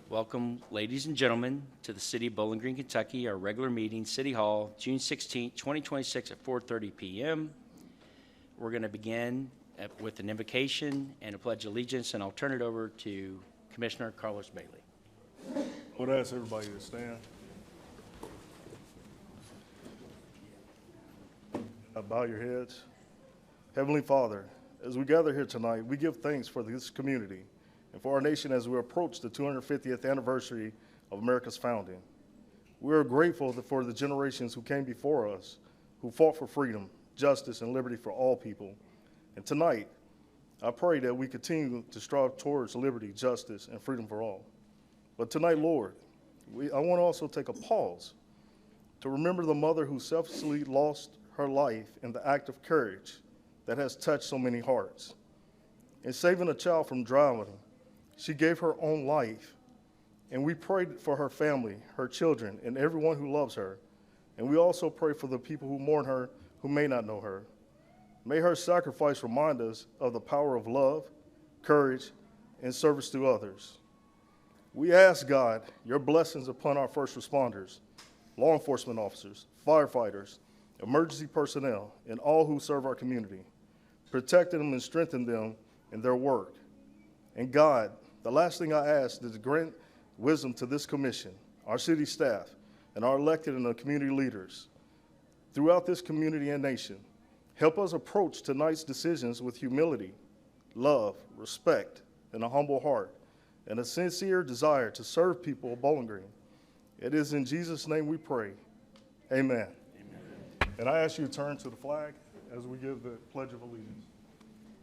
Welcome, ladies and gentlemen, to the City of Bowling Green, Kentucky, our regular meeting, City Hall, June 16, 2026 at 4:30 p.m. We're going to begin with an invocation and a pledge of allegiance, and I'll turn it over to Commissioner Carlos Bailey. I would ask everybody to stand. Now bow your heads. Heavenly Father, as we gather here tonight, we give thanks for this community and for our nation as we approach the 250th anniversary of America's founding. We are grateful for the generations who came before us, who fought for freedom, justice, and liberty for all people. And tonight, I pray that we continue to strive towards liberty, justice, and freedom for all. But tonight, Lord, I want to also take a pause to remember the mother who selflessly lost her life in the act of courage that has touched so many hearts. In saving a child from drowning, she gave her own life, and we prayed for her family, her children, and everyone who loves her. And we also pray for the people who mourn her who may not know her. May her sacrifice remind us of the power of love, courage, and service to others. We ask, God, your blessings upon our first responders, law enforcement officers, firefighters, emergency personnel, and all who serve our community. Protect them and strengthen them in their work. And God, the last thing I ask is to grant wisdom to this commission, our city staff, and our elected and the community leaders. Throughout this community and nation, help us approach tonight's decisions with humility, love, respect, and a humble heart, and a sincere desire to serve people of Bowling Green. It is in Jesus' name we pray. Amen. Amen. And I ask you to turn to the flag as we give the Pledge of Allegiance.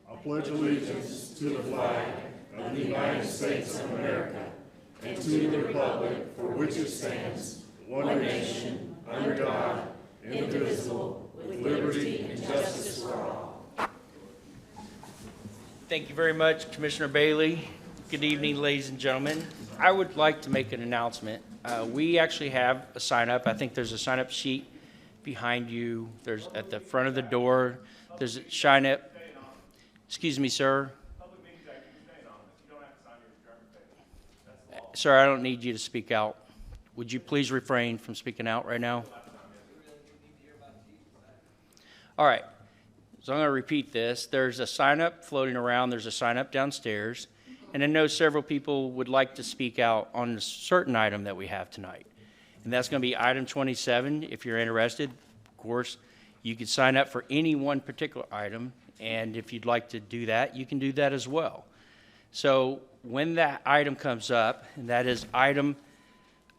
I pledge allegiance to the flag of the United States of America and to the republic for which it stands, one nation, under God, indivisible, with liberty and justice for all. Thank you very much, Commissioner Bailey. Good evening, ladies and gentlemen. I would like to make an announcement. We actually have a sign-up. I think there's a sign-up sheet behind you. There's at the front of the door. There's a sign-up. Excuse me, sir. Sir, I don't need you to speak out. Would you please refrain from speaking out right now? All right. So I'm going to repeat this. There's a sign-up floating around. There's a sign-up downstairs. And I know several people would like to speak out on a certain item that we have tonight. And that's going to be item 27. If you're interested, of course, you can sign up for any one particular item. And if you'd like to do that, you can do that as well. So when that item comes up, and that is item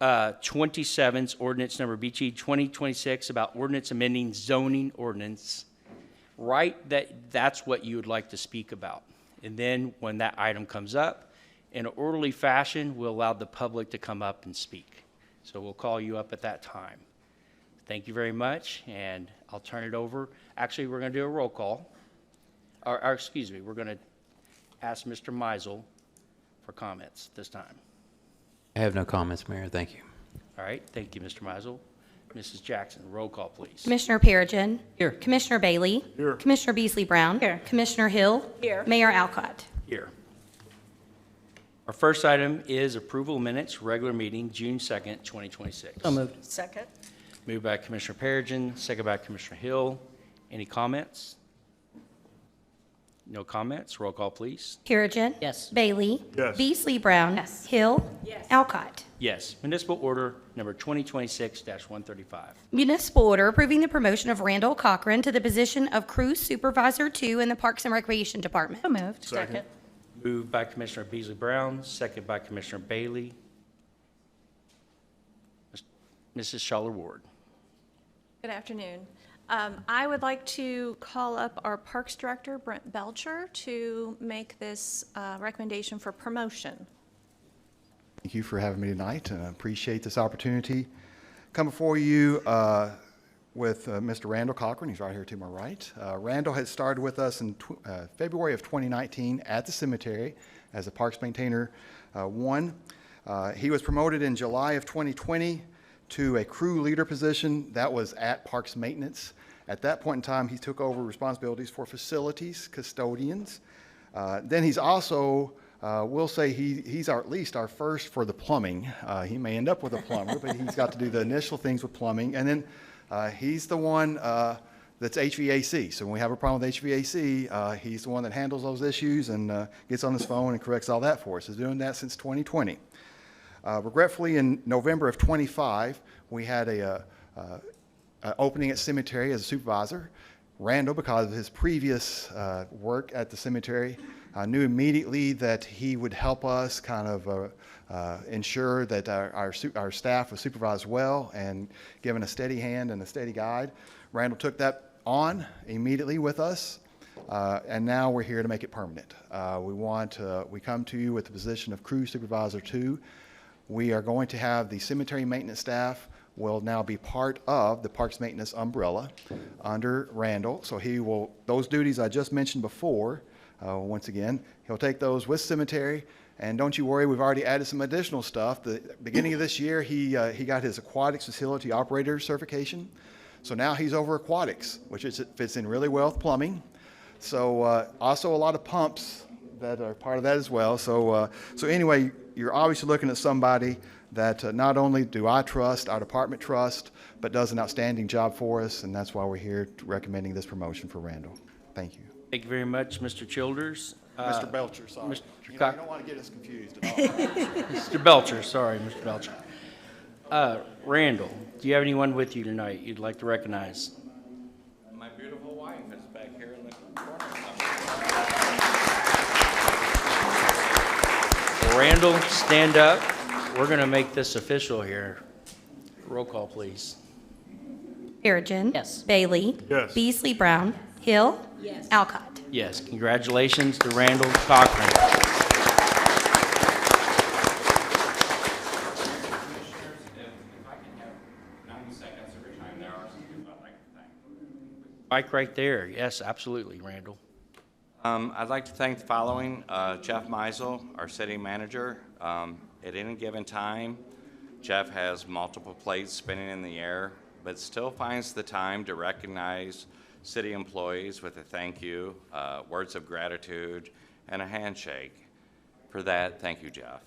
27's ordinance number BG 2026 about ordinance amending zoning ordinance, that's what you would like to speak about. And then when that item comes up, in an orderly fashion, we'll allow the public to come up and speak. So we'll call you up at that time. Thank you very much, and I'll turn it over. Actually, we're going to do a roll call. Excuse me, we're going to ask Mr. Meisel for comments this time. I have no comments, Mayor. Thank you. All right, thank you, Mr. Meisel. Mrs. Jackson, roll call, please. Commissioner Perigin. Here. Commissioner Bailey. Here. Commissioner Beasley Brown. Here. Commissioner Hill. Here. Mayor Alcott. Here. Our first item is approval of minutes, regular meeting, June 2nd, 2026. So moved. Second. Moved by Commissioner Perigin, second by Commissioner Hill. Any comments? No comments. Roll call, please. Perigin. Yes. Bailey. Yes. Beasley Brown. Yes. Hill. Yes. Alcott. Yes. Municipal order number 2026-135. Municipal order approving the promotion of Randall Cochran to the position of Crew Supervisor 2 in the Parks and Recreation Department. So moved. Second. Moved by Commissioner Beasley Brown, second by Commissioner Bailey. Mrs. Schaller Ward. Good afternoon. I would like to call up our Parks Director, Brent Belcher, to make this recommendation for promotion. Thank you for having me tonight. I appreciate this opportunity. Come before you with Mr. Randall Cochran. He's right here to my right. Randall has started with us in February of 2019 at the cemetery as a Parks Maintainer 1. He was promoted in July of 2020 to a crew leader position that was at Parks Maintenance. At that point in time, he took over responsibilities for facilities, custodians. Then he's also We'll say he's at least our first for the plumbing. He may end up with a plumber, but he's got to do the initial things with plumbing. And then he's the one that's HVAC. So when we have a problem with HVAC, he's the one that handles those issues and gets on his phone and corrects all that for us. He's doing that since 2020. Regretfully, in November of 25, we had a opening at cemetery as a supervisor. Randall, because of his previous work at the cemetery, knew immediately that he would help us kind of ensure that our staff was supervised well and given a steady hand and a steady guide. Randall took that on immediately with us, and now we're here to make it permanent. We come to you with the position of Crew Supervisor 2. We are going to have the cemetery maintenance staff will now be part of the Parks Maintenance umbrella under Randall. So those duties I just mentioned before, once again, he'll take those with cemetery. And don't you worry, we've already added some additional stuff. The beginning of this year, he got his aquatics facility operator certification. So now he's over aquatics, which fits in really well with plumbing. So also a lot of pumps that are part of that as well. So anyway, you're obviously looking at somebody that not only do I trust, our department trust, but does an outstanding job for us, and that's why we're here recommending this promotion for Randall. Thank you. Thank you very much, Mr. Childers. Mr. Belcher, sorry. Mr. You Cock- don't want to get us confused at all. Mr. Belcher, sorry, Mr. Belcher. Randall, do you have anyone with you tonight you'd like to recognize? My beautiful wife is back here in the corner. Randall, stand up. We're going to make this official here. Roll call, please. Perigin. Yes. Bailey. Yes. Beasley Brown. Hill. Yes. Alcott. Yes, congratulations to Randall Cochran. Mike right there. Yes, absolutely, Randall. I'd like to thank the following, Jeff Meisel, our city manager. At any given time, Jeff has multiple plates spinning in the air, but still finds the time to recognize city employees with a thank you, words of gratitude, and a handshake. For that, thank you, Jeff.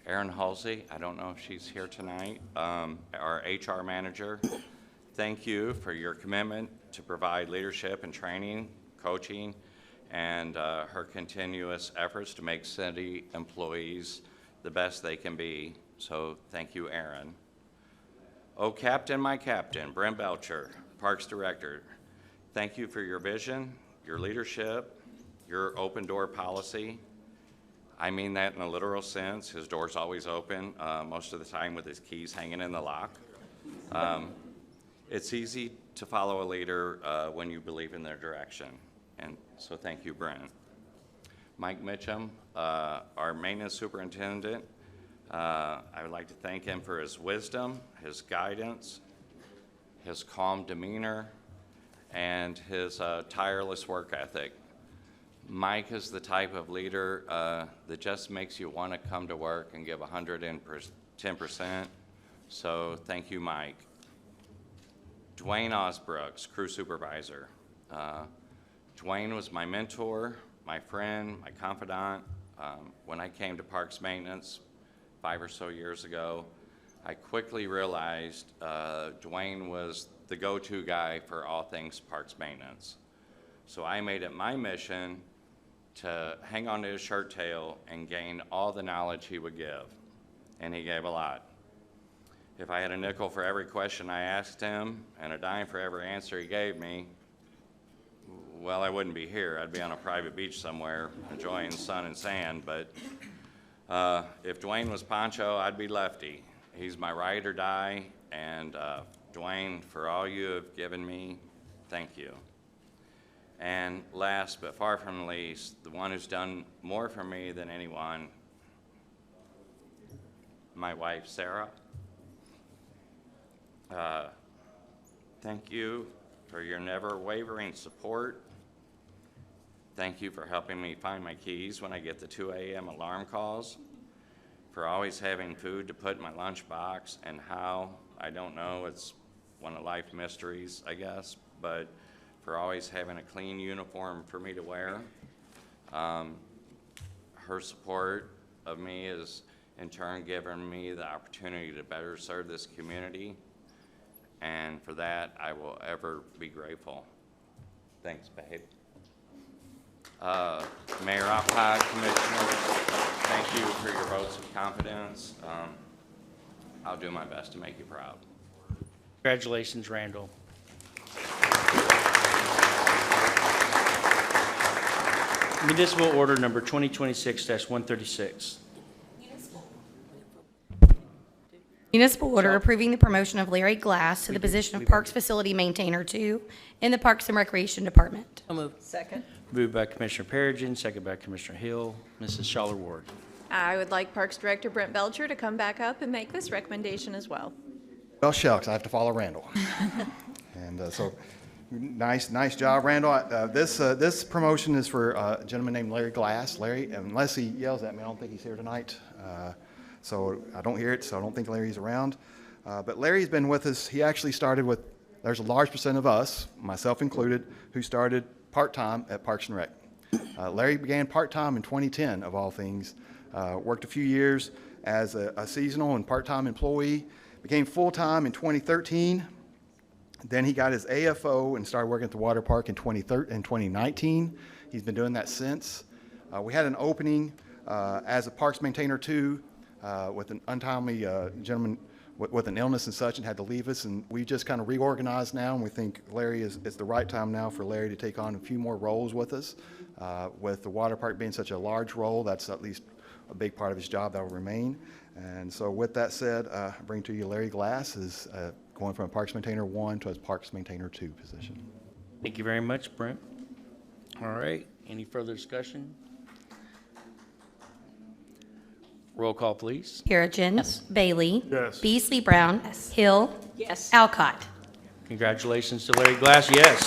Erin Halsey, I don't know if she's here tonight, our HR manager. Thank you for your commitment to provide leadership and training, coaching, and her continuous efforts to make city employees the best they can be. So thank you, Erin. Oh, Captain, my captain, Brent Belcher, Parks Director. Thank you for your vision, your leadership, your open door policy. I mean that in a literal sense. His door's always open, most of the time with his keys hanging in the lock. It's easy to follow a leader when you believe in their direction. And so thank you, Brent. Mike Mitchum, our maintenance superintendent. I would like to thank him for his wisdom, his guidance, his calm demeanor, and his tireless work ethic. Mike is the type of leader that just makes you want to come to work and give 110%. So thank you, Mike. Dwayne Osbrooks, crew supervisor. Dwayne was my mentor, my friend, my confidant. When I came to Parks Maintenance 5 or so years ago, I quickly realized Dwayne was the go-to guy for all things Parks Maintenance. So I made it my mission to hang on to his shirt tail and gain all the knowledge he would give, and he gave a lot. If I had a nickel for every question I asked him and a dime for every answer he gave me, well, I wouldn't be here. I'd be on a private beach somewhere enjoying sun and sand, but if Dwayne was Pancho, I'd be Lefty. He's my ride or die, and Dwayne, for all you have given me, thank you. And last but far from least, the one who's done more for me than anyone, my wife, Sarah. Thank you for your never wavering support. Thank you for helping me find my keys when I get the 2 a.m. alarm calls, for always having food to put in my lunchbox, and how, I don't know, it's one of life's mysteries, I guess, but for always having a clean uniform for me to wear. her support of me has in turn given me the opportunity to better serve this community. And for that, I will ever be grateful. Thanks, babe. Mayor Alcott, Commissioners, thank you for your votes of confidence. I'll do my best to make you proud. Congratulations, Randall. Municipal Order Number 2026-136. Municipal order approving the promotion of Larry Glass to the position of Parks Facility Maintainer 2 in the Parks and Recreation Department. Second. Moved by Commissioner Perigin, second by Commissioner Hill. Mrs. Schaller Ward. I would like Parks Director Brent Belcher to come back up and make this recommendation as well. Well, shucks, I have to follow Randall. And so, nice job, Randall. This promotion is for a gentleman named Larry Glass. Larry, unless he yells at me, I don't think he's here tonight. So I don't hear it, so I don't think Larry's around. But Larry's been with us. He actually started with, there's a large percent of us, myself included, who started part-time at Parks and Rec. Larry began part-time in 2010, of all things. Worked a few years as a seasonal and part-time employee. Became full-time in 2013. Then he got his AFO and started working at the water park in 2019. He's been doing that since. We had an opening as a Parks Maintainer 2 with an untimely gentleman with an illness and such and had to leave us. And we just kind of reorganized now, and we think Larry is the right time now for Larry to take on a few more roles with us. With the water park being such a large role, that's at least a big part of his job that will remain. And so with that said, I bring to you Larry Glass is going from a Parks Maintainer 1 to a Parks Maintainer 2 position. Thank you very much, Brent. All right, any further discussion? Roll call, please. Perigin. Bailey. Yes. Beasley Brown. Hill. Yes. Alcott. Congratulations to Larry Glass, yes.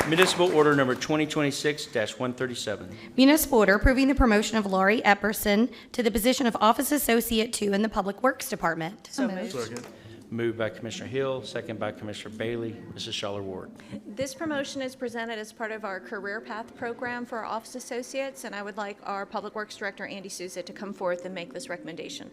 Municipal Order Number 2026-137. Municipal order approving the promotion of Laurie Epperson to the position of Office Associate 2 in the Public Works Department. So moved. Second. Moved by Commissioner Hill, second by Commissioner Bailey. Mrs. Schaller Ward. This promotion is presented as part of our Career Path program for our office associates, and I would like our Public Works Director, Andy Souza, to come forth and make this recommendation.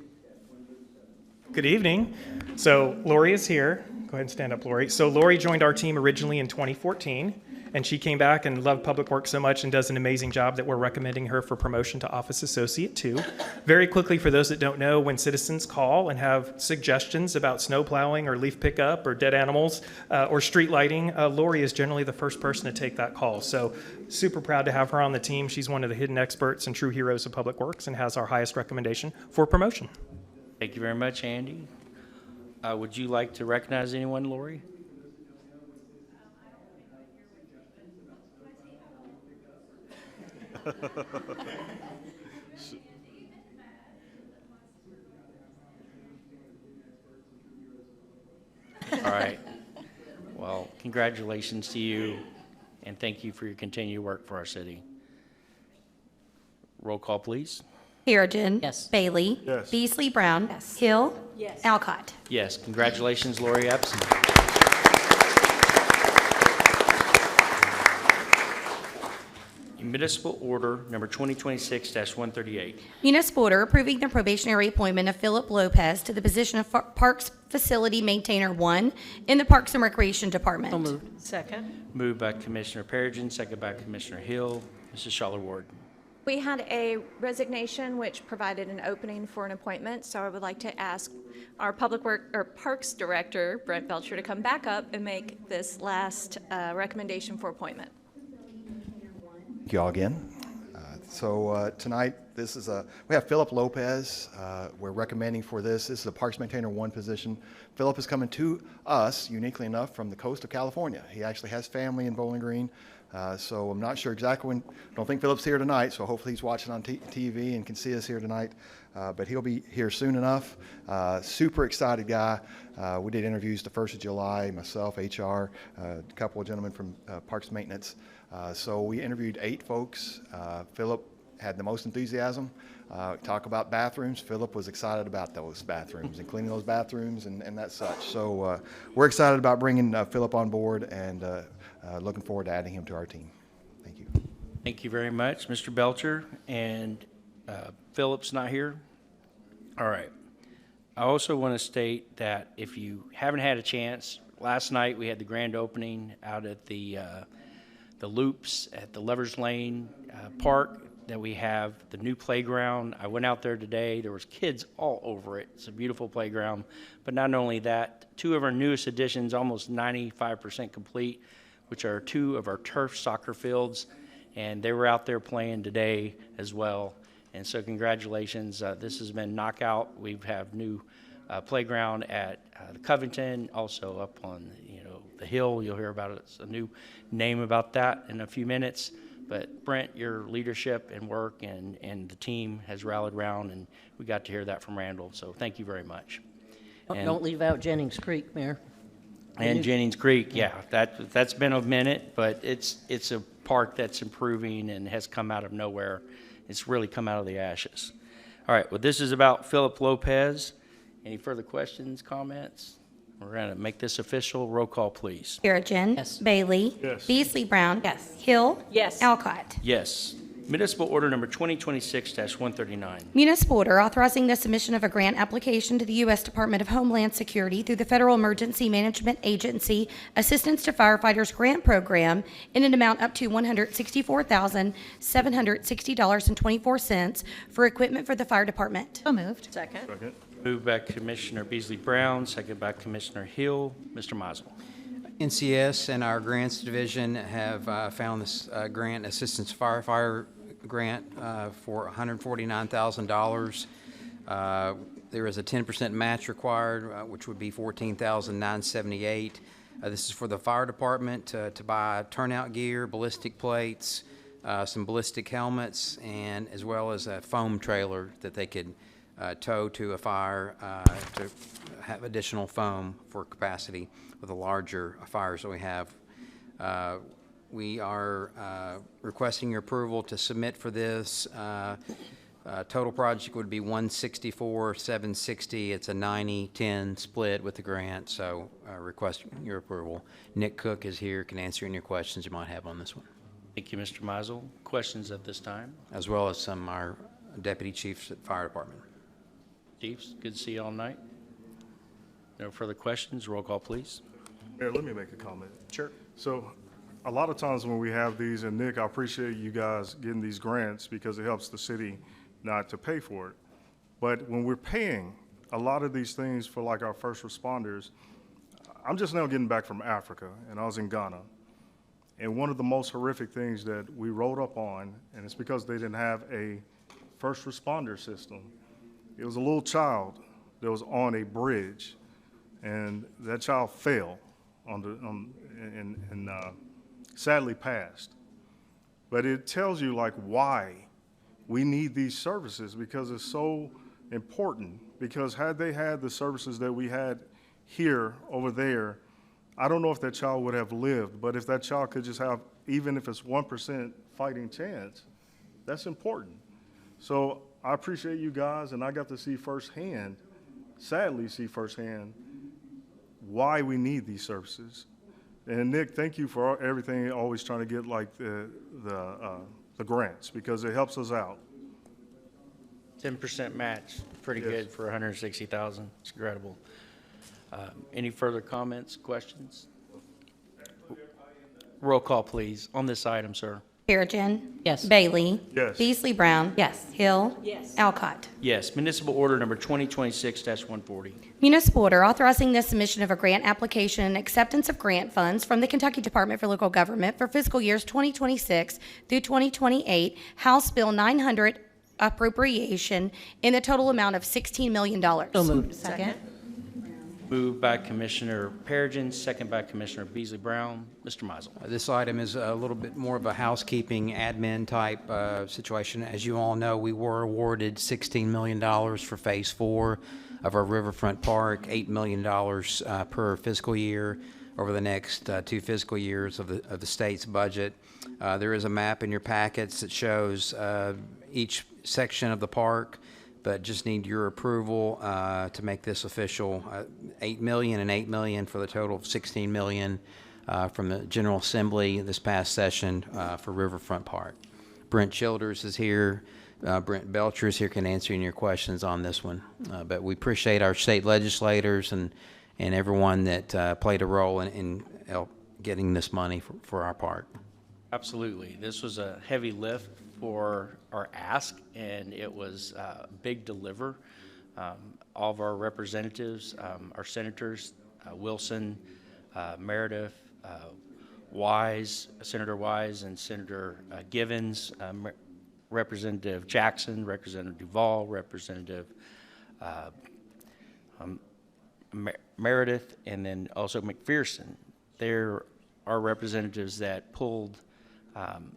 Good evening. So Lori is here. Go ahead and stand up, Lori. So Lori joined our team originally in 2014, and she came back and loved Public Works so much and does an amazing job that we're recommending her for promotion to Office Associate 2. Very quickly, for those that don't know, when citizens call and have suggestions about snow plowing or leaf pickup or dead animals or street lighting, Lori is generally the first person to take that call. So super proud to have her on the team. She's one of the hidden experts and true heroes of Public Works and has our highest recommendation for promotion. Thank you very much, Andy. Would you like to recognize anyone, Lori? All right. Well, congratulations to you, and thank you for your continued work for our city. Roll call, please. Perigin. Yes. Bailey. Yes. Beasley Brown. Hill. Yes. Alcott. Yes, congratulations, Lori Epson. Municipal Order Number 2026-138. Municipal order approving the probationary appointment of Philip Lopez to the position of Parks Facility Maintainer 1 in the Parks and Recreation Department. Second. Moved by Commissioner Perigin, second by Commissioner Hill. Mrs. Schaller Ward. We had a resignation which provided an opening for an appointment, so I would like to ask our Parks Director, Brent Belcher, to come back up and make this last recommendation for appointment. Thank you all again. Tonight, we have Philip Lopez. We're recommending for this. This is a Parks Maintainer 1 position. Philip is coming to us, uniquely enough, from the coast of California. He actually has family in Bowling Green. So I'm not sure exactly when, I don't think Philip's here tonight, so hopefully he's watching on TV and can see us here tonight. But he'll be here soon enough. Super excited guy. We did interviews the 1st of July, myself, HR, a couple of gentlemen from Parks Maintenance. So we interviewed 8 folks. Philip had the most enthusiasm. Talk about bathrooms. Philip was excited about those bathrooms and cleaning those bathrooms and that such. So we're excited about bringing Philip on board and looking forward to adding him to our team. Thank you. Thank you very much, Mr. Belcher. And Philip's not here? All right. I also want to state that if you haven't had a chance, last night we had the grand opening out at the Loops at the Lovers Lane Park, that we have the new playground. I went out there today. There was kids all over it. It's a beautiful playground. But not only that, two of our newest additions, almost 95% complete, which are two of our turf soccer fields. And they were out there playing today as well. And so congratulations. This has been knockout. We have new playground at the Covington, also up on the hill. You'll hear about it. It's a new name about that in a few minutes. But Brent, your leadership and work and the team has rallied around, and we got to hear that from Randall. So thank you very much. And- Don't leave out Jennings Creek, Mayor. And Jennings Creek, yeah, that's been a minute, but it's a park that's improving and has come out of nowhere. It's really come out of the ashes. All right, well, this is about Philip Lopez. Any further questions, comments? We're going to make this official. Roll call, please. Perigin. Yes. Bailey. Yes. Beasley Brown. Yes. Hill. Yes. Alcott. Yes. Municipal Order Number 2026-139. Municipal order authorizing the submission of a grant application to the U.S. Department of Homeland Security through the Federal Emergency Management Agency Assistance to Firefighters Grant Program in an amount up to $164,760.24 for equipment for the fire department. So moved. Second. Second. Moved by Commissioner Beasley Brown, second by Commissioner Hill. Mr. Mizel. NCS and our grants division have found this grant, Assistance Firefighter Grant, for $149,000. There is a 10% match required, which would be $14,978. This is for the fire department to buy turnout gear, ballistic plates, some ballistic helmets, and as well as a foam trailer that they could tow to a fire to have additional foam for capacity with the larger fires that we have. We are requesting your approval to submit for this. Total project would be $164,760. It's a 90-10 split with the grant, so request your approval. Nick Cook is here, can answer any questions you might have on this one, Thank you, Mr. Mizel. Questions at this time? as well as some of our deputy chiefs at the fire department. Chiefs, good to see you all night. No further questions. Roll call, please. Mayor, let me make a comment. Sure. So a lot of times when we have these, and Nick, I appreciate you guys getting these grants because it helps the city not to pay for it. But when we're paying a lot of these things for like our first responders, I'm just now getting back from Africa, and I was in Ghana. And one of the most horrific things that we rolled up on, and it's because they didn't have a first responder system. It was a little child that was on a bridge, and that child fell and sadly passed. But it tells you like why we need these services, because it's so important. Because had they had the services that we had here, over there, I don't know if that child would have lived, but if that child could just have, even if it's 1% fighting chance, that's important. So I appreciate you guys, and I got to see firsthand, sadly see firsthand, why we need these services. And Nick, thank you for everything, always trying to get like the grants, because it helps us out. 10% match, pretty Yes. good for 160,000. It's incredible. Any further comments, questions? Roll call, please, on this item, sir. Perigin. Yes. Bailey. Yes. Beasley Brown. Yes. Hill. Yes. Alcott. Yes, municipal order number 2026-140. Municipal order authorizing the submission of a grant application and acceptance of grant funds from the Kentucky Department for Local Government for fiscal years 2026 through 2028, House Bill 900 appropriation in the total amount of $16 million. So moved. Second. Moved by Commissioner Perigin, second by Commissioner Beasley Brown. Mr. Mizel. This item is a little bit more of a housekeeping admin type situation. As you all know, we were awarded $16 million for Phase 4 of our Riverfront Park, $8 million per fiscal year over the next 2 fiscal years of the state's budget. There is a map in your packets that shows each section of the park, but just need your approval to make this official. $8 million and $8 million for the total of $16 million from the General Assembly this past session for Riverfront Park. Brent Childers is here. Brent Belcher is here, can answer any of your questions on this one. But we appreciate our state legislators and everyone that played a role in getting this money for our park. Absolutely. This was a heavy lift for our ask, and it was a big deliver. All of our representatives, our senators, Wilson, Meredith, Wise, Senator Wise, and Senator Givens, Representative Jackson, Representative Duvall, Representative Meredith, and then also McPherson. There are representatives that pulled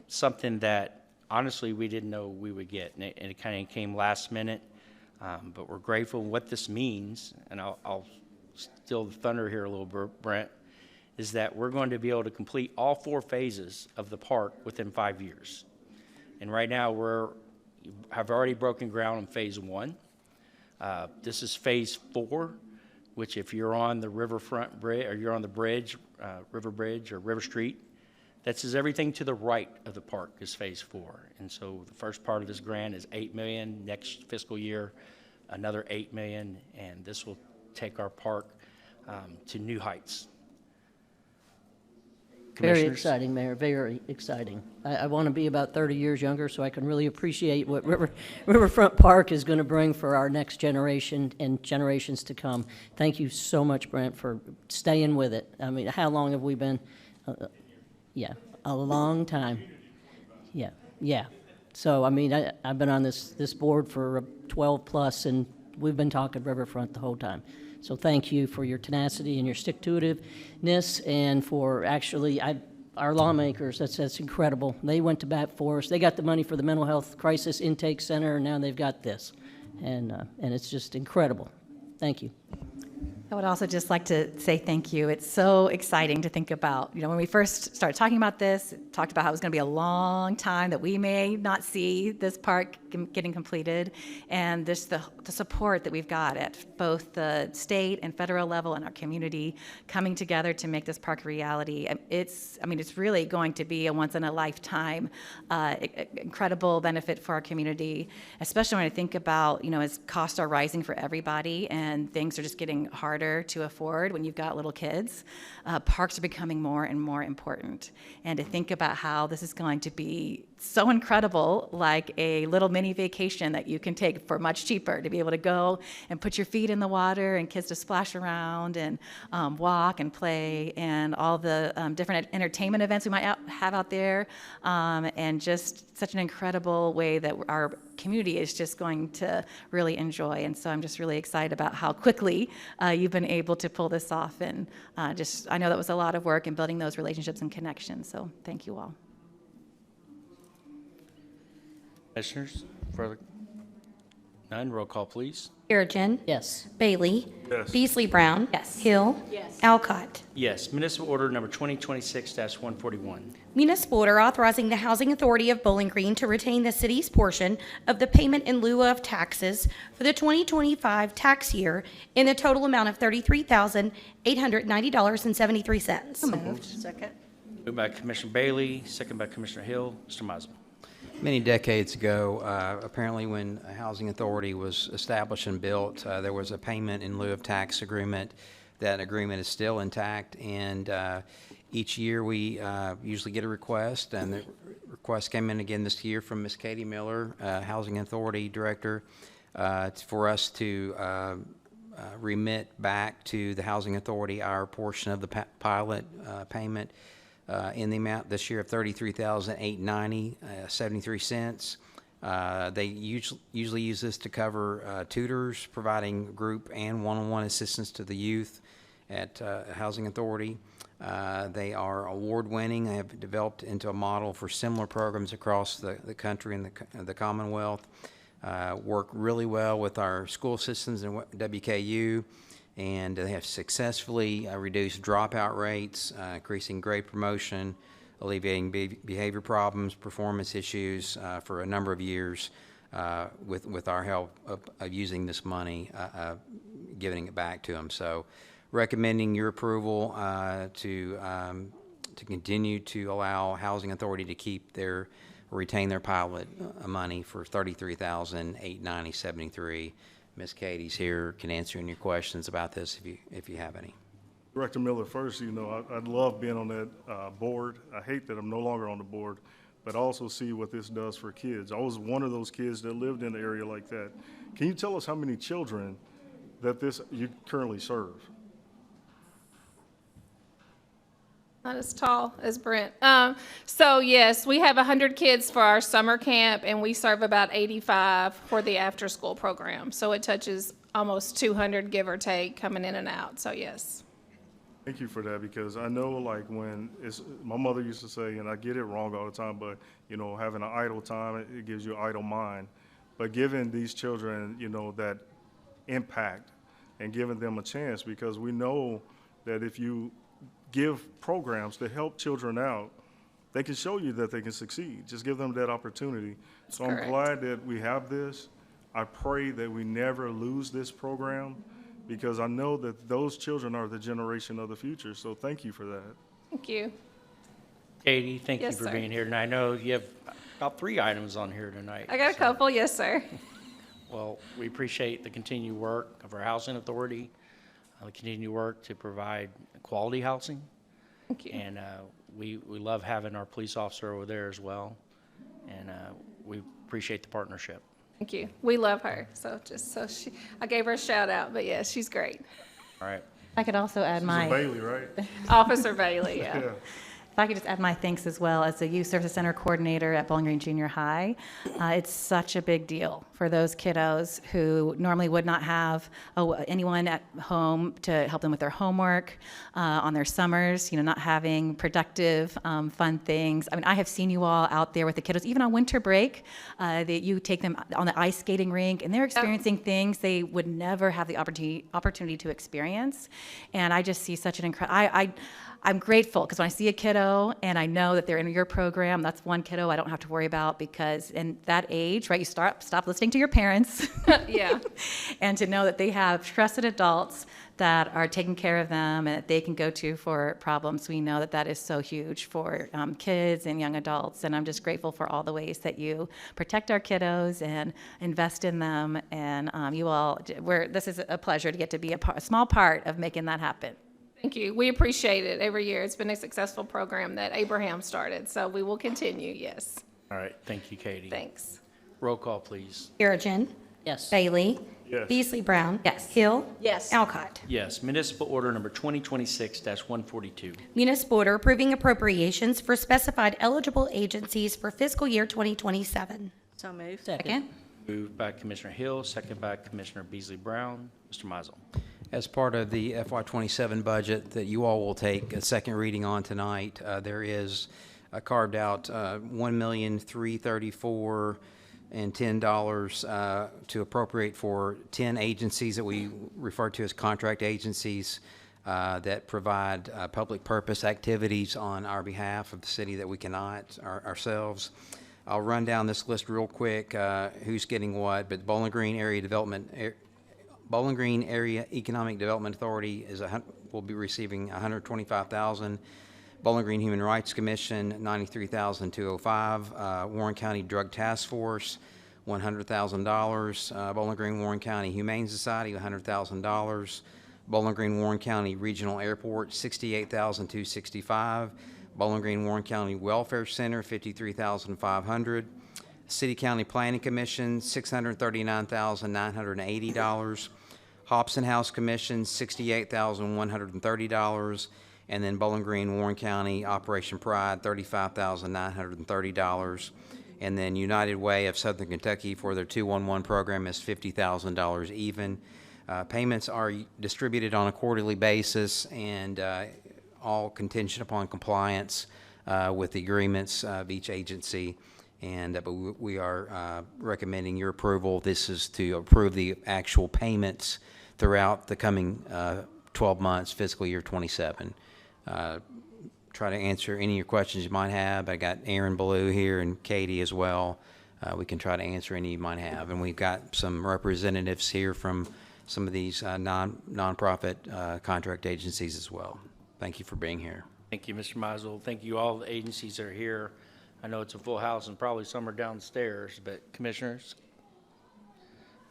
something that honestly we didn't know we would get, and it kind of came last minute. But we're grateful. What this means, and I'll steal the thunder here a little bit, Brent, is that we're going to be able to complete all 4 phases of the park within 5 years. And right now have already broken ground on phase 1. This is phase 4, which if you're on the riverfront bridge, or you're on the bridge, River Bridge or River Street, that is everything to the right of the park is phase 4. And so the first part of this grant is $8 million. Next fiscal year, another $8 million, and this will take our park to new heights. Very Commissioners? exciting, Mayor, very exciting. I want to be about 30 years younger so I can really appreciate what Riverfront Park is going to bring for our next generation and generations to come. Thank you so much, Brent, for staying with it. I mean, how long have we been? Yeah, a long time. Yeah. So, I mean, I've been on this board for 12 plus, and we've been talking Riverfront the whole time. So thank you for your tenacity and your stick-to-itiveness, and for actually, our lawmakers, that's incredible. They went to bat for us. They got the money for the Mental Health Crisis Intake Center, and now they've got this. And it's just incredible. Thank you. I would also just like to say thank you. It's so exciting to think about. You know, when we first started talking about this, talked about how it was going to be a long time that we may not see this park getting completed, and this the support that we've got at both the state and federal level and our community coming together to make this park a reality. It's really going to be a once in a lifetime incredible benefit for our community, especially when I think about, as costs are rising for everybody and things are just getting harder to afford when you've got little kids. Parks are becoming more and more important. And to think about how this is going to be so incredible, like a little mini vacation that you can take for much cheaper, to be able to go and put your feet in the water and kids to splash around and walk and play, and all the different entertainment events we might have out there, and just such an incredible way that our community is just going to really enjoy. And so I'm just really excited about how quickly you've been able to pull this off, and I know that was a lot of work in building those relationships and connections, so thank you all. Commissioners, further? None, roll call, please. Perigin. Yes. Bailey. Yes. Beasley Brown. Yes. Hill. Yes. Alcott. Yes, municipal order number 2026-141. Municipal order authorizing the Housing Authority of Bowling Green to retain the city's portion of the payment in lieu of taxes for the 2025 tax year in the total amount of $33,890.73. Moved. Second. Moved by Commissioner Bailey, second by Commissioner Hill. Mr. Mizel. Many decades ago, apparently when a housing authority was established and built, there was a payment in lieu of tax agreement. That agreement is still intact, and each year we usually get a request, and the request came in again this year from Ms. Katie Miller, Housing Authority Director, for us to remit back to the Housing Authority our portion of the pilot payment. In the amount this year of $33,890.73. They usually use this to cover tutors, providing group and one-on-one assistance to the youth at Housing Authority. They are award-winning. They have developed into a model for similar programs across the country and the Commonwealth. Work really well with our school systems and WKU. And they have successfully reduced dropout rates, increasing grade promotion, alleviating behavior problems, performance issues for a number of years with our help of using this money, giving it back to them. So recommending your approval to continue to allow Housing Authority to keep their retain their pilot money for $33,890.73. Ms. Katie's here, can answer any questions about this if you have any. Director Miller, first, I love being on that board. I hate that I'm no longer on the board, but I also see what this does for kids. I was one of those kids that lived in an area like that. Can you tell us how many children that you currently serve? Not as tall as Brent. So yes, we have 100 kids for our summer camp, and we serve about 85 for the after-school program. So it touches almost 200, give or take, coming in and out. So yes. Thank you for that, because I know, like, my mother used to say, and I get it wrong all the time, but, having an idle time, it gives you an idle mind. But giving these children, that impact and giving them a chance, because we know that if you give programs to help children out, they can show you that they can succeed. Just give them that opportunity. So I'm glad that we have this. I pray that we never lose this program, because I know that those children are the generation of the future. So thank you for that. Thank you. Katie, thank you Yes, for sir. being here. And I know you have about 3 items on here tonight. I got a so- couple. Yes, sir. Well, we appreciate the continued work of our housing authority, the continued work to provide quality housing. Thank you. And we love having our police officer over there as well. And we appreciate the partnership. Thank you. We love her. So I gave her a shout out, but yes, she's great. All right. I could also add This is my, Bailey, right? Officer Bailey, yeah. Yeah. if I could just add my thanks as well as the Youth Services Center Coordinator at Bowling Green Junior High. It's such a big deal for those kiddos who normally would not have anyone at home to help them with their homework, on their summers, not having productive, fun things. I mean, I have seen you all out there with the kiddos, even on winter break, that you take them on the ice skating rink, and they're experiencing things they would never have the opportunity to experience. And I just see such an incredible, I'm grateful, because when I see a kiddo and I know that they're in your program, that's one kiddo I don't have to worry about, because in that age, right, you stop listening to your parents. Yeah. And to know that they have trusted adults that are taking care of them and that they can go to for problems. We know that that is so huge for kids and young adults. And I'm just grateful for all the ways that you protect our kiddos and invest in them. And this is a pleasure to get to be a small part of making that happen. Thank you. We appreciate it every year. It's been a successful program that Abraham started, so we will continue, yes. All right. Thank you, Katie. Thanks. Roll call, please. Perigin. Yes. Bailey. Yes. Beasley Brown. Yes. Hill. Yes. Alcott. Yes. Municipal order number 2026-142. Municipal order approving appropriations for specified eligible agencies for fiscal year 2027. So moved. Second. Moved by Commissioner Hill, second by Commissioner Beasley Brown. Mr. Mizel. As part of the FY27 budget that you all will take a second reading on tonight, there is carved out $1,334,010 to appropriate for 10 agencies that we refer to as contract agencies that provide public purpose activities on our behalf of the city that we cannot ourselves. I'll run down this list real quick, who's getting what, but Bowling Green Area Economic Development Authority will be receiving $125,000. Bowling Green Human Rights Commission, $93,205. Warren County Drug Task Force, $100,000. Bowling Green Warren County Humane Society, $100,000. Bowling Green Warren County Regional Airport, $68,265. Bowling Green Warren County Welfare Center, $53,500. City County Planning Commission, $639,980. Hobson House Commission, $68,130. And then Bowling Green, Warren County Operation Pride, $35,930. And then United Way of Southern Kentucky for their 211 program is $50,000 even. Payments are distributed on a quarterly basis and all contingent upon compliance with the agreements of each agency. And but we are recommending your approval. This is to approve the actual payments throughout the coming 12 months, fiscal year 27. Try to answer any of your questions you might have. I got Aaron Ballou here and Katie as well. We can try to answer any you might have. And we've got some representatives here from some of these nonprofit contract agencies as well. Thank you for being here. Thank you, Mr. Mizel. Thank you all the agencies that are here. I know it's a full house and probably some are downstairs, but commissioners?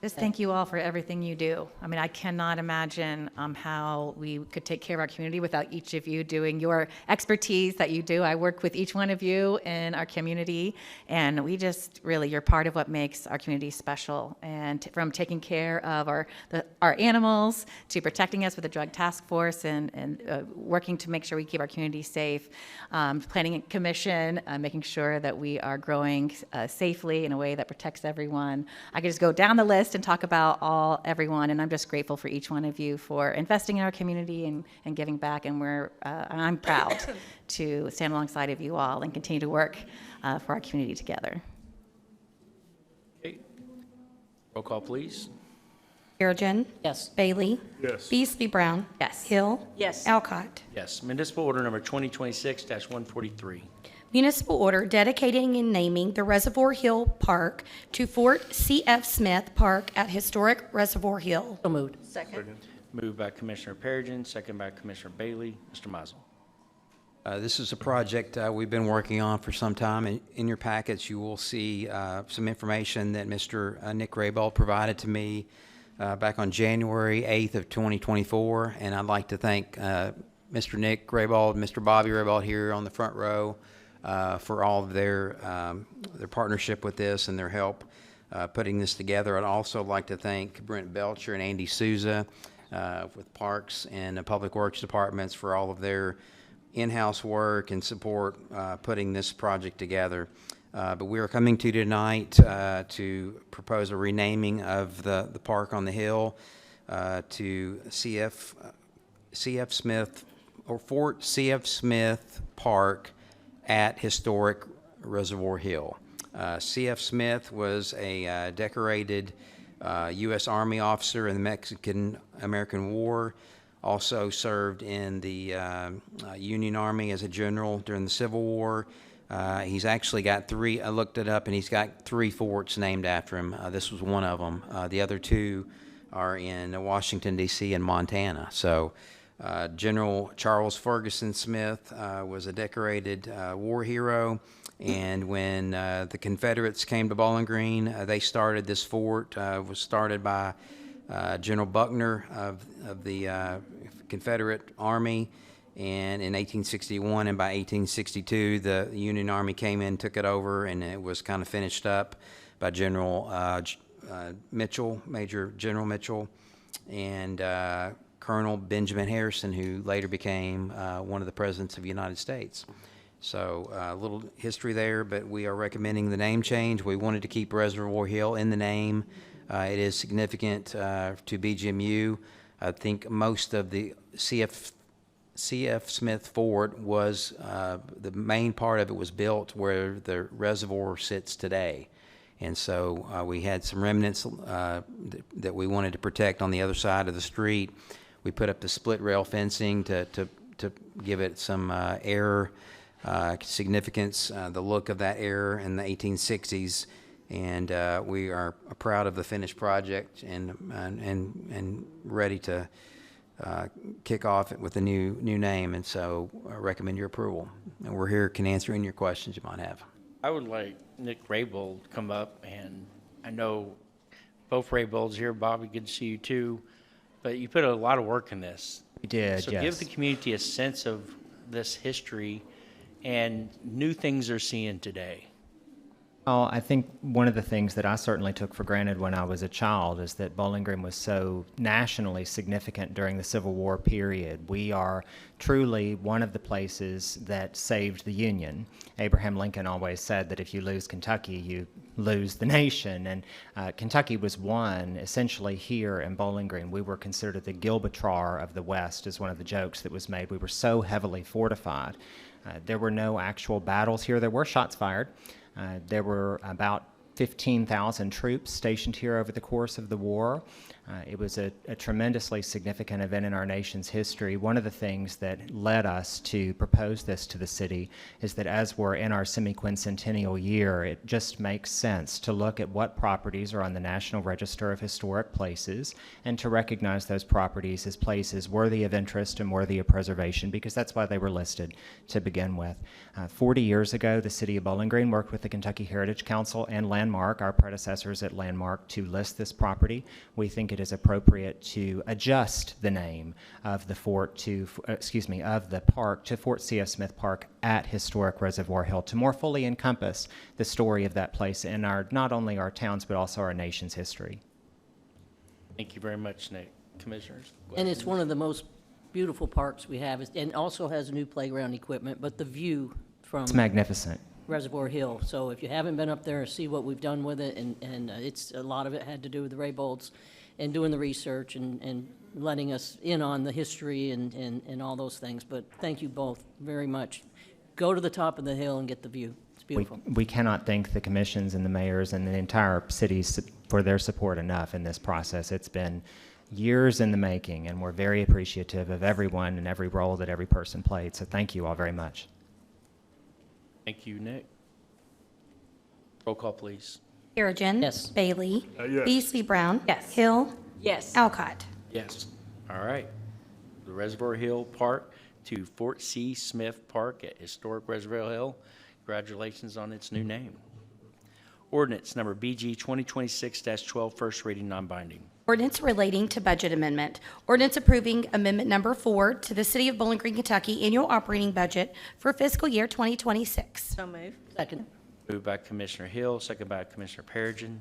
Just thank you all for everything you do. I mean, I cannot imagine how we could take care of our community without each of you doing your expertise that you do. I work with each one of you in our community, and we just really, you're part of what makes our community special. And from taking care of our animals to protecting us with the Drug Task Force and working to make sure we keep our community safe, Planning Commission, making sure that we are growing safely in a way that protects everyone. I could just go down the list and talk about everyone, and I'm just grateful for each one of you for investing in our community and giving back, and I'm proud to stand alongside of you all and continue to work for our community together. Okay. Roll call, please. Perigin. Yes. Bailey. Yes. Beasley Brown. Yes. Hill. Yes. Alcott. Yes. Municipal order number 2026-143. Municipal order dedicating and naming the Reservoir Hill Park to Fort C.F. Smith Park at Historic Reservoir Hill. So moved. Moved by Commissioner Perigin, second by Commissioner Bailey. Mr. Mizel. This is a project we've been working on for some time. In your packets, you will see some information that Mr. Nick Raybold provided to me back on January 8th of 2024, and I'd like to thank Mr. Nick Raybold, Mr. Bobby Raybold here on the front row for all of their partnership with this and their help putting this together. I'd also like to thank Brent Belcher and Andy Souza with Parks and Public Works Departments for all of their in-house work and support putting this project together. But we are coming to you tonight to propose a renaming of the park on the hill to C.F. Smith, or Fort C.F. Smith Park at Historic Reservoir Hill. C.F. Smith was a decorated U.S. Army officer in the Mexican-American War, also served in the Union Army as a general during the Civil War. He's actually got three, I looked it up, and he's got 3 forts named after him. This was one of them. The other 2 are in Washington, D.C. and Montana. So General Charles Ferguson Smith was a decorated war hero, and when the Confederates came to Bowling Green, they started this fort. Was started by General Buckner of the Confederate Army, and in 1861, and by 1862, the Union Army came in, took it over, and it was kind of finished up by General Mitchell, Major General Mitchell, and Colonel Benjamin Harrison, who later became one of the presidents of the United States. So a little history there, but we are recommending the name change. We wanted to keep Reservoir Hill in the name. It is significant to BGMU. I think most of the C.F. Smith Fort was, the main part of it was built where the reservoir sits today. And so we had some remnants that we wanted to protect on the other side of the street. We put up the split rail fencing to give it some air significance, the look of that era in the 1860s. And we are proud of the finished project and ready to kick off with a new name. And so I recommend your approval. And we're here, can answer any of your questions you might have. I would like Nick Raybold to come up, and I know both Raybolds here. Bobby, good to see you too. But you put a lot of work in this. We did, So yes. give the community a sense of this history and new things they're seeing today. Oh, I think one of the things that I certainly took for granted when I was a child is that Bowling Green was so nationally significant during the Civil War period. We are truly one of the places that saved the Union. Abraham Lincoln always said that if you lose Kentucky, you lose the nation. And Kentucky was won essentially here in Bowling Green. We were considered the Gibraltar of the West, is one of the jokes that was made. We were so heavily fortified. There were no actual battles here. There were shots fired. There were about 15,000 troops stationed here over the course of the war. It was a tremendously significant event in our nation's history. One of the things that led us to propose this to the city is that as we're in our semi-quincentennial year, it just makes sense to look at what properties are on the National Register of Historic Places and to recognize those properties as places worthy of interest and worthy of preservation, because that's why they were listed to begin with. 40 years ago, the city of Bowling Green worked with the Kentucky Heritage Council and Landmark, our predecessors at Landmark, to list this property. We think it is appropriate to adjust the name of the fort to, of the park to Fort C.F. Smith Park at Historic Reservoir Hill to more fully encompass the story of that place in our, not only our towns, but also our nation's history. Thank you very much, Nick. Commissioners? And it's one of the most beautiful parks we have, and also has new playground equipment, but the view from It's magnificent. Reservoir Hill. So if you haven't been up there, see what we've done with it, and it's, a lot of it had to do with the Raybolds and doing the research and letting us in on the history and all those things. But thank you both very much. Go to the top of the hill and get the view. It's beautiful. We cannot thank the commissions and the mayors and the entire city for their support enough in this process. It's been years in the making, and we're very appreciative of everyone and every role that every person played. So thank you all very much. Thank you, Nick. Roll call, please. Perigin. Yes. Bailey. Yes. Beasley Brown. Yes. Hill. Yes. Alcott. Yes. All right. The Reservoir Hill Park to Fort C. Smith Park at Historic Reservoir Hill. Congratulations on its new name. Ordinance number BG 2026-12, first reading, non-binding. Ordinance relating to budget amendment. Ordinance approving amendment number 4 to the City of Bowling Green, Kentucky annual operating budget for fiscal year 2026. So moved. Second. Moved by Commissioner Hill, second by Commissioner Perigin.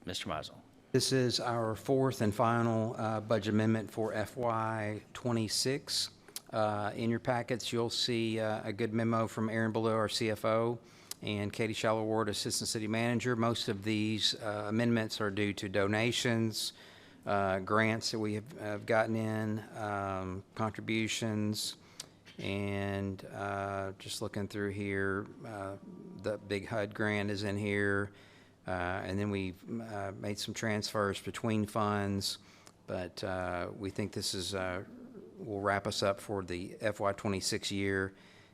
Mr. Mizel. This is our fourth and final budget amendment for FY '26. In your packets, you'll see a good memo from Aaron Ballou, our CFO, and Katie Shallow-Ward, Assistant City Manager. Most of these amendments are due to donations, grants that we have gotten in, contributions, and just looking through here, the Big HUD grant is in here, and then we've made some transfers between funds, but we think this is will wrap us up for the FY '26 year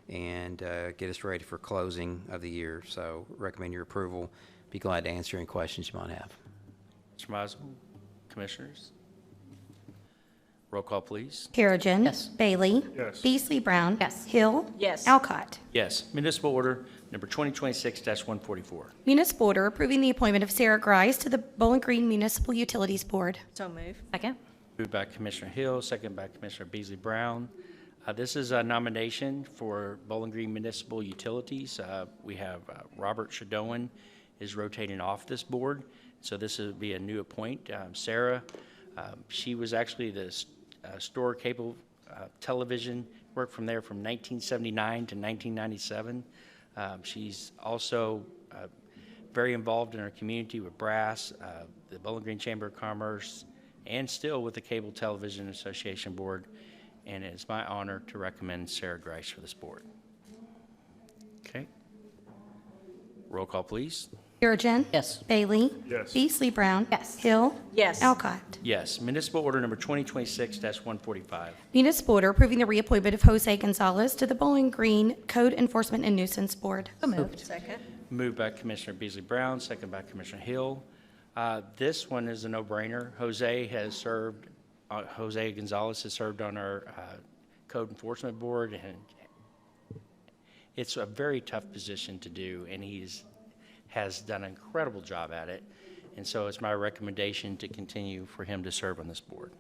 and get us ready for closing of the year. So recommend your approval. Be glad to answer any questions you might have. Mr. Mizel. Commissioners? Roll call, please. Perigin. Yes. Bailey. Yes. Beasley Brown. Yes. Hill. Yes. Alcott. Yes. Municipal order number 2026-144. Municipal order approving the appointment of Sarah Grice to the Bowling Green Municipal Utilities Board. So moved. Second. Moved by Commissioner Hill, second by Commissioner Beasley Brown. This is a nomination for Bowling Green Municipal Utilities. We have Robert Shadowan is rotating off this board, so this will be a new appoint. Sarah, she was actually the Store Cable Television, worked from there from 1979 to 1997. She's also very involved in our community with Brass, the Bowling Green Chamber of Commerce, and still with the Cable Television Association Board. And it is my honor to recommend Sarah Grice for this board. Okay. Roll call, please. Perigin. Yes. Bailey. Yes. Beasley Brown. Yes. Hill. Yes. Alcott. Yes. Municipal order number 2026-145. Municipal order approving the reappointment of Jose Gonzalez to the Bowling Green Code Enforcement and Nuisance Board. So moved. Second. Moved by Commissioner Beasley Brown, second by Commissioner Hill. This one is a no-brainer. Jose Gonzalez has served on our Code Enforcement Board, and it's a very tough position to do, and has done an incredible job at it. And so it's my recommendation to continue for him to serve on this board.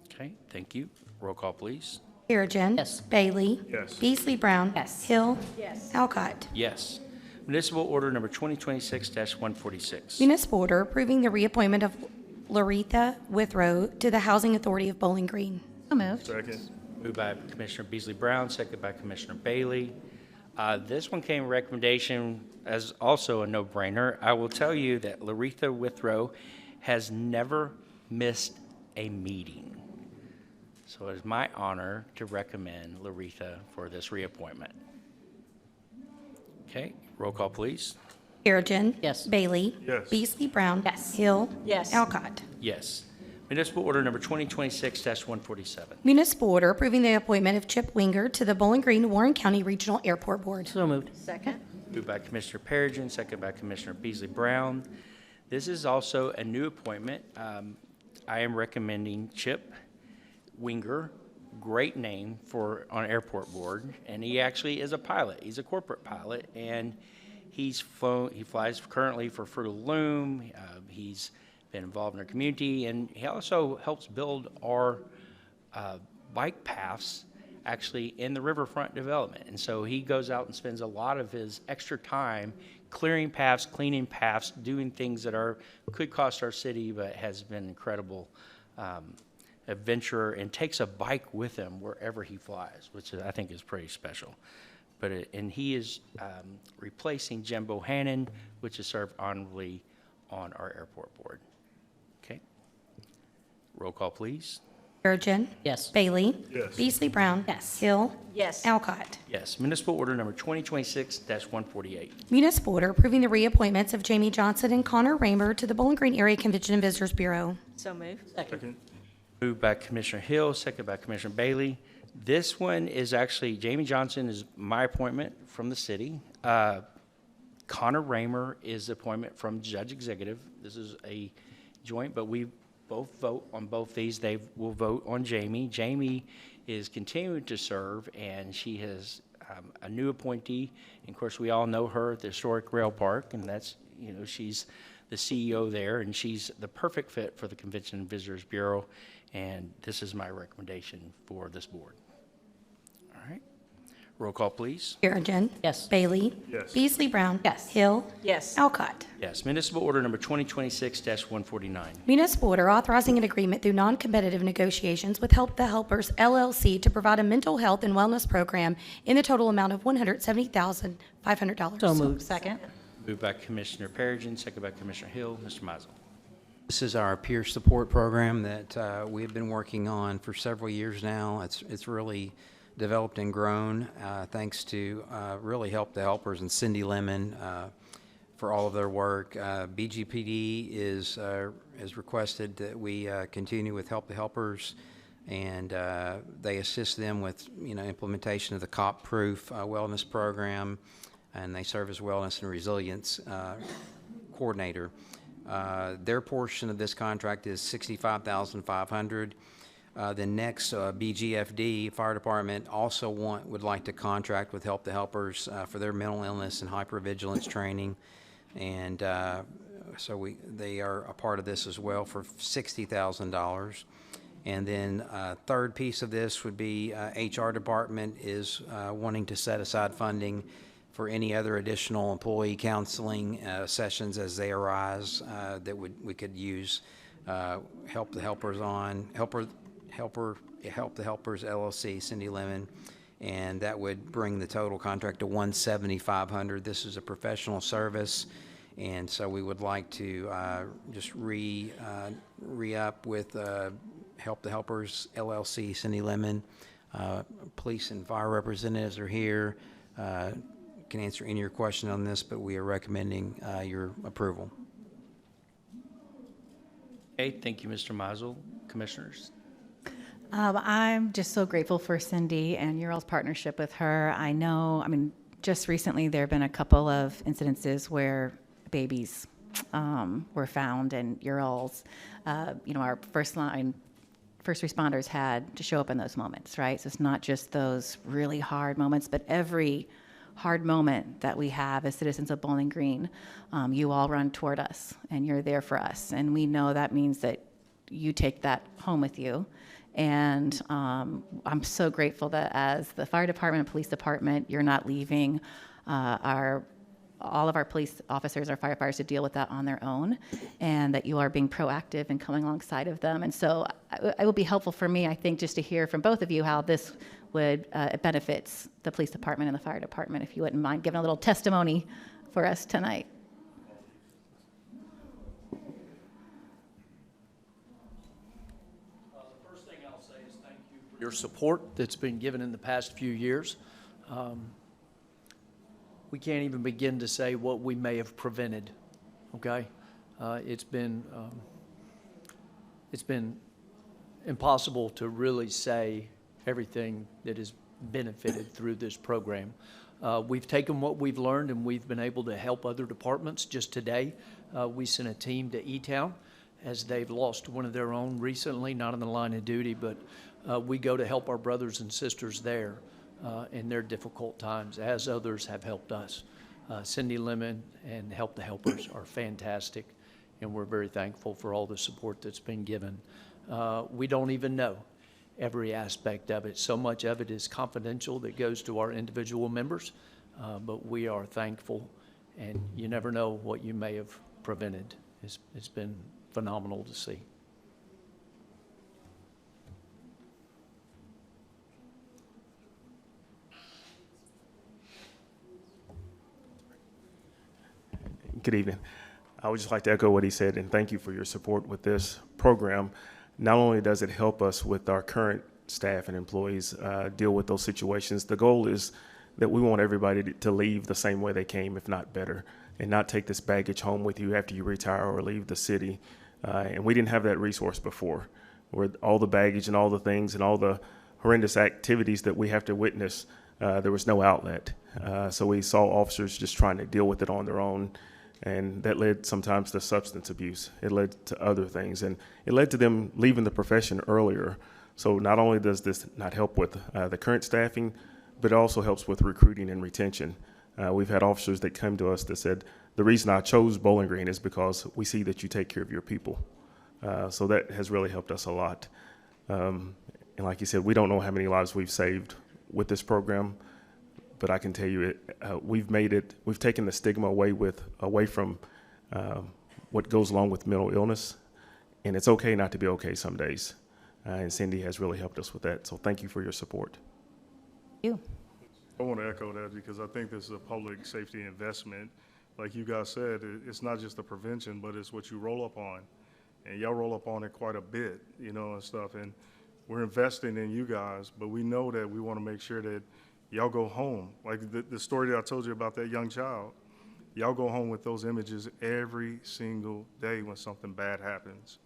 Okay, thank you. Roll call, please. Perigin. Yes. Bailey. Yes. Beasley Brown. Yes. Hill. Yes. Alcott. Yes. Municipal order number 2026-146. Municipal order approving the reappointment of Laretha Withrow to the Housing Authority of Bowling Green. So moved. Second. Moved by Commissioner Beasley Brown, second by Commissioner Bailey. This one came recommendation as also a no-brainer. I will tell you that Laretha Withrow has never missed a meeting. So it is my honor to recommend Laretha for this reappointment. Okay, roll call, please. Perigin. Yes. Bailey. Yes. Beasley Brown. Yes. Hill. Yes. Alcott. Yes. Municipal order number 2026-147. Municipal order approving the appointment of Chip Winger to the Bowling Green Warren County Regional Airport Board. So moved. Second? Moved by Commissioner Perigin, second by Commissioner Beasley Brown. This is also a new appointment. I am recommending Chip Winger, great name for on airport board, and he actually is a pilot. He's a corporate pilot, and he flies currently for Fruit of the Loom. He's been involved in our community, and he also helps build our bike paths actually in the riverfront development. And so he goes out and spends a lot of his extra time clearing paths, cleaning paths, doing things that could cost our city, but has been incredible adventurer, and takes a bike with him wherever he flies, which I think is pretty special. And he is replacing Jim Bohannon, which has served honorably on our airport board. Okay. Roll call, please. Perigin. Yes. Bailey. Yes. Beasley Brown. Yes. Hill. Yes. Alcott. Yes. Municipal order number 2026-148. Municipal order approving the reappointments of Jamie Johnson and Connor Raymer to the Bowling Green Area Convention and Visitors Bureau. So moved. Second. Moved by Commissioner Hill, second by Commissioner Bailey. This one is actually, Jamie Johnson is my appointment from the city. Connor Raymer is the appointment from Judge Executive. This is a joint, but we both vote on both these. They will vote on Jamie. Jamie is continuing to serve, and she has a new appointee. And of course, we all know her at the Historic Rail Park, and that's, she's the CEO there, and she's the perfect fit for the Convention and Visitors Bureau. And this is my recommendation for this board. All right. Roll call, please. Perigin. Yes. Bailey. Yes. Beasley Brown. Yes. Hill. Yes. Alcott. Yes. Municipal order number 2026-149. Municipal order authorizing an agreement through non-competitive negotiations with Help the Helpers LLC to provide a mental health and wellness program in the total amount of $170,500. So moved. Second. Moved by Commissioner Perigin, second by Commissioner Hill. Mr. Mizel. This is our peer support program that we have been working on for several years now. It's really developed and grown thanks to really Help the Helpers and Cindy Lemon for all of their work. BGPD is requested that we continue with Help the Helpers, and they assist them with implementation of the COP-Proof wellness program, and they serve as wellness and resilience coordinator. Their portion of this contract is $65,500. The next, BGFD Fire Department also would like to contract with Help the Helpers for their mental illness and hypervigilance training, and so they are a part of this as well for $60,000. And then third piece of this would be HR Department is wanting to set aside funding for any other additional employee counseling sessions as they arise that we could use Help the Helpers on, Help the Helpers LLC, Cindy Lemon, and that would bring the total contract to $170,500. This is a professional service, and so we would like to just re-up with Help the Helpers LLC, Cindy Lemon. Police and fire representatives are here. Can answer any of your question on this, but we are recommending your approval. Okay, thank you, Mr. Mizel. Commissioners? I'm just so grateful for Cindy and your all's partnership with her. I mean, just recently there have been a couple of incidences where babies were found, and your all's, our first responders had to show up in those moments, right? So it's not just those really hard moments, but every hard moment that we have as citizens of Bowling Green, you all run toward us and you're there for us. And we know that means that you take that home with you. And I'm so grateful that as the fire department and police department, you're not leaving all of our police officers, our firefighters, to deal with that on their own, and that you are being proactive and coming alongside of them. And so it will be helpful for me, I think, just to hear from both of you how this would it benefits the police department and the fire department, if you wouldn't mind giving a little testimony for us tonight. The first thing I'll say is thank you for your support that's been given in the past few years. we can't even begin to say what we may have prevented, okay? It's been impossible to really say everything that has benefited through this program. We've taken what we've learned and we've been able to help other departments. Just today, we sent a team to E-Town as they've lost one of their own recently, not in the line of duty, but we go to help our brothers and sisters there in their difficult times, as others have helped us. Cindy Lemon and Help the Helpers are fantastic, and we're very thankful for all the support that's been given. We don't even know every aspect of it. So much of it is confidential that goes to our individual members, but we are thankful, and you never know what you may have prevented. It's been phenomenal to see. Good evening. I would just like to echo what he said and thank you for your support with this program. Not only does it help us with our current staff and employees deal with those situations, the goal is that we want everybody to leave the same way they came, if not better, and not take this baggage home with you after you retire or leave the city. And we didn't have that resource before, where all the baggage and all the things and all the horrendous activities that we have to witness, there was no outlet. So we saw officers just trying to deal with it on their own. And that led sometimes to substance abuse. It led to other things. And it led to them leaving the profession earlier. So not only does this not help with the current staffing, but it also helps with recruiting and retention. We've had officers that come to us that said, the reason I chose Bowling Green is because we see that you take care of your people. So that has really helped us a lot. And like you said, we don't know how many lives we've saved with this program. But I can tell you, we've taken the stigma away from what goes along with mental illness, and it's okay not to be okay some days. And Cindy has really helped us with that. So thank you for your support. You. I want to echo that because I think this is a public safety investment. Like you guys said, it's not just the prevention, but it's what you roll up on. And y'all roll up on it quite a bit, and stuff. And we're investing in you guys, but we know that we want to make sure that y'all go home. Like the story that I told you about that young child, y'all go home with those images every single day when something bad happens.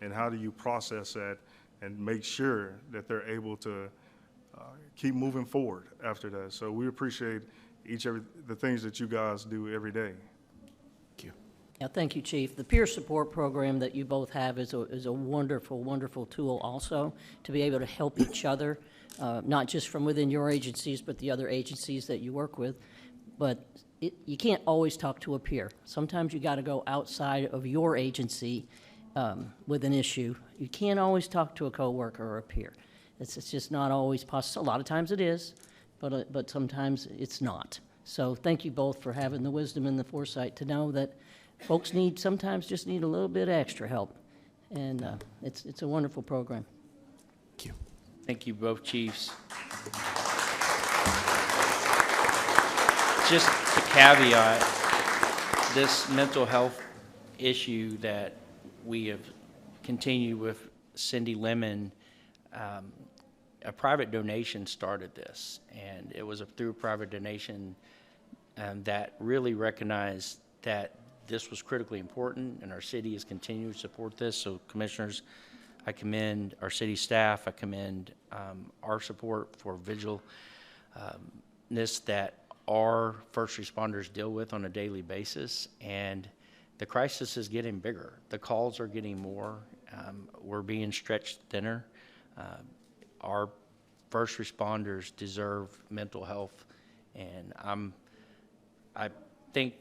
And how do you process that and make sure that they're able to keep moving forward after that? So we appreciate the things that you guys do every day. Thank you. Yeah, thank you, Chief. The peer support program that you both have is a wonderful, wonderful tool also to be able to help each other, not just from within your agencies, but the other agencies that you work with. But you can't always talk to a peer. Sometimes you got to go outside of your agency with an issue. You can't always talk to a coworker or a peer. It's just not always possible. A lot of times it is, but sometimes it's not. So thank you both for having the wisdom and the foresight to know that folks sometimes just need a little bit extra help. And it's a wonderful program. Thank you. Thank you, both chiefs. Just a caveat, this mental health issue that we have continued with Cindy Lemon, a private donation started this, and it was through a private donation that really recognized that this was critically important, and our city is continuing to support this. So, commissioners, I commend our city staff. I commend our support for vigilance that our first responders deal with on a daily basis, and the crisis is getting bigger. The calls are getting more. We're being stretched thinner. Our first responders deserve mental health, and I thank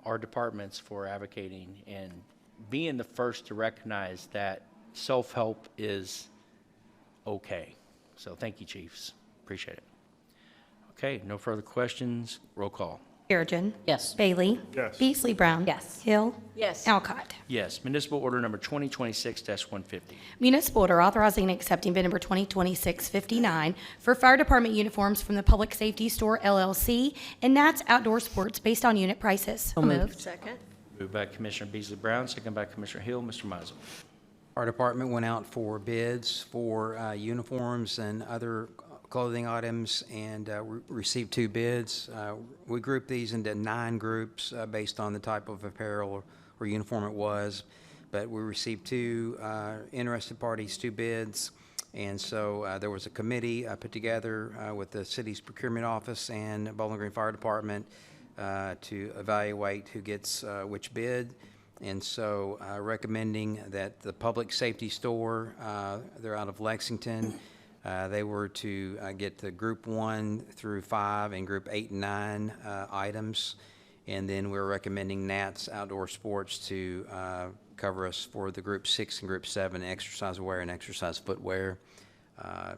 our departments for advocating and being the first to recognize that self-help is okay. So thank you, chiefs. Appreciate it. Okay, no further questions. Roll call. Perigin. Yes. Bailey. Yes. Beasley Brown. Yes. Hill. Yes. Alcott. Yes, municipal order number 2026-150. Municipal order authorizing and accepting bid number 2026-59 for fire department uniforms from the Public Safety Store LLC and Nats Outdoor Sports based on unit prices. So moved. Second. Moved by Commissioner Beasley Brown, second by Commissioner Hill. Mr. Mizel. Our department went out for bids for uniforms and other clothing items, and we received 2 bids. We grouped these into 9 groups based on the type of apparel or uniform it was, but we received 2 interested parties, 2 bids, and so there was a committee put together with the city's procurement office and Bowling Green Fire Department to evaluate who gets which bid. And so recommending that the Public Safety Store, they're out of Lexington, they were to get the Group 1 through 5 and Group 8 and 9 items. And then we're recommending Nats Outdoor Sports to cover us for the Group 6 and Group 7 exercise wear and exercise footwear. Our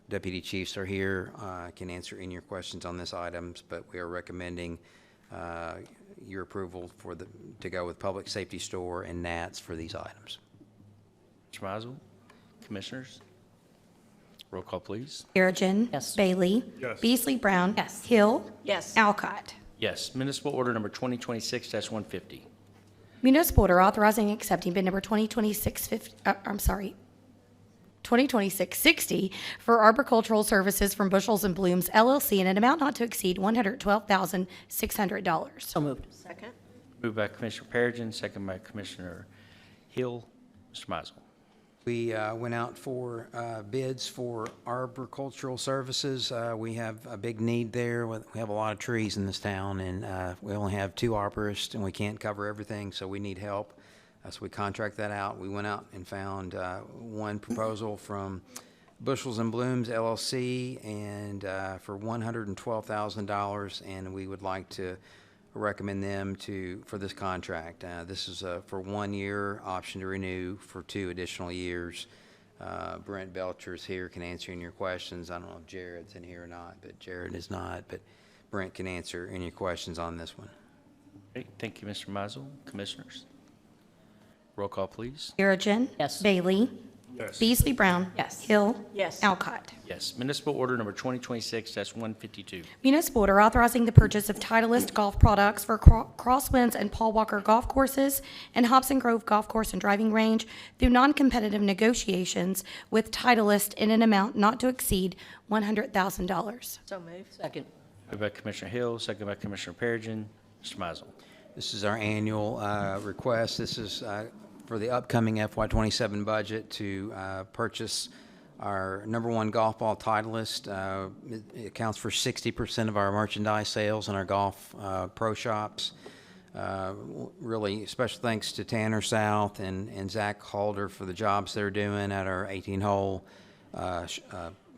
deputy chiefs are here, can answer any of your questions on this items, but we are recommending your approval to go with Public Safety Store and Nats for these items. Mr. Mizel, Commissioners? Roll call, please. Perigin. Yes. Bailey. Yes. Beasley Brown. Yes. Hill. Yes. Alcott. Yes. Municipal Order Number 2026-150. Municipal order authorizing and accepting bid number 2026-60 for arboricultural services from Bushels and Blooms LLC in an amount not to exceed $112,600. So moved. Second? Moved by Commissioner Perigin, second by Commissioner Hill. Mr. Mizel. We went out for bids for arboricultural services. We have a big need there. We have a lot of trees in this town, and we only have 2 arborists, and we can't cover everything, so we need help. So we contract that out. We went out and found one proposal from Bushels and Blooms LLC, and for $112,000, and we would like to recommend them for this contract. This is for 1 year, option to renew for 2 additional years. Brent Belcher is here, can answer any of your questions. I don't know if Jared's in here or not, but Jared is not, but Brent can answer any questions on this one. Okay, thank you, Mr. Mizel. Commissioners? Roll call, please. Perigin. Yes. Bailey. Yes. Beasley Brown. Yes. Hill. Yes. Alcott. Yes. Municipal Order Number 2026-152. Municipal order authorizing the purchase of Titleist golf products for Crosswinds and Paul Walker golf courses and Hobson Grove Golf Course and Driving Range through non-competitive negotiations with Titleist in an amount not to exceed $100,000. So moved. Second. Moved by Commissioner Hill, second by Commissioner Perigin. Mr. Mizel. This is our annual request. This is for the upcoming FY27 budget to purchase our #1 golf ball Titleist. It accounts for 60% of our merchandise sales in our golf pro shops. Really special thanks to Tanner South and Zach Halder for the jobs they're doing at our 18-hole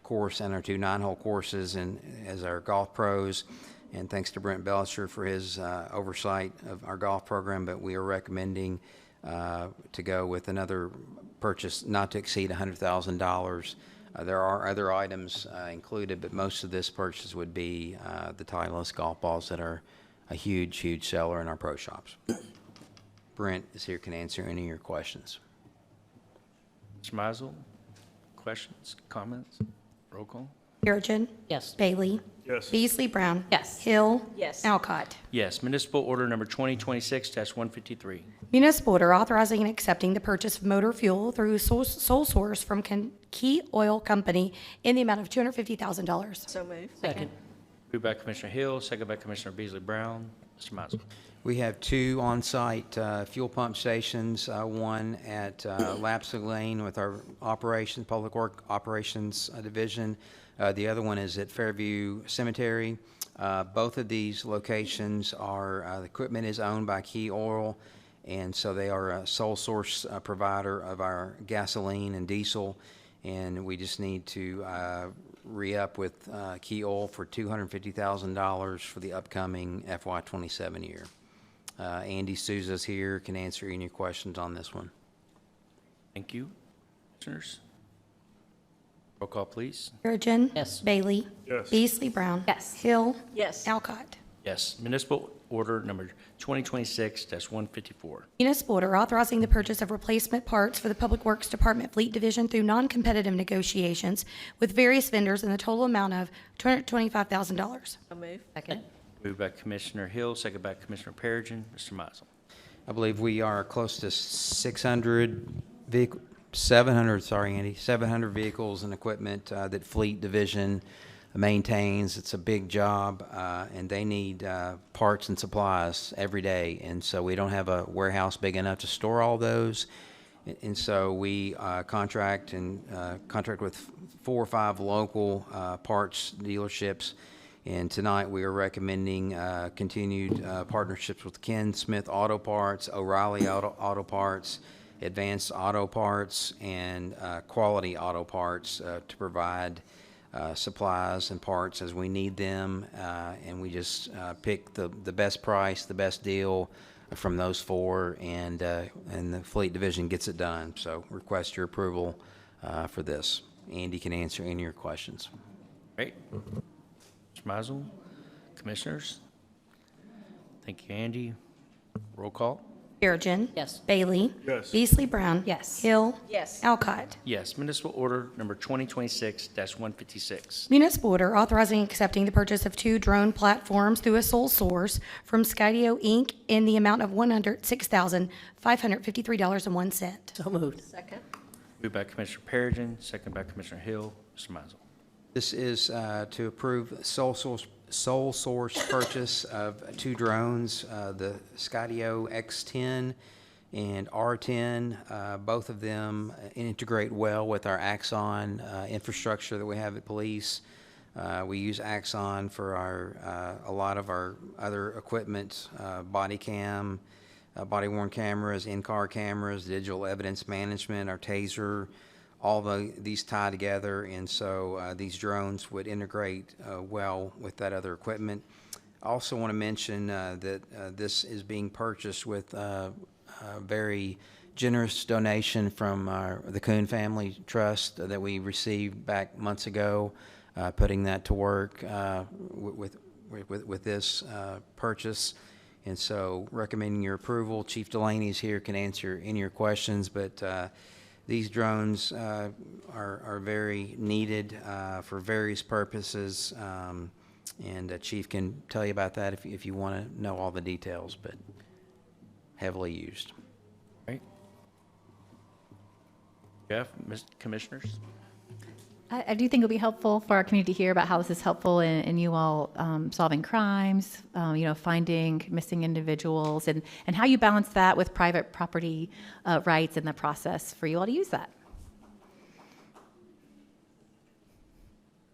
course and our 2 9-hole courses and as our golf pros. And thanks to Brent Belcher for his oversight of our golf program, but we are recommending to go with another purchase not to exceed $100,000. There are other items included, but most of this purchase would be the Titleist golf balls that are a huge, huge seller in our pro shops. Brent is here, can answer any of your questions. Mr. Mizel, questions, comments? Roll call. Perigin. Yes. Bailey. Yes. Beasley Brown. Yes. Hill. Yes. Alcott. Yes. Municipal Order Number 2026-153. Municipal order authorizing and accepting the purchase of motor fuel through sole source from Key Oil Company in the amount of $250,000. So moved. Second. Moved by Commissioner Hill, second by Commissioner Beasley Brown. Mr. Mizel. We have 2 on-site fuel pump stations, one at Lapsig Lane with our Public Work Operations Division. The other one is at Fairview Cemetery. Both of these locations the equipment is owned by Key Oil, and so they are a sole source provider of our gasoline and diesel, and we just need to re-up with Key Oil for $250,000 for the upcoming FY27 year. Andy Souza's here, can answer any questions on this one. Thank you. Commissioners? Roll call, please. Perigin. Yes. Bailey. Yes. Beasley Brown. Yes. Hill. Yes. Alcott. Yes. Municipal Order Number 2026-154. Municipal order authorizing the purchase of replacement parts for the Public Works Department Fleet Division through non-competitive negotiations with various vendors in the total amount of $225,000. So moved. Second. Moved by Commissioner Hill, second by Commissioner Perigin. Mr. Mizel. I believe we are close to 700 vehicles and equipment that Fleet Division maintains. It's a big job, and they need parts and supplies every day. And so we don't have a warehouse big enough to store all those. And so we contract with 4 or 5 local parts dealerships. And tonight we are recommending continued partnerships with Ken Smith Auto Parts, O'Reilly Auto Parts, Advanced Auto Parts, and Quality Auto Parts to provide supplies and parts as we need them. And we just pick the best price, the best deal from those 4, and the Fleet Division gets it done. So request your approval for this. Andy can answer any of your questions. Great. Mr. Mizel, Commissioners? Thank you, Andy. Roll call? Perigin. Yes. Bailey. Yes. Beasley Brown. Yes. Hill. Yes. Alcott. Yes. Municipal Order Number 2026-156. Municipal order authorizing and accepting the purchase of 2 drone platforms through a sole source from Skydio, Inc. in the amount of $106,553.01. So moved. Second. Moved by Commissioner Perigin, second by Commissioner Hill. Mr. Mizel. This is to approve sole source purchase of 2 drones, the Skydio X10 and R10. Both of them integrate well with our Axon infrastructure that we have at police. We use Axon for a lot of our other equipment, body cam, body-worn cameras, in-car cameras, digital evidence management, our TASER. All these tie together, and so these drones would integrate well with that other equipment. I also want to mention that this is being purchased with a very generous donation from the Kuhn Family Trust that we received back months ago, putting that to work with this purchase. And so recommending your approval. Chief Delaney is here, can answer any of your questions, but these drones are very needed for various purposes, and Chief can tell you about that if you want to know all the details, but heavily used. Right. Jeff, Commissioners? I do think it'll be helpful for our community to hear about how this is helpful in you all solving crimes, finding missing individuals, and how you balance that with private property rights in the process for you all to use that.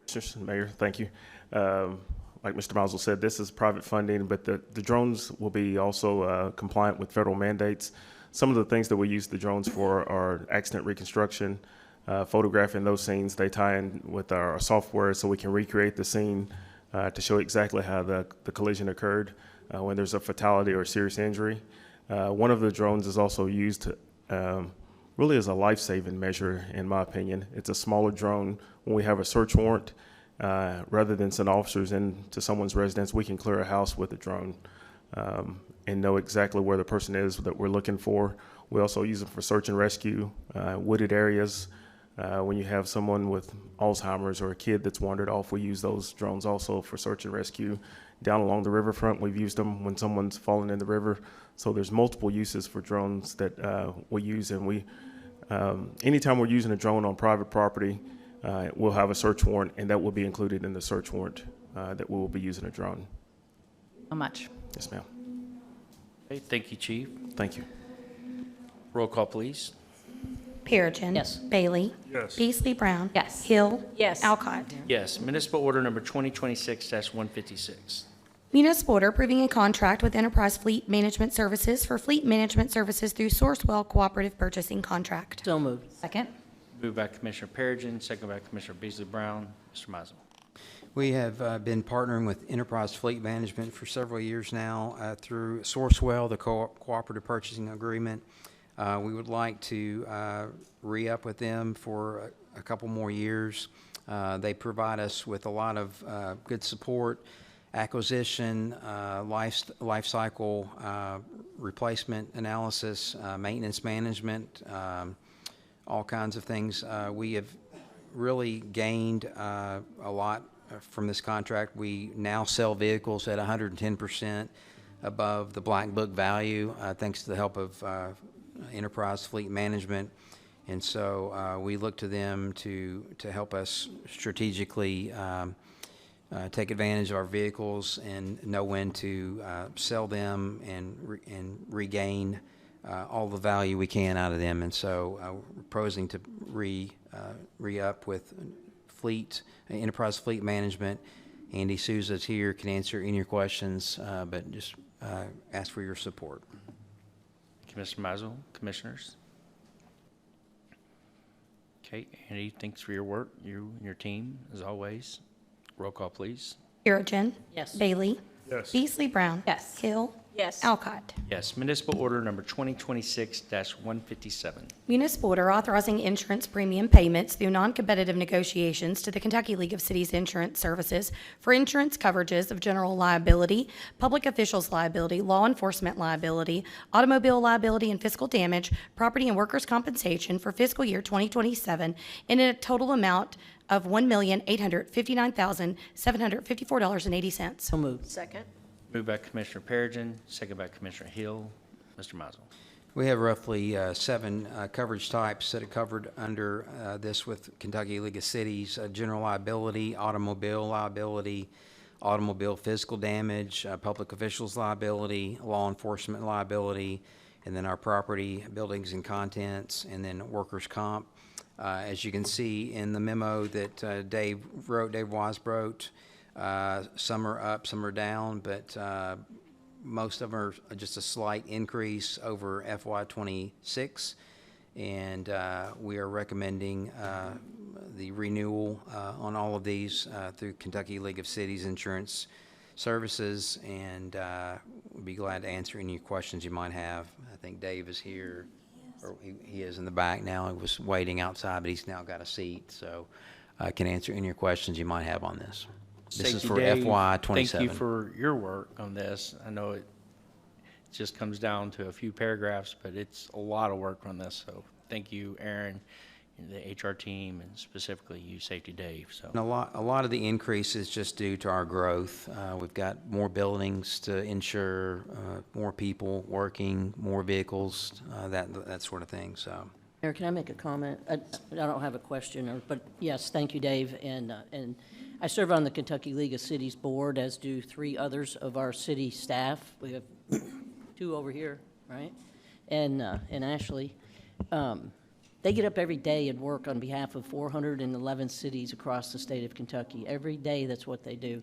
Mr. Mayor, thank you. Like Mr. Mizel said, this is private funding, but the drones will be also compliant with federal mandates. Some of the things that we use the drones for are accident reconstruction, photographing those scenes. They tie in with our software so we can recreate the scene to show exactly how the collision occurred when there's a fatality or a serious injury. One of the drones is also used really as a life-saving measure, in my opinion. It's a smaller drone. When we have a search warrant, rather than send officers into someone's residence, we can clear a house with a drone and know exactly where the person is that we're looking for. We also use them for search and rescue, wooded areas. When you have someone with Alzheimer's or a kid that's wandered off, we use those drones also for search and rescue. Down along the riverfront, we've used them when someone's fallen in the river. So there's multiple uses for drones that we use, and anytime we're using a drone on private property, we'll have a search warrant, and that will be included in the search warrant that we will be using a drone. So much. Yes, ma'am. Okay, thank you, Chief. Thank you. Roll call, please. Perigin. Yes. Bailey. Yes. Beasley Brown. Yes. Hill. Yes. Alcott. Yes. Municipal Order Number 2026-156. Municipal order approving a contract with Enterprise Fleet Management Services for fleet management services through Sourcewell Cooperative Purchasing Contract. So moved. Second. Moved by Commissioner Perigin, second by Commissioner Beasley Brown. Mr. Mizel. We have been partnering with Enterprise Fleet Management for several years now through Sourcewell, the cooperative purchasing agreement. We would like to re-up with them for a couple more years. They provide us with a lot of good support, acquisition, life cycle replacement analysis, maintenance management, all kinds of things. We have really gained a lot from this contract. We now sell vehicles at 110% above the Black Book value, thanks to the help of Enterprise Fleet Management. And so we look to them to help us strategically take advantage of our vehicles and know when to sell them and regain all the value we can out of them. And so we're proposing to re-up with enterprise fleet management. Andy Souza's here, can answer any of your questions, but just ask for your support. Commissioner Mizel, commissioners? Okay, Andy, thanks for your work, you and your team, as always. Roll call, please. Perigin. Yes. Bailey. Yes. Beasley Brown. Yes. Hill. Yes. Alcott. Yes, municipal order number 2026-157. Municipal order authorizing insurance premium payments through non-competitive negotiations to the Kentucky League of Cities Insurance Services for insurance coverages of general liability, public officials liability, law enforcement liability, automobile liability and physical damage, property and workers' compensation for fiscal year 2027 in a total amount of $1,859,754.80. So moved. Second. Moved by Commissioner Perigin, second by Commissioner Hill. Mr. Mizel. We have roughly 7 coverage types that are covered under this with Kentucky League of Cities: general liability, automobile liability, automobile physical damage, public officials liability, law enforcement liability, and then our property, buildings and contents, and then workers' comp. As you can see in the memo that Dave Wise wrote, some are up, some are down, but most of them are just a slight increase over FY26, and we are recommending the renewal on all of these through Kentucky League of Cities Insurance Services, and we'd be glad to answer any questions you might have. I think Dave is here, or he is in the back now. He was waiting outside, but he's now got a seat, so I can answer any of your questions you might have on this. This is Thank you, for Dave. FY27. Thank you for your work on this. I know it just comes down to a few paragraphs, but it's a lot of work on this. So thank you, Aaron, and the HR team, and specifically you, Safety Dave. So And a lot of the increase is just due to our growth. We've got more buildings to insure, more people working, more vehicles, that sort of thing. So. Mayor, can I make a comment? I don't have a question, but yes, thank you, Dave. And I serve on the Kentucky League of Cities Board, as do 3 others of our city staff. We have 2 over here, right? And Ashley. They get up every day and work on behalf of 411 cities across the state of Kentucky. Every day, that's what they do.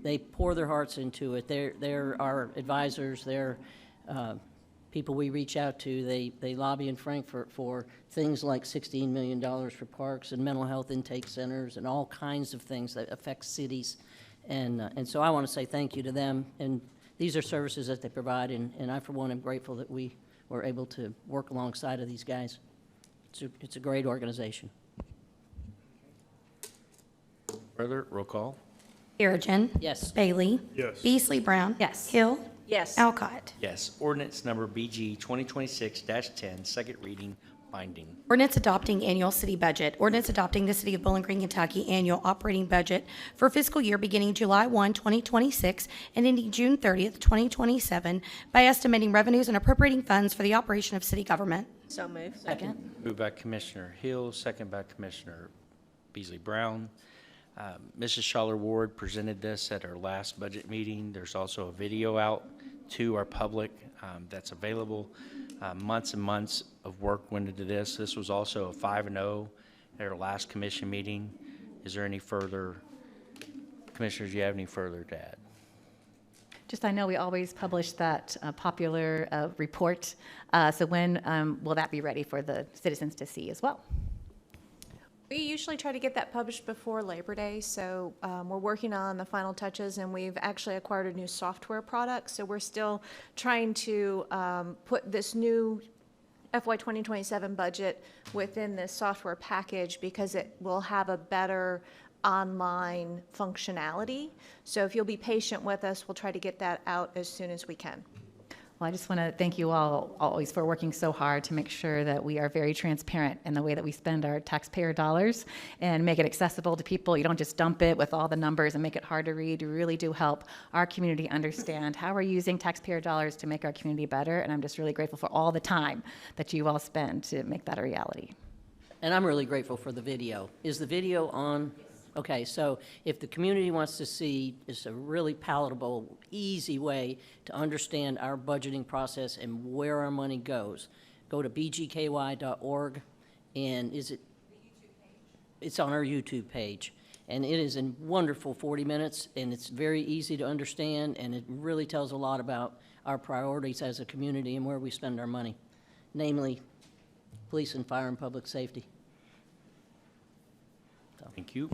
They pour their hearts into it. They're our advisors. They're people we reach out to. They lobby in Frankfurt for things like $16 million for parks and mental health intake centers and all kinds of things that affect cities. And so I want to say thank you to them. And these are services that they provide, and I, for one, am grateful that we were able to work alongside of these guys. It's a great organization. further, roll call. Perigin. Yes. Bailey. Yes. Beasley Brown. Yes. Hill. Yes. Alcott. Yes, ordinance number BG 2026-10, second reading, binding. Ordinance adopting annual city budget. Ordinance adopting the City of Bowling Green, Kentucky annual operating budget for fiscal year beginning July 1, 2026 and ending June 30th, 2027 by estimating revenues and appropriating funds for the operation of city government. So moved. Second. Moved by Commissioner Hill, second by Commissioner Beasley Brown. Mrs. Schaller Ward presented this at our last budget meeting. There's also a video out to our public that's available. Months and months of work went into this. This was also a 5-0 at our last commission meeting. Is there any further, commissioners, do you have any further to add? Just, I know we always publish that popular report. So when will that be ready for the citizens to see as well? We usually try to get that published before Labor Day, so we're working on the final touches, and we've actually acquired a new software product, so we're still trying to put this new FY 2027 budget within this software package because it will have a better online functionality. So if you'll be patient with us, we'll try to get that out as soon as we can. Well, I just want to thank you all always for working so hard to make sure that we are very transparent in the way that we spend our taxpayer dollars and make it accessible to people. You don't just dump it with all the numbers and make it hard to read. You really do help our community understand how we're using taxpayer dollars to make our community better. And I'm just really grateful for all the time that you all spend to make that a reality. And I'm really grateful for the video. Is the video on? Okay, so if the community wants to see, it's a really palatable, easy way to understand our budgeting process and where our money goes, go to bgky.org, and it's on our YouTube page. And it is a wonderful 40 minutes, and it's very easy to understand, and it really tells a lot about our priorities as a community and where we spend our money, namely police and fire and public safety. Thank you.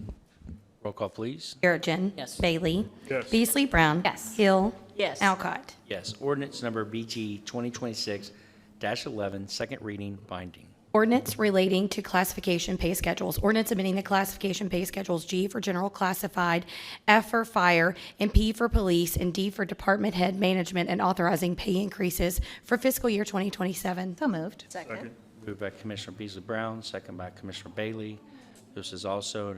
Roll call, please. Perigin. Yes. Bailey. Yes. Beasley Brown. Yes. Hill. Yes. Alcott. Yes. Ordinance number BG 2026-11, second reading, binding. Ordinance relating to classification pay schedules. Ordinance amending the classification pay schedules, G for general classified, F for fire, and P for police, and D for department head management, and authorizing pay increases for fiscal year 2027. So moved. Second. Moved by Commissioner Beasley Brown, second by Commissioner Bailey. This is also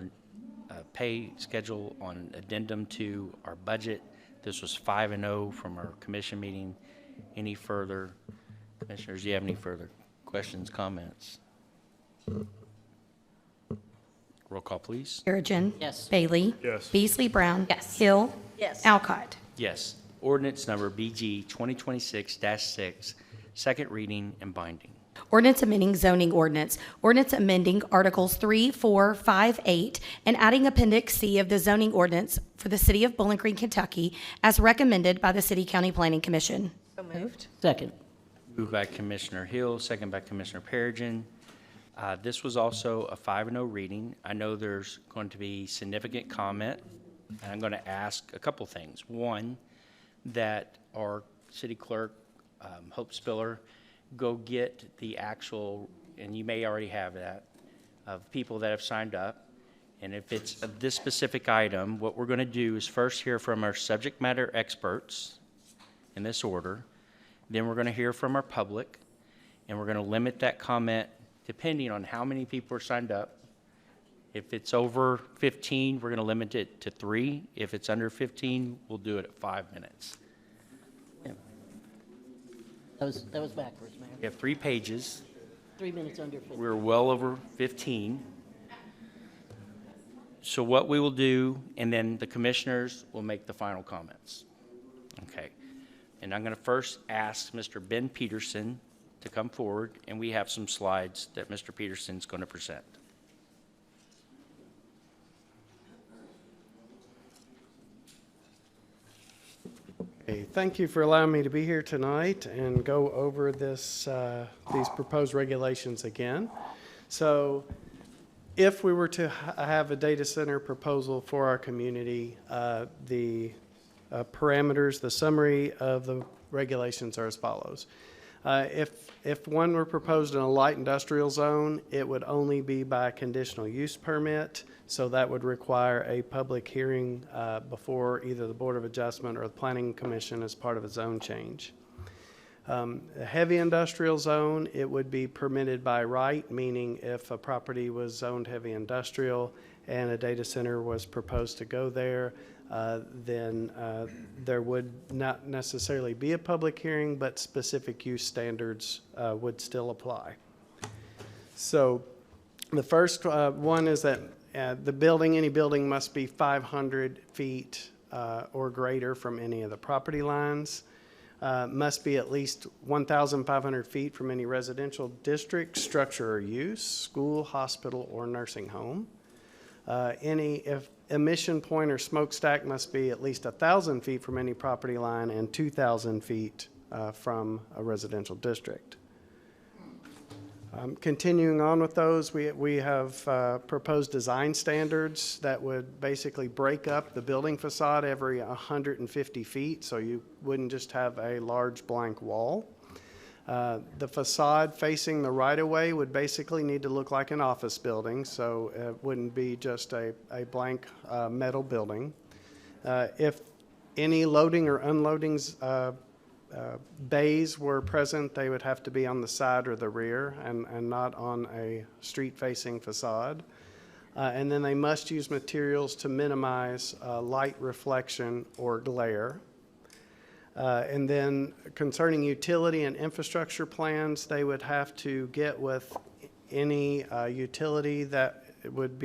a pay schedule on an addendum to our budget. This was 5-0 from our commission meeting. Any further, commissioners, do you have any further questions, comments? Roll call, please. Perigin. Yes. Bailey. Yes. Beasley Brown. Yes. Hill. Yes. Alcott. Yes. Ordinance number BG 2026-6, second reading and binding. Ordinance amending zoning ordinance. Ordinance amending Articles 3, 4, 5, 8, and adding Appendix C of the zoning ordinance for the city of Bowling Green, Kentucky, as recommended by the City County Planning Commission. So moved. Second. Moved by Commissioner Hill, second by Commissioner Perigin. This was also a 5-0 reading. I know there's going to be significant comment, and I'm going to ask a couple things. One, that our city clerk, Hope Spiller, go get the actual, and you may already have that, of people that have signed up. And if it's of this specific item, what we're going to do is first hear from our subject matter experts in this order. Then we're going to hear from our public, and we're going to limit that comment depending on how many people are signed up. If it's over 15, we're going to limit it to 3. If it's under 15, we'll do it at 5 minutes. That was backwards, Mayor. We have 3 pages. 3 minutes under 50. We're well over 15. So what we will do, and then the commissioners will make the final comments. Okay. And I'm going to first ask Mr. Ben Peterson to come forward, and we have some slides that Mr. Peterson's going to present. Hey, thank you for allowing me to be here tonight and go over this, these proposed regulations again. So if we were to have a data center proposal for our community, the parameters, the summary of the regulations are as follows. If one were proposed in a light industrial zone, it would only be by conditional use permit. So that would require a public hearing before either the Board of Adjustment or the Planning Commission as part of a zone change. A heavy industrial zone, it would be permitted by right, meaning if a property was zoned heavy industrial and a data center was proposed to go there, then there would not necessarily be a public hearing, but specific use standards would still apply. So the first one is that the building, any building must be 500 feet or greater from any of the property lines. Must be at least 1,500 feet from any residential district, structure, or use, school, hospital, or nursing home. If emission point or smokestack must be at least 1,000 feet from any property line and 2,000 feet from a residential district. Continuing on with those, we have proposed design standards that would basically break up the building facade every 150 feet, so you wouldn't just have a large blank wall. The facade facing the right-of-way would basically need to look like an office building, so it wouldn't be just a blank metal building. If any loading or unloading bays were present, they would have to be on the side or the rear and not on a street-facing facade. And then they must use materials to minimize light reflection or glare. And then concerning utility and infrastructure plans, they would have to get with any utility that would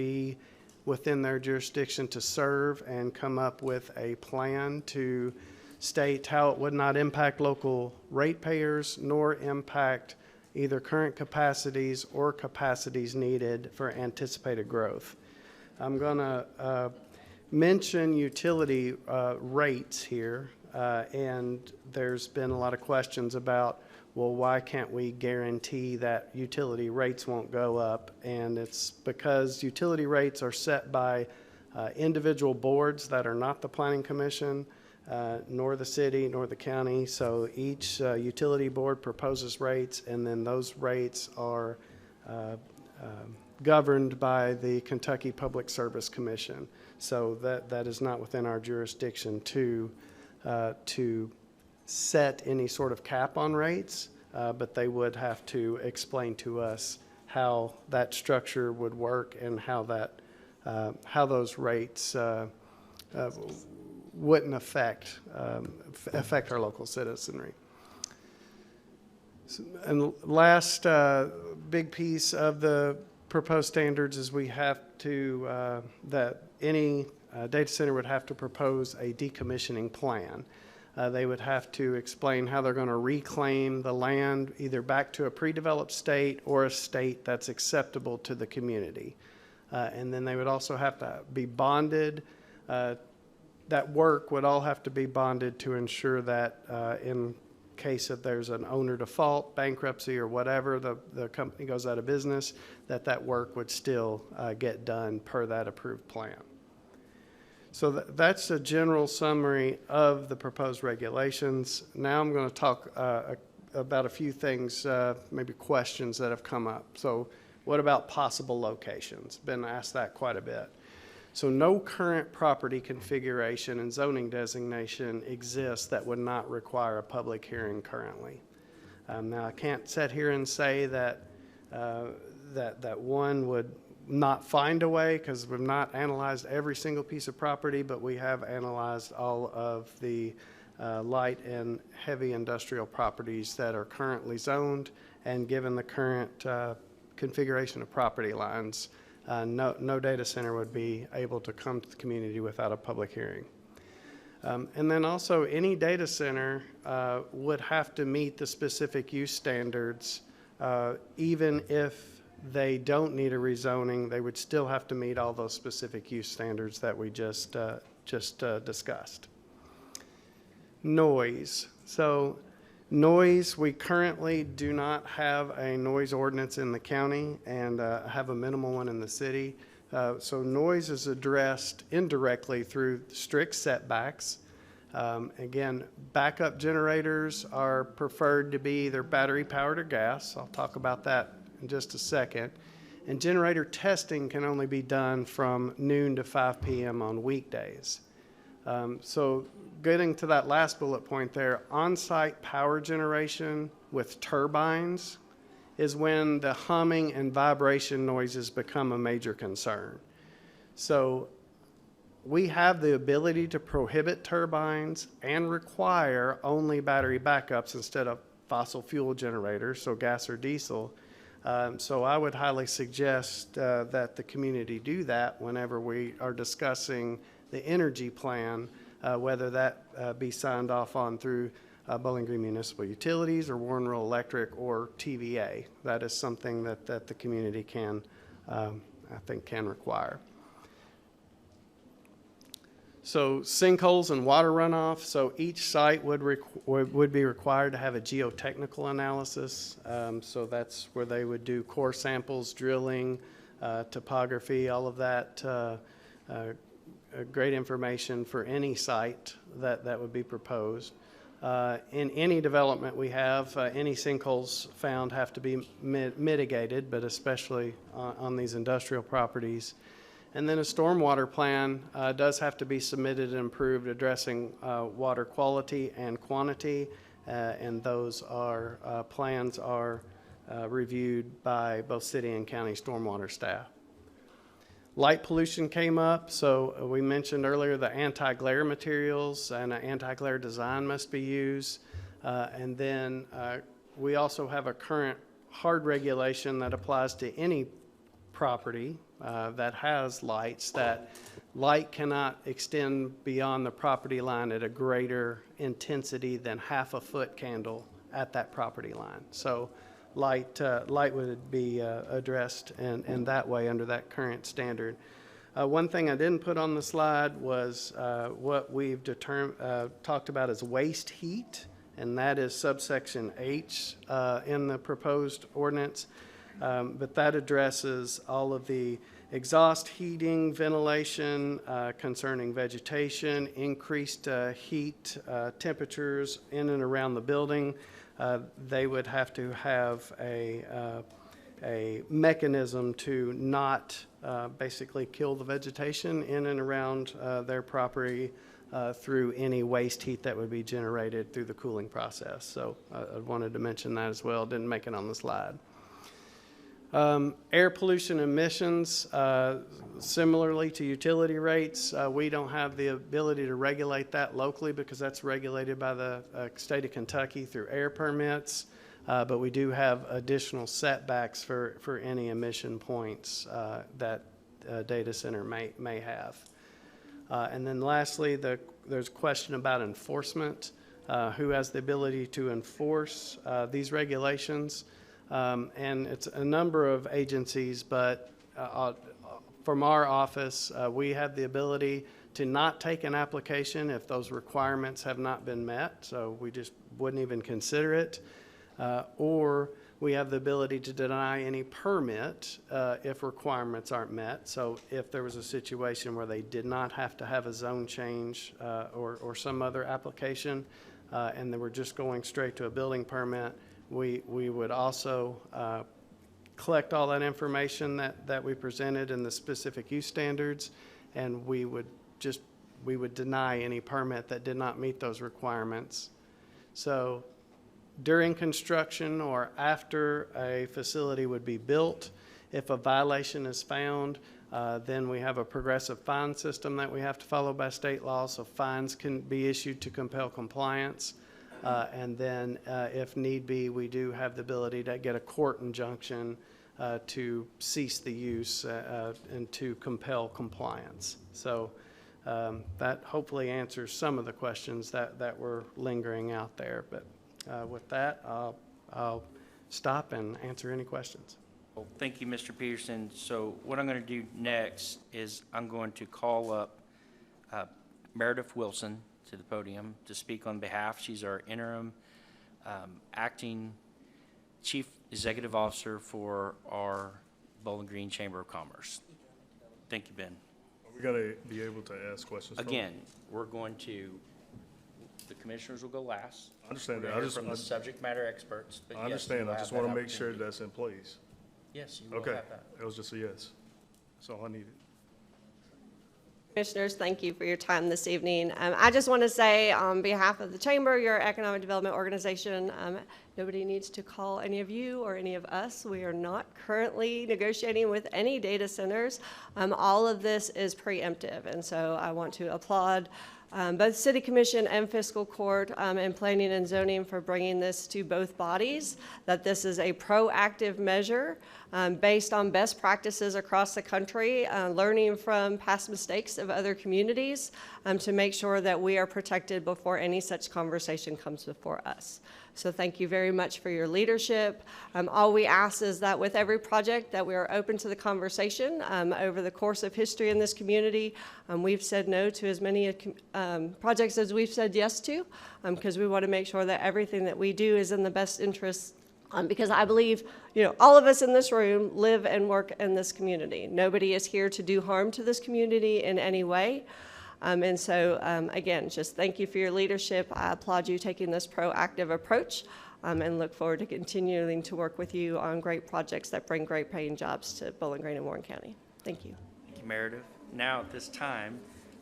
within their jurisdiction to serve and come up with a plan to state how it would not impact local ratepayers nor impact either current capacities or capacities needed for anticipated growth. I'm going to mention utility rates here, and there's been a lot of questions about, well, why can't we guarantee that utility rates won't go up? And it's because utility rates are set by individual boards that are not the Planning Commission, nor the city, nor the county. So each utility board proposes rates, and then those rates are governed by the Kentucky Public Service Commission. So that is not within our jurisdiction to set any sort of cap on rates, but they would have to explain to us how that structure would work and how how those rates wouldn't affect our local citizenry. And last big piece of the proposed standards is we have to that any data center would have to propose a decommissioning plan. They would have to explain how they're going to reclaim the land either back to a pre-developed state or a state that's acceptable to the community. And then they would also have to be bonded. That work would all have to be bonded to ensure that in case that there's an owner default, bankruptcy, or whatever, the company goes out of business, that work would still get done per that approved plan. So that's a general summary of the proposed regulations. Now I'm going to talk about a few things, maybe questions that have come up. So what about possible locations? Been asked that quite a bit. So no current property configuration and zoning designation exists that would not require a public hearing currently. Now I can't sit here and say that that one would not find a way, because we've not analyzed every single piece of property, but we have analyzed all of the light and heavy industrial properties that are currently zoned, and given the current configuration of property lines, no data center would be able to come to the community without a public hearing. And then also any data center would have to meet the specific use standards. Even if they don't need a rezoning, they would still have to meet all those specific use standards that we just discussed. Noise. So noise, we currently do not have a noise ordinance in the county and have a minimal one in the city. So noise is addressed indirectly through strict setbacks. Again, backup generators are preferred to be either battery powered or gas. I'll talk about that in just a second. And generator testing can only be done from noon to 5 p.m. on weekdays. So getting to that last bullet point there, on-site power generation with turbines is when the humming and vibration noises become a major concern. So we have the ability to prohibit turbines and require only battery backups instead of fossil fuel generators, so gas or diesel. So I would highly suggest that the community do that whenever we are discussing the energy plan, whether that be signed off on through Bowling Green Municipal Utilities or Warren Rural Electric or TVA. That is something that the community can, I think, can require. So sinkholes and water runoff. So each site would be required to have a geotechnical analysis. So that's where they would do core samples, drilling, topography, all of that. Great information for any site that would be proposed. In any development we have, any sinkholes found have to be mitigated, but especially on these industrial properties. And then a stormwater plan does have to be submitted and approved, addressing water quality and quantity, and those plans are reviewed by both city and county stormwater staff. Light pollution came up, so we mentioned earlier the anti-glare materials and an anti-glare design must be used. And then we also have a current hard regulation that applies to any property that has lights, that light cannot extend beyond the property line at a greater intensity than half a foot candle at that property line. So light would be addressed in that way under that current standard. One thing I didn't put on the slide was what we've talked about as waste heat, and that is subsection H in the proposed ordinance. But that addresses all of the exhaust heating, ventilation concerning vegetation, increased heat temperatures in and around the building. They would have to have a mechanism to not basically kill the vegetation in and around their property through any waste heat that would be generated through the cooling process. So I wanted to mention that as well. Didn't make it on the slide. Air pollution emissions, similarly to utility rates, we don't have the ability to regulate that locally because that's regulated by the state of Kentucky through air permits. But we do have additional setbacks for any emission points that a data center may have. And then lastly, there's a question about enforcement. Who has the ability to enforce these regulations? And it's a number of agencies, but from our office, we have the ability to not take an application if those requirements have not been met. So we just wouldn't even consider it. Or we have the ability to deny any permit if requirements aren't met. So if there was a situation where they did not have to have a zone change or some other application, and they were just going straight to a building permit, we would also collect all that information that we presented in the specific use standards, and we would deny any permit that did not meet those requirements. So during construction or after a facility would be built, if a violation is found, then we have a progressive fine system that we have to follow by state law, so fines can be issued to compel compliance. And then if need be, we do have the ability to get a court injunction to cease the use and to compel compliance. So that hopefully answers some of the questions that were lingering out there. But with that, I'll stop and answer any questions. Well, thank you, Mr. Peterson. So what I'm going to do next is I'm going to call up Meredith Wilson to the podium to speak on behalf. She's our interim acting Chief Executive Officer for our Bowling Green Chamber of Commerce. Thank you, Ben. We got to be able to ask questions. Again, we're going to, the commissioners will go last. I understand We're that. gonna hear from the subject matter experts. But I yes, understand. you I will just have want to that make sure opportunity. that's in place. Yes, you will Okay. have that. That was just a yes. That's all I needed. Commissioners, thank you for your time this evening. I just want to say on behalf of the Chamber, your economic development organization, nobody needs to call any of you or any of us. We are not currently negotiating with any data centers. All of this is preemptive, and so I want to applaud both City Commission and Fiscal Court and Planning and Zoning for bringing this to both bodies, that this is a proactive measure based on best practices across the country, learning from past mistakes of other communities to make sure that we are protected before any such conversation comes before us. So thank you very much for your leadership. All we ask is that with every project that we are open to the conversation. Over the course of history in this community, we've said no to as many projects as we've said yes to, because we want to make sure that everything that we do is in the best interest. Because I believe, all of us in this room live and work in this community. Nobody is here to do harm to this community in any way. And so, again, just thank you for your leadership. I applaud you taking this proactive approach and look forward to continuing to work with you on great projects that bring great paying jobs to Bowling Green and Warren County. Thank you. Thank you, Meredith. Now, at this time,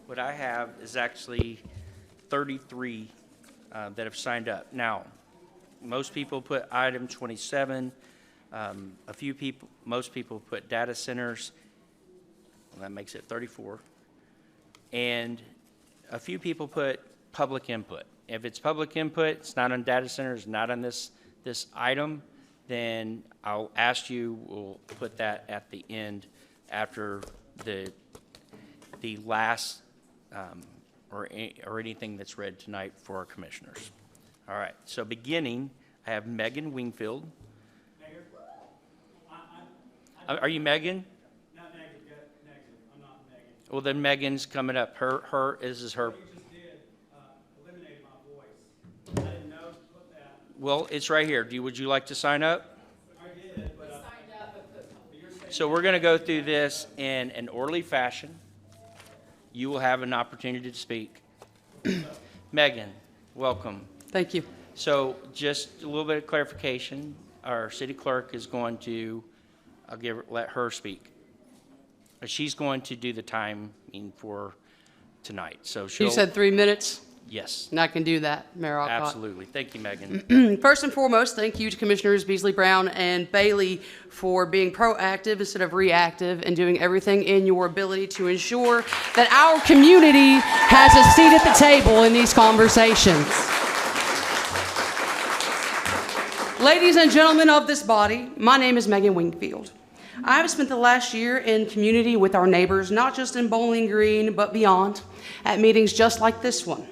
what I have is actually 33 that have signed up. Now, most people put item 27. Most people put data centers. Well, that makes it 34. And a few people put public input. If it's public input, it's not on data centers, not on this item, then I'll ask you, we'll put that at the end after the last, or anything that's read tonight for our commissioners. All right, so beginning, I have Megan Wingfield. Are you Megan? Not Megan, I'm not Megan. Well, then Megan's coming up. This is her. What you just did, eliminated my voice. I didn't know to put that. Well, it's right here. Would you like to sign up? I did, but So we're going to go through this in an orderly fashion. You will have an opportunity to speak. Megan, welcome. Thank you. So just a little bit of clarification. Our city clerk is going to, let her speak. She's going to do the timing for tonight. So she'll. You said 3 minutes, Yes, and I can do that, Mayor Alcott. absolutely. Thank you, Megan. First and foremost, thank you to Commissioners Beasley Brown and Bailey for being proactive instead of reactive and doing everything in your ability to ensure that our community has a seat at the table in these conversations. Ladies and gentlemen of this body, my name is Megan Wingfield. I have spent the last year in community with our neighbors, not just in Bowling Green, but beyond, at meetings just like this one,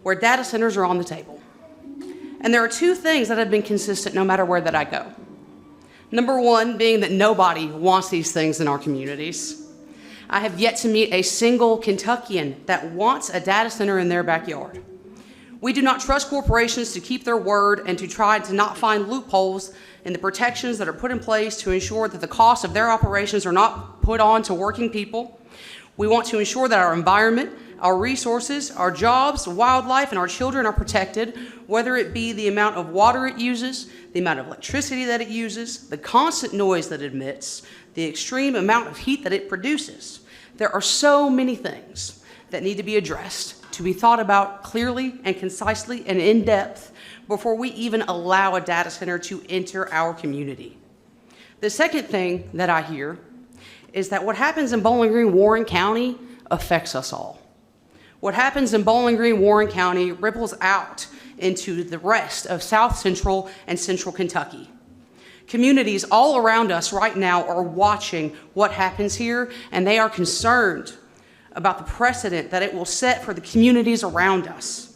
where data centers are on the table. And there are two things that have been consistent no matter where that I go. Number one being that nobody wants these things in our communities. I have yet to meet a single Kentuckian that wants a data center in their backyard. We do not trust corporations to keep their word and to try to not find loopholes in the protections that are put in place to ensure that the costs of their operations are not put on to working people. We want to ensure that our environment, our resources, our jobs, wildlife, and our children are protected, whether it be the amount of water it uses, the amount of electricity that it uses, the constant noise that it emits, the extreme amount of heat that it produces. There are so many things that need to be addressed, to be thought about clearly and concisely and in depth before we even allow a data center to enter our community. The second thing that I hear is that what happens in Bowling Green, Warren County affects us all. What happens in Bowling Green, Warren County ripples out into the rest of South Central and Central Kentucky. Communities all around us right now are watching what happens here, and they are concerned about the precedent that it will set for the communities around us.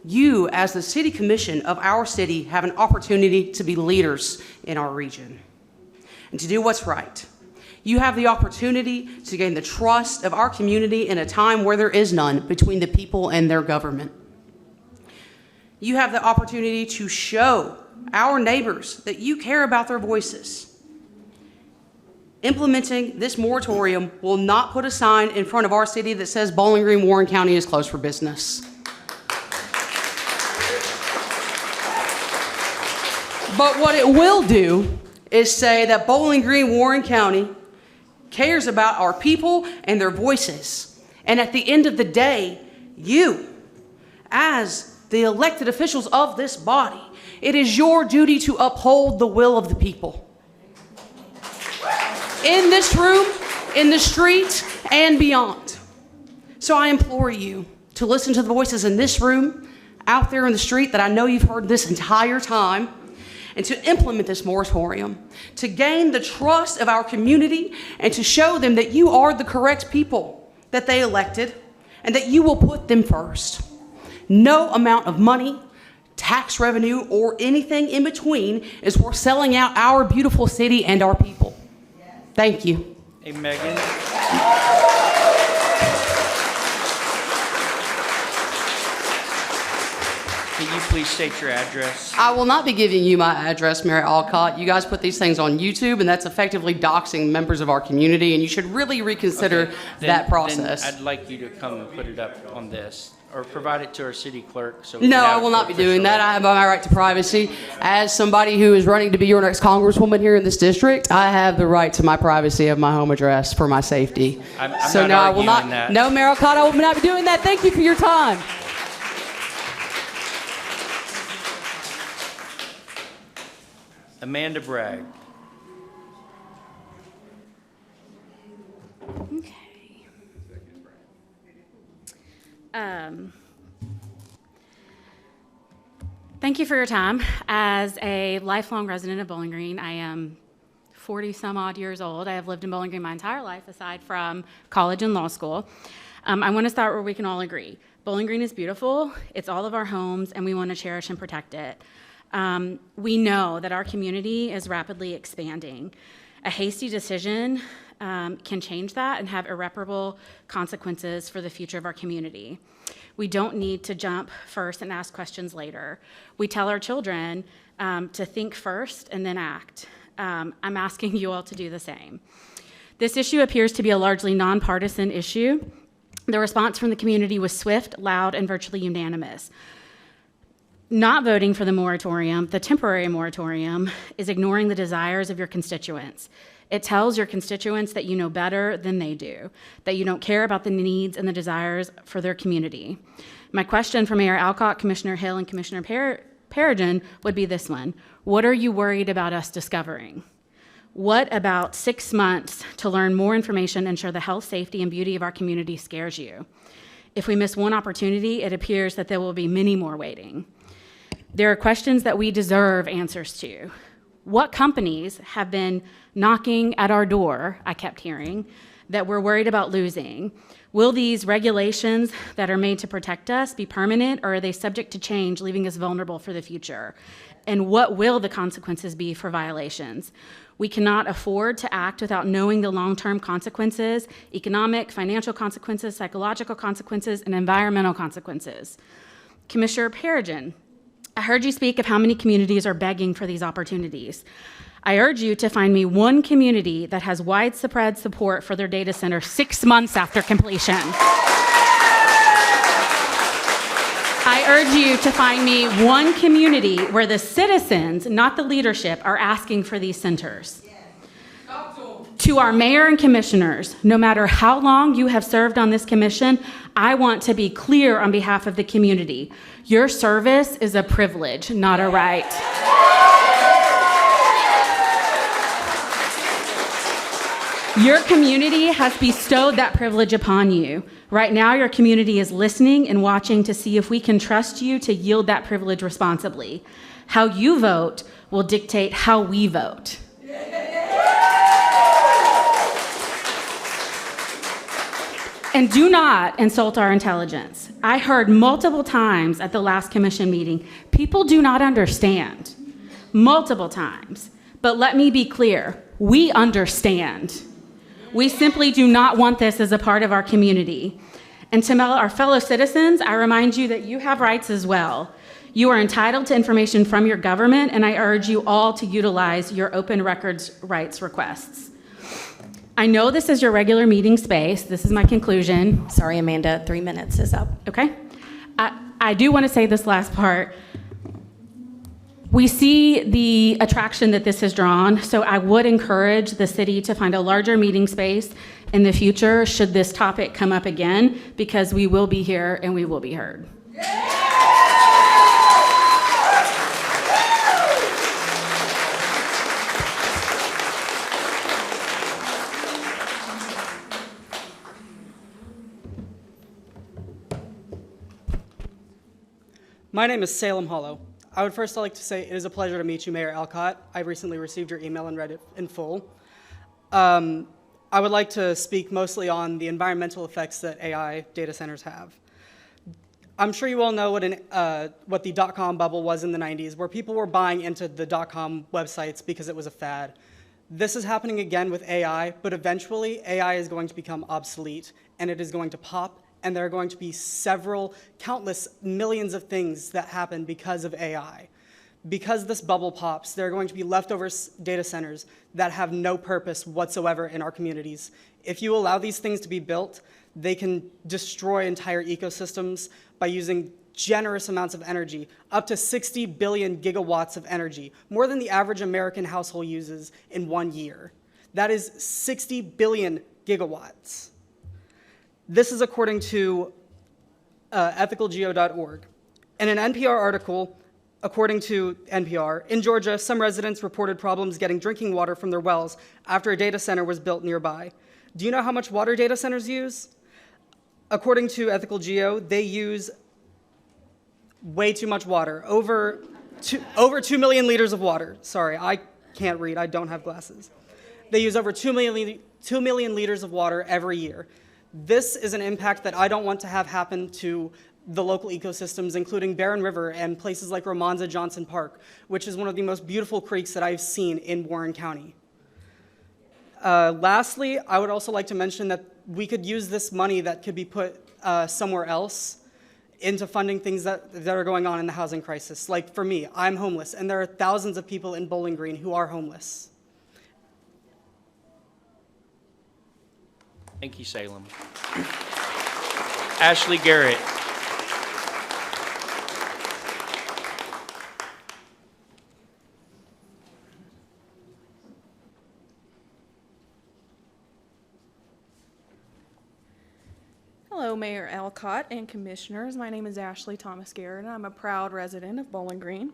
You, as the City Commission of our city, have an opportunity to be leaders in our region and to do what's right. You have the opportunity to gain the trust of our community in a time where there is none between the people and their government. You have the opportunity to show our neighbors that you care about their voices. Implementing this moratorium will not put a sign in front of our city that says Bowling Green, Warren County is closed for business. But what it will do is say that Bowling Green, Warren County cares about our people and their voices. And at the end of the day, you, as the elected officials of this body, it is your duty to uphold the will of the people. In this room, in the street, and beyond. So I implore you to listen to the voices in this room, out there in the street that I know you've heard this entire time, and to implement this moratorium, to gain the trust of our community, and to show them that you are the correct people that they elected, and that you will put them first. No amount of money, tax revenue, or anything in between is worth selling out our beautiful city and our people. Thank you. Hey, Megan. Can you please state your address? I will not be giving you my address, Mayor Alcott. You guys put these things on YouTube, and that's effectively doxing members of our community, and you should really reconsider Okay, that then process. I'd like you to come and put it up on this, or provide it to our city clerk. So we No, can I have will it not be doing official. that. I have my right to privacy. As somebody who is running to be your next congresswoman here in this district, I have the right to my privacy of my home address for my safety. I'm So not no, I will arguing not. that. No, Mayor Alcott, I will not be doing that. Thank you for your time. Amanda Bragg. Thank you for your time. As a lifelong resident of Bowling Green, I am 40 some odd years old. I have lived in Bowling Green my entire life, aside from college and law school. I want to start where we can all agree. Bowling Green is beautiful. It's all of our homes, and we want to cherish and protect it. We know that our community is rapidly expanding. A hasty decision can change that and have irreparable consequences for the future of our community. We don't need to jump first and ask questions later. We tell our children to think first and then act. I'm asking you all to do the same. This issue appears to be a largely nonpartisan issue. The response from the community was swift, loud, and virtually unanimous. Not voting for the moratorium, the temporary moratorium, is ignoring the desires of your constituents. It tells your constituents that you know better than they do, that you don't care about the needs and the desires for their community. My question for Mayor Alcott, Commissioner Hill, and Commissioner Perigin would be this one. What are you worried about us discovering? What about 6 months to learn more information and ensure the health, safety, and beauty of our community scares you? If we miss one opportunity, it appears that there will be many more waiting. There are questions that we deserve answers to. What companies have been knocking at our door, I kept hearing, that we're worried about losing? Will these regulations that are made to protect us be permanent, or are they subject to change, leaving us vulnerable for the future? And what will the consequences be for violations? We cannot afford to act without knowing the long-term consequences, economic, financial consequences, psychological consequences, and environmental consequences. Commissioner Perigin, I heard you speak of how many communities are begging for these opportunities. I urge you to find me one community that has widespread support for their data center 6 months after completion. I urge you to find me one community where the citizens, not the leadership, are asking for these centers. To our mayor and commissioners, no matter how long you have served on this commission, I want to be clear on behalf of the community. Your service is a privilege, not a right. Your community has bestowed that privilege upon you. Right now, your community is listening and watching to see if we can trust you to yield that privilege responsibly. How you vote will dictate how we vote. And do not insult our intelligence. I heard multiple times at the last commission meeting, people do not understand. Multiple times. But let me be clear, we understand. We simply do not want this as a part of our community. And to our fellow citizens, I remind you that you have rights as well. You are entitled to information from your government, and I urge you all to utilize your open records rights requests. I know this is your regular meeting space. This is my conclusion. Sorry, Amanda, 3 minutes is up. Okay. I do want to say this last part. We see the attraction that this has drawn, so I would encourage the city to find a larger meeting space in the future should this topic come up again, because we will be here and we will be heard. My name is Salem Hollow. I would first like to say it is a pleasure to meet you, Mayor Alcott. I recently received your email and read it in full. I would like to speak mostly on the environmental effects that AI data centers have. I'm sure you all know what the dot-com bubble was in the 90s, where people were buying into the dot-com websites because it was a fad. This is happening again with AI, but eventually AI is going to become obsolete, and it is going to pop, and there are going to be countless millions of things that happen because of AI. Because this bubble pops, there are going to be leftover data centers that have no purpose whatsoever in our communities. If you allow these things to be built, they can destroy entire ecosystems by using generous amounts of energy, up to 60 billion gigawatts of energy, more than the average American household uses in 1 year. That is 60 billion gigawatts. This is according to ethicalgeo.org. In an NPR article, according to NPR, in Georgia, some residents reported problems getting drinking water from their wells after a data center was built nearby. Do you know how much water data centers use? According to Ethical Geo, they use way too much water, over 2 million liters of water. Sorry, I can't read, I don't have glasses. They use over 2 million liters of water every year. This is an impact that I don't want to have happen to the local ecosystems, including Barron River and places like Romanza Johnson Park, which is one of the most beautiful creeks that I've seen in Warren County. Lastly, I would also like to mention that we could use this money that could be put somewhere else into funding things that are going on in the housing crisis. Like for me, I'm homeless, and there are thousands of people in Bowling Green who are homeless. Thank you, Salem. Ashley Garrett. Hello, Mayor Alcott and Commissioners. My name is Ashley Thomas Garrett, and I'm a proud resident of Bowling Green.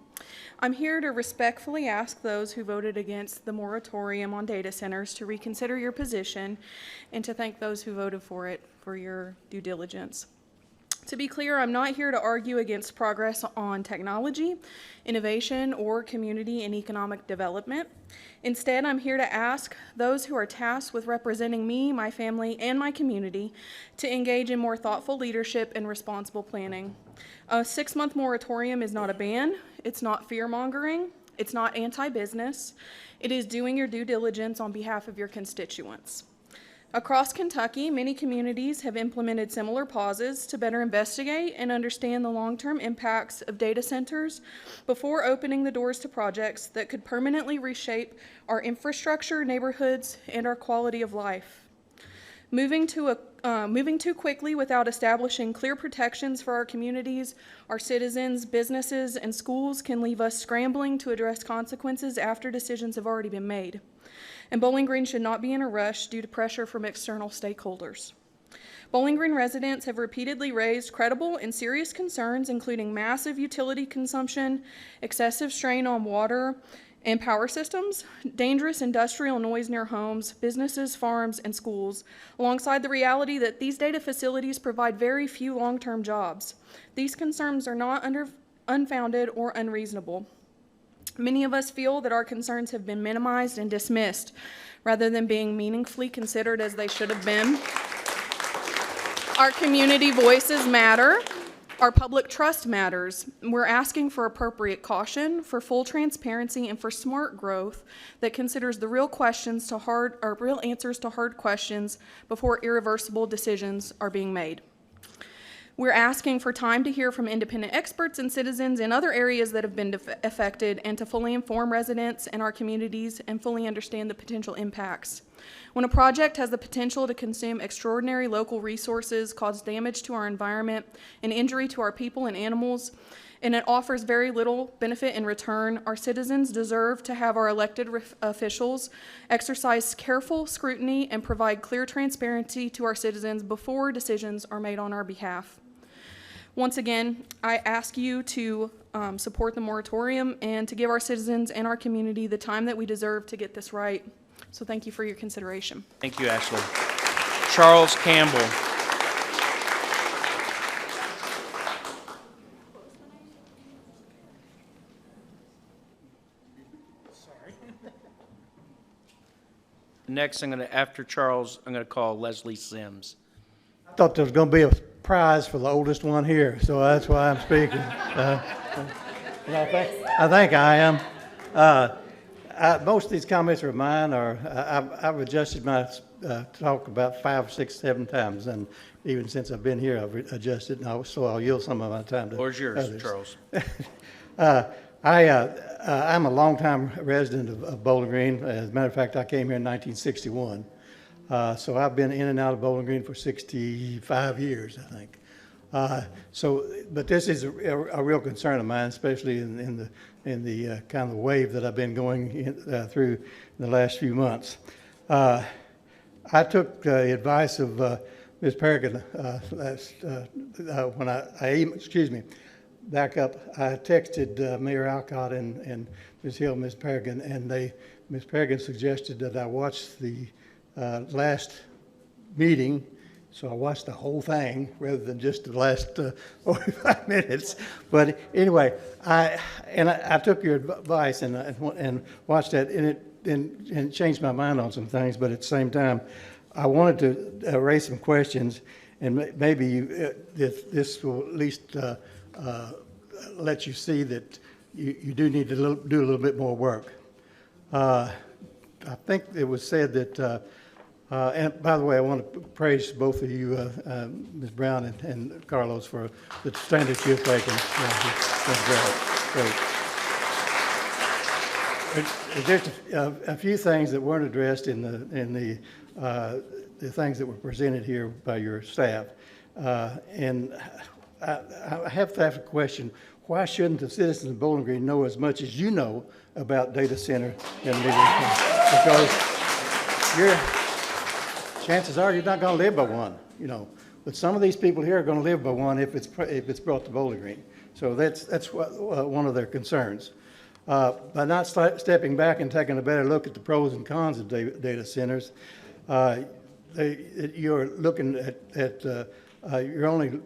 I'm here to respectfully ask those who voted against the moratorium on data centers to reconsider your position, and to thank those who voted for it for your due diligence. To be clear, I'm not here to argue against progress on technology, innovation, or community and economic development. Instead, I'm here to ask those who are tasked with representing me, my family, and my community to engage in more thoughtful leadership and responsible planning. A 6-month moratorium is not a ban, it's not fear-mongering, it's not anti-business, it is doing your due diligence on behalf of your constituents. Across Kentucky, many communities have implemented similar pauses to better investigate and understand the long-term impacts of data centers before opening the doors to projects that could permanently reshape our infrastructure, neighborhoods, and our quality of life. Moving too quickly without establishing clear protections for our communities, our citizens, businesses, and schools can leave us scrambling to address consequences after decisions have already been made. And Bowling Green should not be in a rush due to pressure from external stakeholders. Bowling Green residents have repeatedly raised credible and serious concerns, including massive utility consumption, excessive strain on water and power systems, dangerous industrial noise near homes, businesses, farms, and schools, alongside the reality that these data facilities provide very few long-term jobs. These concerns are not unfounded or unreasonable. Many of us feel that our concerns have been minimized and dismissed rather than being meaningfully considered as they should have been. Our community voices matter. Our public trust matters. We're asking for appropriate caution, for full transparency, and for smart growth that considers the real real answers to hard questions before irreversible decisions are being made. We're asking for time to hear from independent experts and citizens in other areas that have been affected, and to fully inform residents and our communities and fully understand the potential impacts. When a project has the potential to consume extraordinary local resources, cause damage to our environment, and injury to our people and animals, and it offers very little benefit in return, our citizens deserve to have our elected officials exercise careful scrutiny and provide clear transparency to our citizens before decisions are made on our behalf. Once again, I ask you to support the moratorium and to give our citizens and our community the time that we deserve to get this right. So thank you for your consideration. Thank you, Ashley. Charles Campbell. Next, after Charles, I'm going to call Leslie Sims. I thought there was going to be a prize for the oldest one here, so that's why I'm speaking. I think I am. Most of these comments are mine, or I've adjusted my talk about 5, 6, 7 times, and even since I've been here, I've adjusted, so I'll yield some of my time to Where's yours, others. Charles? I'm a longtime resident of Bowling Green. As a matter of fact, I came here in 1961. So I've been in and out of Bowling Green for 65 years, I think. But this is a real concern of mine, especially in the kind of wave that I've been going through in the last few months. I took the advice of Ms. Peregrine when back up. I texted Mayor Alcott and Ms. Hill, Ms. Peregrine, and Ms. Peregrine suggested that I watch the last meeting, so I watched the whole thing rather than just the last 45 minutes. But anyway, I took your advice and watched that, and and changed my mind on some things, but at the same time, I wanted to raise some questions, and maybe this will at least let you see that you do need to do a little bit more work. I think it was said that, and by the way, I want to praise both of you, Ms. Brown and Carlos, for the standards you've taken. That's great. There's a few things that weren't addressed in the things that were presented here by your staff, and I have to ask a question. Why shouldn't the citizens of Bowling Green know as much as you know about data center and because chances are you're not going to live by one, you know. But some of these people here are going to live by one if it's brought to Bowling Green. So that's one of their concerns. By not stepping back and taking a better look at the pros and cons of data centers, you're looking at you're only,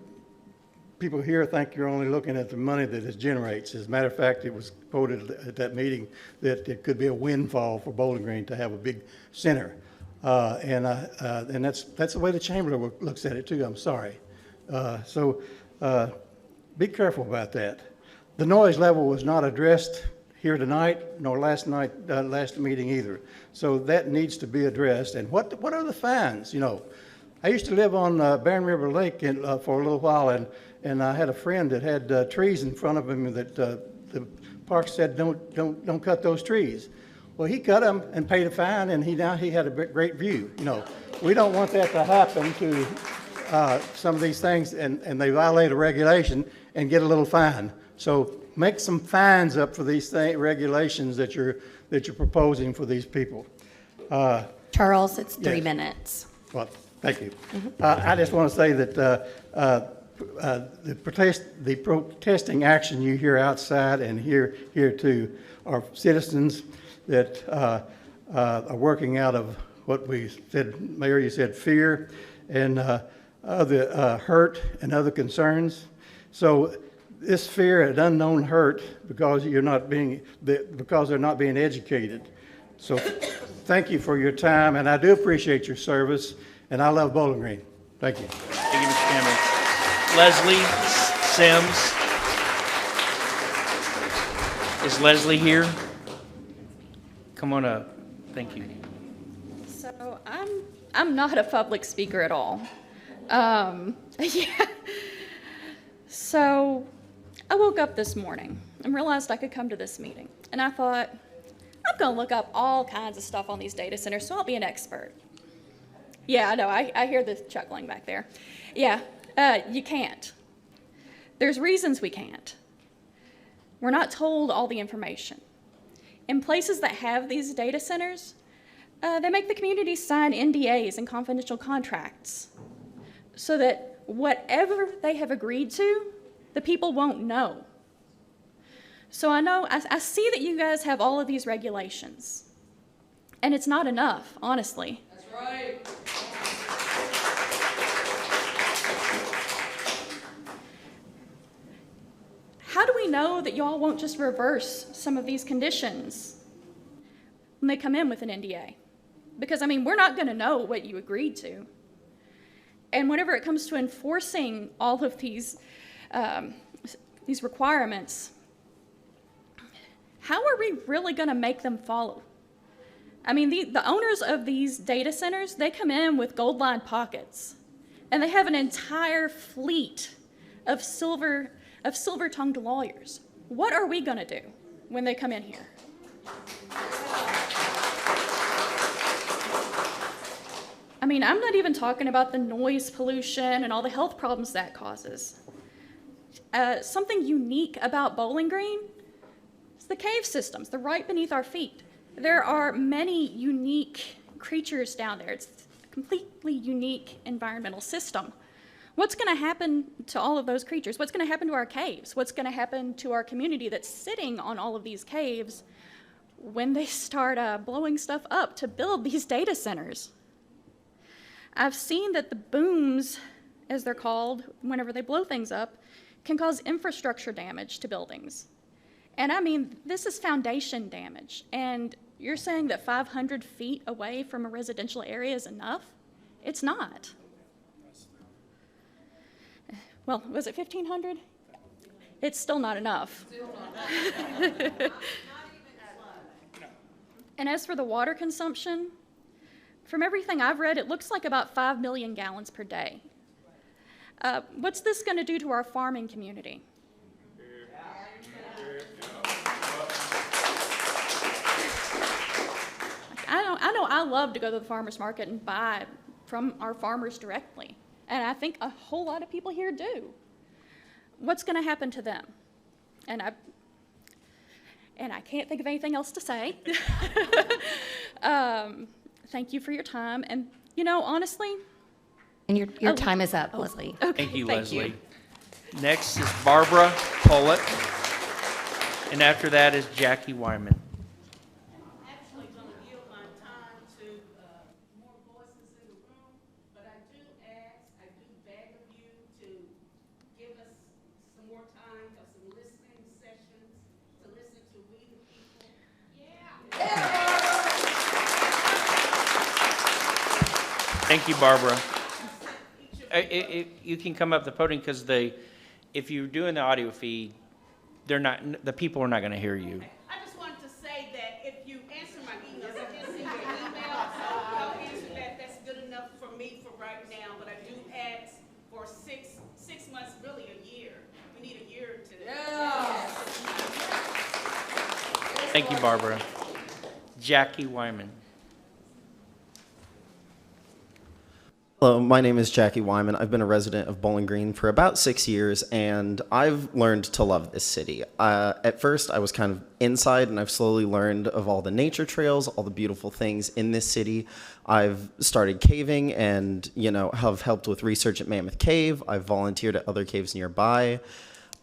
people here think you're only looking at the money that it generates. As a matter of fact, it was quoted at that meeting that it could be a windfall for Bowling Green to have a big center. And that's the way the chamber looks at it too, I'm sorry. So be careful about that. The noise level was not addressed here tonight, nor last meeting either. So that needs to be addressed. And what are the fines? You know, I used to live on Barren River Lake for a little while, and I had a friend that had trees in front of him that the park said don't cut those trees. Well, he cut them and paid a fine, and now he had a great view. You know, we don't want that to happen to some of these things, and they violate a regulation and get a little fine. So make some fines up for these regulations that you're proposing for these people. Charles, it's 3 yes. minutes. Well, thank you. I just want to say that the protesting action you hear outside and here too are citizens that are working out of what we said, Mayor, you said fear and other hurt and other concerns. So this fear and unknown hurt because they're not being educated. So thank you for your time, and I do appreciate your service, and I love Bowling Green. Thank you. Thank you, Mr. Cameron. Leslie Sims. Is Leslie here? Come on up. Thank you. So I'm not a public speaker at all. Yeah. So I woke up this morning and realized I could come to this meeting. And I thought, I'm going to look up all kinds of stuff on these data centers, so I'll be an expert. Yeah, I know. I hear the chuckling back there. Yeah, you can't. There's reasons we can't. We're not told all the information. In places that have these data centers, they make the community sign NDAs and confidential contracts so that whatever they have agreed to, the people won't know. So I see that you guys have all of these regulations, and it's not enough, honestly. That's right. How do we know that y'all won't just reverse some of these conditions when they come in with an NDA? Because, I mean, we're not going to know what you agreed to. And whenever it comes to enforcing all of these requirements, how are we really going to make them follow? I mean, the owners of these data centers, they come in with gold-lined pockets, and they have an entire fleet of silver-tongued lawyers. What are we going to do when they come in here? I mean, I'm not even talking about the noise pollution and all the health problems that causes. Something unique about Bowling Green is the cave systems. They're right beneath our feet. There are many unique creatures down there. It's a completely unique environmental system. What's going to happen to all of those creatures? What's going to happen to our caves? What's going to happen to our community that's sitting on all of these caves when they start blowing stuff up to build these data centers? I've seen that the booms, as they're called, whenever they blow things up, can cause infrastructure damage to buildings. And I mean, this is foundation damage. And You're saying that 500 feet away from a residential area is enough? It's not. Well, was it 1,500? It's still not enough. And as for the water consumption, from everything I've read, it looks like about 5 million gallons per day. What's this going to do to our farming community? I know I love to go to the farmer's market and buy from our farmers directly, and I think a whole lot of people here do. What's going to happen to them? And I can't think of anything else to say. Thank you for your time, and honestly. And your time is up, Leslie. Okay, Thank you, Leslie. Next is Barbara Pollitt, and after that is Jackie Wyman. Actually going to yield my time to more voices in the room, but I do beg of you to give us some more time for some listening sessions, to listen to we the people. Thank you, Barbara. You can come up to the podium because if you're doing the audio feed, the people are not going to hear you. I just wanted to say that if you answer my emails, I did send you an email, so if y'all answer that, that's good enough for me for right now, but I do ask for 6 months, really a year. We need a year to. Thank you, Barbara. Jackie Wyman. Hello, my name is Jackie Wyman. I've been a resident of Bowling Green for about 6 years, and I've learned to love this city. At first, I was kind of inside, and I've slowly learned of all the nature trails, all the beautiful things in this city. I've started caving and, have helped with research at Mammoth Cave. I've volunteered at other caves nearby.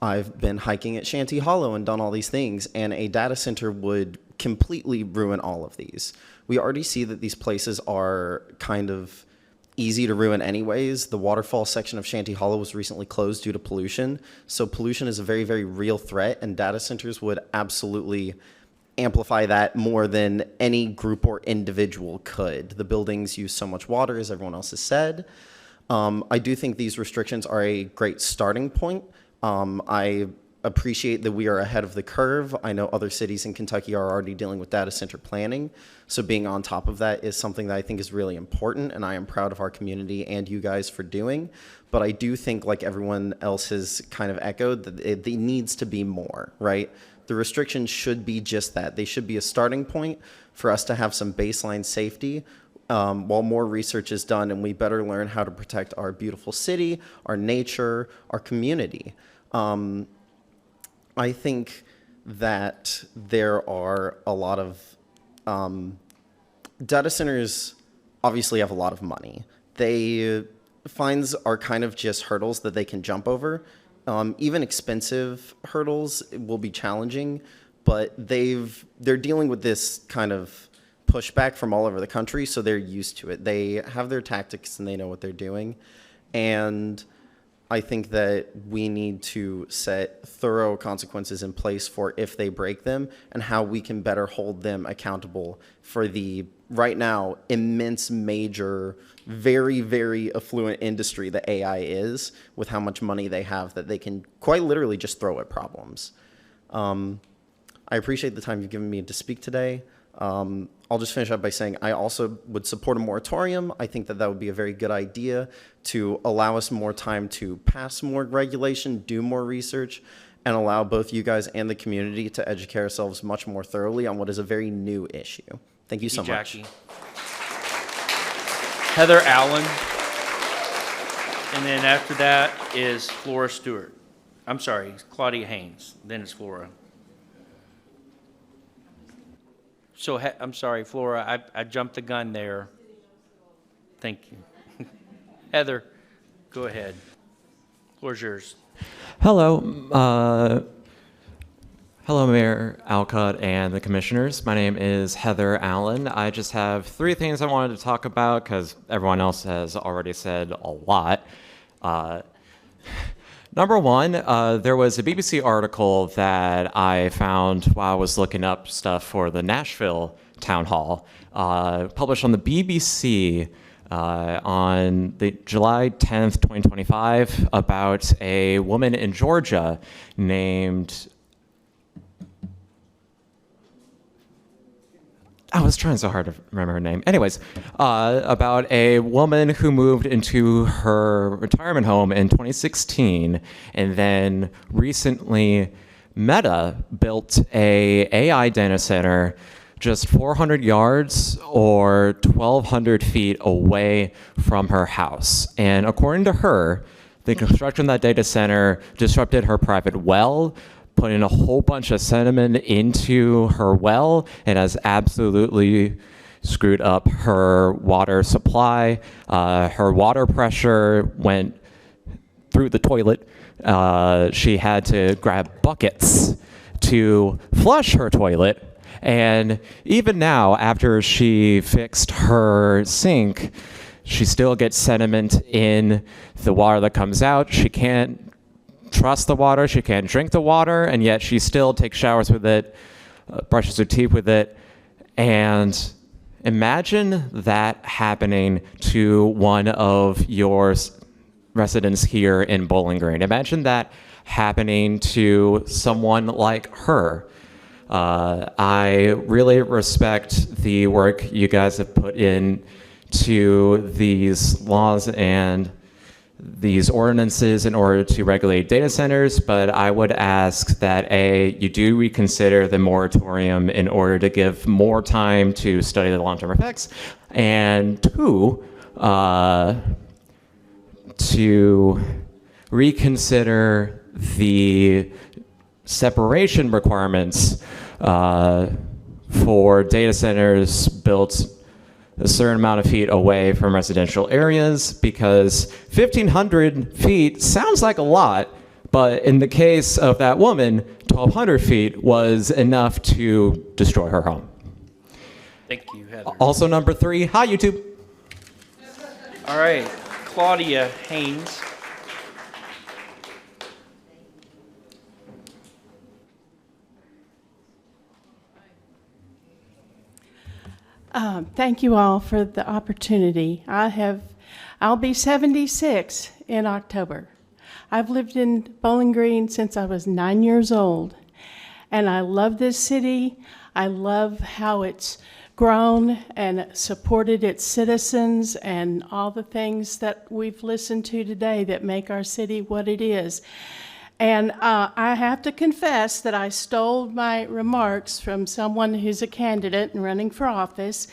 I've been hiking at Shanty Hollow and done all these things, and a data center would completely ruin all of these. We already see that these places are kind of easy to ruin anyways. The waterfall section of Shanty Hollow was recently closed due to pollution. So pollution is a very, very real threat, and data centers would absolutely amplify that more than any group or individual could. The buildings use so much water, as everyone else has said. I do think these restrictions are a great starting point. I appreciate that we are ahead of the curve. I know other cities in Kentucky are already dealing with data center planning. So being on top of that is something that I think is really important, and I am proud of our community and you guys for doing. But I do think, like everyone else has kind of echoed, that it needs to be more, right? The restrictions should be just that. They should be a starting point for us to have some baseline safety while more research is done and we better learn how to protect our beautiful city, our nature, our community. I think that there are a lot of data centers obviously have a lot of money. Fines are kind of just hurdles that they can jump over. Even expensive hurdles will be challenging, but they're dealing with this kind of pushback from all over the country, so they're used to it. They have their tactics and they know what they're doing. And I think that we need to set thorough consequences in place for if they break them and how we can better hold them accountable for the, right now, immense, major, very, very affluent industry that AI is, with how much money they have that they can quite literally just throw at problems. I appreciate the time you've given me to speak today. I'll just finish up by saying I also would support a moratorium. I think that that would be a very good idea to allow us more time to pass more regulation, do more research, and allow both you guys and the community to educate ourselves much more thoroughly on what is a very new issue. Thank you so much. Jackie. Heather Allen. And then after that is Flora Stewart. I'm sorry, Claudia Haynes. Then it's Flora. So, I'm sorry, Flora, I jumped the gun there. Thank you. Heather, go ahead. Floor's yours. Hello. Hello, Mayor Alcott and the commissioners. My name is Heather Allen. I just have 3 things I wanted to talk about because everyone else has already said a lot. Number one, there was a BBC article that I found while I was looking up stuff for the Nashville town hall, published on the BBC on July 10th, 2025, about a woman in Georgia named, I was trying so hard to remember her name. Anyways, about a woman who moved into her retirement home in 2016, and then recently Meta built a AI data center just 400 yards or 1,200 feet away from her house. And according to her, the construction of that data center disrupted her private well, put in a whole bunch of sediment into her well. It has absolutely screwed up her water supply. Her water pressure went through the toilet. She had to grab buckets to flush her toilet. And even now, after she fixed her sink, she still gets sediment in the water that comes out. She can't trust the water, she can't drink the water, and yet she still takes showers with it, brushes her teeth with it. And imagine that happening to one of your residents here in Bowling Green. Imagine that happening to someone like her. I really respect the work you guys have put in to these laws and these ordinances in order to regulate data centers, but I would ask that A, you do reconsider the moratorium in order to give more time to study the long-term effects, and two, to reconsider the separation requirements for data centers built a certain amount of feet away from residential areas, because 1,500 feet sounds like a lot, but in the case of that woman, 1,200 feet was enough to destroy her home. Thank you, Heather. Also, number 3, hi, YouTube. All right, Claudia Haynes. Thank you all for the opportunity. I'll be 76 in October. I've lived in Bowling Green since I was 9 years old, and I love this city. I love how it's grown and supported its citizens and all the things that we've listened to today that make our city what it is. And I have to confess that I stole my remarks from someone who's a candidate and running for office.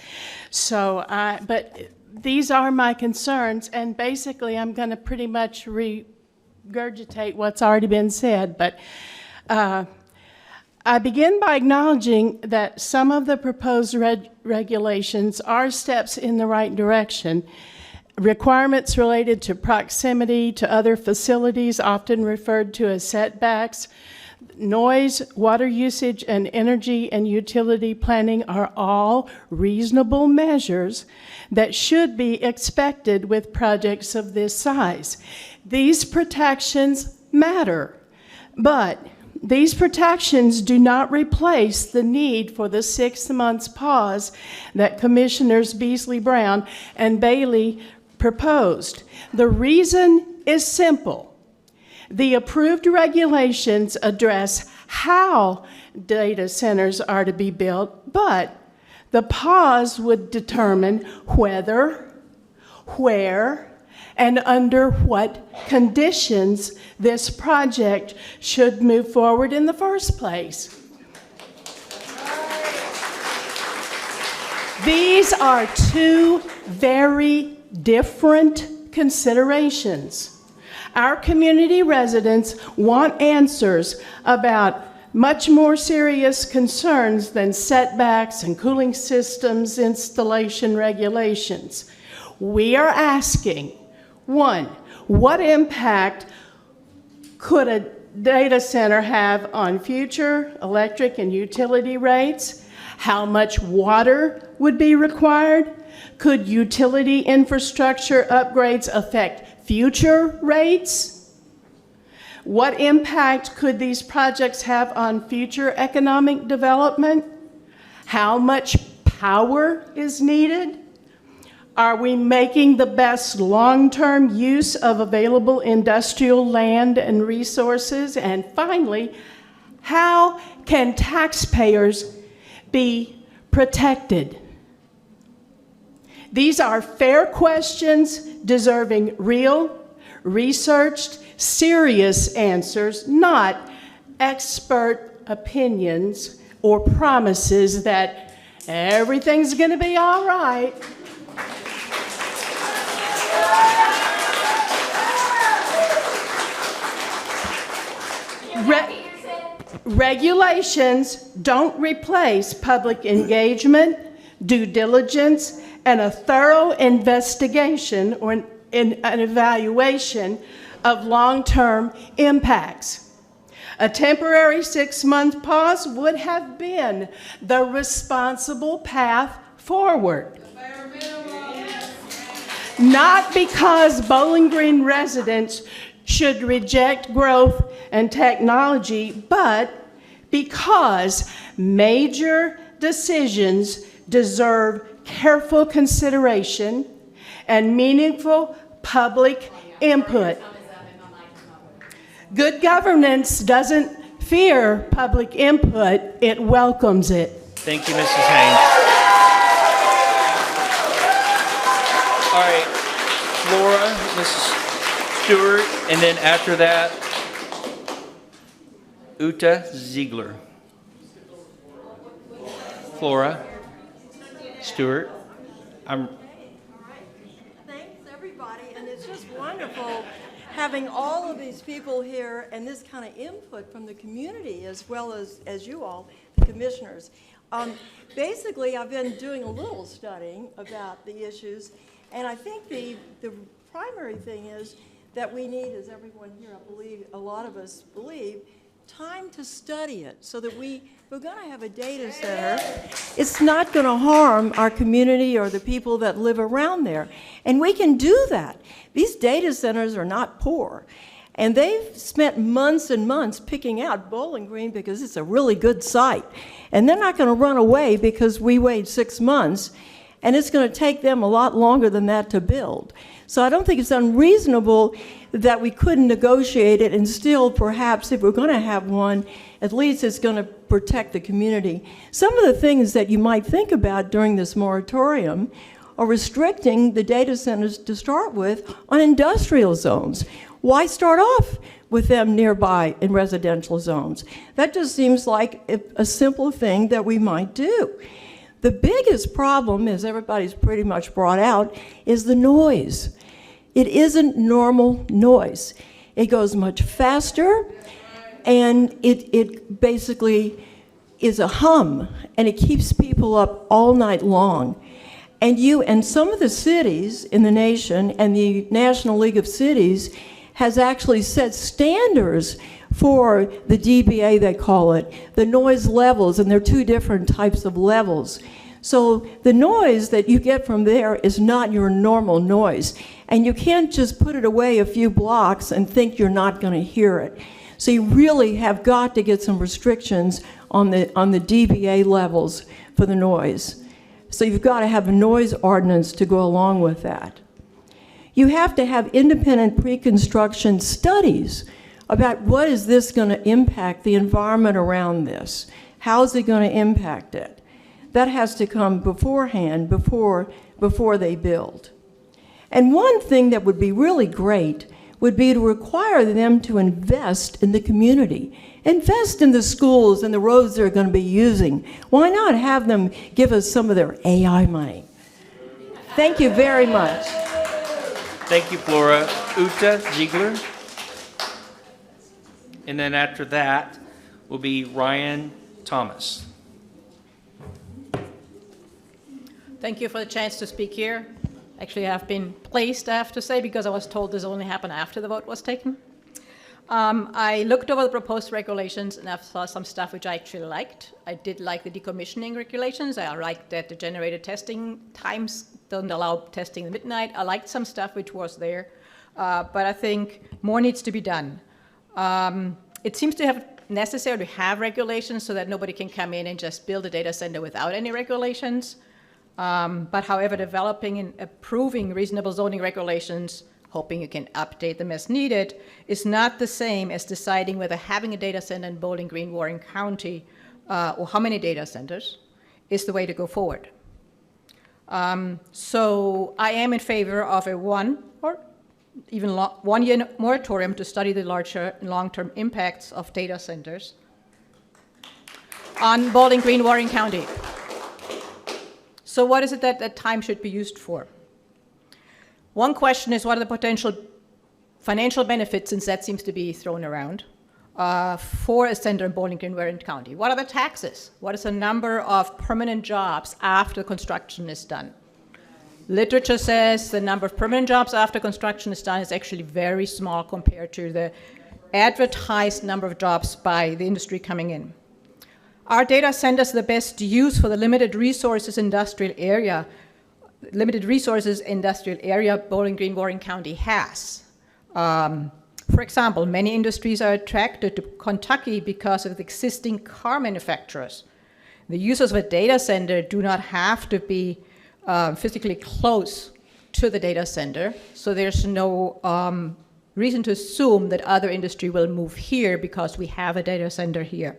But these are my concerns, and basically I'm going to pretty much regurgitate what's already been said. But I begin by acknowledging that some of the proposed regulations are steps in the right direction. Requirements related to proximity to other facilities, often referred to as setbacks, noise, water usage, and energy and utility planning are all reasonable measures that should be expected with projects of this size. These protections matter, but these protections do not replace the need for the 6 months pause that Commissioners Beasley Brown and Bailey proposed. The reason is simple. The approved regulations address how data centers are to be built, but the pause would determine whether, where, and under what conditions this project should move forward in the first place. These are two very different considerations. Our community residents want answers about much more serious concerns than setbacks and cooling systems installation regulations. We are asking, 1, what impact could a data center have on future electric and utility rates? How much water would be required? Could utility infrastructure upgrades affect future rates? What impact could these projects have on future economic development? How much power is needed? Are we making the best long-term use of available industrial land and resources? And finally, how can taxpayers be protected? These are fair questions deserving real, researched, serious answers, not expert opinions or promises that everything's going to be all right. Regulations don't replace public engagement, due diligence, and a thorough investigation or an evaluation of long-term impacts. A temporary 6-month pause would have been the responsible path forward. Not because Bowling Green residents should reject growth and technology, but because major decisions deserve careful consideration and meaningful public input. Good governance doesn't fear public input, it welcomes it. Thank you, Mrs. Haynes. All right, Flora, Mrs. Stewart, and then after that, Uta Ziegler. Flora, Stewart, Thanks, everybody, and it's just wonderful having all of these people here and this kind of input from the community as well as you all, the commissioners. Basically, I've been doing a little studying about the issues, and I think the primary thing is that we need, as everyone here, I believe, a lot of us believe, time to study it so that we're going to have a data center. It's not going to harm our community or the people that live around there. And we can do that. These data centers are not poor. And they've spent months and months picking out Bowling Green because it's a really good site. And they're not going to run away because we wait 6 months. And it's going to take them a lot longer than that to build. So I don't think it's unreasonable that we couldn't negotiate it and still perhaps if we're going to have one, at least it's going to protect the community. Some of the things that you might think about during this moratorium are restricting the data centers to start with on industrial zones. Why start off with them nearby in residential zones? That just seems like a simple thing that we might do. The biggest problem, as everybody's pretty much brought out, is the noise. It isn't normal noise. It goes much faster, and it basically is a hum, and it keeps people up all night long. And some of the cities in the nation, and the National League of Cities, has actually set standards for the DBA, they call it, the noise levels, and there are 2 different types of levels. So the noise that you get from there is not your normal noise. And you can't just put it away a few blocks and think you're not going to hear it. So you really have got to get some restrictions on the DBA levels for the noise. So you've got to have a noise ordinance to go along with that. You have to have independent pre-construction studies about what is this going to impact the environment around this. How is it going to impact it? That has to come beforehand, before they build. And one thing that would be really great would be to require them to invest in the community. Invest in the schools and the roads they're going to be using. Why not have them give us some of their AI money? Thank you very much. Thank you, Flora. Uta Ziegler. And then after that will be Ryan Thomas. Thank you for the chance to speak here. Actually, I've been pleased, I have to say, because I was told this only happened after the vote was taken. I looked over the proposed regulations and I saw some stuff which I actually liked. I did like the decommissioning regulations. I liked that the generated testing times don't allow testing at midnight. I liked some stuff which was there, but I think more needs to be done. It seems to have necessary to have regulations so that nobody can come in and just build a data center without any regulations. But however, developing and approving reasonable zoning regulations, hoping you can update them as needed, is not the same as deciding whether having a data center in Bowling Green, Warren County, or how many data centers, is the way to go forward. So I am in favor of a 1 or even 1 year moratorium to study the larger and long-term impacts of data centers on Bowling Green, Warren County. So what is it that that time should be used for? One question is, what are the potential financial benefits, since that seems to be thrown around, for a center in Bowling Green, Warren County? What are the taxes? What is the number of permanent jobs after construction is done? Literature says the number of permanent jobs after construction is done is actually very small compared to the advertised number of jobs by the industry coming in. Are data centers the best use for the limited resources industrial area Bowling Green, Warren County has? For example, many industries are attracted to Kentucky because of the existing car manufacturers. The users of a data center do not have to be physically close to the data center, so there's no reason to assume that other industry will move here because we have a data center here.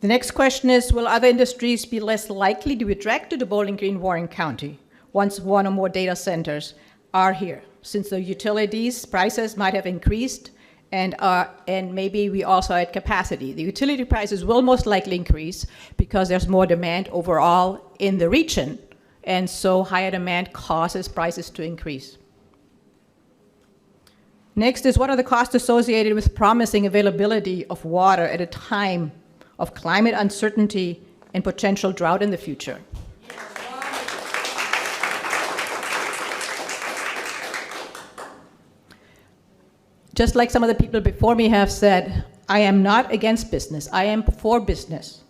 The next question is, will other industries be less likely to be attracted to Bowling Green, Warren County once one or more data centers are here, since the utilities prices might have increased and maybe we also are at capacity? The utility prices will most likely increase because there's more demand overall in the region, and so higher demand causes prices to increase. Next is, what are the costs associated with promising availability of water at a time of climate uncertainty and potential drought in the future? Just like some of the people before me have said, I am not against business. I am for business.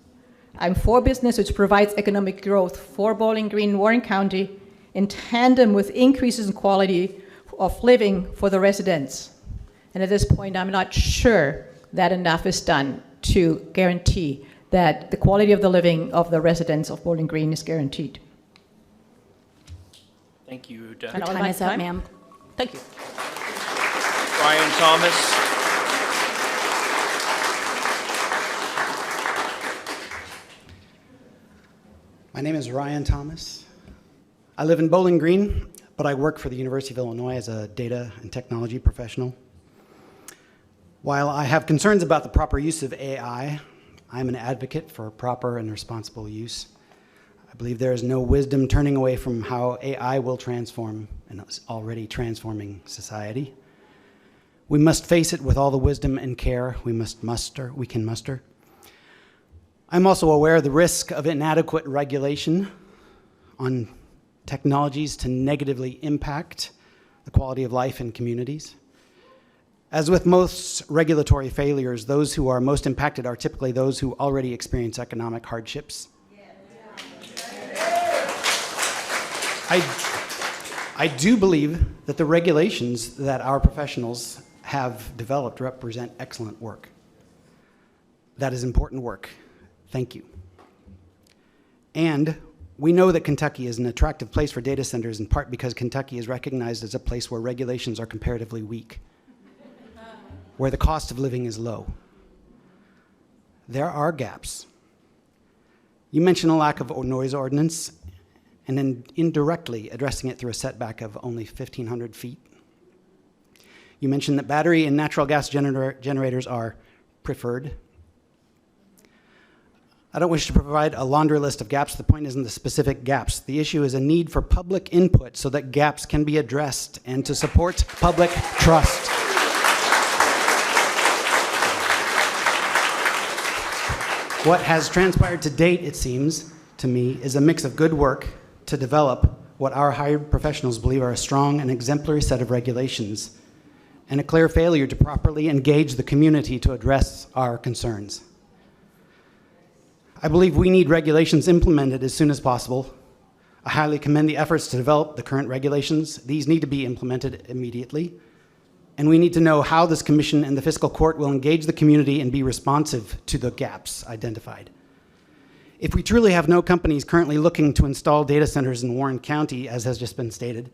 I'm for business which provides economic growth for Bowling Green, Warren County, in tandem with increases in quality of living for the residents. And at this point, I'm not sure that enough is done to guarantee that the quality of the living of the residents of Bowling Green is guaranteed. Thank you, Uda. Your time is up, ma'am. Thank you. Ryan Thomas. My name is Ryan Thomas. I live in Bowling Green, but I work for the University of Illinois as a data and technology professional. While I have concerns about the proper use of AI, I'm an advocate for proper and responsible use. I believe there is no wisdom turning away from how AI will transform and is already transforming society. We must face it with all the wisdom and care we can muster. I'm also aware of the risk of inadequate regulation on technologies to negatively impact the quality of life in communities. As with most regulatory failures, those who are most impacted are typically those who already experience economic hardships. I do believe that the regulations that our professionals have developed represent excellent work. That is important work. Thank you. And we know that Kentucky is an attractive place for data centers in part because Kentucky is recognized as a place where regulations are comparatively weak, where the cost of living is low. There are gaps. You mentioned a lack of noise ordinance and then indirectly addressing it through a setback of only 1,500 feet. You mentioned that battery and natural gas generators are preferred. I don't wish to provide a laundry list of gaps. The point isn't the specific gaps. The issue is a need for public input so that gaps can be addressed and to support public trust. What has transpired to date, it seems to me, is a mix of good work to develop what our hired professionals believe are a strong and exemplary set of regulations, and a clear failure to properly engage the community to address our concerns. I believe we need regulations implemented as soon as possible. I highly commend the efforts to develop the current regulations. These need to be implemented immediately. And we need to know how this commission and the fiscal court will engage the community and be responsive to the gaps identified. If we truly have no companies currently looking to install data centers in Warren County, as has just been stated,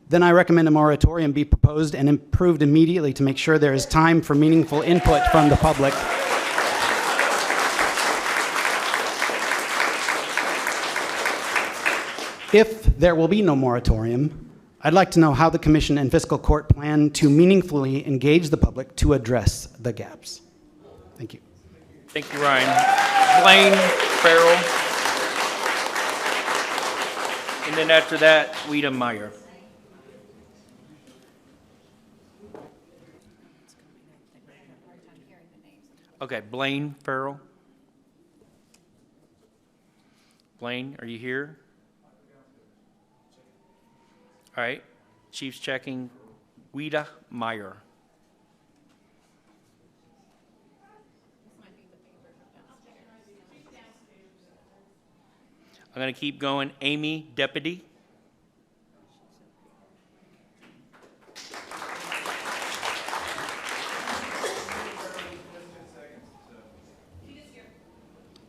then I recommend a moratorium be proposed and improved immediately to make sure there is time for meaningful input from the public. If there will be no moratorium, I'd like to know how the Commission and Fiscal Court plan to meaningfully engage the public to address the gaps. Thank you. Thank you, Ryan. Blaine Farrell. And then after that, Weta Meyer. Okay, Blaine Farrell. Blaine, are you here? All right, Chief's checking. Weta Meyer. I'm going to keep going. Amy Deputy.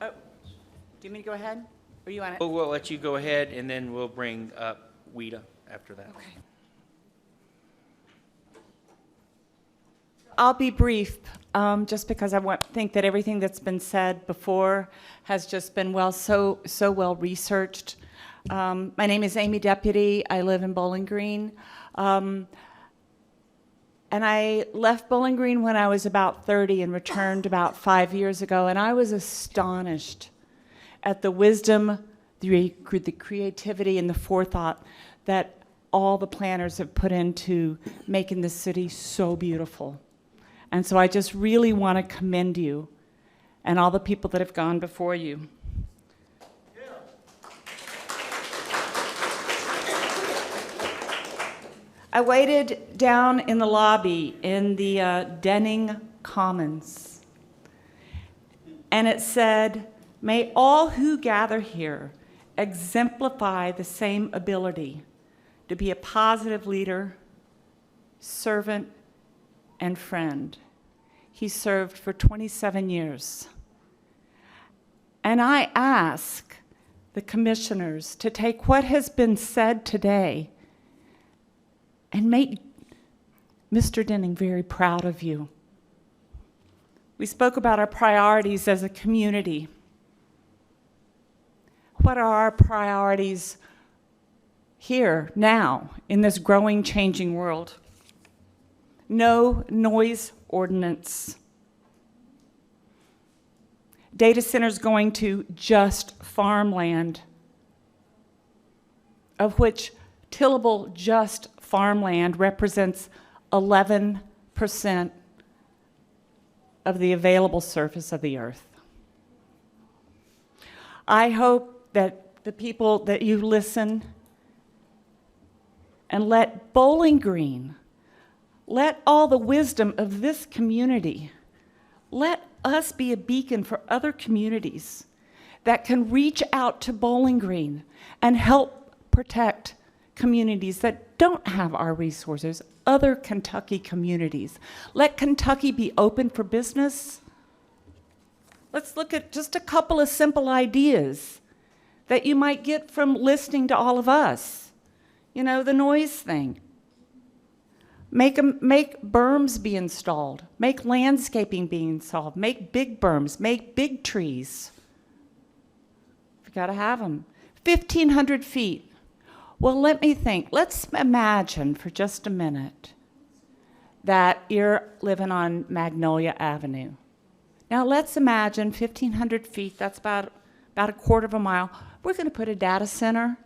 Oh, do you mean to go ahead? Or you want it? We'll let you go ahead, and then we'll bring up Weta after that. Okay. I'll be brief, just because I think that everything that's been said before has just been so well researched. My name is Amy Deputy. I live in Bowling Green. And I left Bowling Green when I was about 30 and returned about 5 years ago, and I was astonished at the wisdom, the creativity, and the forethought that all the planners have put into making this city so beautiful. And so I just really want to commend you and all the people that have gone before you. I waited down in the lobby in the Denning Commons, and it said, "May all who gather here exemplify the same ability to be a positive leader, servant, and friend." He served for 27 years. And I ask the commissioners to take what has been said today and make Mr. Denning very proud of you. We spoke about our priorities as a community. What are our priorities here, now, in this growing, changing world? No noise ordinance. Data centers going to just farmland, of which tillable just farmland represents 11% of the available surface of the earth. I hope that the people that you listen and let Bowling Green, let all the wisdom of this community, let us be a beacon for other communities that can reach out to Bowling Green and help protect communities that don't have our resources, other Kentucky communities. Let Kentucky be open for business. Let's look at just a couple of simple ideas that you might get from listening to all of us. You know, the noise thing. Make berms be installed. Make landscaping be installed. Make big berms. Make big trees. You've got to have them. 1,500 feet. Well, let me think. Let's imagine for just a minute that you're living on Magnolia Avenue. Now let's imagine 1,500 feet, that's about a quarter of a mile. We're going to put a data center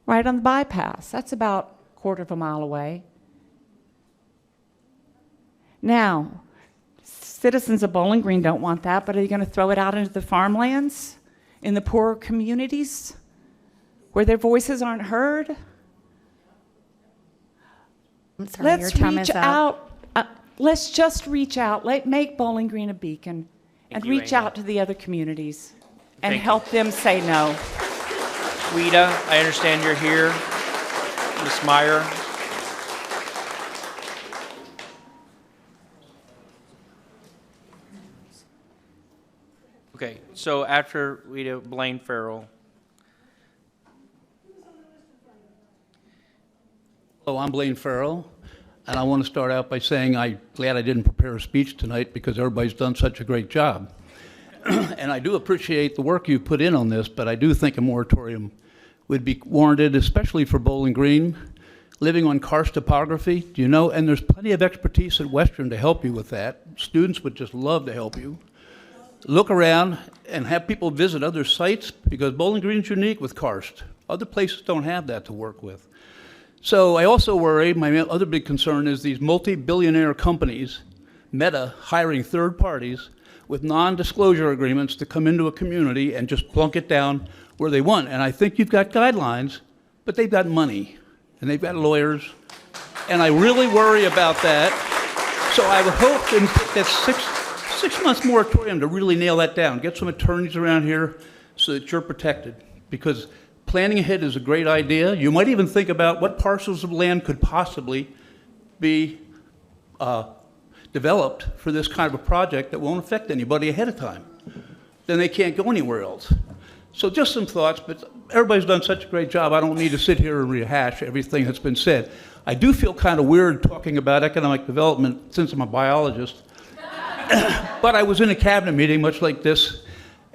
right on the bypass. That's about a quarter of a mile away. Now, citizens of Bowling Green don't want that, but are you going to throw it out into the farmlands, in the poorer communities, where their voices aren't heard? I'm sorry, your time is up. Let's just reach out. Make Bowling Green a beacon and you, reach Amy. out to the other communities and Thank you. help them say no. Weta, I understand you're here. Ms. Meyer. Okay, so after we do Blaine Farrell. Hello, I'm Blaine Farrell, and I want to start out by saying I'm glad I didn't prepare a speech tonight because everybody's done such a great job. And I do appreciate the work you put in on this, but I do think a moratorium would be warranted, especially for Bowling Green. Living on karst topography, do you know, and there's plenty of expertise at Western to help you with that. Students would just love to help you. Look around and have people visit other sites because Bowling Green's unique with karst. Other places don't have that to work with. So I also worry, my other big concern is these multi-billionaire companies, Meta, hiring third parties with non-disclosure agreements to come into a community and just plunk it down where they want. And I think you've got guidelines, but they've got money and they've got lawyers. And I really worry about that. So I would hope in that six months moratorium to really nail that down. Get some attorneys around here so that you're protected. Because planning ahead is a great idea. You might even think about what parcels of land could possibly be developed for this kind of a project that won't affect anybody ahead of time. Then they can't go anywhere else. So just some thoughts, but everybody's done such a great job, I don't need to sit here and rehash everything that's been said. I do feel kind of weird talking about economic development since I'm a biologist. But I was in a cabinet meeting much like this,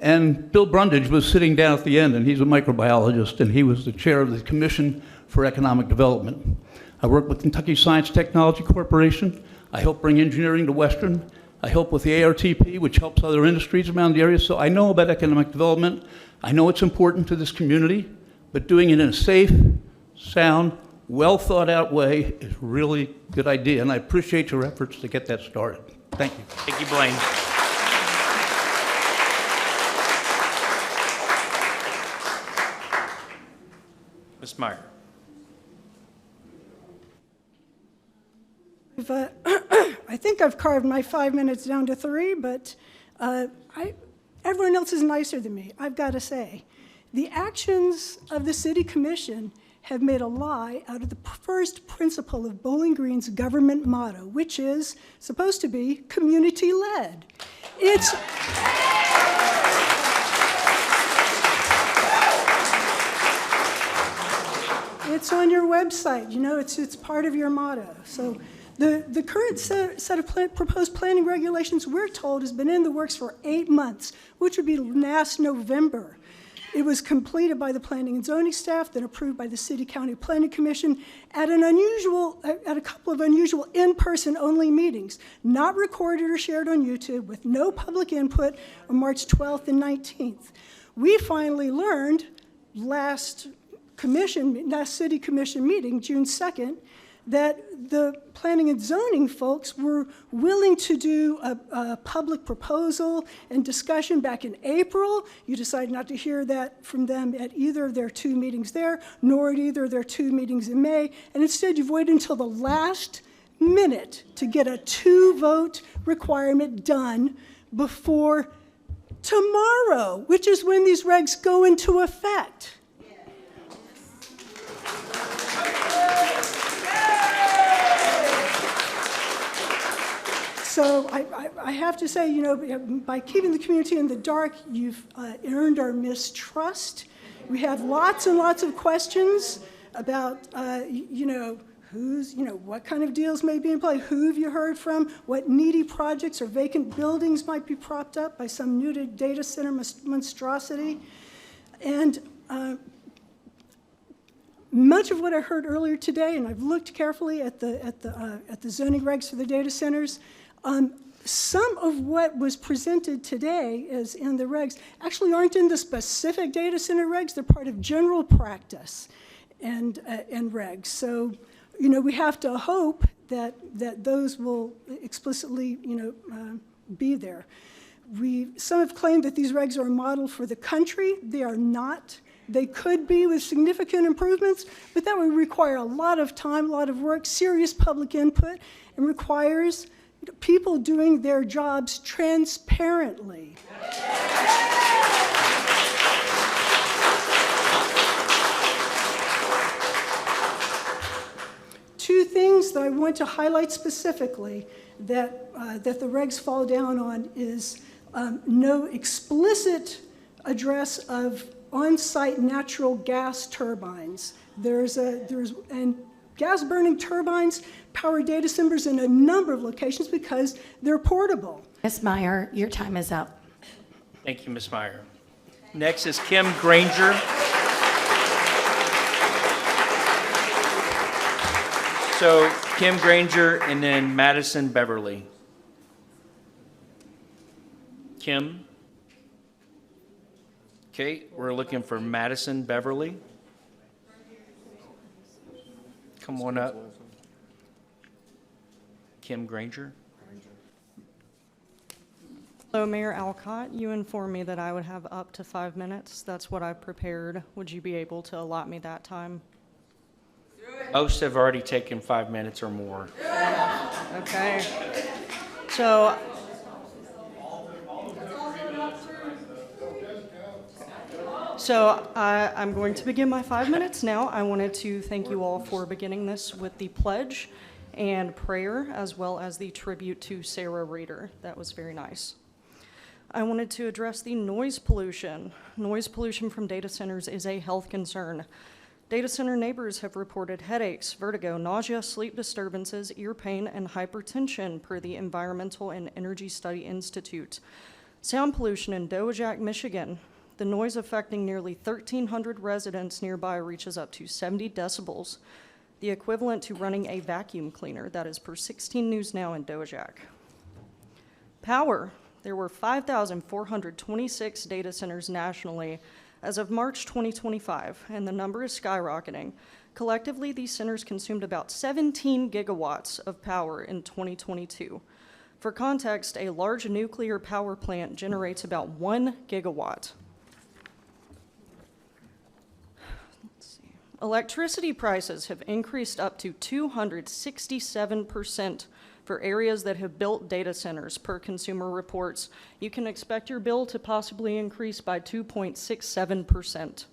and Bill Brundage was sitting down at the end, and he's a microbiologist, and he was the chair of the Commission for Economic Development. I work with Kentucky Science Technology Corporation. I help bring engineering to Western. I help with the ARTP, which helps other industries around the area. So I know about economic development. I know it's important to this community, but doing it in a safe, sound, well thought out way is really a good idea. And I appreciate your efforts to get that started. Thank you. Thank you, Blaine. Ms. Meyer. I think I've carved my 5 minutes down to 3, but everyone else is nicer than me, I've got to say. The actions of the City Commission have made a lie out of the first principle of Bowling Green's government motto, which is supposed to be community-led. It's on your website, you know, it's part of your motto. So the current set of proposed planning regulations, we're told, has been in the works for 8 months, which would be last November. It was completed by the Planning and Zoning staff, then approved by the City County Planning Commission at a couple of unusual in-person only meetings, not recorded or shared on YouTube, with no public input on March 12th and 19th. We finally learned last City Commission meeting, June 2nd, that the Planning and Zoning folks were willing to do a public proposal and discussion back in April. You decided not to hear that from them at either of their 2 meetings there, nor at either of their 2 meetings in May, and instead you've waited until the last minute to get a 2-vote requirement done before tomorrow, which is when these regs go into effect. So I have to say, you know, by keeping the community in the dark, you've earned our mistrust. We have lots and lots of questions about, what kind of deals may be in play, who have you heard from, what needy projects or vacant buildings might be propped up by some new data center monstrosity. And much of what I heard earlier today, and I've looked carefully at the zoning regs for the data centers, some of what was presented today as in the regs actually aren't in the specific data center regs. They're part of general practice and regs. So, you know, we have to hope that those will explicitly, be there. Some have claimed that these regs are a model for the country. They are not. They could be with significant improvements, but that would require a lot of time, a lot of work, serious public input, and requires people doing their jobs transparently. Two things that I want to highlight specifically that the regs fall down on is no explicit address of on-site natural gas turbines. And gas burning turbines power data centers in a number of locations because they're portable. Ms. Meyer, your time is up. Thank you, Ms. Meyer. Next is Kim Granger. So Kim Granger and then Madison Beverly. Kim? Okay, we're looking for Madison Beverly. Come on up. Kim Granger. Hello, Mayor Alcott. You informed me that I would have up to 5 minutes. That's what I prepared. Would you be able to allot me that time? Most have already taken 5 minutes or more. Okay. So I'm going to begin my 5 minutes now. I wanted to thank you all for beginning this with the pledge and prayer, as well as the tribute to Sarah Reeder. That was very nice. I wanted to address the noise pollution. Noise pollution from data centers is a health concern. Data center neighbors have reported headaches, vertigo, nausea, sleep disturbances, ear pain, and hypertension per the Environmental and Energy Study Institute. Sound pollution in Dowagiac, Michigan. The noise affecting nearly 1,300 residents nearby reaches up to 70 decibels, the equivalent to running a vacuum cleaner. That is per 16 News Now in Dowagiac. Power. There were 5,426 data centers nationally as of March 2025, and the number is skyrocketing. Collectively, these centers consumed about 17 gigawatts of power in 2022. For context, a large nuclear power plant generates about 1 gigawatt. Electricity prices have increased up to 267% for areas that have built data centers, per Consumer Reports. You can expect your bill to possibly increase by 2.67%.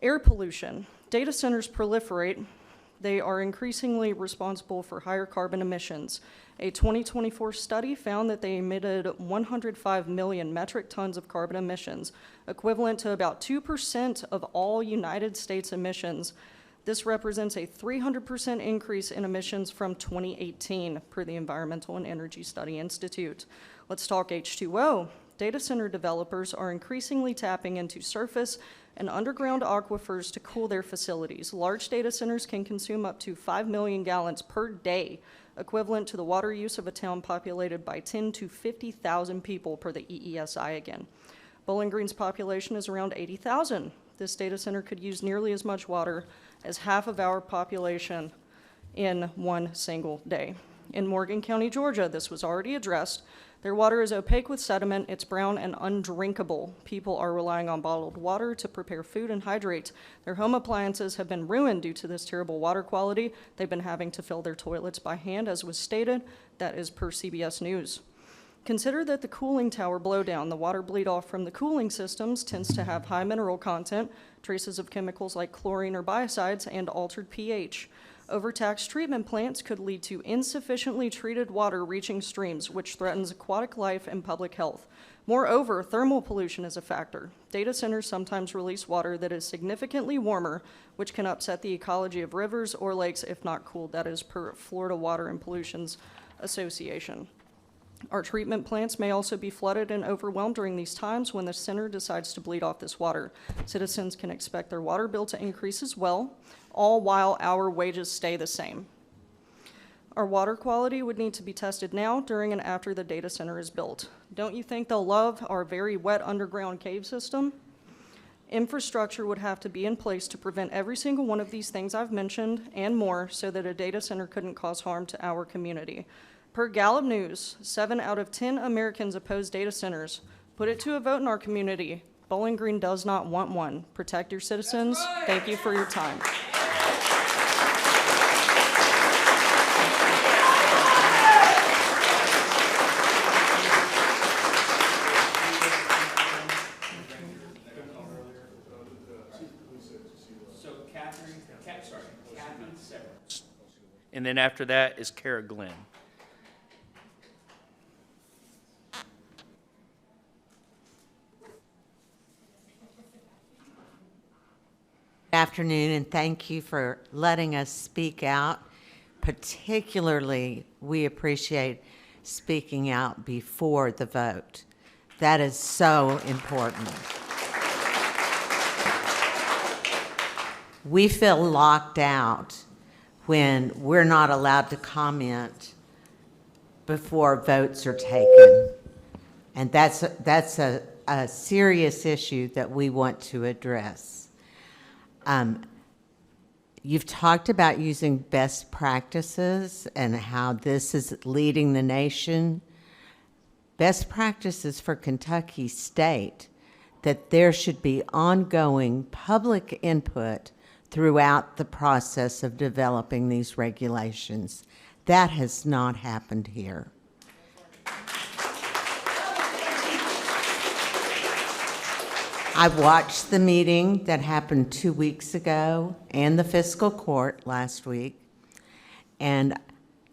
Air pollution. Data centers proliferate. They are increasingly responsible for higher carbon emissions. A 2024 study found that they emitted 105 million metric tons of carbon emissions, equivalent to about 2% of all United States emissions. This represents a 300% increase in emissions from 2018, per the Environmental and Energy Study Institute. Let's talk H2O. Data center developers are increasingly tapping into surface and underground aquifers to cool their facilities. Large data centers can consume up to 5 million gallons per day, equivalent to the water use of a town populated by 10 to 50,000 people, per the EESI again. Bowling Green's population is around 80,000. This data center could use nearly as much water as half of our population in one single day. In Morgan County, Georgia, this was already addressed. Their water is opaque with sediment, it's brown and undrinkable. People are relying on bottled water to prepare food and hydrate. Their home appliances have been ruined due to this terrible water quality. They've been having to fill their toilets by hand, as was stated. That is per CBS News. Consider that the cooling tower blowdown, the water bleed off from the cooling systems, tends to have high mineral content, traces of chemicals like chlorine or biocides, and altered pH. Overtaxed treatment plants could lead to insufficiently treated water reaching streams, which threatens aquatic life and public health. Moreover, thermal pollution is a factor. Data centers sometimes release water that is significantly warmer, which can upset the ecology of rivers or lakes if not cooled. That is per Florida Water and Pollution's Association. Our treatment plants may also be flooded and overwhelmed during these times when the center decides to bleed off this water. Citizens can expect their water bill to increase as well, all while our wages stay the same. Our water quality would need to be tested now, during, and after the data center is built. Don't you think they'll love our very wet underground cave system? Infrastructure would have to be in place to prevent every single one of these things I've mentioned and more, so that a data center couldn't cause harm to our community. Per Gallup News, 7 out of 10 Americans oppose data centers. Put it to a vote in our community. Bowling Green does not want one. Protect your citizens. Thank you for your time. And then after that is Kara Glenn. afternoon, and thank you for letting us speak out. Particularly, we appreciate speaking out before the vote. That is so important. We feel locked out when we're not allowed to comment before votes are taken. And that's a serious issue that we want to address. You've talked about using best practices and how this is leading the nation. Best practices for Kentucky state that there should be ongoing public input throughout the process of developing these regulations. That has not happened here. I watched the meeting that happened 2 weeks ago and the fiscal court last week, and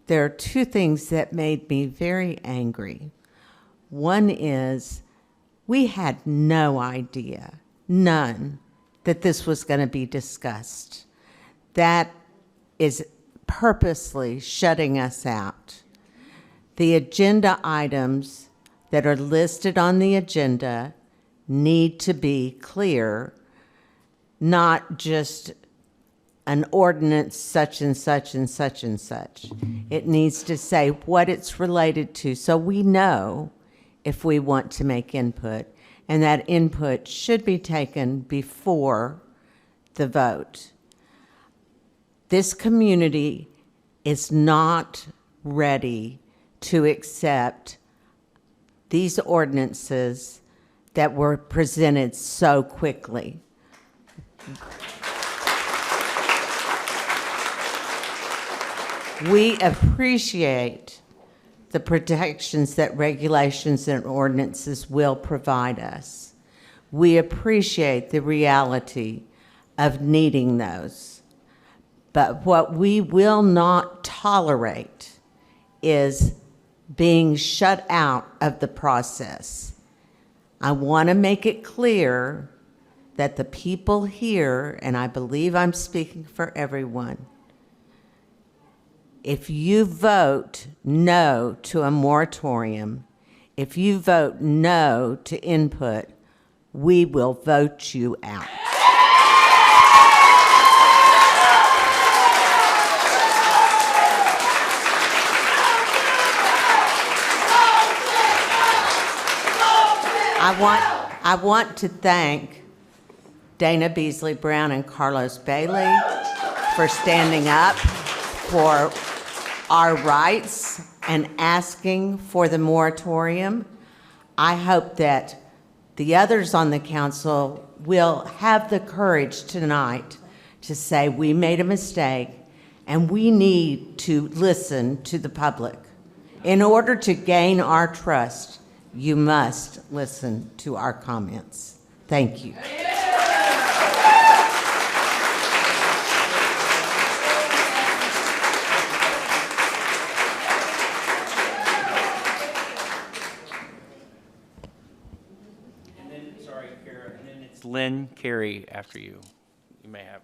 there are two things that made me very angry. One is we had no idea, none, that this was going to be discussed. That is purposely shutting us out. The agenda items that are listed on the agenda need to be clear, not just an ordinance such and such and such and such. It needs to say what it's related to so we know if we want to make input, and that input should be taken before the vote. This community is not ready to accept these ordinances that were presented so quickly. We appreciate the protections that regulations and ordinances will provide us. We appreciate the reality of needing those. But what we will not tolerate is being shut out of the process. I want to make it clear that the people here, and I believe I'm speaking for everyone, if you vote no to a moratorium, if you vote no to input, we will vote you out. I want to thank Dana Beasley Brown and Carlos Bailey for standing up for our rights and asking for the moratorium. I hope that the others on the council will have the courage tonight to say we made a mistake and we need to listen to the public. In order to gain our trust, you must listen to our comments. Thank you. And then, sorry, Kara, and then it's Lynn Carey after you. You may have.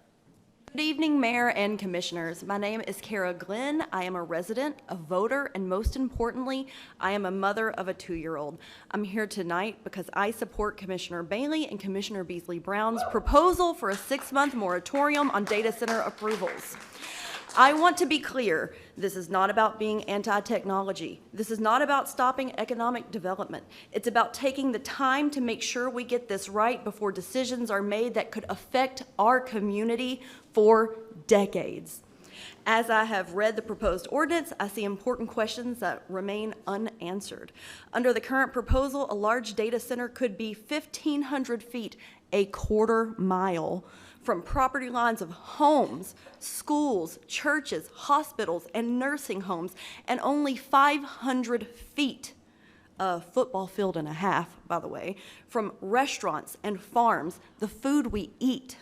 Good evening, Mayor and Commissioners. My name is Kara Glenn. I am a resident, a voter, and most importantly, I am a mother of a 2-year-old. I'm here tonight because I support Commissioner Bailey and Commissioner Beasley Brown's proposal for a 6-month moratorium on data center approvals. I want to be clear, this is not about being anti-technology. This is not about stopping economic development. It's about taking the time to make sure we get this right before decisions are made that could affect our community for decades. As I have read the proposed ordinance, I see important questions that remain unanswered. Under the current proposal, a large data center could be 1,500 feet, a quarter mile, from property lines of homes, schools, churches, hospitals, and nursing homes, and only 500 feet, a football field and a half, by the way, from restaurants and farms, the food we eat.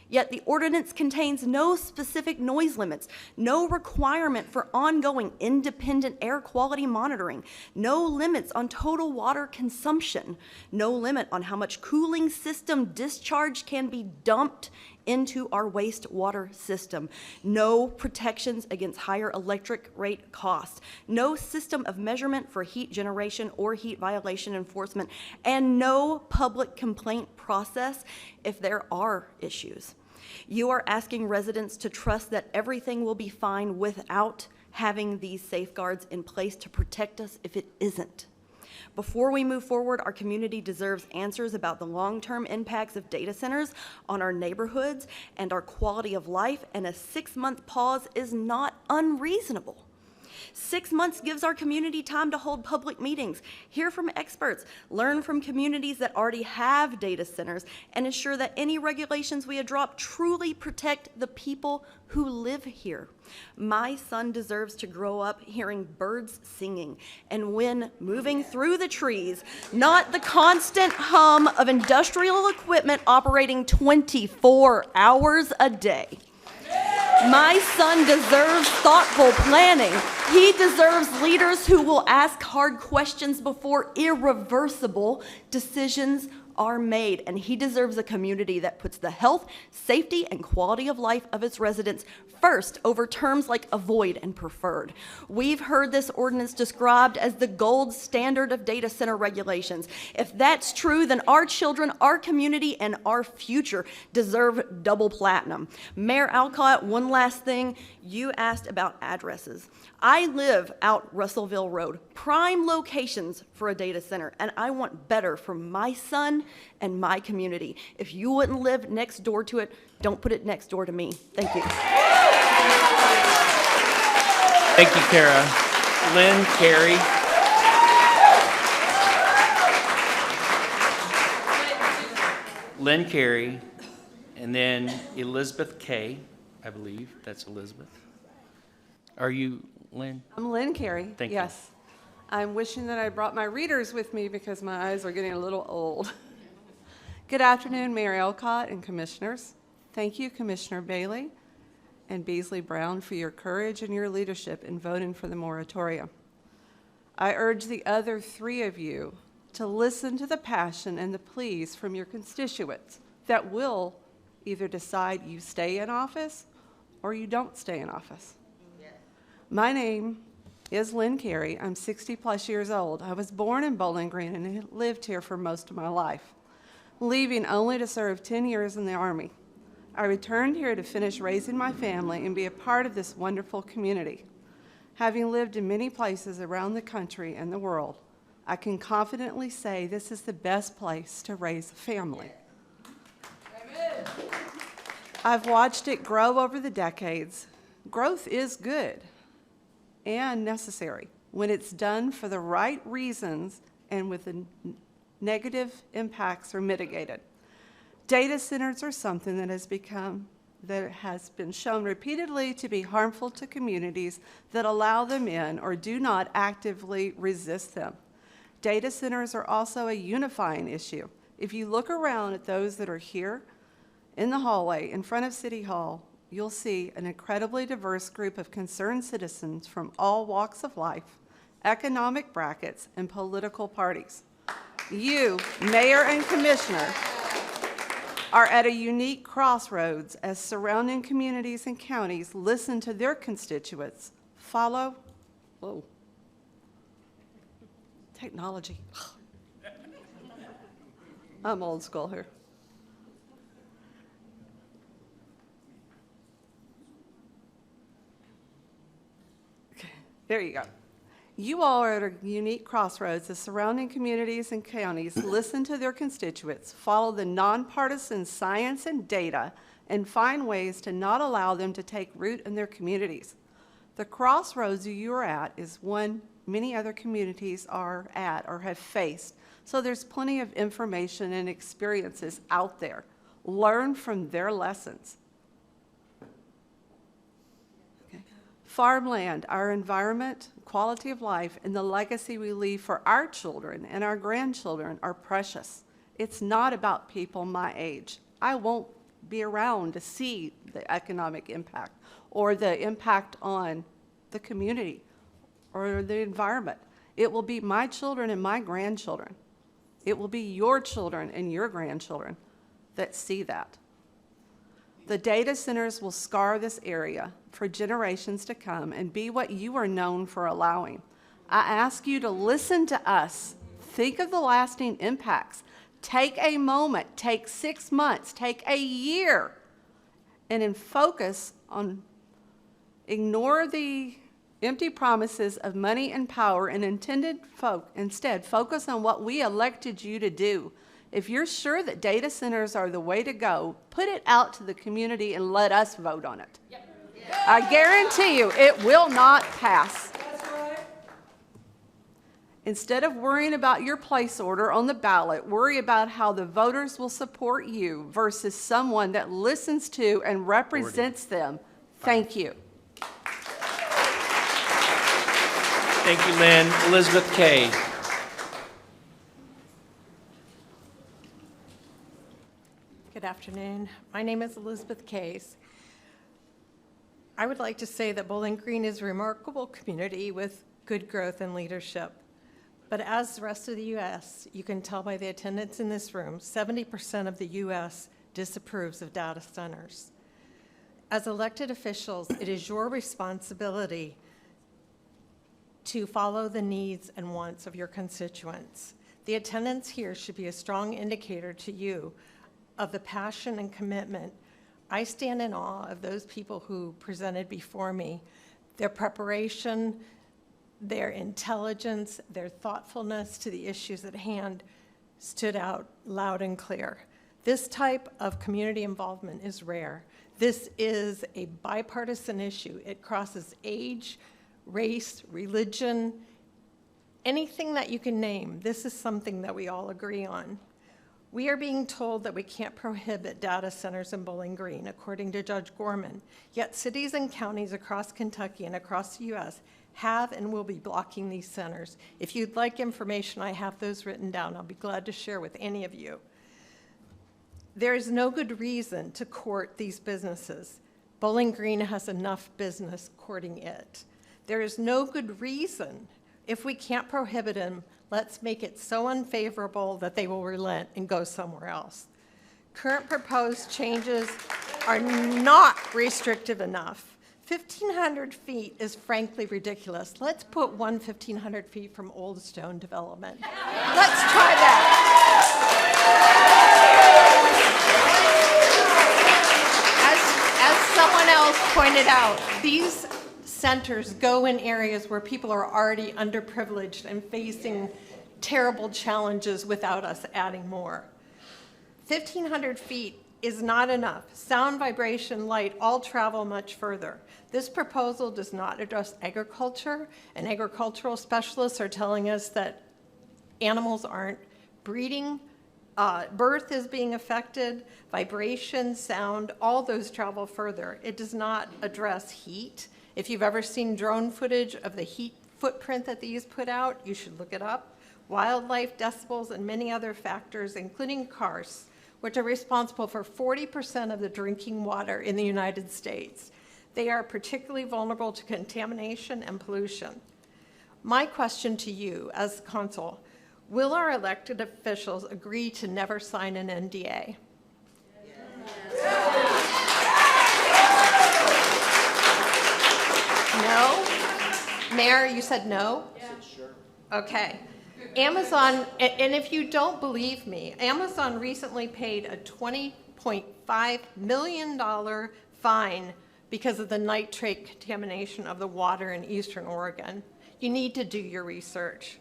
Yet the ordinance contains no specific noise limits, no requirement for ongoing independent air quality monitoring, no limits on total water consumption, no limit on how much cooling system discharge can be dumped into our wastewater system. No protections against higher electric rate costs. No system of measurement for heat generation or heat violation enforcement. And no public complaint process if there are issues. You are asking residents to trust that everything will be fine without having these safeguards in place to protect us if it isn't. Before we move forward, our community deserves answers about the long-term impacts of data centers on our neighborhoods and our quality of life, and a 6-month pause is not unreasonable. 6 months gives our community time to hold public meetings, hear from experts, learn from communities that already have data centers, and ensure that any regulations we adopt truly protect the people who live here. My son deserves to grow up hearing birds singing and when moving through the trees, not the constant hum of industrial equipment operating 24 hours a day. My son deserves thoughtful planning. He deserves leaders who will ask hard questions before irreversible decisions are made. And he deserves a community that puts the health, safety, and quality of life of its residents first over terms like avoid and preferred. We've heard this ordinance described as the gold standard of data center regulations. If that's true, then our children, our community, and our future deserve double platinum. Mayor Alcott, one last thing. You asked about addresses. I live out Russellville Road, prime locations for a data center, and I want better for my son and my community. If you wouldn't live next door to it, don't put it next door to me. Thank you. Thank you, Kara. Lynn, Carey. Lynn Carey, and then Elizabeth Kay, I believe that's Elizabeth. Are you Lynn? I'm Lynn Carey. Thank you. Yes. I'm wishing that I brought my readers with me because my eyes are getting a little old. Good afternoon, Mayor Alcott and commissioners. Thank you, Commissioner Bailey and Beasley Brown, for your courage and your leadership in voting for the moratorium. I urge the other 3 of you to listen to the passion and the pleas from your constituents that will either decide you stay in office or you don't stay in office. My name is Lynn Carey. I'm 60-plus years old. I was born in Bowling Green and lived here for most of my life, leaving only to serve 10 years in the Army. I returned here to finish raising my family and be a part of this wonderful community. Having lived in many places around the country and the world, I can confidently say this is the best place to raise a family. Amen. I've watched it grow over the decades. Growth is good and necessary when it's done for the right reasons and with the negative impacts are mitigated. Data centers are something that has been shown repeatedly to be harmful to communities that allow them in or do not actively resist them. Data centers are also a unifying issue. If you look around at those that are here in the hallway in front of City Hall, you'll see an incredibly diverse group of concerned citizens from all walks of life, economic brackets, and political parties. You, Mayor and Commissioner, are at a unique crossroads as surrounding communities and counties listen to their constituents, follow, whoa, technology. I'm old school here. There you go. You all are at a unique crossroads as surrounding communities and counties listen to their constituents, follow the nonpartisan science and data, and find ways to not allow them to take root in their communities. The crossroads you are at is one many other communities are at or have faced, so there's plenty of information and experiences out there. Learn from their lessons. Farmland, our environment, quality of life, and the legacy we leave for our children and our grandchildren are precious. It's not about people my age. I won't be around to see the economic impact or the impact on the community or the environment. It will be my children and my grandchildren. It will be your children and your grandchildren that see that. The data centers will scar this area for generations to come and be what you are known for allowing. I ask you to listen to us. Think of the lasting impacts. Take a moment, take 6 months, take a year, and then focus on, ignore the empty promises of money and power and instead focus on what we elected you to do. If you're sure that data centers are the way to go, put it out to the community and let us vote on it. I guarantee you it will not pass. Instead of worrying about your place order on the ballot, worry about how the voters will support you versus someone that listens to and represents them. Thank you. Thank you, Lynn. Elizabeth Kay. Good afternoon. My name is Elizabeth Case. I would like to say that Bowling Green is a remarkable community with good growth and leadership. But as the rest of the U.S., you can tell by the attendance in this room, 70% of the U.S. disapproves of data centers. As elected officials, it is your responsibility to follow the needs and wants of your constituents. The attendance here should be a strong indicator to you of the passion and commitment. I stand in awe of those people who presented before me. Their preparation, their intelligence, their thoughtfulness to the issues at hand stood out loud and clear. This type of community involvement is rare. This is a bipartisan issue. It crosses age, race, religion, anything that you can name. This is something that we all agree on. We are being told that we can't prohibit data centers in Bowling Green, according to Judge Gorman. Yet cities and counties across Kentucky and across the U.S. have and will be blocking these centers. If you'd like information, I have those written down. I'll be glad to share with any of you. There is no good reason to court these businesses. Bowling Green has enough business courting it. There is no good reason. If we can't prohibit them, let's make it so unfavorable that they will relent and go somewhere else. Current proposed changes are not restrictive enough. 1,500 feet is frankly ridiculous. Let's put 1,500 feet from Old Stone development. Let's try that. As someone else pointed out, these centers go in areas where people are already underprivileged and facing terrible challenges without us adding more. 1,500 feet is not enough. Sound, vibration, light all travel much further. This proposal does not address agriculture, and agricultural specialists are telling us that animals aren't breeding, birth is being affected, vibration, sound, all those travel further. It does not address heat. If you've ever seen drone footage of the heat footprint that these put out, you should look it up. Wildlife, decibels, and many other factors, including cars, which are responsible for 40% of the drinking water in the United States. They are particularly vulnerable to contamination and pollution. My question to you as consul, will our elected officials agree to never sign an NDA? No? Mayor, you said no? I said sure. Okay. Amazon, and if you don't believe me, Amazon recently paid a $20.5 million fine because of the nitrate contamination of the water in Eastern Oregon. You need to do your research.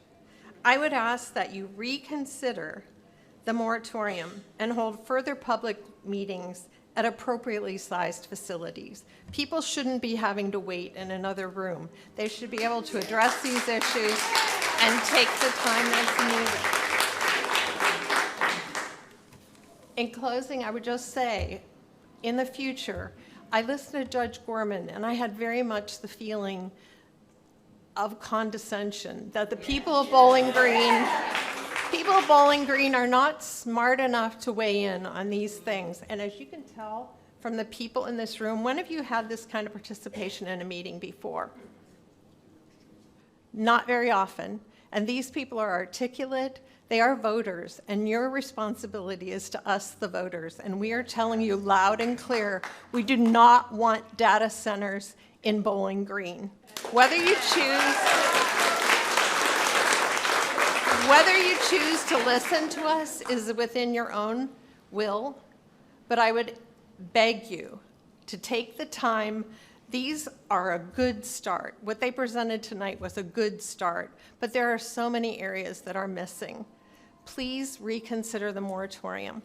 I would ask that you reconsider the moratorium and hold further public meetings at appropriately sized facilities. People shouldn't be having to wait in another room. They should be able to address these issues and take the time that's needed. In closing, I would just say, in the future, I listened to Judge Gorman, and I had very much the feeling of condescension that the people of Bowling Green are not smart enough to weigh in on these things. And as you can tell from the people in this room, when have you had this kind of participation in a meeting before? Not very often. And these people are articulate. They are voters, and your responsibility is to us, the voters. And we are telling you loud and clear, we do not want data centers in Bowling Green. Whether you choose to listen to us is within your own will, but I would beg you to take the time. These are a good start. What they presented tonight was a good start, but there are so many areas that are missing. Please reconsider the moratorium.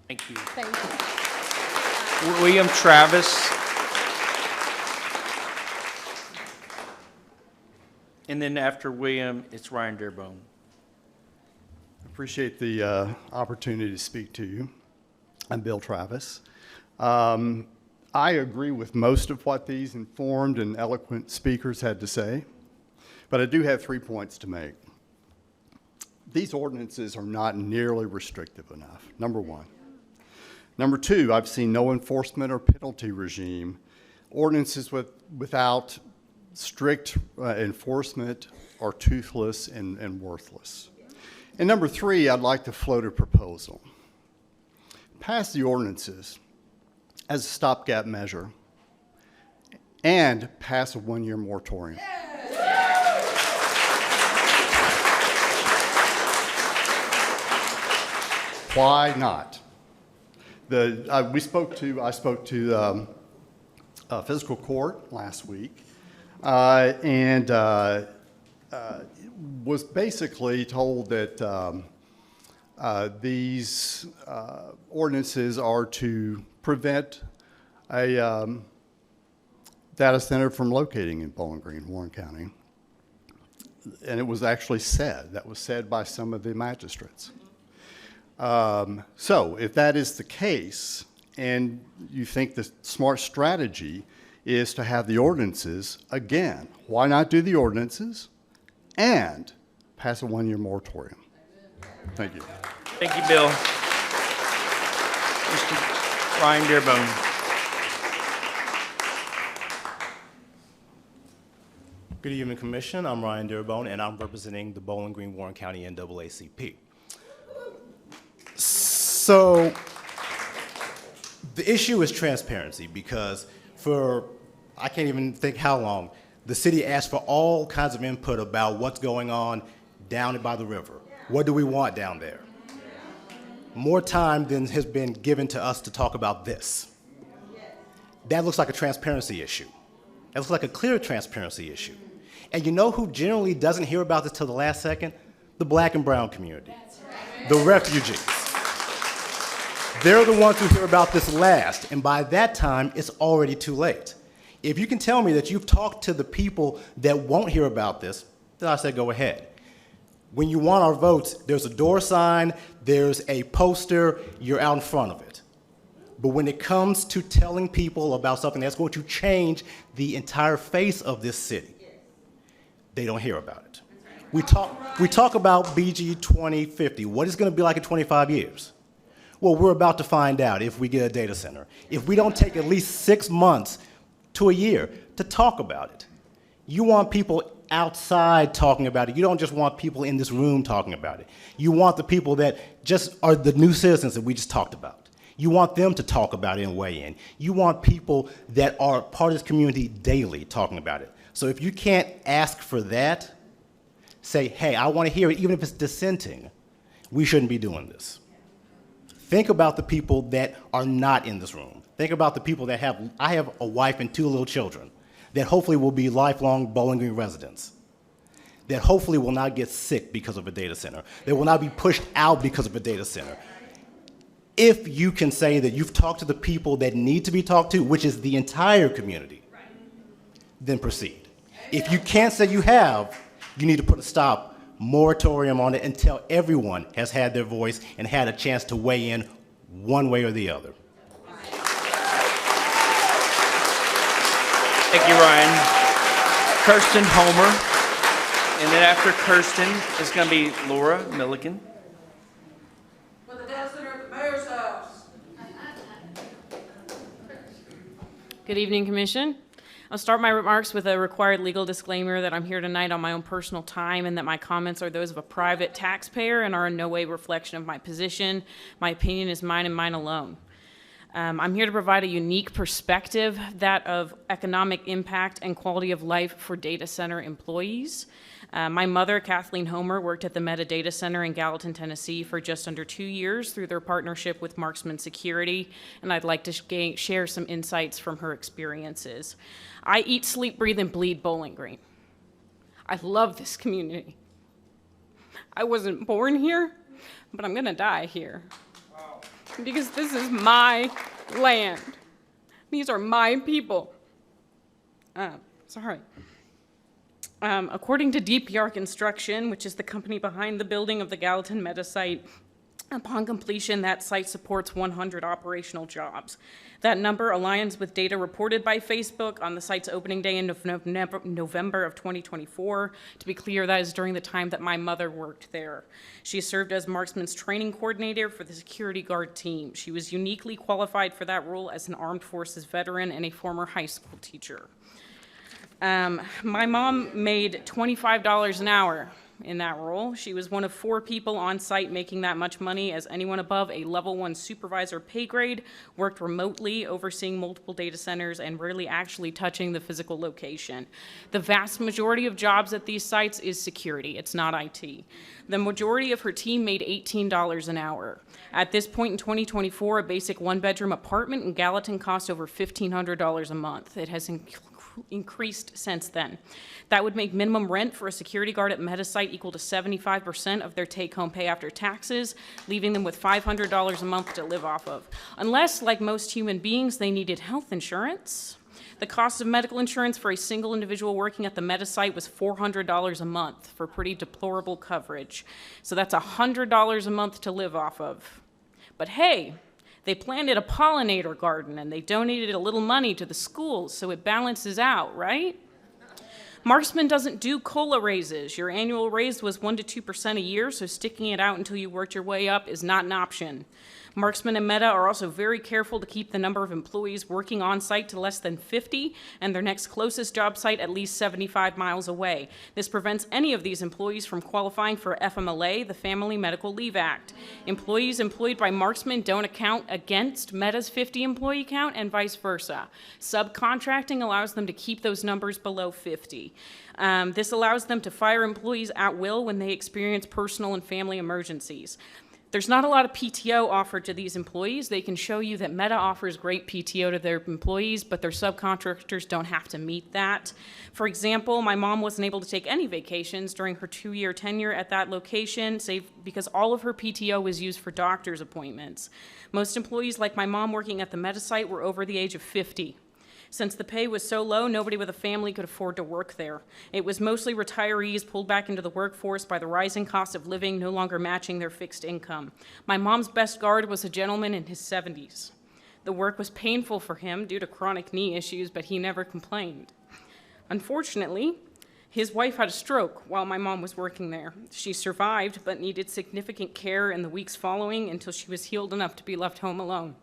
Thank you. Thank you. William Travis. And then after William, it's Ryan Dearbone. Appreciate the opportunity to speak to you. I'm Bill Travis. I agree with most of what these informed and eloquent speakers had to say, but I do have 3 points to make. These ordinances are not nearly restrictive enough, number one. Number two, I've seen no enforcement or penalty regime. Ordinances without strict enforcement are toothless and worthless. And number three, I'd like to float a proposal. Pass the ordinances as a stopgap measure and pass a one-year moratorium. Why not? I spoke to fiscal court last week and was basically told that these ordinances are to prevent a data center from locating in Bowling Green, Warren County. And it was actually said, that was said by some of the magistrates. So if that is the case, and you think the smart strategy is to have the ordinances, again, why not do the ordinances and pass a one-year moratorium? Thank you. Thank you, Bill. Mr. Ryan Dearbone. Good evening, Commission. I'm Ryan Dearbone, and I'm representing the Bowling Green, Warren County NAACP. So the issue is transparency, because for, I can't even think how long, the city asked for all kinds of input about what's going on down by the river. What do we want down there? More time than has been given to us to talk about this. That looks like a transparency issue. That looks like a clear transparency issue. And you know who generally doesn't hear about this till the last second? The black and brown community, the refugees. They're the ones who hear about this last, and by that time, it's already too late. If you can tell me that you've talked to the people that won't hear about this, then I say go ahead. When you want our votes, there's a door sign, there's a poster, you're out in front of it. But when it comes to telling people about something that's going to change the entire face of this city, they don't hear about it. We talk about BG 2050. What is going to be like in 25 years? Well, we're about to find out if we get a data center. If we don't take at least 6 months to a year to talk about it. You want people outside talking about it. You don't just want people in this room talking about it. You want the people that just are the new citizens that we just talked about. You want them to talk about it and weigh in. You want people that are part of this community daily talking about it. So if you can't ask for that, say, hey, I want to hear it, even if it's dissenting, we shouldn't be doing this. Think about the people that are not in this room. Think about the people that I have a wife and 2 little children that hopefully will be lifelong Bowling Green residents, that hopefully will not get sick because of a data center, that will not be pushed out because of a data center. If you can say that you've talked to the people that need to be talked to, which is the entire community, then proceed. If you can't say you have, you need to put a moratorium on it until everyone has had their voice and had a chance to weigh in one way or the other. Thank you, Ryan. Kirsten Homer. And then after Kirsten, it's going to be Laura Milliken. For the data center at the mayor's house. Good evening, Commission. I'll start my remarks with a required legal disclaimer that I'm here tonight on my own personal time and that my comments are those of a private taxpayer and are in no way a reflection of my position. My opinion is mine and mine alone. I'm here to provide a unique perspective, that of economic impact and quality of life for data center employees. My mother, Kathleen Homer, worked at the Meta Data Center in Gallatin, Tennessee for just under 2 years through their partnership with Marksman Security, and I'd like to share some insights from her experiences. I eat, sleep, breathe, and bleed Bowling Green. I love this community. I wasn't born here, but I'm gonna die here. Because this is my land. These are my people. Sorry. According to DPR Construction, which is the company behind the building of the Gallatin Meta site, upon completion, that site supports 100 operational jobs. That number aligns with data reported by Facebook on the site's opening day in November of 2024. To be clear, that is during the time that my mother worked there. She served as Marksman's training coordinator for the security guard team. She was uniquely qualified for that role as an armed forces veteran and a former high school teacher. My mom made $25 an hour in that role. She was one of 4 people on site making that much money, as anyone above a level 1 supervisor pay grade worked remotely, overseeing multiple data centers and rarely actually touching the physical location. The vast majority of jobs at these sites is security, it's not IT. The majority of her team made $18 an hour. At this point in 2024, a basic 1-bedroom apartment in Gallatin cost over $1,500 a month. It has increased since then. That would make minimum rent for a security guard at Meta site equal to 75% of their take-home pay after taxes, leaving them with $500 a month to live off of. Unless, like most human beings, they needed health insurance. The cost of medical insurance for a single individual working at the Meta site was $400 a month for pretty deplorable coverage. So that's $100 a month to live off of. But hey, they planted a pollinator garden and they donated a little money to the schools, so it balances out, right? Marksman doesn't do COLA raises. Your annual raise was 1% to 2% a year, so sticking it out until you worked your way up is not an option. Marksman and Meta are also very careful to keep the number of employees working on site to less than 50 and their next closest job site at least 75 miles away. This prevents any of these employees from qualifying for FMLA, the Family Medical Leave Act. Employees employed by Marksman don't account against Meta's 50 employee count and vice versa. Subcontracting allows them to keep those numbers below 50. This allows them to fire employees at will when they experience personal and family emergencies. There's not a lot of PTO offered to these employees. They can show you that Meta offers great PTO to their employees, but their subcontractors don't have to meet that. For example, my mom wasn't able to take any vacations during her 2-year tenure at that location, save because all of her PTO was used for doctor's appointments. Most employees, like my mom working at the Meta site, were over the age of 50. Since the pay was so low, nobody with a family could afford to work there. It was mostly retirees pulled back into the workforce by the rising cost of living, no longer matching their fixed income. My mom's best guard was a gentleman in his 70s. The work was painful for him due to chronic knee issues, but he never complained. Unfortunately, his wife had a stroke while my mom was working there. She survived, but needed significant care in the weeks following until she was healed enough to be left home alone.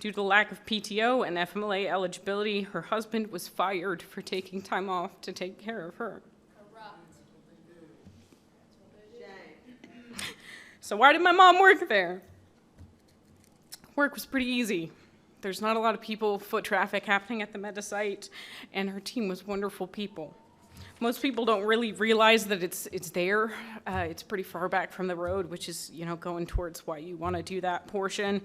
Due to the lack of PTO and FMLA eligibility, her husband was fired for taking time off to take care of her. So why did my mom work there? Work was pretty easy. There's not a lot of foot traffic happening at the Meta site, and her team was wonderful people. Most people don't really realize that it's there. It's pretty far back from the road, which is, going towards why you want to do that portion.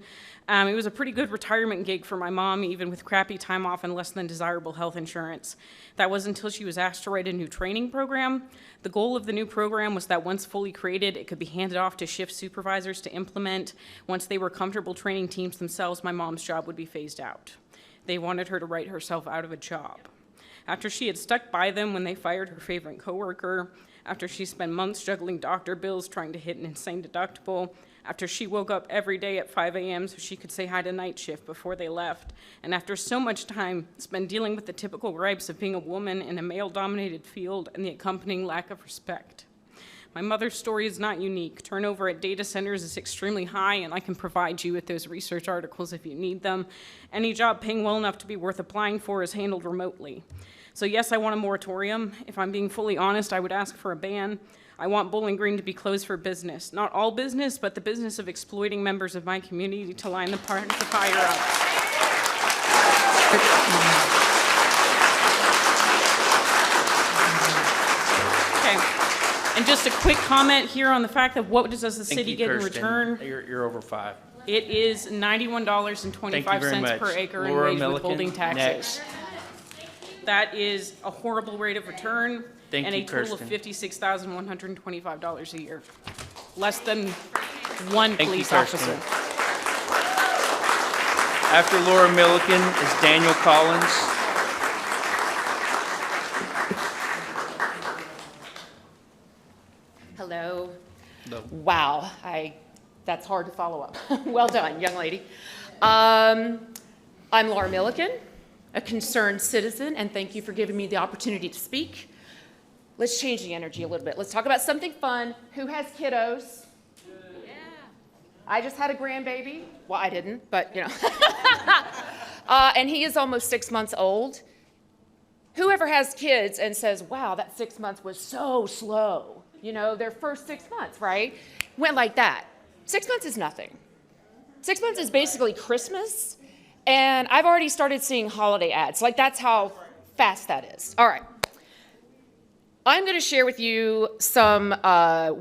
It was a pretty good retirement gig for my mom, even with crappy time off and less than desirable health insurance. That was until she was asked to write a new training program. The goal of the new program was that once fully created, it could be handed off to shift supervisors to implement. Once they were comfortable training teams themselves, my mom's job would be phased out. They wanted her to write herself out of a job. After she had stuck by them when they fired her favorite coworker, after she spent months juggling doctor bills trying to hit an insane deductible, after she woke up every day at 5 a.m. so she could say hi to night shift before they left, and after so much time spent dealing with the typical gripes of being a woman in a male-dominated field and the accompanying lack of respect. My mother's story is not unique. Turnover at data centers is extremely high, and I can provide you with those research articles if you need them. Any job paying well enough to be worth applying for is handled remotely. So yes, I want a moratorium. If I'm being fully honest, I would ask for a ban. I want Bowling Green to be closed for business. Not all business, but the business of exploiting members of my community to line the fire up. Okay. And just a quick comment here on the fact of what does the city get in return? You're over 5. It is $91.25 per acre and wage withholding taxes. Next. That is a horrible rate of return. Thank and you, a total Kirsten. of $56,125 a year. Less than one Thank you, police Kirsten. officer. After Laura Milliken is Daniel Collins. Hello. No. Wow, that's hard to follow up. Well done, young lady. I'm Laura Milliken, a concerned citizen, and thank you for giving me the opportunity to speak. Let's change the energy a little bit. Let's talk about something fun. Who has kiddos? Yeah. I just had a grandbaby. Well, I didn't, but you know. And he is almost 6 months old. Whoever has kids and says, wow, that 6 months was so slow. You know, their first 6 months, right? Went like that. 6 months is nothing. 6 months is basically Christmas. And I've already started seeing holiday ads. Like, that's how fast that is. All right. I'm going to share with you some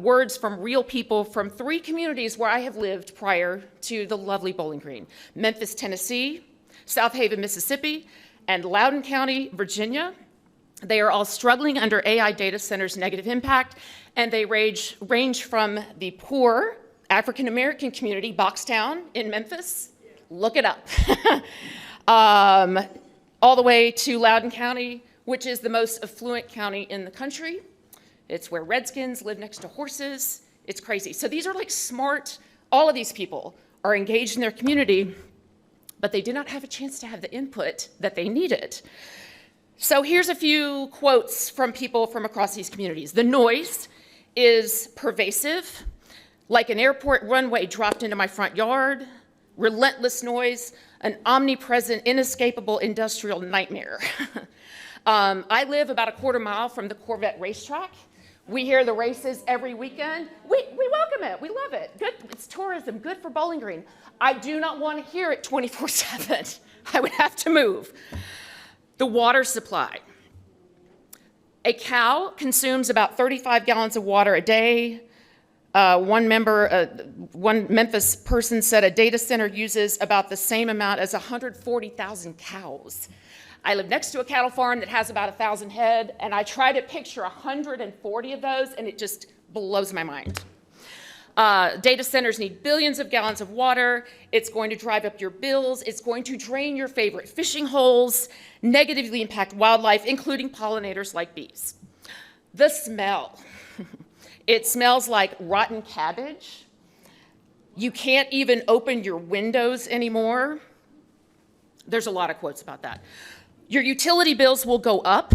words from real people from 3 communities where I have lived prior to the lovely Bowling Green. Memphis, Tennessee, South Haven, Mississippi, and Loudoun County, Virginia. They are all struggling under AI data centers' negative impact, and they range from the poor African-American community, Boxtown in Memphis. Look it up. All the way to Loudoun County, which is the most affluent county in the country. It's where Redskins live next to horses. It's crazy. So these are like smart, all of these people are engaged in their community, but they did not have a chance to have the input that they needed. So here's a few quotes from people from across these communities. The noise is pervasive, like an airport runway dropped into my front yard. Relentless noise, an omnipresent, inescapable industrial nightmare. I live about a quarter mile from the Corvette racetrack. We hear the races every weekend. We welcome it. We love it. Good. It's tourism. Good for Bowling Green. I do not want to hear it 24/7. I would have to move. The water supply. A cow consumes about 35 gallons of water a day. One Memphis person said a data center uses about the same amount as 140,000 cows. I live next to a cattle farm that has about 1,000 head, and I try to picture 140 of those, and it just blows my mind. Data centers need billions of gallons of water. It's going to drive up your bills. It's going to drain your favorite fishing holes, negatively impact wildlife, including pollinators like bees. The smell. It smells like rotten cabbage. You can't even open your windows anymore. There's a lot of quotes about that. Your utility bills will go up.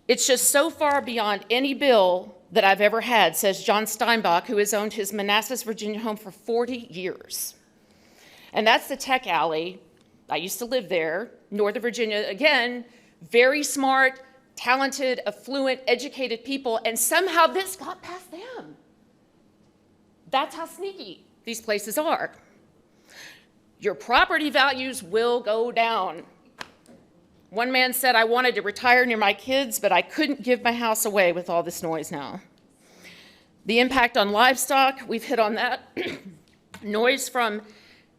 It's just so far beyond any bill that I've ever had, says John Steinbach, who has owned his Manassas, Virginia home for 40 years. And that's the tech alley. I used to live there, Northern Virginia. Again, very smart, talented, affluent, educated people, and somehow this got past them. That's how sneaky these places are. Your property values will go down. One man said, I wanted to retire near my kids, but I couldn't give my house away with all this noise now. The impact on livestock, we've hit on that. Noise from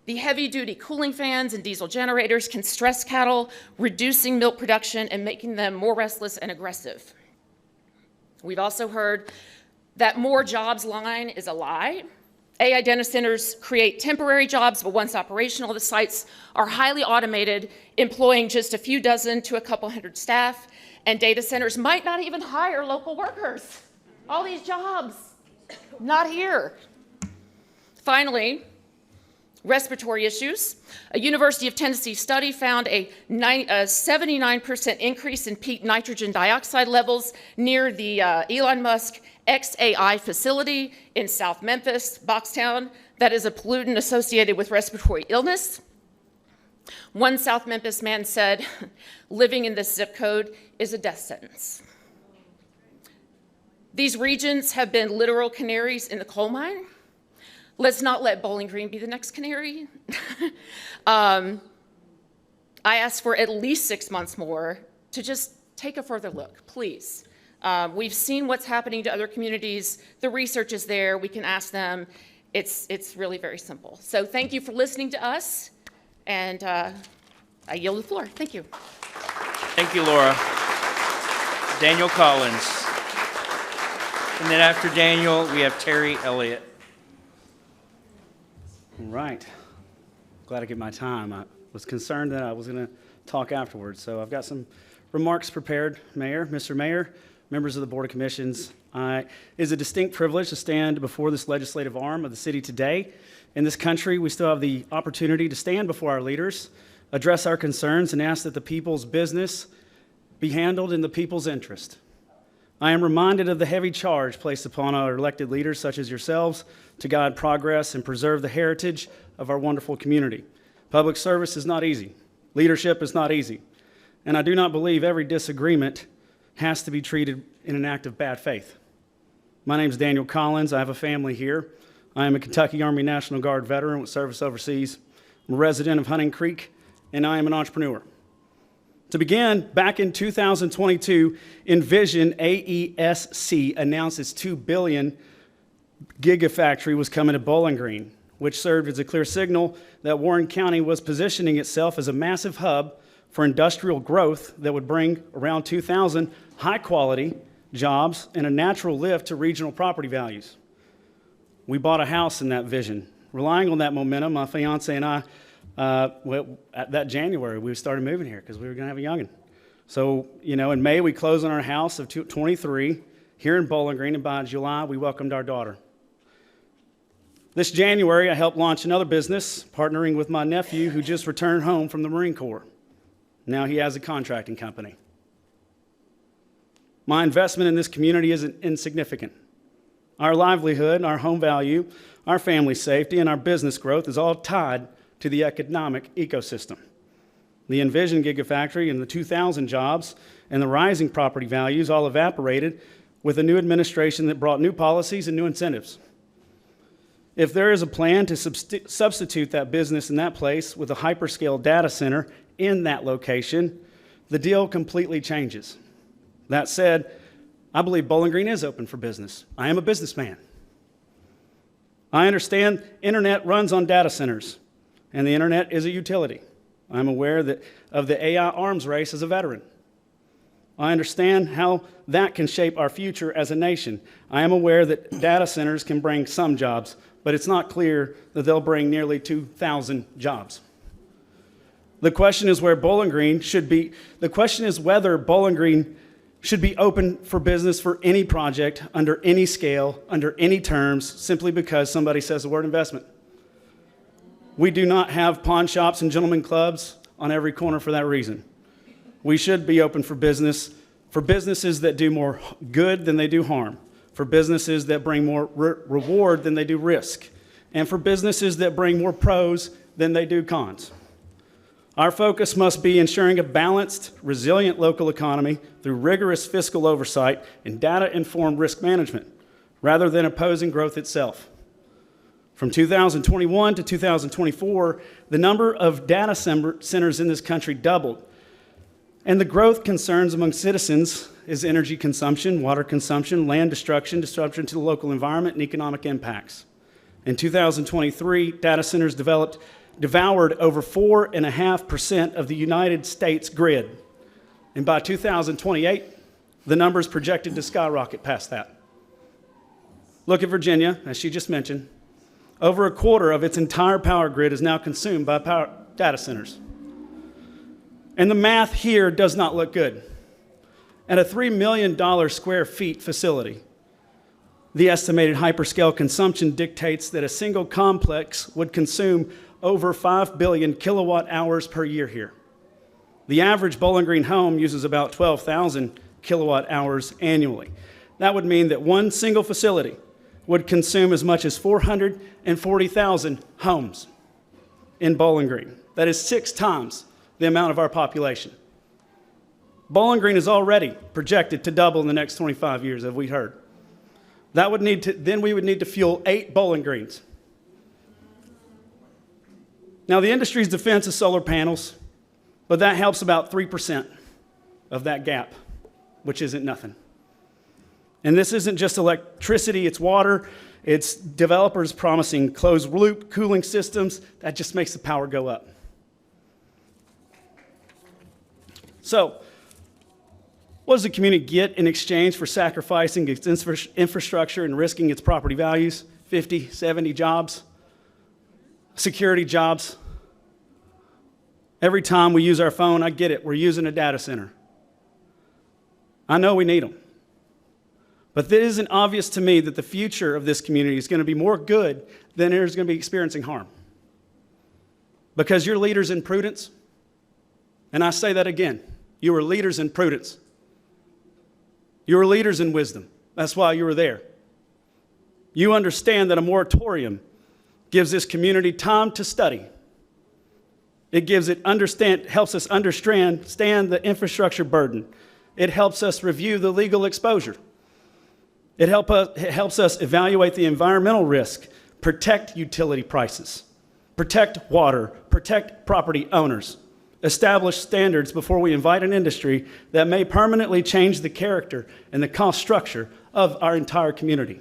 the heavy-duty cooling fans and diesel generators can stress cattle, reducing milk production and making them more restless and aggressive. We've also heard that more jobs line is a lie. AI data centers create temporary jobs, but once operational, the sites are highly automated, employing just a few dozen to a couple hundred staff, and data centers might not even hire local workers. All these jobs, not here. Finally, Respiratory issues. A University of Tennessee study found a 79% increase in peak nitrogen dioxide levels near the Elon Musk XAI facility in South Memphis, Boxtown, that is a pollutant associated with respiratory illness. One South Memphis man said, living in this zip code is a death sentence. These regions have been literal canaries in the coal mine. Let's not let Bowling Green be the next canary. I asked for at least 6 months more to just take a further look, please. We've seen what's happening to other communities. The research is there. We can ask them. It's really very simple. So thank you for listening to us, and I yield the floor. Thank you. Thank you, Laura. Daniel Collins. And then after Daniel, we have Terry Elliott. All right. Glad to get my time. I was concerned that I was going to talk afterwards, so I've got some remarks prepared. Mayor, Mr. Mayor, members of the Board of Commissions, it is a distinct privilege to stand before this legislative arm of the city today. In this country, we still have the opportunity to stand before our leaders, address our concerns, and ask that the people's business be handled in the people's interest. I am reminded of the heavy charge placed upon our elected leaders, such as yourselves, to guide progress and preserve the heritage of our wonderful community. Public service is not easy. Leadership is not easy. And I do not believe every disagreement has to be treated in an act of bad faith. My name is Daniel Collins. I have a family here. I am a Kentucky Army National Guard veteran with service overseas. I'm a resident of Hunting Creek, and I am an entrepreneur. To begin, back in 2022, Envision AESC announced its $2 billion gigafactory was coming to Bowling Green, which served as a clear signal that Warren County was positioning itself as a massive hub for industrial growth that would bring around 2,000 high-quality jobs and a natural lift to regional property values. We bought a house in that vision. Relying on that momentum, my fiance and I, at that January, we started moving here because we were going to have a youngin'. So, in May, we closed on our house of 23 here in Bowling Green, and by July, we welcomed our daughter. This January, I helped launch another business, partnering with my nephew who just returned home from the Marine Corps. Now he has a contracting company. My investment in this community isn't insignificant. Our livelihood, our home value, our family safety, and our business growth is all tied to the economic ecosystem. The Envision Gigafactory and the 2,000 jobs and the rising property values all evaporated with a new administration that brought new policies and new incentives. If there is a plan to substitute that business in that place with a hyperscale data center in that location, the deal completely changes. That said, I believe Bowling Green is open for business. I am a businessman. I understand internet runs on data centers, and the internet is a utility. I'm aware of the AI arms race as a veteran. I understand how that can shape our future as a nation. I am aware that data centers can bring some jobs, but it's not clear that they'll bring nearly 2,000 jobs. The question is whether Bowling Green should be open for business for any project, under any scale, under any terms, simply because somebody says the word investment. We do not have pawn shops and gentlemen clubs on every corner for that reason. We should be open for business, for businesses that do more good than they do harm, for businesses that bring more reward than they do risk, and for businesses that bring more pros than they do cons. Our focus must be ensuring a balanced, resilient local economy through rigorous fiscal oversight and data-informed risk management, rather than opposing growth itself. From 2021 to 2024, the number of data centers in this country doubled, and the growth concerns among citizens is energy consumption, water consumption, land destruction, disruption to the local environment, and economic impacts. In 2023, data centers devoured over 4.5% of the United States grid. And by 2028, the number is projected to skyrocket past that. Look at Virginia, as she just mentioned. Over a quarter of its entire power grid is now consumed by data centers. And the math here does not look good. At a $3 million square feet facility, the estimated hyperscale consumption dictates that a single complex would consume over 5 billion kilowatt hours per year here. The average Bowling Green home uses about 12,000 kilowatt hours annually. That would mean that one single facility would consume as much as 440,000 homes in Bowling Green. That is 6 times the amount of our population. Bowling Green is already projected to double in the next 25 years, as we heard. That would need to, then we would need to fuel 8 Bowling Greens. Now, the industry's defense is solar panels, but that helps about 3% of that gap, which isn't nothing. And this isn't just electricity, it's water, it's developers promising closed-loop cooling systems. That just makes the power go up. So, what does the community get in exchange for sacrificing its infrastructure and risking its property values? 50, 70 jobs, security jobs. Every time we use our phone, I get it, we're using a data center. I know we need them. But it isn't obvious to me that the future of this community is going to be more good than it is going to be experiencing harm. Because you're leaders in prudence, and I say that again, you are leaders in prudence. You are leaders in wisdom. That's why you were there. You understand that a moratorium gives this community time to study. It helps us understand the infrastructure burden. It helps us review the legal exposure. It helps us evaluate the environmental risk, protect utility prices, protect water, protect property owners, establish standards before we invite an industry that may permanently change the character and the cost structure of our entire community.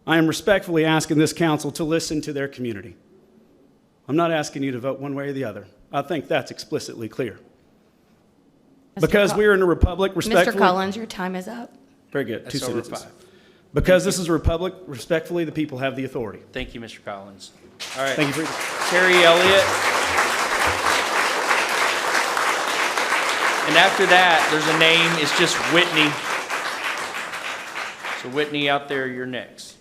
I am respectfully asking this council to listen to their community. I'm not asking you to vote one way or the other. I think that's explicitly clear. Because we are in a republic, respectfully. Mr. Collins, your time is up. Very good. That's 2 over sentences. 5. Because this is a republic, respectfully, the people have the authority. Thank you, Mr. Collins. All right. Thank you for Terry Elliott. And after that, there's a name. It's just Whitney. So Whitney, out there, you're next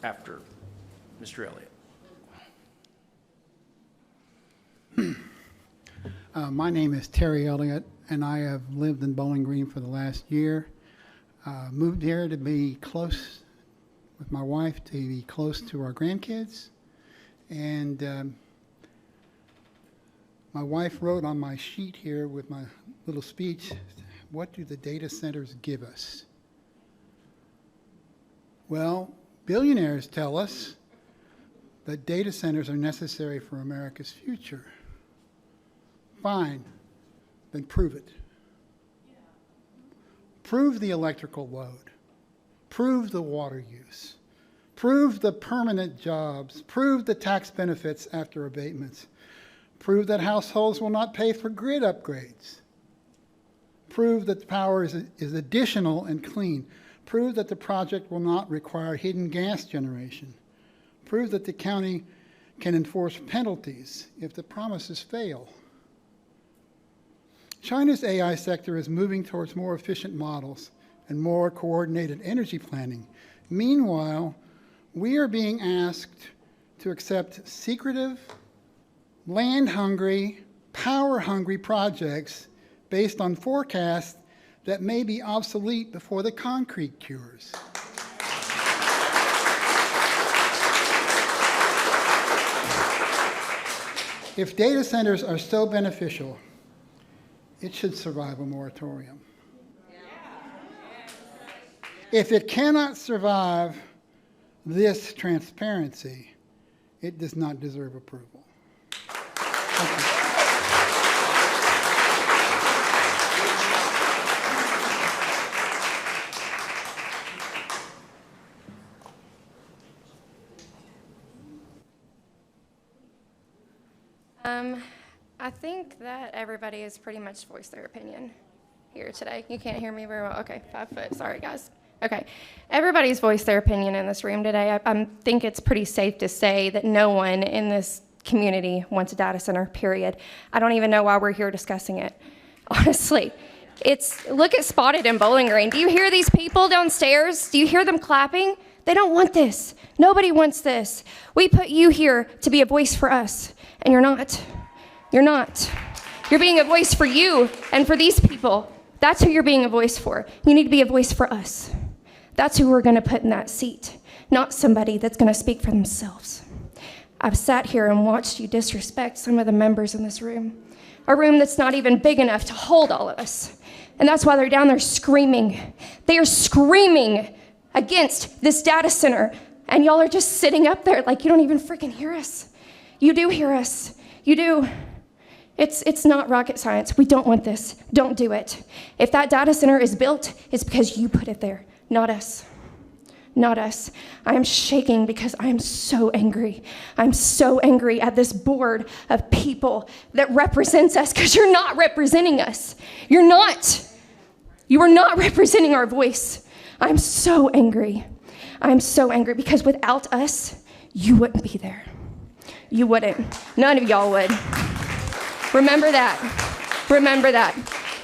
after Mr. Elliott. My name is Terry Elliott, and I have lived in Bowling Green for the last year. Moved here to be close with my wife, to be close to our grandkids. And my wife wrote on my sheet here with my little speech, what do the data centers give us? Well, billionaires tell us that data centers are necessary for America's future. Fine, then prove it. Prove the electrical load. Prove the water use. Prove the permanent jobs. Prove the tax benefits after abatements. Prove that households will not pay for grid upgrades. Prove that the power is additional and clean. Prove that the project will not require hidden gas generation. Prove that the county can enforce penalties if the promises fail. China's AI sector is moving towards more efficient models and more coordinated energy planning. Meanwhile, we are being asked to accept secretive, land-hungry, power-hungry projects based on forecasts that may be obsolete before the concrete cures. If data centers are so beneficial, it should survive a moratorium. If it cannot survive this transparency, it does not deserve approval. Thank you. I think that everybody has pretty much voiced their opinion here today. You can't hear me very well. Okay, 5 foot. Sorry, guys. Okay. Everybody's voiced their opinion in this room today. I think it's pretty safe to say that no one in this community wants a data center, period. I don't even know why we're here discussing it, honestly. Look at Spotted in Bowling Green. Do you hear these people downstairs? Do you hear them clapping? They don't want this. Nobody wants this. We put you here to be a voice for us, and you're not. You're not. You're being a voice for you and for these people. That's who you're being a voice for. You need to be a voice for us. That's who we're going to put in that seat, not somebody that's going to speak for themselves. I've sat here and watched you disrespect some of the members in this room, a room that's not even big enough to hold all of us. And that's why they're down there screaming. They are screaming against this data center, and y'all are just sitting up there like you don't even freaking hear us. You do hear us. You do. It's not rocket science. We don't want this. Don't do it. If that data center is built, it's because you put it there, not us. Not us. I am shaking because I am so angry. I'm so angry at this board of people that represents us, because you're not representing us. You're not. You are not representing our voice. I'm so angry. I'm so angry because without us, you wouldn't be there. You wouldn't. None of y'all would. Remember that. Remember that.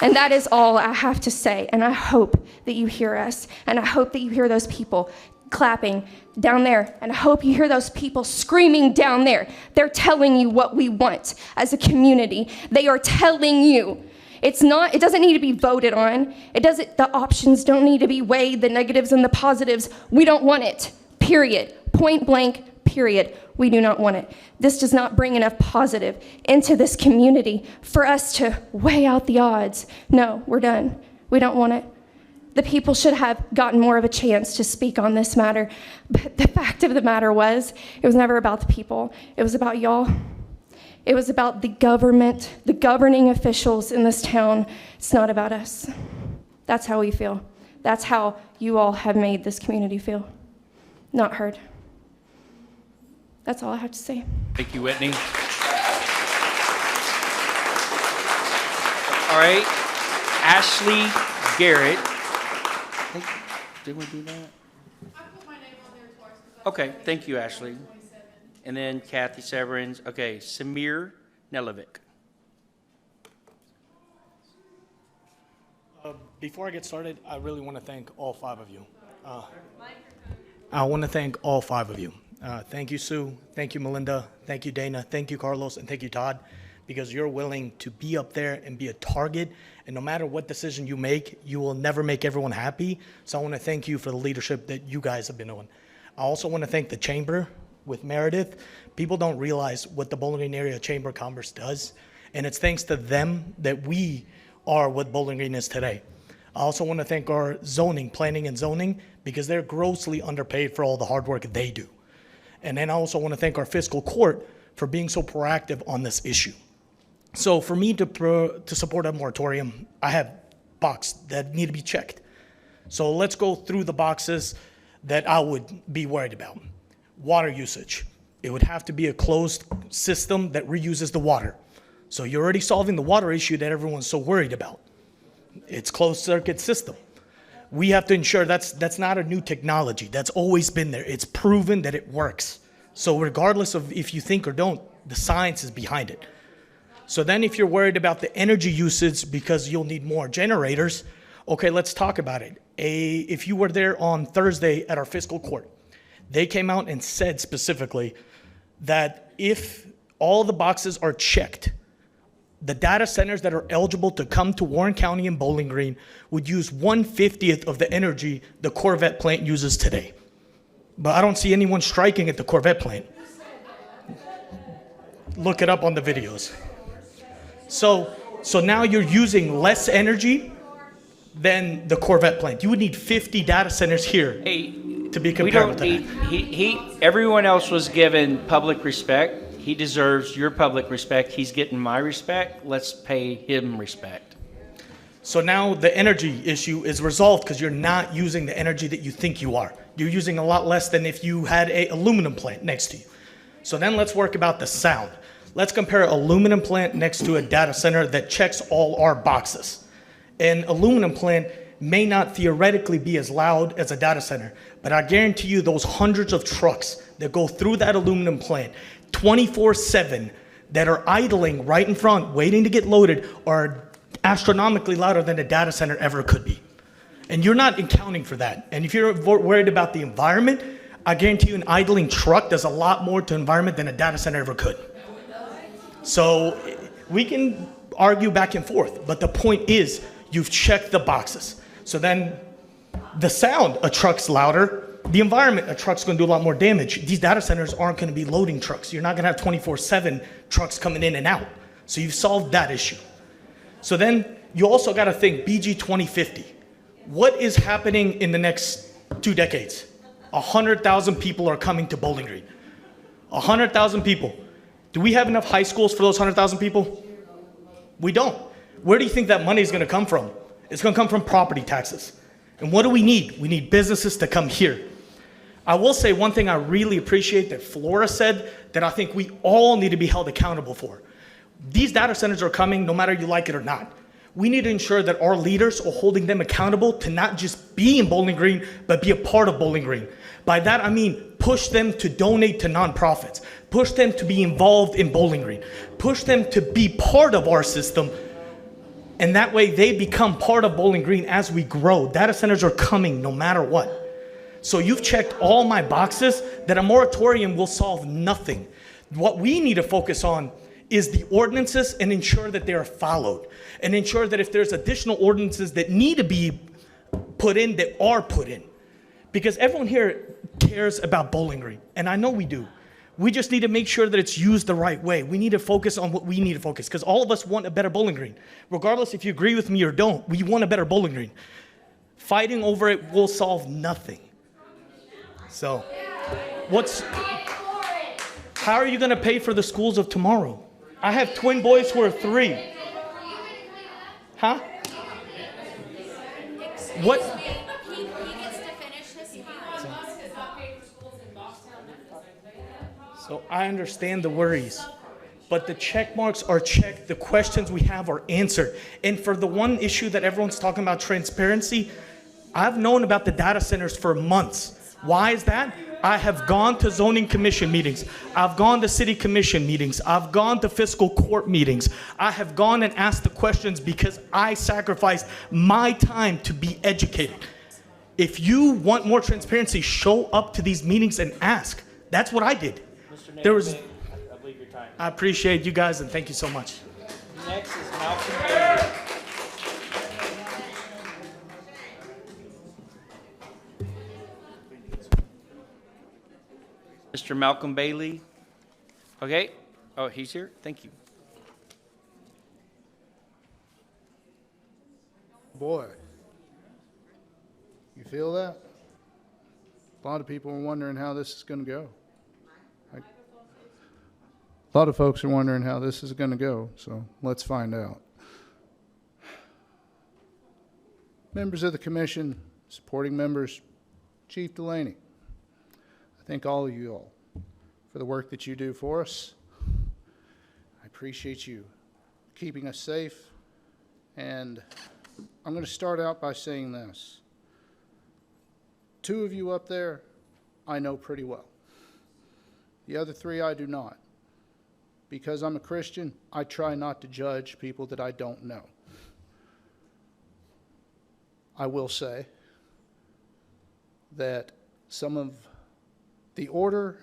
And that is all I have to say. And I hope that you hear us. And I hope that you hear those people clapping down there. And I hope you hear those people screaming down there. They're telling you what we want as a community. They are telling you. It doesn't need to be voted on. The options don't need to be weighed, the negatives and the positives. We don't want it. Period. Point blank, period. We do not want it. This does not bring enough positive into this community for us to weigh out the odds. No, we're done. We don't want it. The people should have gotten more of a chance to speak on this matter. But the fact of the matter was, it was never about the people. It was about y'all. It was about the government, the governing officials in this town. It's not about us. That's how we feel. That's how you all have made this community feel. Not heard. That's all I have to say. Thank you, Whitney. All right, Ashley Garrett. Did we do that? I put my name on there twice. Okay, thank you, Ashley. And then Kathy Severins. Okay, Samir Nelovic. Before I get started, I really want to thank all five of you. I want to thank all five of you. Thank you, Sue. Thank you, Melinda. Thank you, Dana. Thank you, Carlos. And thank you, Todd, because you're willing to be up there and be a target. And no matter what decision you make, you will never make everyone happy. So I want to thank you for the leadership that you guys have been on. I also want to thank the Chamber with Meredith. People don't realize what the Bowling Green Area Chamber of Commerce does. And it's thanks to them that we are what Bowling Green is today. I also want to thank our planning and zoning, because they're grossly underpaid for all the hard work they do. And then I also want to thank our fiscal court for being so proactive on this issue. So for me to support a moratorium, I have boxes that need to be checked. So let's go through the boxes that I would be worried about. Water usage. It would have to be a closed system that reuses the water. So you're already solving the water issue that everyone's so worried about. It's closed circuit system. We have to ensure that's not a new technology. That's always been there. It's proven that it works. So regardless of if you think or don't, the science is behind it. So then if you're worried about the energy usage because you'll need more generators, okay, let's talk about it. If you were there on Thursday at our fiscal court, they came out and said specifically that if all the boxes are checked, the data centers that are eligible to come to Warren County and Bowling Green would use 1/50th of the energy the Corvette plant uses today. But I don't see anyone striking at the Corvette plant. Look it up on the videos. So now you're using less energy than the Corvette plant. You would need 50 data centers here to be compared with that. Everyone else was given public respect. He deserves your public respect. He's getting my respect. Let's pay him respect. So now the energy issue is resolved because you're not using the energy that you think you are. You're using a lot less than if you had an aluminum plant next to you. So then let's work about the sound. Let's compare an aluminum plant next to a data center that checks all our boxes. An aluminum plant may not theoretically be as loud as a data center, but I guarantee you those hundreds of trucks that go through that aluminum plant 24/7 that are idling right in front, waiting to get loaded, are astronomically louder than a data center ever could be. And you're not accounting for that. And if you're worried about the environment, I guarantee you an idling truck does a lot more to environment than a data center ever could. So we can argue back and forth, but the point is you've checked the boxes. So then the sound, a truck's louder. The environment, a truck's going to do a lot more damage. These data centers aren't going to be loading trucks. You're not going to have 24/7 trucks coming in and out. So you've solved that issue. So then you also got to think BG 2050. What is happening in the next 2 decades? 100,000 people are coming to Bowling Green. 100,000 people. Do we have enough high schools for those 100,000 people? We don't. Where do you think that money is going to come from? It's going to come from property taxes. And what do we need? We need businesses to come here. I will say one thing I really appreciate that Flora said that I think we all need to be held accountable for. These data centers are coming no matter you like it or not. We need to ensure that our leaders are holding them accountable to not just be in Bowling Green, but be a part of Bowling Green. By that I mean push them to donate to nonprofits, push them to be involved in Bowling Green, push them to be part of our system, and that way they become part of Bowling Green as we grow. Data centers are coming no matter what. So you've checked all my boxes that a moratorium will solve nothing. What we need to focus on is the ordinances and ensure that they are followed, and ensure that if there's additional ordinances that need to be put in, that are put in. Because everyone here cares about Bowling Green, and I know we do. We just need to make sure that it's used the right way. We need to focus on what we need to focus, because all of us want a better Bowling Green. Regardless if you agree with me or don't, we want a better Bowling Green. Fighting over it will solve nothing. So, how are you going to pay for the schools of tomorrow? I have twin boys who are 3. Huh? What? So I understand the worries, but the check marks are checked, the questions we have are answered. And for the one issue that everyone's talking about, transparency, I've known about the data centers for months. Why is that? I have gone to zoning commission meetings. I've gone to city commission meetings. I've gone to fiscal court meetings. I have gone and asked the questions because I sacrificed my time to be educated. If you want more transparency, show up to these meetings and ask. That's what I did. There was. I believe your time. I appreciate you guys and thank you so much. Next is Malcolm Bailey. Mr. Malcolm Bailey. Okay. Oh, he's here. Thank you. Boy, you feel that? A lot of people are wondering how this is going to go. A lot of folks are wondering how this is going to go, so let's find out. Members of the commission, supporting members, Chief Delaney, I thank all of you all for the work that you do for us. I appreciate you keeping us safe, and I'm going to start out by saying this. 2 of you up there, I know pretty well. The other 3 I do not. Because I'm a Christian, I try not to judge people that I don't know. I will say that some of the order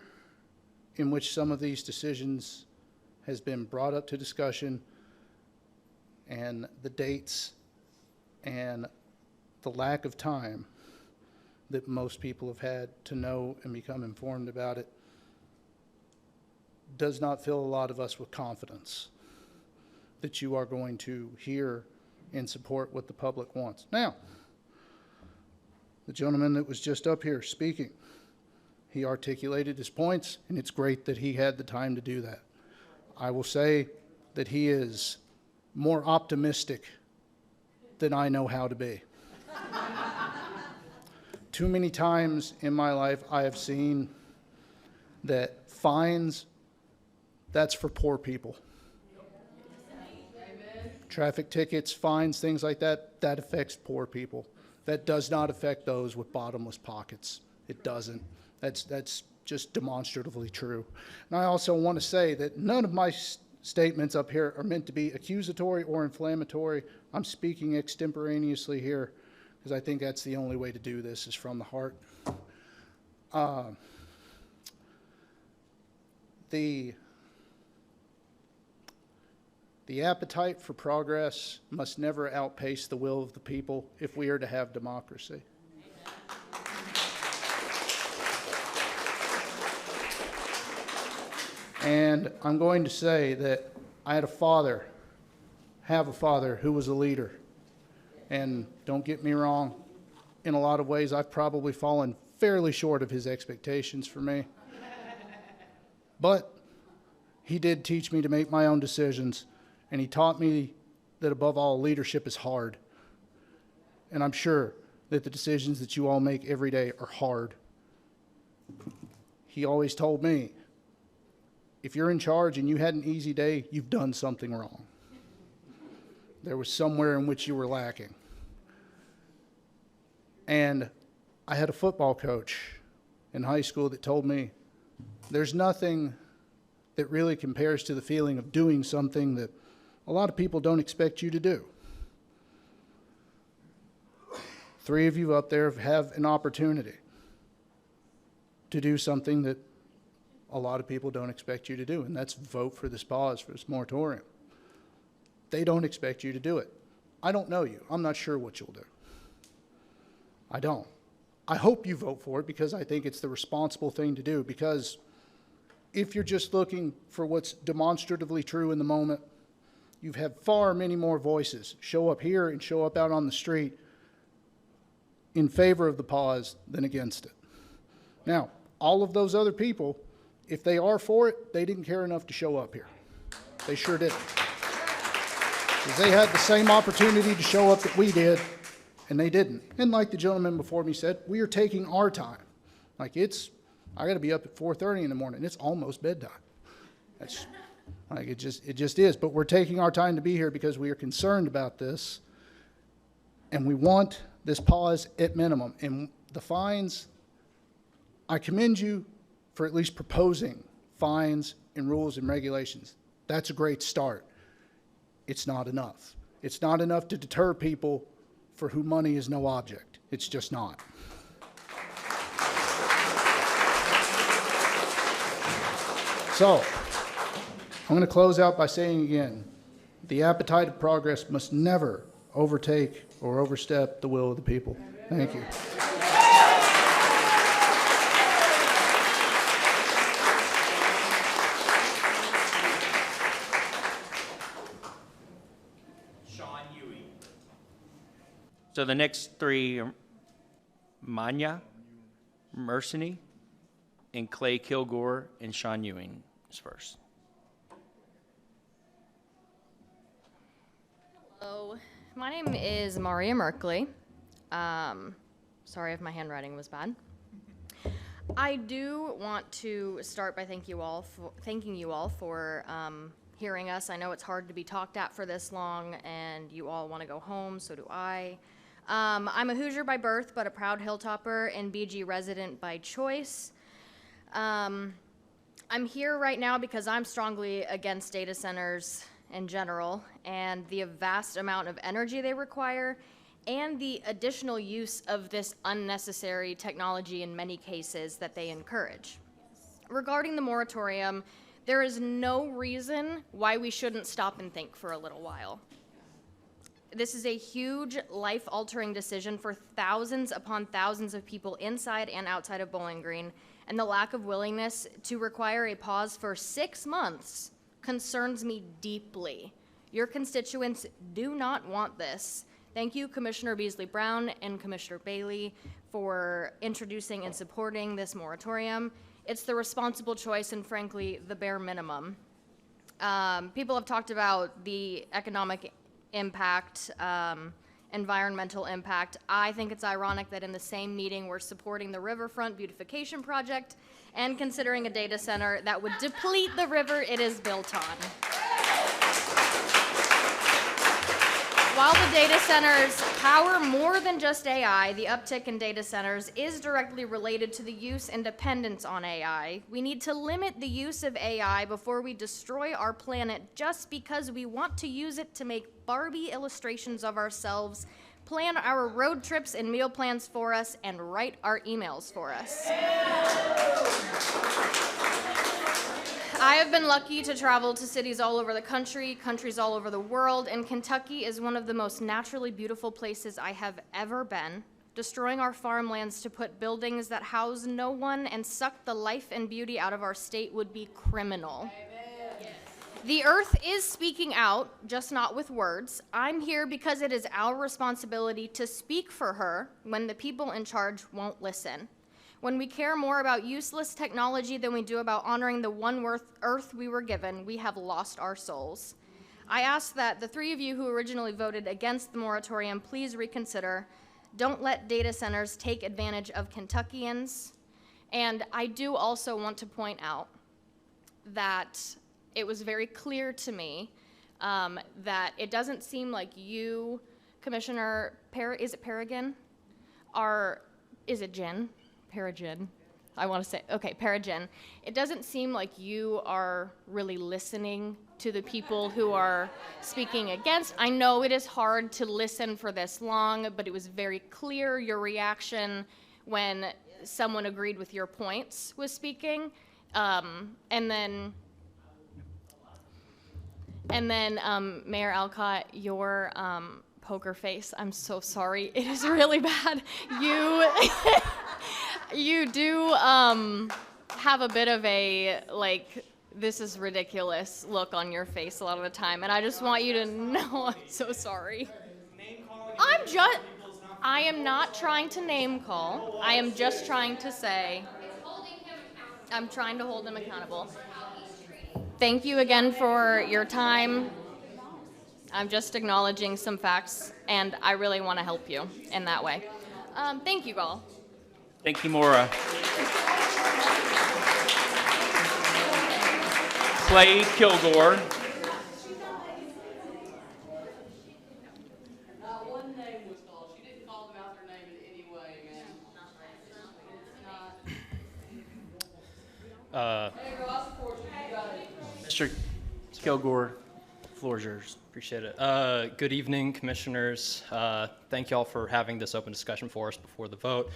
in which some of these decisions has been brought up to discussion, and the dates and the lack of time that most people have had to know and become informed about it, does not fill a lot of us with confidence that you are going to hear and support what the public wants. Now, the gentleman that was just up here speaking, he articulated his points, and it's great that he had the time to do that. I will say that he is more optimistic than I know how to be. Too many times in my life I have seen that fines, that's for poor people. Traffic tickets, fines, things like that, that affects poor people. That does not affect those with bottomless pockets. It doesn't. That's just demonstratively true. And I also want to say that none of my statements up here are meant to be accusatory or inflammatory. I'm speaking extemporaneously here. because I think that's the only way to do this is from the heart. The appetite for progress must never outpace the will of the people if we are to have democracy. And I'm going to say that I had a father, have a father who was a leader. And don't get me wrong, in a lot of ways, I've probably fallen fairly short of his expectations for me. But he did teach me to make my own decisions, and he taught me that above all, leadership is hard. And I'm sure that the decisions that you all make every day are hard. He always told me, if you're in charge and you had an easy day, you've done something wrong. There was somewhere in which you were lacking. And I had a football coach in high school that told me, there's nothing that really compares to the feeling of doing something that a lot of people don't expect you to do. 3 of you up there have an opportunity to do something that a lot of people don't expect you to do, and that's vote for this pause, for this moratorium. They don't expect you to do it. I don't know you. I'm not sure what you'll do. I don't. I hope you vote for it because I think it's the responsible thing to do, because if you're just looking for what's demonstratively true in the moment, you've had far many more voices show up here and show up out on the street in favor of the pause than against it. Now, all of those other people, if they are for it, they didn't care enough to show up here. They sure didn't. Because they had the same opportunity to show up that we did, and they didn't. And like the gentleman before me said, we are taking our time. Like I got to be up at 4:30 in the morning. It's almost bedtime. That's like it just is. But we're taking our time to be here because we are concerned about this, and we want this pause at minimum. And the fines, I commend you for at least proposing fines and rules and regulations. That's a great start. It's not enough. It's not enough to deter people for whom money is no object. It's just not. So, I'm going to close out by saying again, the appetite of progress must never overtake or overstep the will of the people. Thank you. So the next 3 are Manya, Mercenary, and Clay Kilgore, and Sean Ewing is first. Hello, my name is Maria Merkley. Sorry if my handwriting was bad. I do want to start by thanking you all for hearing us. I know it's hard to be talked at for this long, and you all want to go home, so do I. I'm a Hoosier by birth, but a proud Hilltopper and BG resident by choice. I'm here right now because I'm strongly against data centers in general and the vast amount of energy they require and the additional use of this unnecessary technology in many cases that they encourage. Regarding the moratorium, there is no reason why we shouldn't stop and think for a little while. This is a huge life-altering decision for thousands upon thousands of people inside and outside of Bowling Green, and the lack of willingness to require a pause for 6 months concerns me deeply. Your constituents do not want this. Thank you, Commissioner Beasley Brown and Commissioner Bailey, for introducing and supporting this moratorium. It's the responsible choice and, frankly, the bare minimum. People have talked about the economic impact, environmental impact. I think it's ironic that in the same meeting we're supporting the riverfront beautification project and considering a data center that would deplete the river it is built on. While the data centers power more than just AI, the uptick in data centers is directly related to the use and dependence on AI. We need to limit the use of AI before we destroy our planet just because we want to use it to make Barbie illustrations of ourselves plan our road trips and meal plans for us, and write our emails for us. I have been lucky to travel to cities all over the country, countries all over the world, and Kentucky is one of the most naturally beautiful places I have ever been. Destroying our farmlands to put buildings that house no one and suck the life and beauty out of our state would be criminal. The earth is speaking out, just not with words. I'm here because it is our responsibility to speak for her when the people in charge won't listen. When we care more about useless technology than we do about honoring the one earth we were given, we have lost our souls. I ask that the three of you who originally voted against the moratorium please reconsider. Don't let data centers take advantage of Kentuckians. And I do also want to point out that it was very clear to me that it doesn't seem like you, Commissioner is it Paragon? Is it Jen? Paragen. I want to say, okay, Paragen. It doesn't seem like you are really listening to the people who are speaking against. I know it is hard to listen for this long, but it was very clear your reaction when someone agreed with your points was speaking. And then Mayor Alcott, your poker face, I'm so sorry. It is really bad. You do have a bit of a, like, this is ridiculous look on your face a lot of the time, and I just want you to know I'm so sorry. I am not trying to name call. I am just trying to say, I'm trying to hold him accountable. Thank you again for your time. I'm just acknowledging some facts, and I really want to help you in that way. Thank you all. Thank you, Maura. Clay Kilgore. One name was called. She didn't call them out their name in any way, man. Hey, girl, I support you. You got it. Mr. Kilgore, the floor is yours. Appreciate it. Good evening, commissioners. Thank you all for having this open discussion for us before the vote.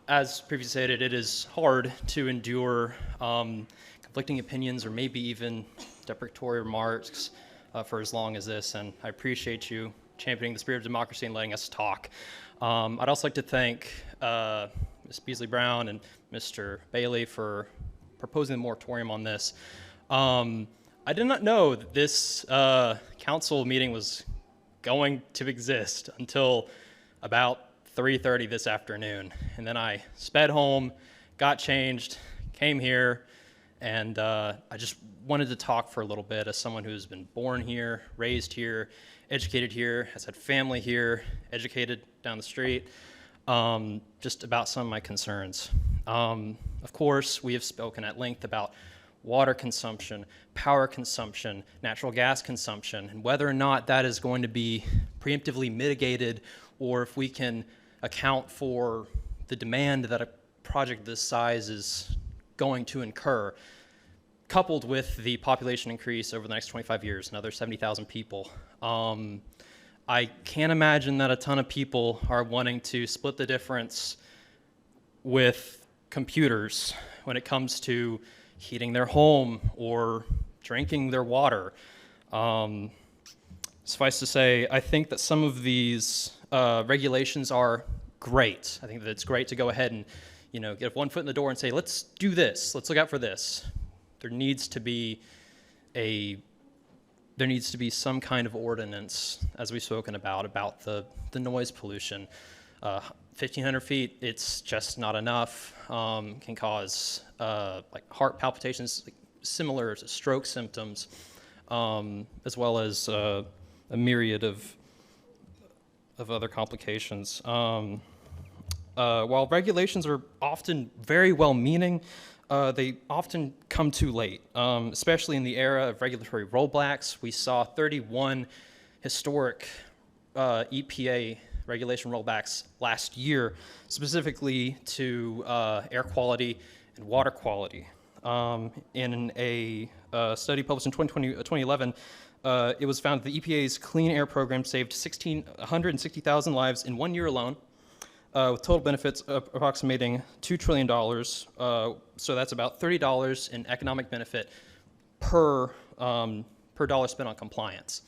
As previously stated, it is hard to endure conflicting opinions or maybe even deprecatory remarks for as long as this, and I appreciate you championing the spirit of democracy and letting us talk. I'd also like to thank Ms. Beasley Brown and Mr. Bailey for proposing the moratorium on this. I did not know that this council meeting was going to exist until about 3:30 this afternoon. And then I sped home, got changed, came here, and I just wanted to talk for a little bit as someone who's been born here, raised here, educated here, has had family here, educated down the street, just about some of my concerns. Of course, we have spoken at length about water consumption, power consumption, natural gas consumption, and whether or not that is going to be preemptively mitigated or if we can account for the demand that a project this size is going to incur, coupled with the population increase over the next 25 years, another 70,000 people. I can't imagine that a ton of people are wanting to split the difference with computers when it comes to heating their home or drinking their water. Suffice to say, I think that some of these regulations are great. I think that it's great to go ahead and, get one foot in the door and say, let's do this, let's look out for this. There needs to be some kind of ordinance, as we've spoken about the noise pollution. 1,500 feet, it's just not enough. Can cause like heart palpitations, similar to stroke symptoms, as well as a myriad of other complications. While regulations are often very well-meaning, they often come too late, especially in the era of regulatory rollbacks. We saw 31 historic EPA regulation rollbacks last year, specifically to air quality and water quality. in a study published in 2011, it was found that the EPA's Clean Air Program saved 160,000 lives in 1 year alone, with total benefits approximating $2 trillion. So that's about $30 in economic benefit per dollar spent on compliance.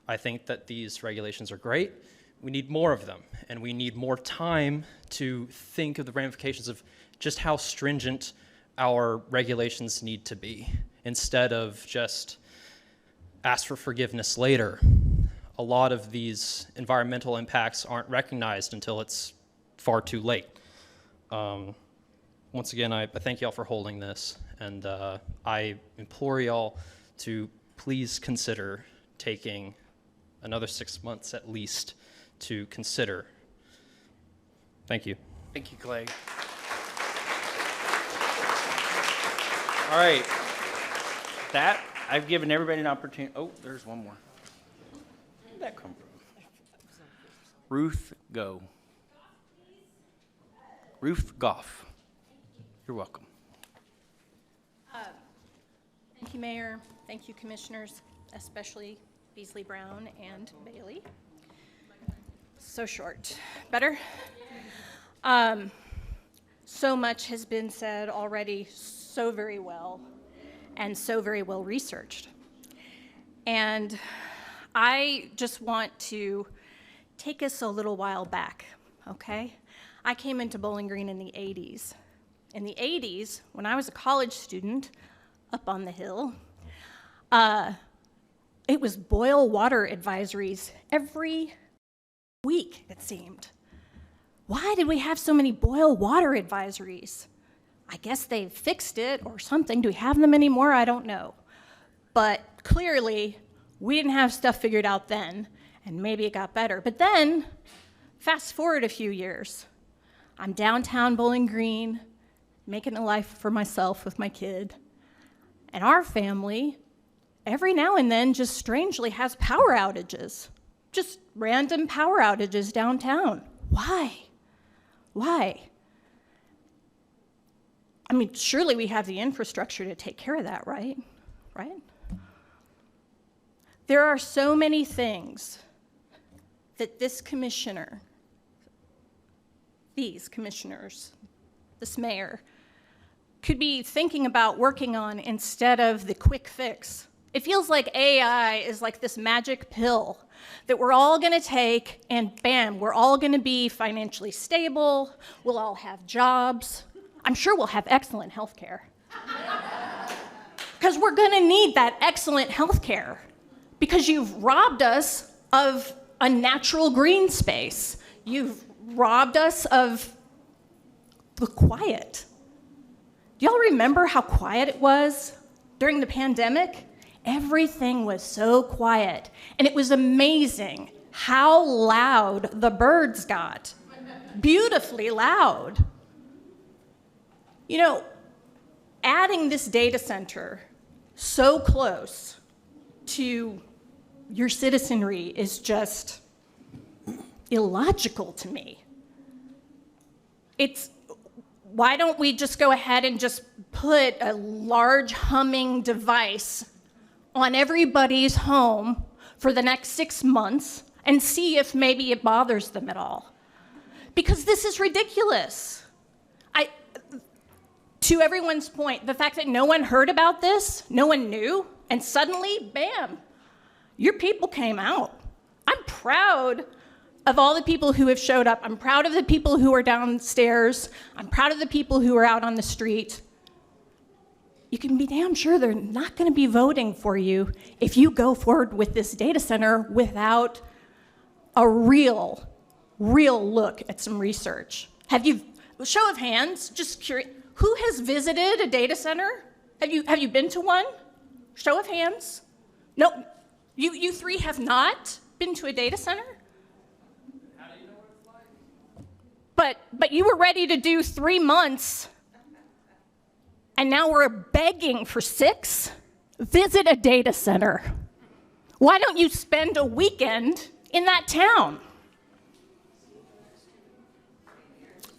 I think that these regulations are great. We need more of them, and we need more time to think of the ramifications of just how stringent our regulations need to be, instead of just ask for forgiveness later. A lot of these environmental impacts aren't recognized until it's far too late. Once again, I thank y'all for holding this, and I implore y'all to please consider taking another 6 months at least to consider. Thank you. Thank you, Clay. All right. That, I've given everybody an opportunity. Oh, there's one more. Where did that come from? Ruth, go. Ruth Goff. You're welcome. Thank you, Mayor. Thank you, Commissioners, especially Beasley Brown and Bailey. So short. Better? So much has been said already so very well and so very well researched. And I just want to take us a little while back, okay? I came into Bowling Green in the 80s. In the 80s, when I was a college student up on the hill, it was boil water advisories every week, it seemed. Why did we have so many boil water advisories? I guess they fixed it or something. Do we have them anymore? I don't know. But clearly, we didn't have stuff figured out then, and maybe it got better. But then, fast forward a few years. I'm downtown Bowling Green, making a life for myself with my kid. And our family, every now and then, just strangely has power outages. Just random power outages downtown. Why? Why? I mean, surely we have the infrastructure to take care of that, right? Right? There are so many things that this commissioner, these commissioners, this mayor, could be thinking about working on instead of the quick fix. It feels like AI is like this magic pill that we're all gonna take and bam, we're all gonna be financially stable, we'll all have jobs. I'm sure we'll have excellent health care. Because we're gonna need that excellent health care because you've robbed us of a natural green space. You've robbed us of the quiet. Do y'all remember how quiet it was during the pandemic? Everything was so quiet, and it was amazing how loud the birds got. Beautifully loud. You know, adding this data center so close to your citizenry is just illogical to me. Why don't we just go ahead and just put a large humming device on everybody's home for the next 6 months and see if maybe it bothers them at all? Because this is ridiculous. To everyone's point, the fact that no one heard about this, no one knew, and suddenly, bam, your people came out. I'm proud of all the people who have showed up. I'm proud of the people who are downstairs. I'm proud of the people who are out on the street. You can be damn sure they're not going to be voting for you if you go forward with this data center without a real look at some research. Show of hands, just curious, who has visited a data center? Have you been to one? Show of hands. No, you three have not been to a data center? How do you know what it's like? But you were ready to do 3 months, and now we're begging for 6? Visit a data center. Why don't you spend a weekend in that town?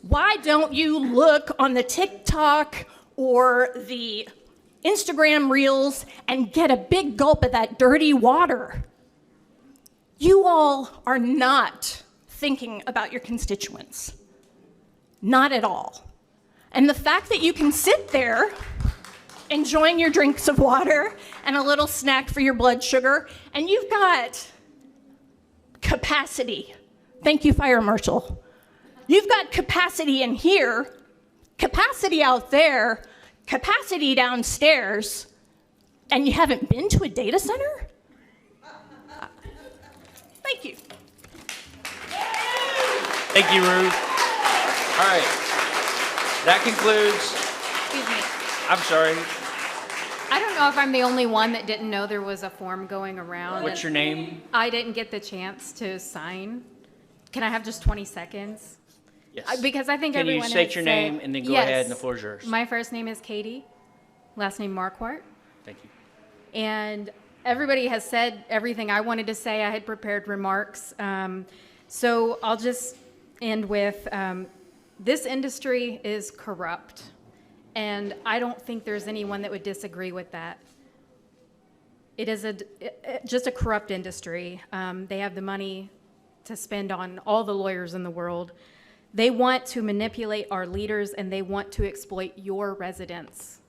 Why don't you look on the TikTok or the Instagram reels and get a big gulp of that dirty water. You all are not thinking about your constituents. Not at all. And the fact that you can sit there enjoying your drinks of water and a little snack for your blood sugar, and you've got capacity. Thank you, Fire Marshal. You've got capacity in here, capacity out there, capacity downstairs, and you haven't been to a data center? Thank you. Thank you, Ruth. All right. That concludes. Excuse me. I'm sorry. I don't know if I'm the only one that didn't know there was a form going around. What's your name? I didn't get the chance to sign. Can I have just 20 seconds? Yes. Because I think Can you everyone state has your said- name and then go Yes. ahead and the floor is yours? My first name is Katie, last name Marquardt. Thank you. And everybody has said everything I wanted to say. I had prepared remarks. So I'll just end with, this industry is corrupt. And I don't think there's anyone that would disagree with that. It is just a corrupt industry. They have the money to spend on all the lawyers in the world. They want to manipulate our leaders and they want to exploit your residents.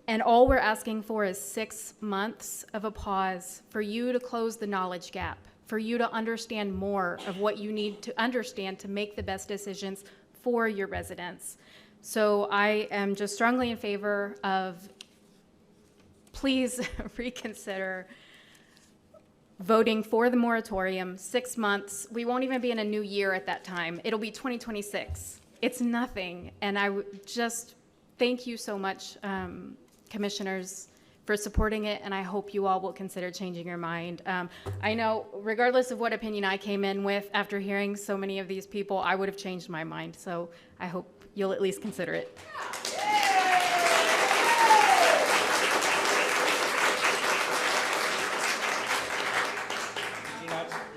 And all we're asking for is 6 months of a pause for you to close the knowledge gap, for you to understand more of what you need to understand to make the best decisions for your residents. So I am just strongly in favor of, please reconsider voting for the moratorium, 6 months. We won't even be in a new year at that time. It'll be 2026. It's nothing. And I would just thank you so much, commissioners, for supporting it, and I hope you all will consider changing your mind. I know, regardless of what opinion I came in with, after hearing so many of these people, I would have changed my mind. So I hope you'll at least consider it.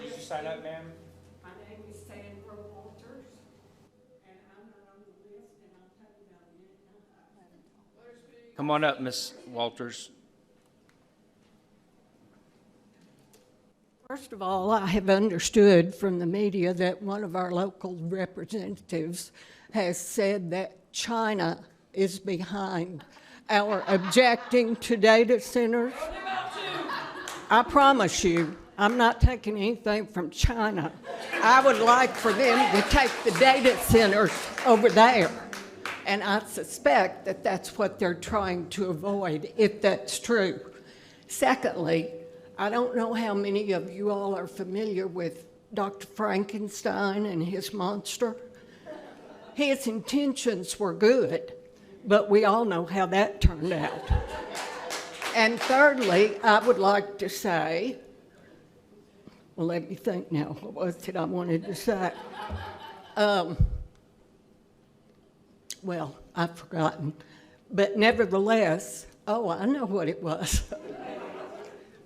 Did you sign up, ma'am? My name is Sandra Walters, and I'm not on the list, and I'll tell you about it. Come on up, Miss Walters. First of all, I have understood from the media that one of our local representatives has said that China is behind our objecting to data centers. I promise you, I'm not taking anything from China. I would like for them to take the data centers over there. And I suspect that that's what they're trying to avoid, if that's true. Secondly, I don't know how many of you all are familiar with Dr. Frankenstein and his monster. His intentions were good, but we all know how that turned out. And thirdly, I would like to say, well, let me think now. What was it I wanted to say? Well, I've forgotten. But nevertheless, oh, I know what it was.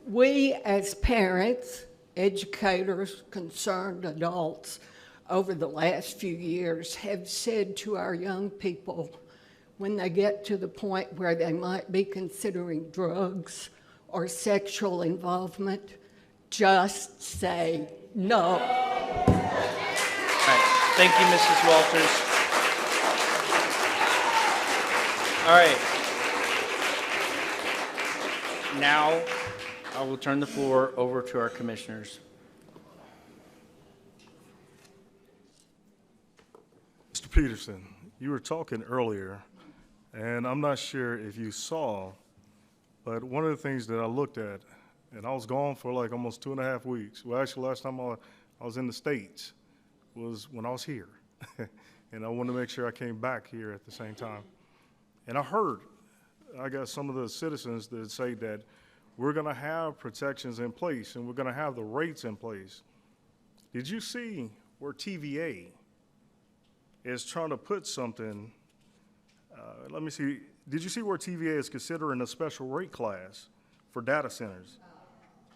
We as parents, educators, concerned adults, over the last few years have said to our young people, when they get to the point where they might be considering drugs or sexual involvement, just say no. All right. Thank you, Mrs. Walters. All right. Now, I will turn the floor over to our commissioners. Mr. Peterson, you were talking earlier, and I'm not sure if you saw, but one of the things that I looked at, and I was gone for like almost 2.5 weeks. Well, actually, last time I was in the States was when I was here. And I wanted to make sure I came back here at the same time. And I got some of the citizens that say that we're going to have protections in place and we're going to have the rates in place. Did you see where TVA is trying to put something, let me see, did you see where TVA is considering a special rate class for data centers?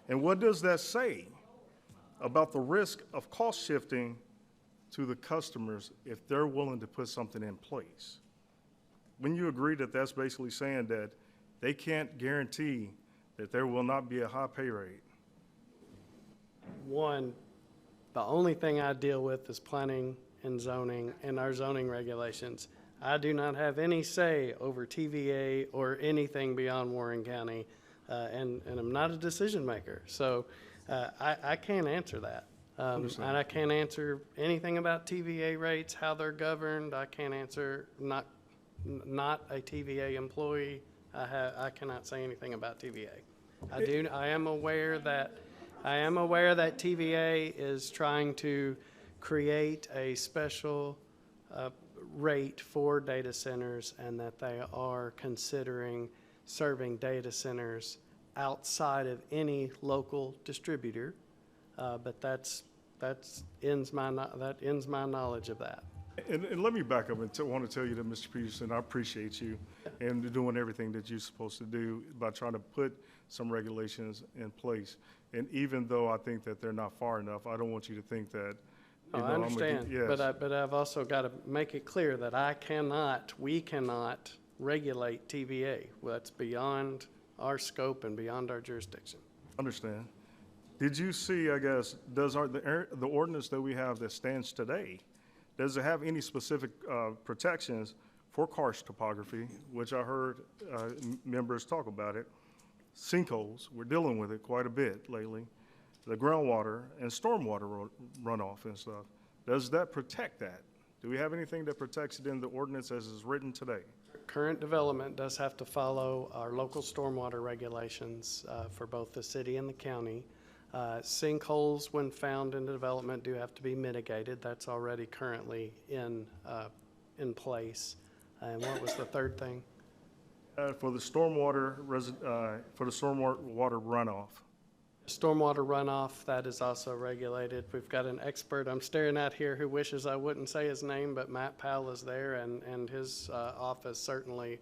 And what does that say about the risk of cost shifting to the customers if they're willing to put something in place? when you agree that that's basically saying that they can't guarantee that there will not be a high pay rate? One, the only thing I deal with is planning and zoning and our zoning regulations. I do not have any say over TVA or anything beyond Warren County, and I'm not a decision maker. So I can't answer that. And I can't answer anything about TVA rates, how they're governed. I can't answer, not a TVA employee. I cannot say anything about TVA. I am aware that TVA is trying to create a special rate for data centers, and that they are considering serving data centers outside of any local distributor. But that ends my knowledge of that. And let me back up and want to tell you that, Mr. Peterson, I appreciate you and doing everything that you're supposed to do by trying to put some regulations in place. And even though I think that they're not far enough, I don't want you to think that. I understand, yes. but I've also got to make it clear that we cannot regulate TVA. That's beyond our scope and beyond our jurisdiction. Understand. Did you see, I guess, does the ordinance that we have that stands today, does it have any specific protections for karst topography, which I heard members talk about it? Sinkholes, we're dealing with it quite a bit lately. The groundwater and stormwater runoff and stuff. Does that protect that? Do we have anything that protects it in the ordinance as is written today? Current development does have to follow our local stormwater regulations for both the city and the county. Sinkholes, when found in the development, do have to be mitigated. That's already currently in place. And what was the third thing? For the stormwater runoff. Stormwater runoff, that is also regulated. We've got an expert I'm staring at here who wishes I wouldn't say his name, but Matt Powell is there, and his office certainly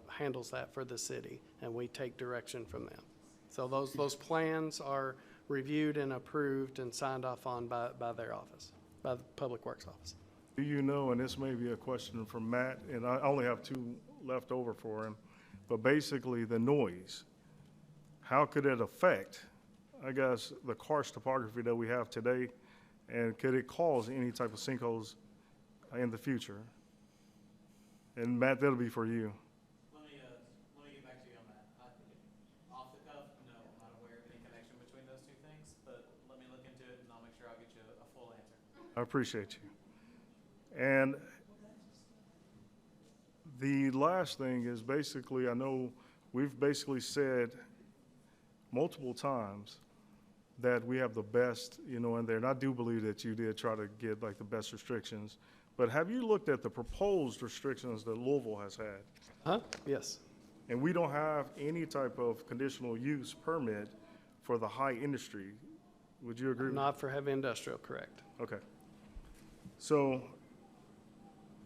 handles that for the city, and we take direction from them. So those plans are reviewed and approved and signed off on by their office, by the Public Works office. Do you know, and this may be a question from Matt, and I only have 2 left over for him, but basically the noise, how could it affect, I guess, the karst topography that we have today, and could it cause any type of sinkholes in the future? And Matt, that'll be for you. Let me get back to you on that. Off the cuff, no, I'm not aware of any connection between those 2 things, but let me look into it and I'll make sure I'll get you a full answer. I appreciate you. And the last thing is basically, I know we've basically said multiple times that we have the best, in there, and I do believe that you did try to get like the best restrictions, but have you looked at the proposed restrictions that Louisville has had? Yes. And we don't have any type of conditional use permit for the high industry. Would you agree? Not for heavy industrial, correct. Okay. So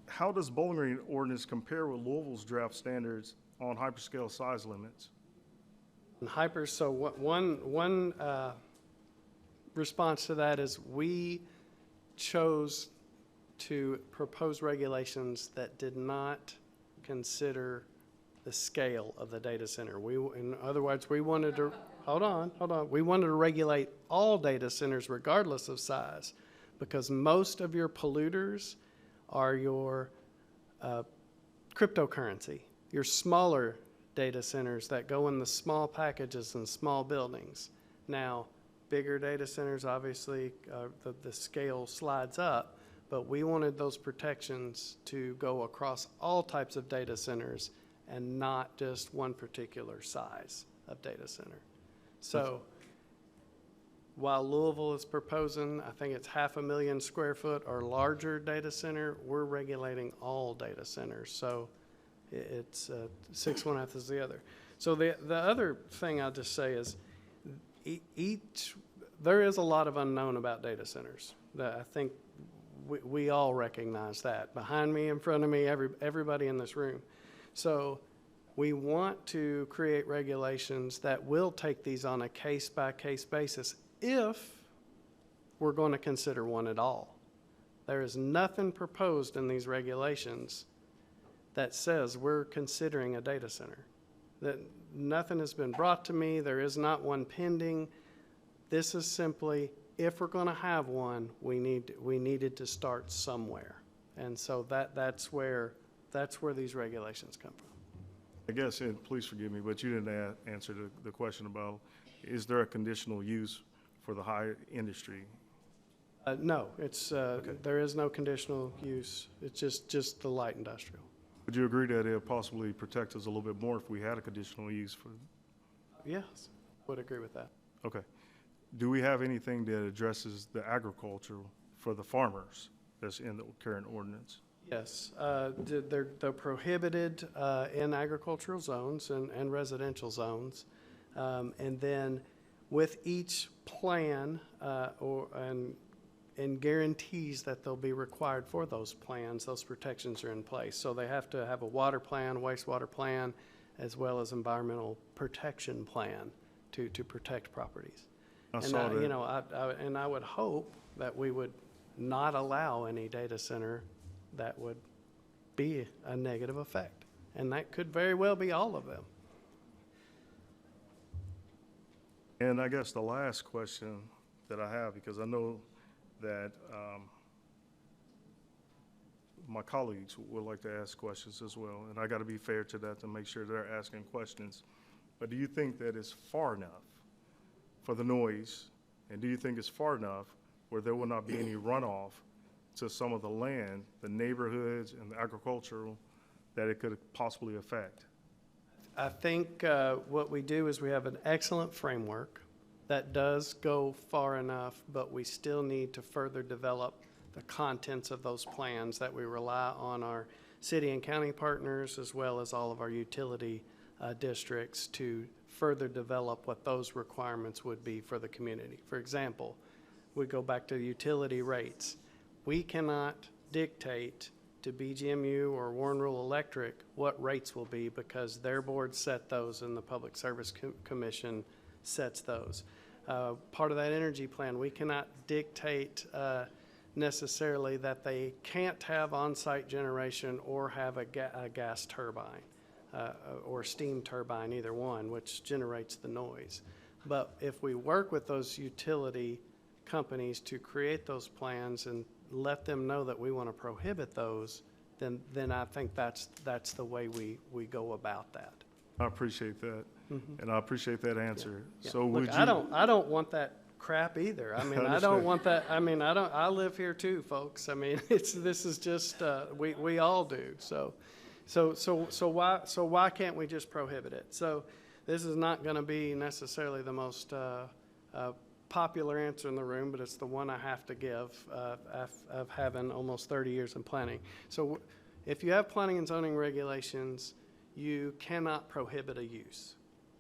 how does Bowling Green ordinance compare with Louisville's draft standards on hyperscale size limits? So one response to that is we chose to propose regulations that did not consider the scale of the data center. In other words, we wanted to, hold on. We wanted to regulate all data centers regardless of size, because most of your polluters are your cryptocurrency, your smaller data centers that go in the small packages and small buildings. Now, bigger data centers, obviously, the scale slides up, but we wanted those protections to go across all types of data centers and not just one particular size of data center. So while Louisville is proposing, I think it's 500,000 square foot or larger data center, we're regulating all data centers. So it's 6 1 half is the other. So the other thing I'll just say is there is a lot of unknown about data centers. I think we all recognize that. Behind me, in front of me, everybody in this room. So we want to create regulations that will take these on a case-by-case basis if we're going to consider one at all. There is nothing proposed in these regulations that says we're considering a data center. That nothing has been brought to me, there is not one pending. This is simply, if we're gonna have one, we needed to start somewhere. And so that's where these regulations come from. I guess, and please forgive me, but you didn't answer the question about, is there a conditional use for the high industry? No, there is no conditional use. It's just the light industrial. Would you agree that it would possibly protect us a little bit more if we had a conditional use for? Yes, would agree with that. Okay. Do we have anything that addresses the agriculture for the farmers that's in the current ordinance? Yes, they're prohibited in agricultural zones and residential zones. And then with each plan and guarantees that they'll be required for those plans, those protections are in place. So they have to have a water plan, wastewater plan, as well as environmental protection plan to protect properties. And I would hope that we would not allow any data center that would be a negative effect. And that could very well be all of them. And I guess the last question that I have, because I know that my colleagues would like to ask questions as well, and I got to be fair to that to make sure they're asking questions. But do you think that it's far enough for the noise, and do you think it's far enough where there will not be any runoff to some of the land, the neighborhoods, and the agricultural that it could possibly affect? I think what we do is we have an excellent framework that does go far enough, but we still need to further develop the contents of those plans, that we rely on our city and county partners as well as all of our utility districts to further develop what those requirements would be for the community. For example, we go back to utility rates. We cannot dictate to BGMU or Warren Rural Electric what rates will be, because their board set those and the Public Service Commission sets those. Part of that energy plan, we cannot dictate necessarily that they can't have on-site generation or have a gas turbine or steam turbine, either one, which generates the noise. But if we work with those utility companies to create those plans and let them know that we want to prohibit those, then I think that's the way we go about that. I appreciate that, and I appreciate that answer. Yeah. So Look, would you? I don't want that crap either. I mean, I don't want that. I mean, I live here too, folks. I mean, this is just, we all do. So why can't we just prohibit it? So this is not going to be necessarily the most popular answer in the room, but it's the one I have to give of having almost 30 years in planning. So if you have planning and zoning regulations, you cannot prohibit a use.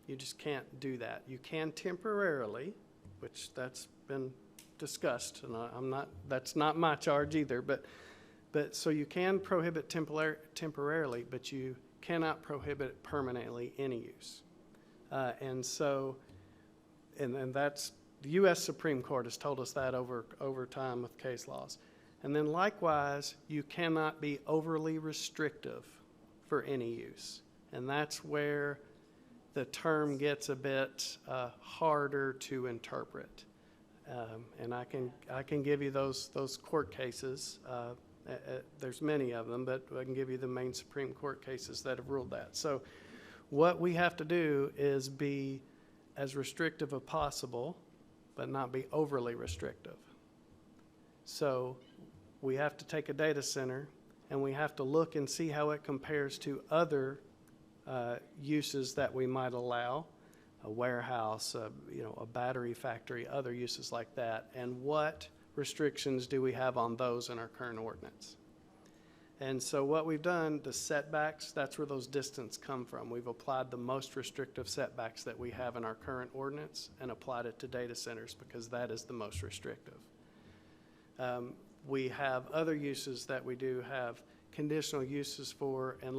You just can't do that. You can temporarily, which that's been discussed, and that's not my charge either, but so you can prohibit temporarily, but you cannot prohibit permanently any use. And that's, the U.S. Supreme Court has told us that over time with case laws. And then likewise, you cannot be overly restrictive for any use. And that's where the term gets a bit harder to interpret. And I can give you those court cases. There's many of them, but I can give you the main Supreme Court cases that have ruled that. So what we have to do is be as restrictive as possible, but not be overly restrictive. So we have to take a data center and we have to look and see how it compares to other uses that we might allow, a warehouse, a battery factory, other uses like that, and what restrictions do we have on those in our current ordinance. And so what we've done, the setbacks, that's where those distance come from. We've applied the most restrictive setbacks that we have in our current ordinance and applied it to data centers because that is the most restrictive. We have other uses that we do have conditional uses for, and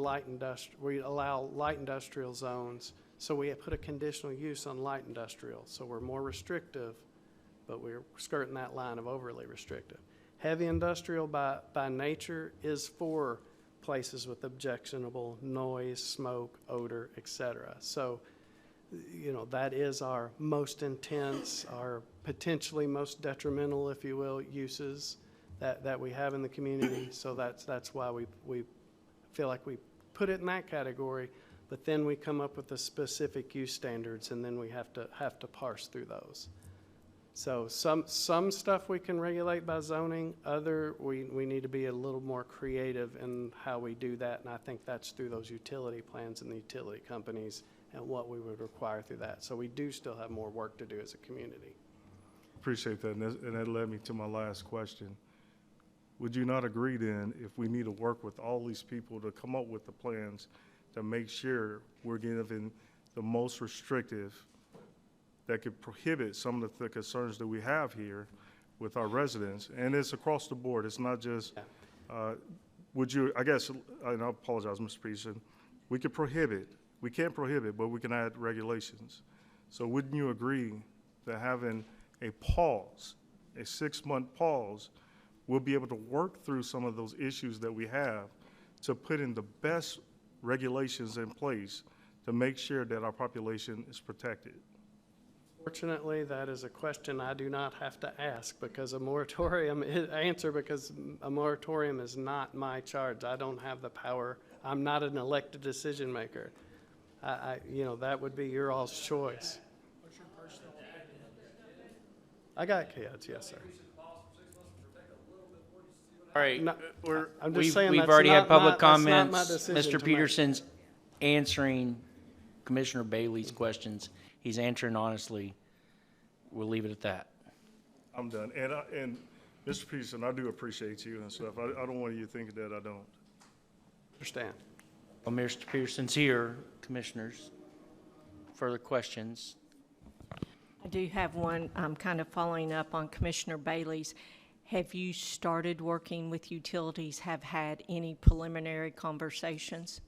we allow light industrial zones. So we put a conditional use on light industrial. So we're more restrictive, but we're skirting that line of overly restrictive. Heavy industrial by nature is for places with objectionable noise, smoke, odor, etc. So, you know, that is our most intense, our potentially most detrimental, if you will, uses that we have in the community. So that's why we feel like we put it in that category, but then we come up with the specific use standards, and then we have to parse through those. So some stuff we can regulate by zoning, other we need to be a little more creative in how we do that, and I think that's through those utility plans and the utility companies and what we would require through that. So we do still have more work to do as a community. Appreciate that, and that led me to my last question. Would you not agree then, if we need to work with all these people to come up with the plans to make sure we're giving the most restrictive that could prohibit some of the concerns that we have here with our residents? And it's across the board. It's not just, would you, I guess, and I apologize, Mr. Peterson, we could prohibit, we can't prohibit, but we can add regulations. So wouldn't you agree that having a pause, a 6-month pause, we'll be able to work through some of those issues that we have to put in the best regulations in place to make sure that our population is protected? Fortunately, that is a question I do not have to ask, because a moratorium because a moratorium is not my charge. I don't have the power. I'm not an elected decision maker. You know, that would be your all's choice. I got kids, yes, sir. All right, I'm just saying we've that's already had not public my- that's not my comments. decision to Mr. make. Peterson's answering Commissioner Bailey's questions. He's answering honestly. We'll leave it at that. I'm done. And Mr. Peterson, I do appreciate you and stuff. I don't want you to think that I don't. Understand. Well, Mr. Peterson's here, commissioners. Further questions? I do have one, kind of following up on Commissioner Bailey's. Have you started working with utilities, have had any preliminary conversations?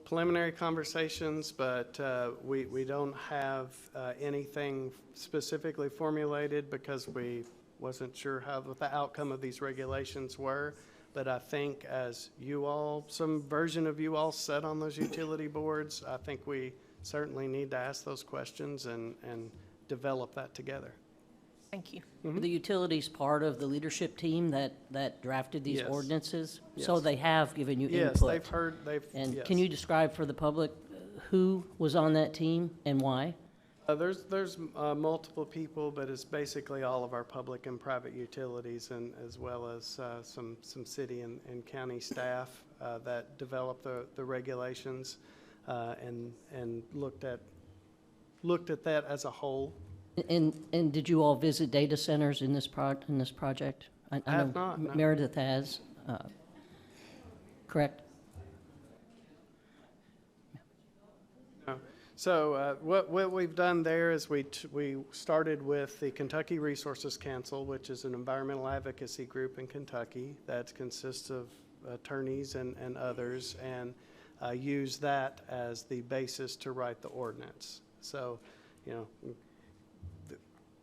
Preliminary conversations, but we don't have anything specifically formulated because we wasn't sure what the outcome of these regulations were. But I think as you all, some version of you all sat on those utility boards, I think we certainly need to ask those questions and develop that together. Thank you. The utilities part of the leadership team that drafted these Yes. ordinances? Yes. So they have given you Yes, input? they've heard, And yes. can you describe for the public who was on that team and why? There's multiple people, but it's basically all of our public and private utilities, and as well as some city and county staff that developed the regulations and looked at that as a whole. And did you all visit data centers in this project? I have know not, no. Meredith has, correct? So what we've done there is we started with the Kentucky Resources Council, which is an environmental advocacy group in Kentucky that consists of attorneys and others, and use that as the basis to write the ordinance. So, you know, the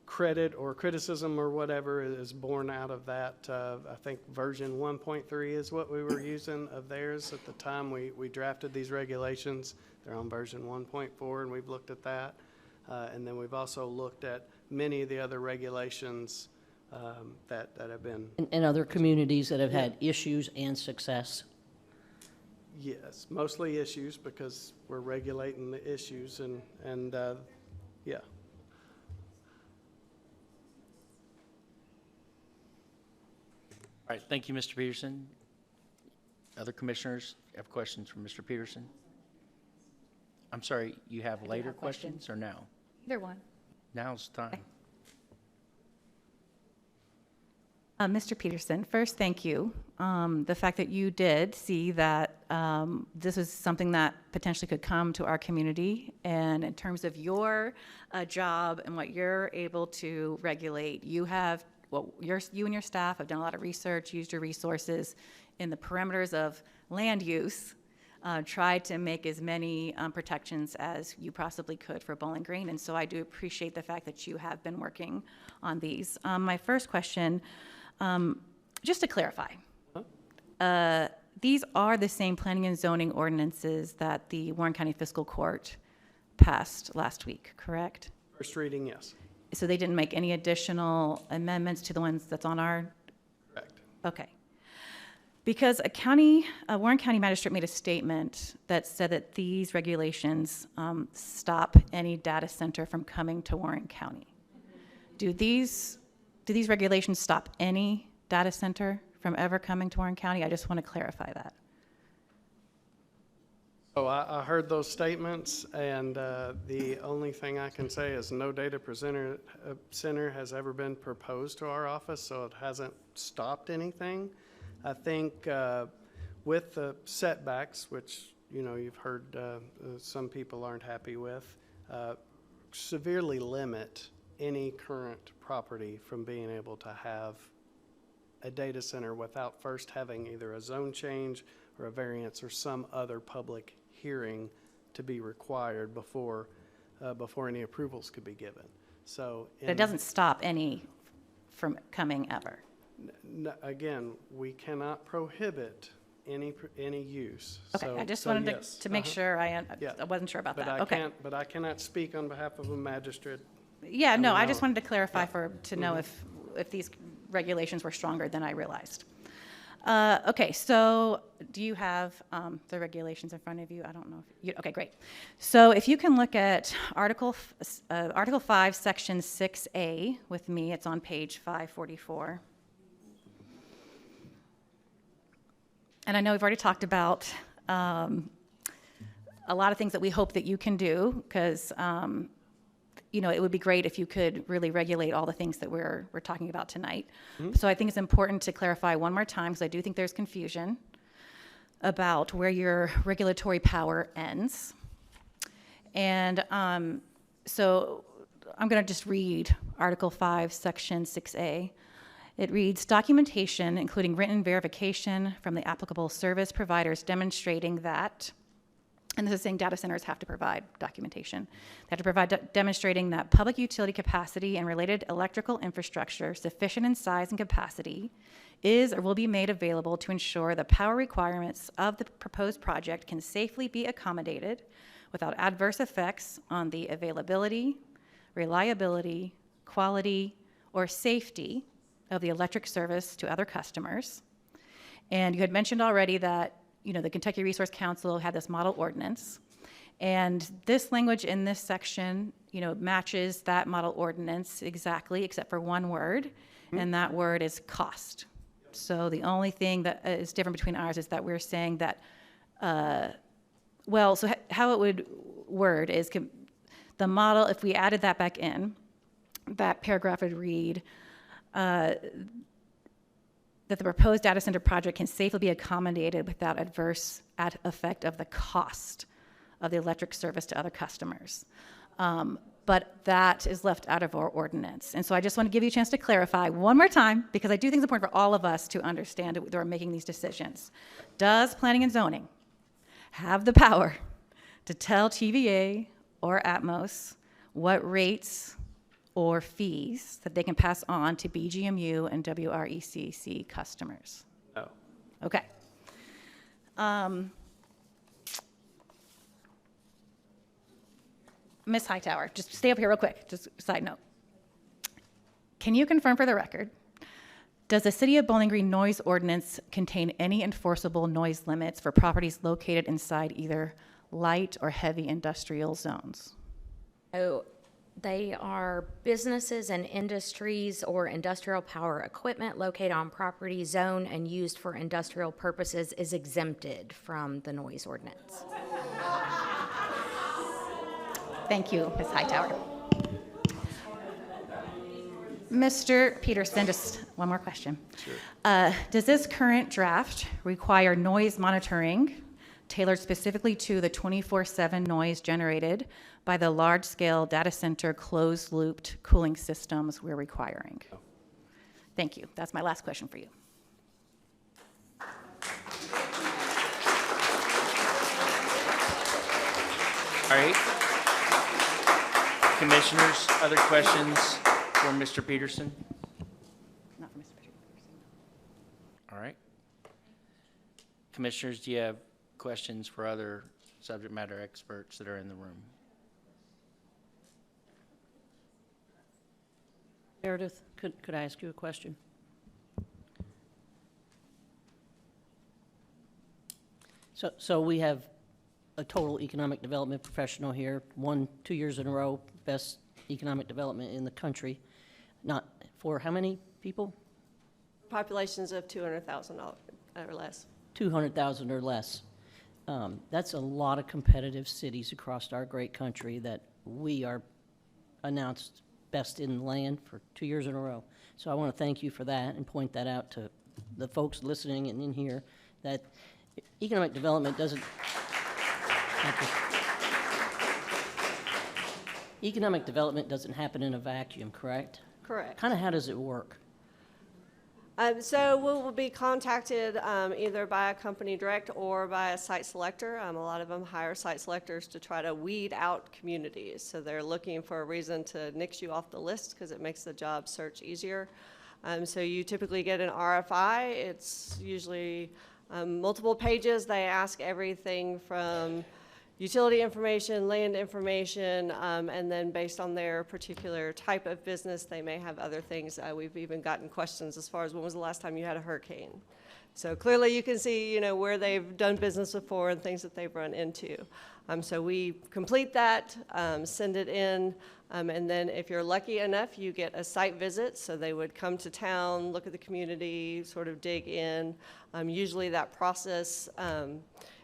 credit or criticism or whatever is born out of that. I think version 1.3 is what we were using of theirs at the time we drafted these regulations. They're on version 1.4, and we've looked at that. And then we've also looked at many of the other regulations that have been. And other communities that have had issues and success? Yes, mostly issues, because we're regulating the issues and yeah. All right, thank you, Mr. Peterson. Other commissioners have questions for Mr. Peterson? I'm sorry, you have later have questions. questions or now? Either one. Now's the time. Mr. Peterson, first, thank you. The fact that you did see that this is something that potentially could come to our community, and in terms of your job and what you're able to regulate, you and your staff have done a lot of research, used your resources in the perimeters of land use, tried to make as many protections as you possibly could for Bowling Green, and so I do appreciate the fact that you have been working on these. My first question, just to clarify, these are the same planning and zoning ordinances that the Warren County Fiscal Court passed last week, correct? First reading, yes. So they didn't make any additional amendments to the ones that's on our? Correct. Okay. Because a Warren County magistrate made a statement that said that these regulations stop any data center from coming to Warren County. Do these regulations stop any data center from ever coming to Warren County? I just want to clarify that. So I heard those statements, and the only thing I can say is no data center has ever been proposed to our office, so it hasn't stopped anything. I think with the setbacks, which you've heard some people aren't happy with, severely limit any current property from being able to have a data center without first having either a zone change or a variance or some other public hearing to be required before any approvals could be given. So It doesn't stop any from coming ever. Again, we cannot prohibit any use. Okay, So- I just so wanted yes. to make sure I Yeah. wasn't sure about But that. I Okay. can't, but I cannot speak on behalf of a magistrate. Yeah, no, I mean, just wanted to clarify to know Mhm. if these regulations were stronger than I realized. Okay, so do you have the regulations in front of you? I don't know if you, okay, great. So if you can look at Article 5, Section 6A with me, it's on page 544. And I know we've already talked about a lot of things that we hope that you can do, because it would be great if you could really regulate all the things that we're talking about tonight. Mm-hmm. So I think it's important to clarify one more time, because I do think there's confusion about where your regulatory power ends. And so I'm going to just read Article 5, Section 6A. It reads, documentation, including written verification from the applicable service providers demonstrating that, and this is saying data centers have to provide documentation. They have to provide demonstrating that public utility capacity and related electrical infrastructure sufficient in size and capacity is or will be made available to ensure the power requirements of the proposed project can safely be accommodated without adverse effects on the availability, reliability, quality, or safety of the electric service to other customers. And you had mentioned already that the Kentucky Resource Council had this model ordinance, and this language in this section, matches that model ordinance exactly, except for one word, and that word is cost. So the only thing that is different between ours is that we're saying that, so how it would word is the model, if we added that back in, that paragraph would read, that the proposed data center project can safely be accommodated without adverse effect of the cost of the electric service to other customers. But that is left out of our ordinance. And so I just want to give you a chance to clarify one more time, because I do think it's important for all of us to understand that we're making these decisions. Does planning and zoning have the power to tell TVA or Atmos what rates or fees that they can pass on to BGMU and WRECC customers? No. Okay. Ms. Hightower, just stay up here real quick, just a side note. Can you confirm for the record, does the City of Bowling Green noise ordinance contain any enforceable noise limits for properties located inside either light or heavy industrial zones? So they are businesses and industries or industrial power equipment located on property zoned and used for industrial purposes is exempted from the noise ordinance. Thank you, Ms. Hightower. Mr. Peterson, just one more question. Sure. Does this current draft require noise monitoring tailored specifically to the 24/7 noise generated by the large-scale data center closed-looped cooling systems we're requiring? No. Thank you. That's my last question for you. All right. Commissioners, other questions for Mr. Peterson? Not for Mr. Peterson. All right. Commissioners, do you have questions for other subject matter experts that are in the room? Meredith, could I ask you a question? So we have a total economic development professional here, 2 years in a row, best economic development in the country. Not for how many people? Populations of 200,000 or less. 200,000 or less. That's a lot of competitive cities across our great country that we are announced best in the land for 2 years in a row. So I want to thank you for that and point that out to the folks listening and in here, that economic development doesn't, thank you. Economic development doesn't happen in a vacuum, correct? Correct. Kind of how does it work? So we will be contacted either by a company direct or by a site selector. A lot of them hire site selectors to try to weed out communities. So they're looking for a reason to nix you off the list because it makes the job search easier. So you typically get an RFI. It's usually multiple pages. They ask everything from utility information, land information, and then based on their particular type of business, they may have other things. We've even gotten questions as far as when was the last time you had a hurricane? So clearly you can see, where they've done business before and things that they've run into. So we complete that, send it in, and then if you're lucky enough, you get a site visit. So they would come to town, look at the community, sort of dig in. Usually that process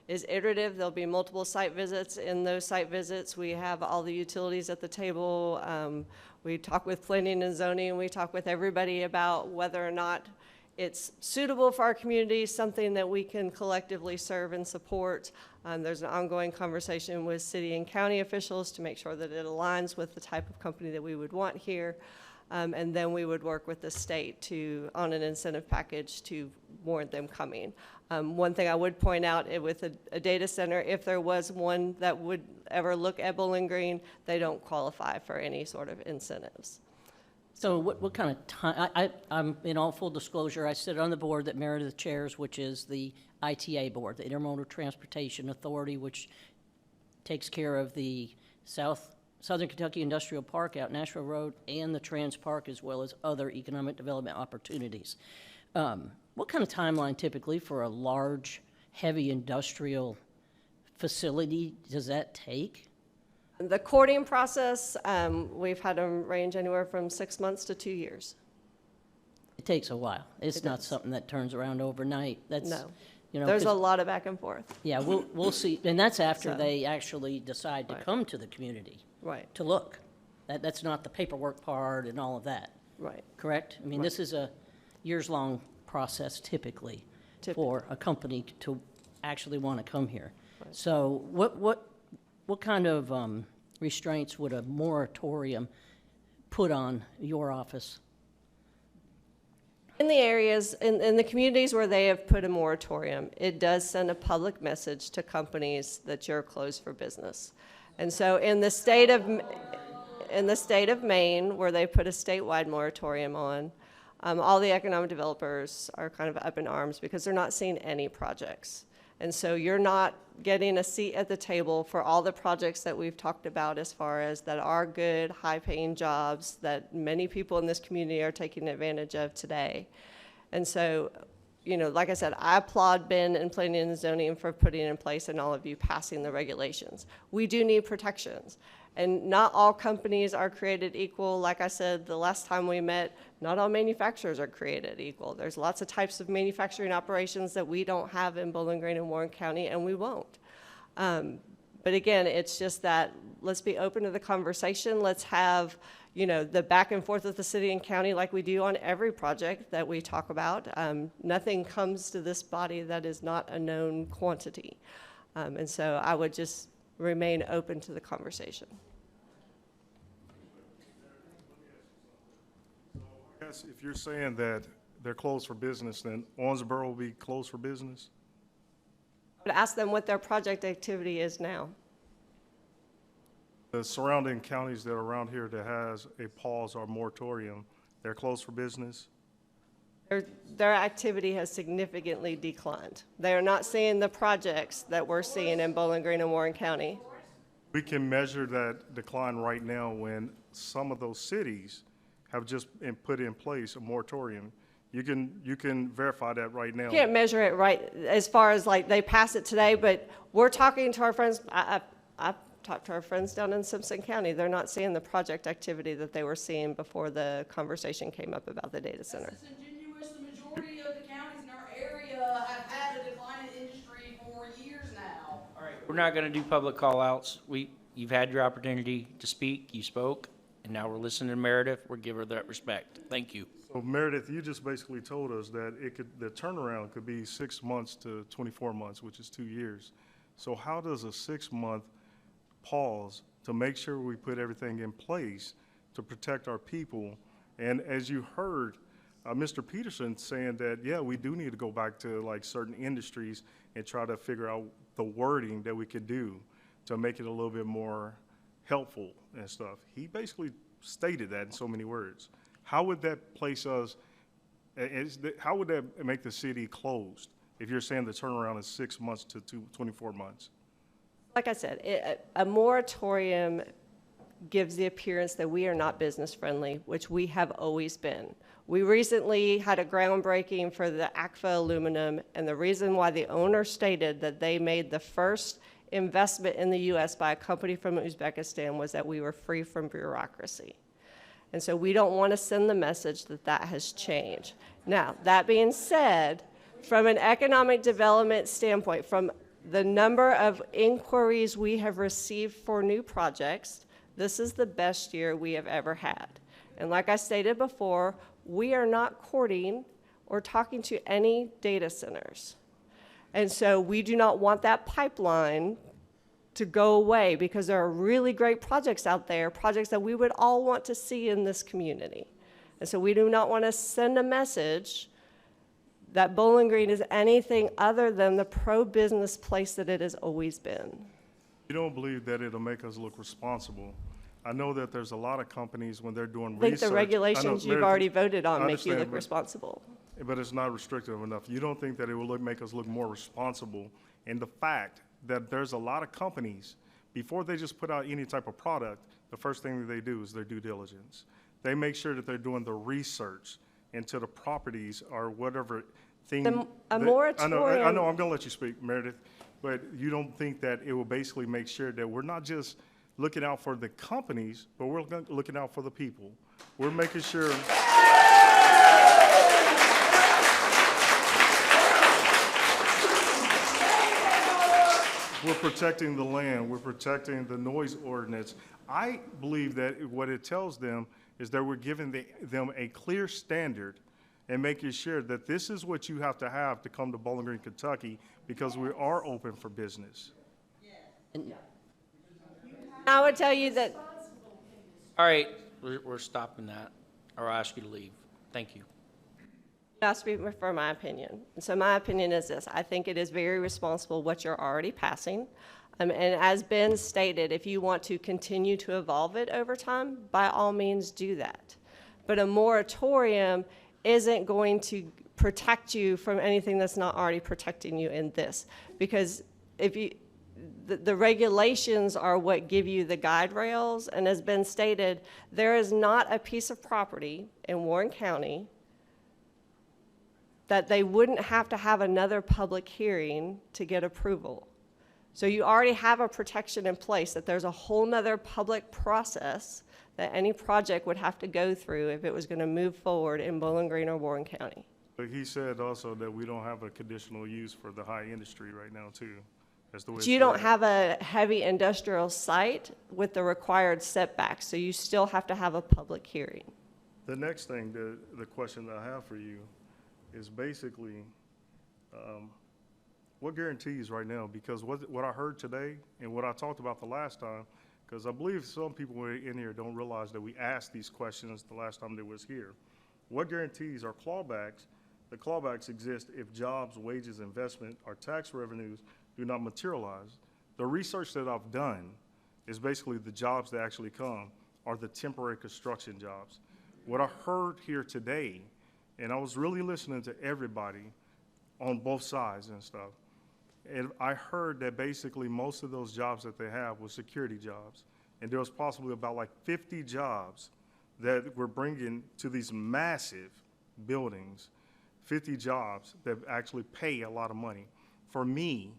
is iterative. There'll be multiple site visits. In those site visits, we have all the utilities at the table. We talk with planning and zoning. We talk with everybody about whether or not it's suitable for our community, something that we can collectively serve and support. There's an ongoing conversation with city and county officials to make sure that it aligns with the type of company that we would want here. And then we would work with the state on an incentive package to warrant them coming. One thing I would point out with a data center, if there was one that would ever look at Bowling Green, they don't qualify for any sort of incentives. So what kind of time, I'm in all full disclosure, I sit on the board that Meredith chairs, which is the ITA board, the Intermodal Transportation Authority, which takes care of the Southern Kentucky Industrial Park out Nashville Road and the Trans Park, as well as other economic development opportunities. What kind of timeline typically for a large, heavy industrial facility does that take? The courting process, we've had them range anywhere from 6 months to 2 years. It takes a while. It's not something that turns around overnight. That's, No. you know, There's a 'cause- lot of back and forth. Yeah, we'll see, and that's after So- they actually decide to Right. come to the community. Right. To look. That's not the paperwork part and all of that. Right. Correct? I mean, Right. this is a years-long process typically for a company to actually want to come here. Right. So what kind of restraints would a moratorium put on your office? In the areas, in the communities where they have put a moratorium, it does send a public message to companies that you're closed for business. And so in the state of Maine, where they put a statewide moratorium on, all the economic developers are kind of up in arms because they're not seeing any projects. And so you're not getting a seat at the table for all the projects that we've talked about as far as that are good, high-paying jobs that many people in this community are taking advantage of today. And so, like I said, I applaud Ben and Planning and Zoning for putting in place and all of you passing the regulations. We do need protections. And not all companies are created equal. Like I said, the last time we met, not all manufacturers are created equal. There's lots of types of manufacturing operations that we don't have in Bowling Green and Warren County, and we won't. But again, it's just that let's be open to the conversation. Let's have, the back and forth with the city and county like we do on every project that we talk about. Nothing comes to this body that is not a known quantity. And so I would just remain open to the conversation. I guess if you're saying that they're closed for business, then Owensboro will be closed for business? But ask them what their project activity is now. The surrounding counties that are around here that has a pause or moratorium, they're closed for business? Their activity has significantly declined. They are not seeing the projects that we're seeing in Bowling Green and Warren County. We can measure that decline right now when some of those cities have just put in place a moratorium. You can verify that right now. Can't measure it right as far as like they pass it today, but we're talking to our friends. I've talked to our friends down in Simpson County. They're not seeing the project activity that they were seeing before the conversation came up about the data center. That's disingenuous. The majority of the counties in our area have had a declining industry for years now. All right, we're not going to do public call-outs. You've had your opportunity to speak, you spoke, and now we're listening to Meredith. We'll give her that respect. Thank you. So Meredith, you just basically told us that the turnaround could be 6 months to 24 months, which is 2 years. So how does a 6-month pause to make sure we put everything in place to protect our people? And as you heard, Mr. Peterson saying that, yeah, we do need to go back to like certain industries and try to figure out the wording that we could do to make it a little bit more helpful and stuff. He basically stated that in so many words. How would that place us, how would that make the city closed if you're saying the turnaround is 6 months to 24 months? Like I said, a moratorium gives the appearance that we are not business friendly, which we have always been. We recently had a groundbreaking for the ACFA aluminum, and the reason why the owner stated that they made the first investment in the U.S. by a company from Uzbekistan was that we were free from bureaucracy. And so we don't want to send the message that that has changed. Now, that being said, from an economic development standpoint, from the number of inquiries we have received for new projects, this is the best year we have ever had. And like I stated before, we are not courting or talking to any data centers. And so we do not want that pipeline to go away because there are really great projects out there, projects that we would all want to see in this community. And so we do not want to send a message that Bowling Green is anything other than the pro-business place that it has always been. You don't believe that it'll make us look responsible? I know that there's a lot of companies when they're doing I think research. the regulations you've Meredith, already voted on I make you understand, look responsible. But it's not restrictive enough. You don't think that it will make us look more responsible in the fact that there's a lot of companies, before they just put out any type of product, the first thing that they do is their due diligence. They make sure that they're doing the research into the properties or whatever thing. moratorium. I know, I'm gonna let you speak, Meredith, but you don't think that it will basically make sure that we're not just looking out for the companies, but we're looking out for the people. We're making sure. We're protecting the land, we're protecting the noise ordinance. I believe that what it tells them is that we're giving them a clear standard and making sure that this is what you have to come to Bowling Green, Kentucky, because we are open for business. I would tell you that. All right, we're stopping that, or I'll ask you to leave. Thank you. I'll speak for my opinion. And so my opinion is this. I think it is very responsible what you're already passing. And as Ben stated, if you want to continue to evolve it over time, by all means do that. But a moratorium isn't going to protect you from anything that's not already protecting you in this. Because if you, the regulations are what give you the guide rails. And as Ben stated, there is not a piece of property in Warren County that they wouldn't have to have another public hearing to get approval. So you already have a protection in place that there's a whole nother public process that any project would have to go through if it was going to move forward in Bowling Green or Warren County. But he said also that we don't have a conditional use for the high industry right now too. That's the way But it's you don't worded. have a heavy industrial site with the required setbacks, so you still have to have a public hearing. The next thing, the question that I have for you is basically, what guarantees right now? Because what I heard today and what I talked about the last time, because I believe some people in here don't realize that we asked these questions the last time they was here. What guarantees are clawbacks? The clawbacks exist if jobs, wages, investment, or tax revenues do not materialize. The research that I've done is basically the jobs that actually come are the temporary construction jobs. What I heard here today and I was really listening to everybody on both sides and stuff. And I heard that basically most of those jobs that they have were security jobs. And there was possibly about like 50 jobs that we're bringing to these massive buildings, 50 jobs that actually pay a lot of money. For me,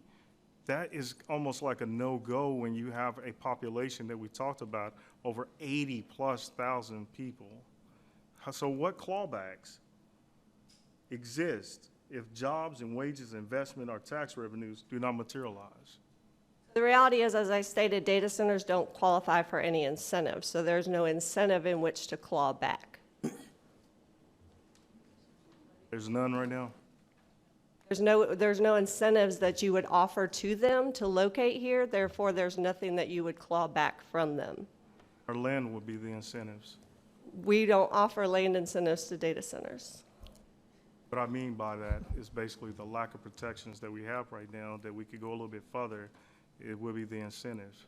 that is almost like a no-go when you have a population that we talked about, over 80,000+ people. So what clawbacks exist if jobs and wages, investment, or tax revenues do not materialize? The reality is, as I stated, data centers don't qualify for any incentive, so there's no incentive in which to claw back. There's none right now? There's no incentives that you would offer to them to locate here, therefore there's nothing that you would claw back from them. Our land would be the incentives. We don't offer land incentives to data centers. What I mean by that is basically the lack of protections that we have right now, that we could go a little bit further, it would be the incentives.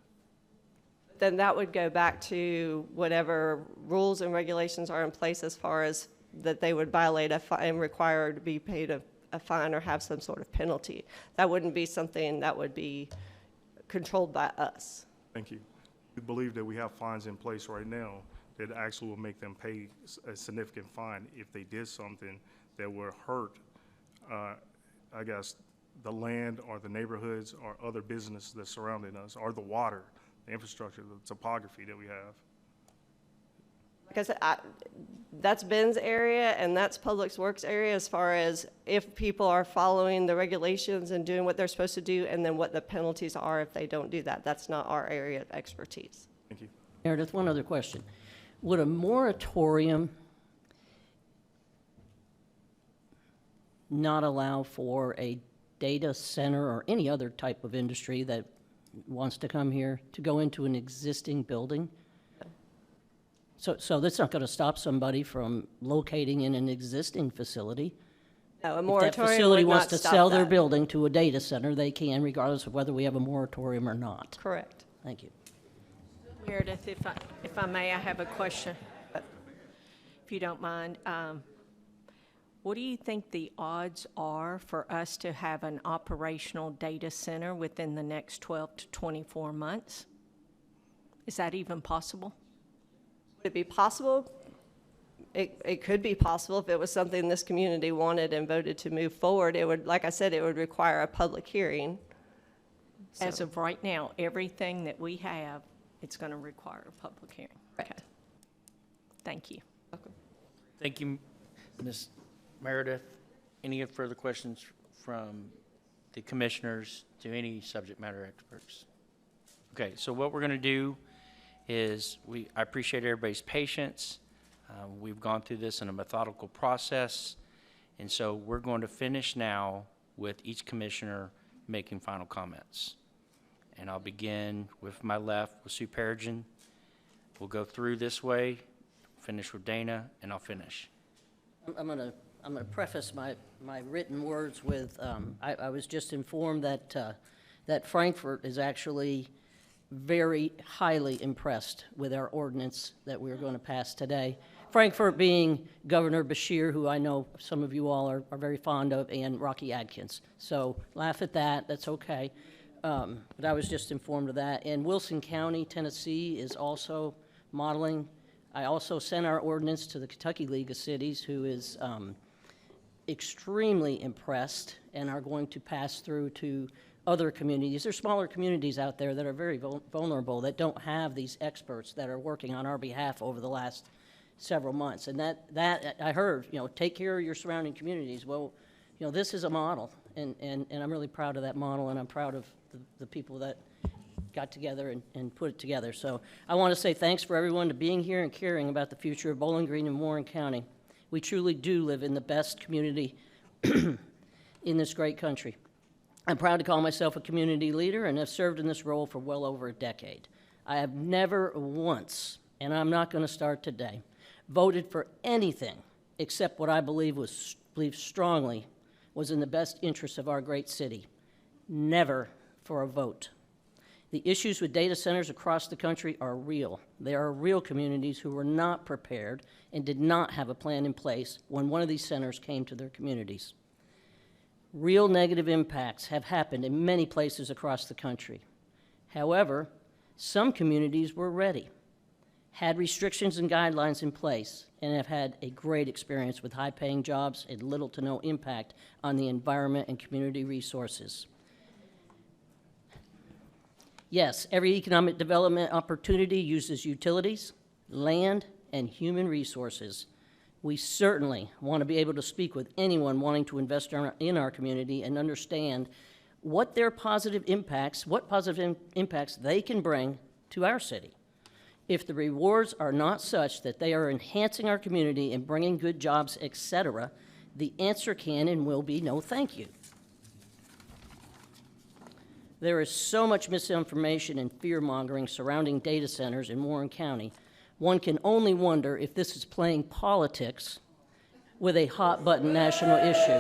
Then that would go back to whatever rules and regulations are in place as far as that they would violate and require to be paid a fine or have some sort of penalty. That wouldn't be something that would be controlled by us. Thank you. We believe that we have fines in place right now that actually will make them pay a significant fine if they did something that would hurt, I guess, the land or the neighborhoods or other businesses that's surrounding us, or the water, the infrastructure, the topography that we have. Like I said, that's Ben's area and that's Public Works area as far as if people are following the regulations and doing what they're supposed to do, and then what the penalties are if they don't do that. That's not our area of expertise. Thank you. Meredith, one other question. Would a moratorium not allow for a data center or any other type of industry that wants to come here to go into an existing building? So that's not going to stop somebody from locating in an existing facility. No, a If that moratorium facility would wants not to stop sell their that. building to a data center, they can, regardless of whether we have a moratorium or not. Correct. Thank you. Meredith, if I may, I have a question, if you don't mind. What do you think the odds are for us to have an operational data center within the next 12 to 24 months? Is that even possible? Would it be possible? It could be possible if it was something this community wanted and voted to move forward. It would, like I said, it would require a public hearing. As of right now, everything that we have, it's going to require a public hearing. Okay. Thank you. Thank you, Ms. Meredith. Any further questions from the commissioners to any subject matter experts? Okay, so what we're going to do is I appreciate everybody's patience. We've gone through this in a methodical process, and so we're going to finish now with each commissioner making final comments. And I'll begin with my left with Sue Perigin. We'll go through this way, finish with Dana, and I'll finish. I'm gonna preface my written words with, I was just informed that Frankfurt is actually very highly impressed with our ordinance that we're going to pass today. Frankfurt being Governor Beshear, who I know some of you all are very fond of, and Rocky Adkins. So laugh at that, that's okay. But I was just informed of that. And Wilson County, Tennessee is also modeling. I also sent our ordinance to the Kentucky League of Cities, who is extremely impressed and are going to pass through to other communities. There's smaller communities out there that are very vulnerable, that don't have these experts that are working on our behalf over the last several months. And that I heard, take care of your surrounding communities. Well, this is a model, and I'm really proud of that model, and I'm proud of the people that got together and put it together. So I want to say thanks for everyone to being here and caring about the future of Bowling Green and Warren County. We truly do live in the best community in this great country. I'm proud to call myself a community leader and have served in this role for well over a decade. I have never once, and I'm not going to start today, voted for anything except what I believe strongly was in the best interest of our great city. Never for a vote. The issues with data centers across the country are real. There are real communities who were not prepared and did not have a plan in place when one of these centers came to their communities. Real negative impacts have happened in many places across the country. However, some communities were ready, had restrictions and guidelines in place, and have had a great experience with high-paying jobs and little to no impact on the environment and community resources. Yes, every economic development opportunity uses utilities, land, and human resources. We certainly want to be able to speak with anyone wanting to invest in our community and understand what positive impacts they can bring to our city. If the rewards are not such that they are enhancing our community and bringing good jobs, etc., the answer can and will be no thank you. There is so much misinformation and fear-mongering surrounding data centers in Warren County. One can only wonder if this is playing politics with a hot-button national issue.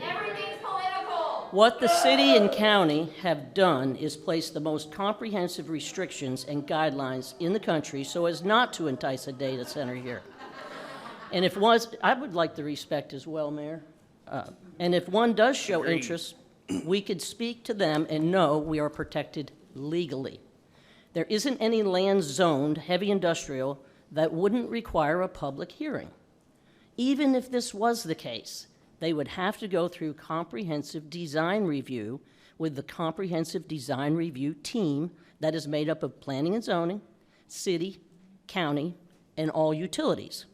Everything's political. What the city and county have done is place the most comprehensive restrictions and guidelines in the country so as not to entice a data center here. And I would like the respect as well, Mayor. And if one does show Agreed. interest, we could speak to them and know we are protected legally. There isn't any land zoned heavy industrial that wouldn't require a public hearing. Even if this was the case, they would have to go through comprehensive design review with the comprehensive design review team that is made up of planning and zoning, city, county, and all utilities.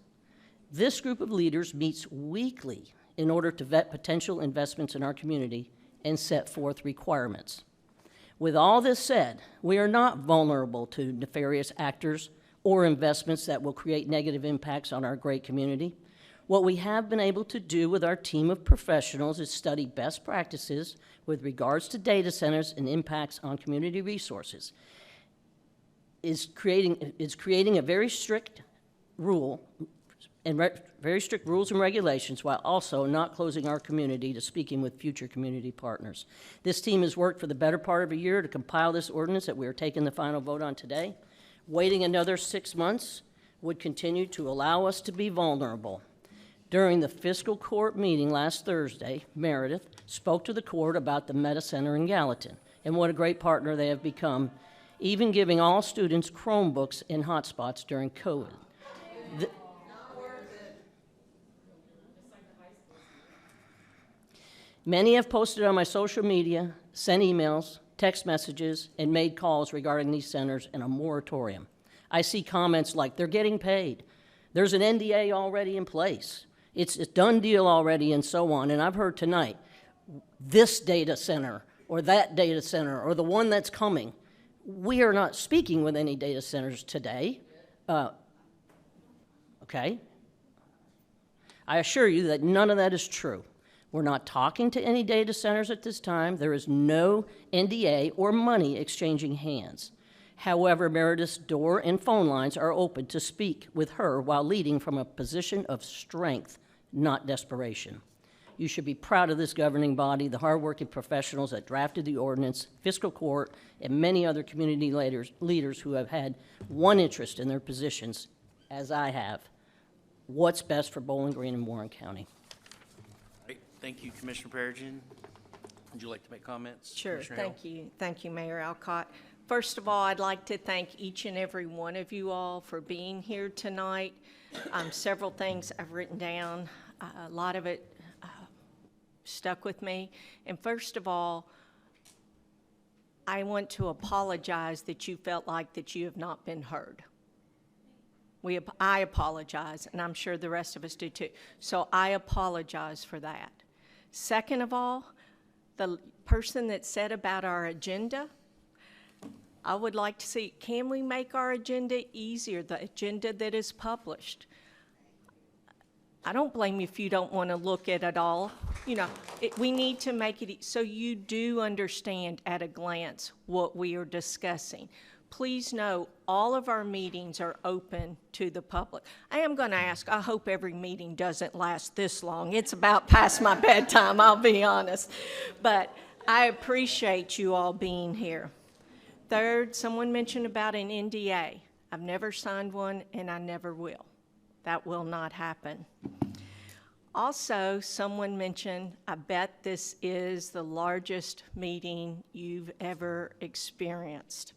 This group of leaders meets weekly in order to vet potential investments in our community and set forth requirements. With all this said, we are not vulnerable to nefarious actors or investments that will create negative impacts on our great community. What we have been able to do with our team of professionals is study best practices with regards to data centers and impacts on community resources. Is creating a very strict rules and regulations while also not closing our community to speaking with future community partners. This team has worked for the better part of a year to compile this ordinance that we are taking the final vote on today. Waiting another 6 months would continue to allow us to be vulnerable. During the fiscal court meeting last Thursday, Meredith spoke to the court about the Meta Center in Gallatin and what a great partner they have become, even giving all students Chromebooks and hotspots during COVID. Many have posted on my social media, sent emails, text messages, and made calls regarding these centers and a moratorium. I see comments like, they're getting paid. There's an NDA already in place. It's a done deal already, and so on. And I've heard tonight, this data center, or that data center, or the one that's coming. We are not speaking with any data centers today. Okay? I assure you that none of that is true. We're not talking to any data centers at this time. There is no NDA or money exchanging hands. However, Meredith's door and phone lines are open to speak with her while leading from a position of strength, not desperation. You should be proud of this governing body, the hardworking professionals that drafted the ordinance, fiscal court, and many other community leaders who have had one interest in their positions, as I have: what's best for Bowling Green and Warren County. Great. Thank you, Commissioner Perigin. Would you like to make comments? Sure, Commissioner Hale? thank you. Thank you, Mayor Alcott. First of all, I'd like to thank each and every one of you all for being here tonight. Several things I've written down. A lot of it stuck with me. And first of all, I want to apologize that you felt like that you have not been heard. I apologize, and I'm sure the rest of us do too. So I apologize for that. Second of all, the person that said about our agenda, I would like to see, can we make our agenda easier, the agenda that is published? I don't blame you if you don't want to look at it all. You know, we need to make it so you do understand at a glance what we are discussing. Please know all of our meetings are open to the public. I am going to ask, I hope every meeting doesn't last this long. It's about past my bedtime, I'll be honest. But I appreciate you all being here. Third, someone mentioned about an NDA. I've never signed one, and I never will. That will not happen. Also, someone mentioned, I bet this is the largest meeting you've ever experienced.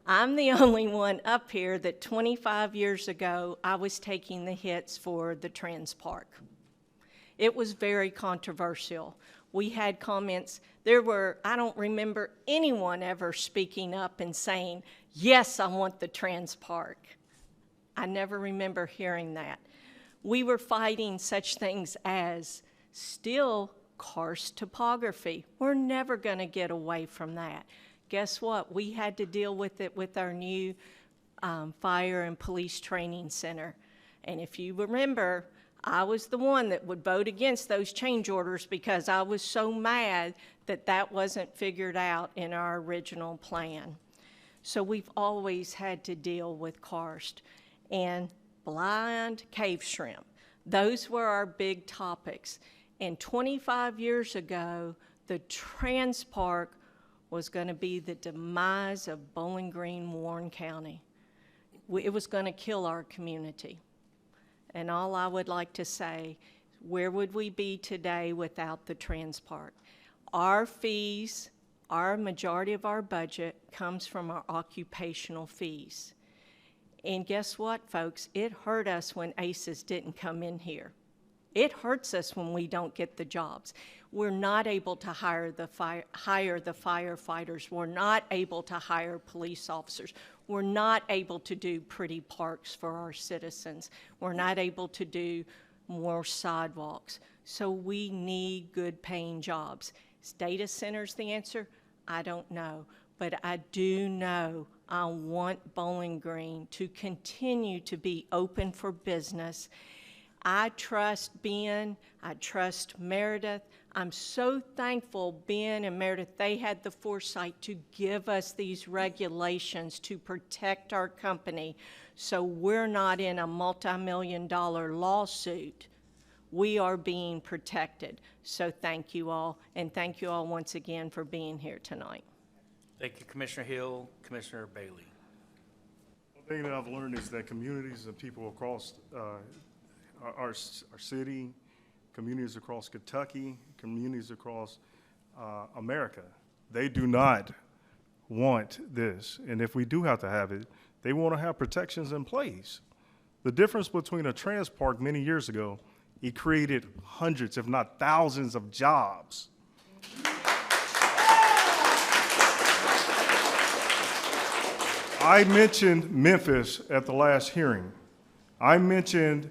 I'm the only one up here that 25 years ago, I was taking the hits for the Trans Park. It was very controversial. We had comments. I don't remember anyone ever speaking up and saying, yes, I want the Trans Park. I never remember hearing that. We were fighting such things as still karst topography. We're never going to get away from that. Guess what? We had to deal with it with our new fire and police training center. And if you remember, I was the one that would vote against those change orders because I was so mad that that wasn't figured out in our original plan. So we've always had to deal with karst and blind cave shrimp. Those were our big topics. And 25 years ago, the Trans Park was going to be the demise of Bowling Green, Warren County. It was going to kill our community. And all I would like to say, where would we be today without the Trans Park? Our fees, our majority of our budget comes from our occupational fees. And guess what, folks? It hurt us when ACES didn't come in here. It hurts us when we don't get the jobs. We're not able to hire the firefighters. We're not able to hire police officers. We're not able to do pretty parks for our citizens. We're not able to do more sidewalks. So we need good paying jobs. Is data centers the answer? I don't know. But I do know I want Bowling Green to continue to be open for business. I trust Ben, I trust Meredith. I'm so thankful Ben and Meredith, they had the foresight to give us these regulations to protect our company so we're not in a multi-million-dollar lawsuit. We are being protected. So thank you all, and thank you all once again for being here tonight. Thank you, Commissioner Hill. Commissioner Bailey. One thing that I've learned is that communities and people across our city, communities across Kentucky, communities across America, they do not want this. And if we do have to have it, they want to have protections in place. The difference between a trans park many years ago, it created hundreds, if not thousands of jobs. I mentioned Memphis at the last hearing. I mentioned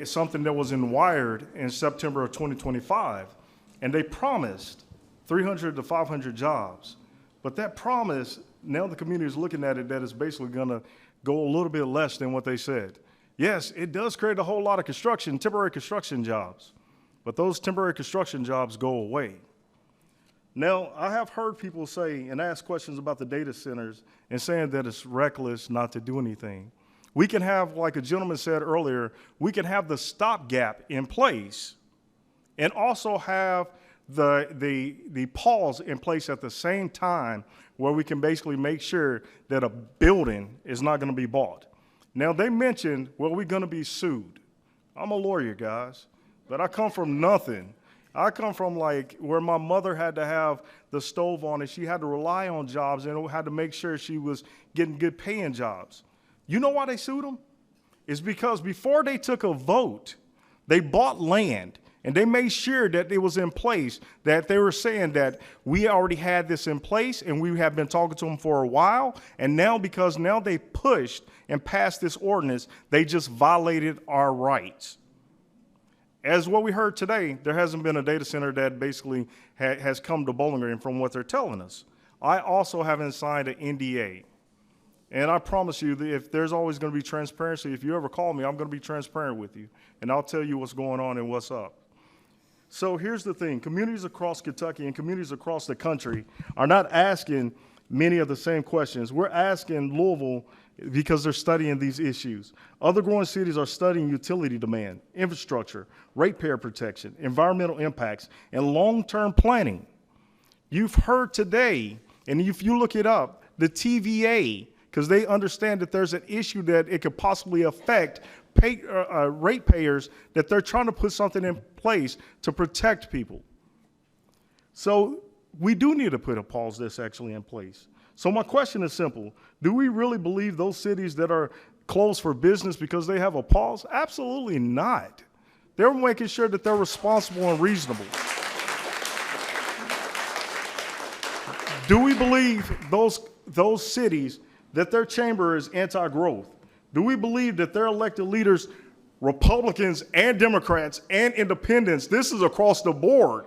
something that was in Wired in September of 2025, and they promised 300 to 500 jobs. But that promise, now the community is looking at it, that is basically going to go a little bit less than what they said. Yes, it does create a whole lot of temporary construction jobs, but those temporary construction jobs go away. Now, I have heard people say and ask questions about the data centers and saying that it's reckless not to do anything. We can have, like a gentleman said earlier, we can have the stopgap in place and also have the pause in place at the same time where we can basically make sure that a building is not going to be bought. Now, they mentioned, well, we're going to be sued. I'm a lawyer, guys, but I come from nothing. I come from like where my mother had to have the stove on and she had to rely on jobs and had to make sure she was getting good paying jobs. You know why they sued them? It's because before they took a vote, they bought land and they made sure that it was in place, that they were saying that we already had this in place and we have been talking to them for a while. And now, because now they pushed and passed this ordinance, they just violated our rights. As what we heard today, there hasn't been a data center that basically has come to Bowling Green from what they're telling us. I also haven't signed an NDA. And I promise you that if there's always going to be transparency, if you ever call me, I'm going to be transparent with you. And I'll tell you what's going on and what's up. So here's the thing. Communities across Kentucky and communities across the country are not asking many of the same questions. We're asking Louisville because they're studying these issues. Other growing cities are studying utility demand, infrastructure, ratepayer protection, environmental impacts, and long-term planning. You've heard today, and if you look it up, the TVA, because they understand that there's an issue that it could possibly affect ratepayers, that they're trying to put something in place to protect people. So we do need to put a pause that's actually in place. So my question is simple. Do we really believe those cities that are closed for business because they have a pause? Absolutely not. They're making sure that they're responsible and reasonable. Do we believe those cities that their chamber is anti-growth? Do we believe that their elected leaders, Republicans and Democrats and independents, this is across the board?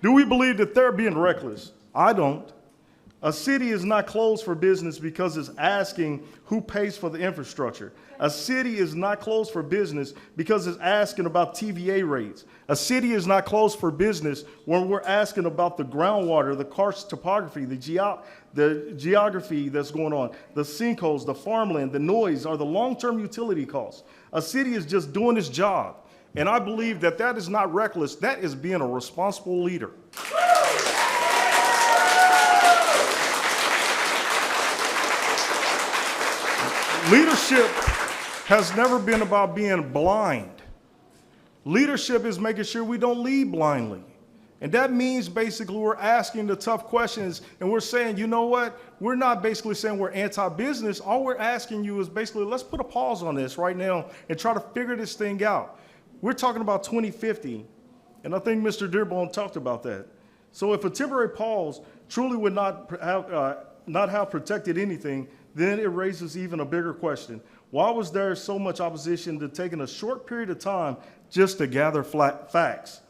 Do we believe that they're being reckless? I don't. A city is not closed for business because it's asking who pays for the infrastructure. A city is not closed for business because it's asking about TVA rates. A city is not closed for business when we're asking about the groundwater, the karst topography, the geography that's going on, the sinkholes, the farmland, the noise, or the long-term utility costs. A city is just doing its job. And I believe that that is not reckless. That is being a responsible leader. Leadership has never been about being blind. Leadership is making sure we don't lead blindly. And that means basically we're asking the tough questions and we're saying, you know what? We're not basically saying we're anti-business. All we're asking you is basically, let's put a pause on this right now and try to figure this thing out. We're talking about 2050, and I think Mr. Dearborn talked about that. So if a temporary pause truly would not have protected anything, then it raises even a bigger question. Why was there so much opposition to taking a short period of time just to gather facts,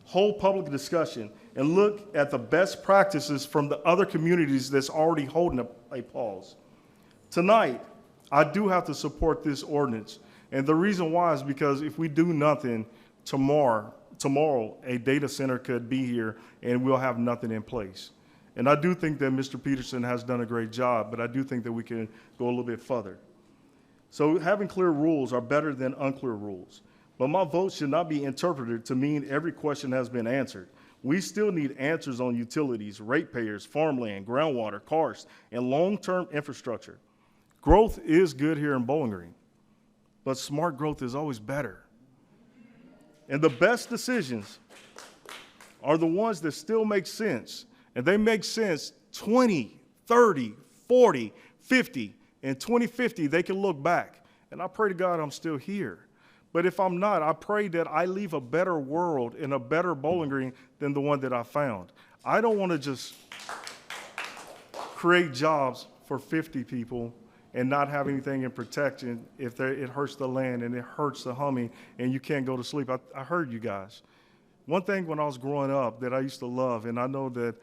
hold public discussion, and look at the best practices from the other communities that's already holding a pause? Tonight, I do have to support this ordinance. And the reason why is because if we do nothing, tomorrow a data center could be here and we'll have nothing in place. And I do think that Mr. Peterson has done a great job, but I do think that we can go a little bit further. So having clear rules are better than unclear rules. But my vote should not be interpreted to mean every question has been answered. We still need answers on utilities, ratepayers, farmland, groundwater, karst, and long-term infrastructure. Growth is good here in Bowling Green, but smart growth is always better. And the best decisions are the ones that still make sense. And they make sense 20, 30, 40, 50. In 2050, they can look back. And I pray to God I'm still here. But if I'm not, I pray that I leave a better world and a better Bowling Green than the one that I found. I don't want to just create jobs for 50 people and not have anything in protection if it hurts the land and it hurts the humming and you can't go to sleep. I heard you guys. One thing when I was growing up that I used to love, and I know that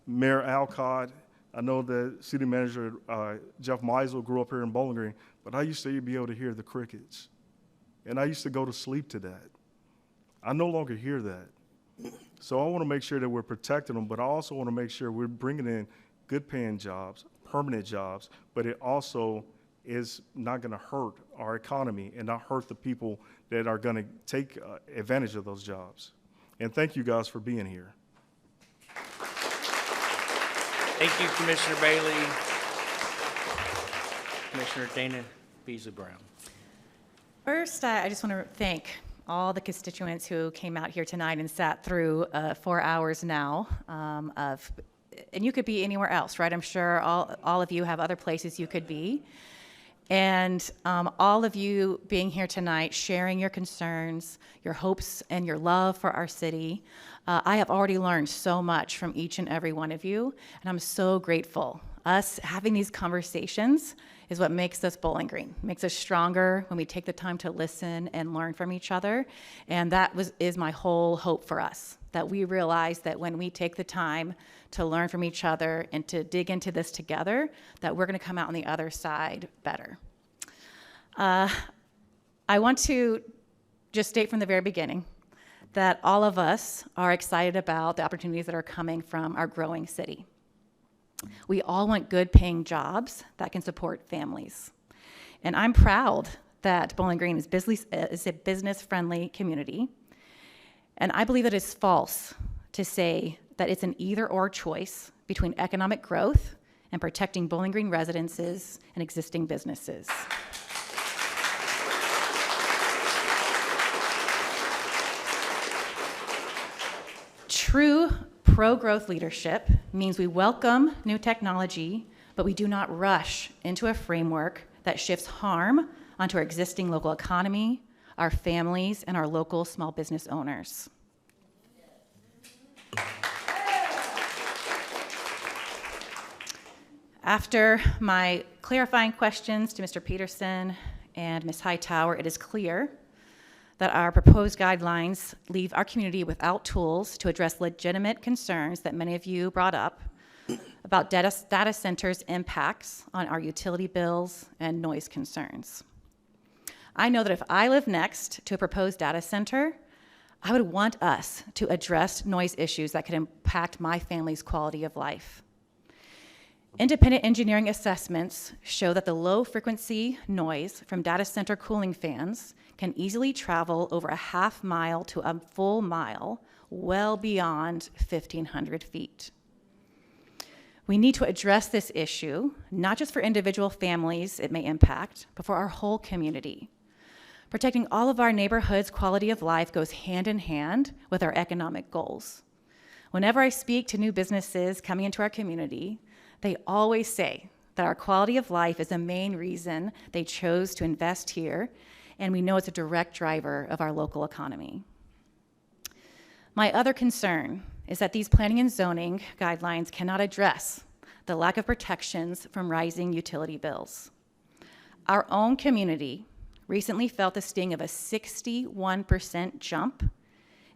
Mayor Alcott, I know that City Manager Jeff Meisel grew up here in Bowling Green, but I used to be able to hear the crickets. And I used to go to sleep to that. I no longer hear that. So I want to make sure that we're protecting them, but I also want to make sure we're bringing in good paying jobs, permanent jobs, but it also is not going to hurt our economy and not hurt the people that are going to take advantage of those jobs. And thank you guys for being here. Thank you, Commissioner Bailey. Commissioner Dana Beasley-Brown. First, I just want to thank all the constituents who came out here tonight and sat through 4 hours now and you could be anywhere else, right? I'm sure all of you have other places you could be. And all of you being here tonight, sharing your concerns, your hopes, and your love for our city. I have already learned so much from each and every one of you, and I'm so grateful. Us having these conversations is what makes us Bowling Green, makes us stronger when we take the time to listen and learn from each other. And that is my whole hope for us, that we realize that when we take the time to learn from each other and to dig into this together, that we're going to come out on the other side better. I want to just state from the very beginning that all of us are excited about the opportunities that are coming from our growing city. We all want good paying jobs that can support families. And I'm proud that Bowling Green is a business-friendly community. And I believe it is false to say that it's an either-or choice between economic growth and protecting Bowling Green residences and existing businesses. True pro-growth leadership means we welcome new technology, but we do not rush into a framework that shifts harm onto our existing local economy, our families, and our local small business owners. After my clarifying questions to Mr. Peterson and Ms. Hightower, it is clear that our proposed guidelines leave our community without tools to address legitimate concerns that many of you brought up about data centers' impacts on our utility bills and noise concerns. I know that if I live next to a proposed data center, I would want us to address noise issues that could impact my family's quality of life. Independent engineering assessments show that the low-frequency noise from data center cooling fans can easily travel over a half mile to a full mile, well beyond 1,500 feet. We need to address this issue, not just for individual families it may impact, but for our whole community. Protecting all of our neighborhoods' quality of life goes hand in hand with our economic goals. Whenever I speak to new businesses coming into our community, they always say that our quality of life is the main reason they chose to invest here, and we know it's a direct driver of our local economy. My other concern is that these planning and zoning guidelines cannot address the lack of protections from rising utility bills. Our own community recently felt the sting of a 61% jump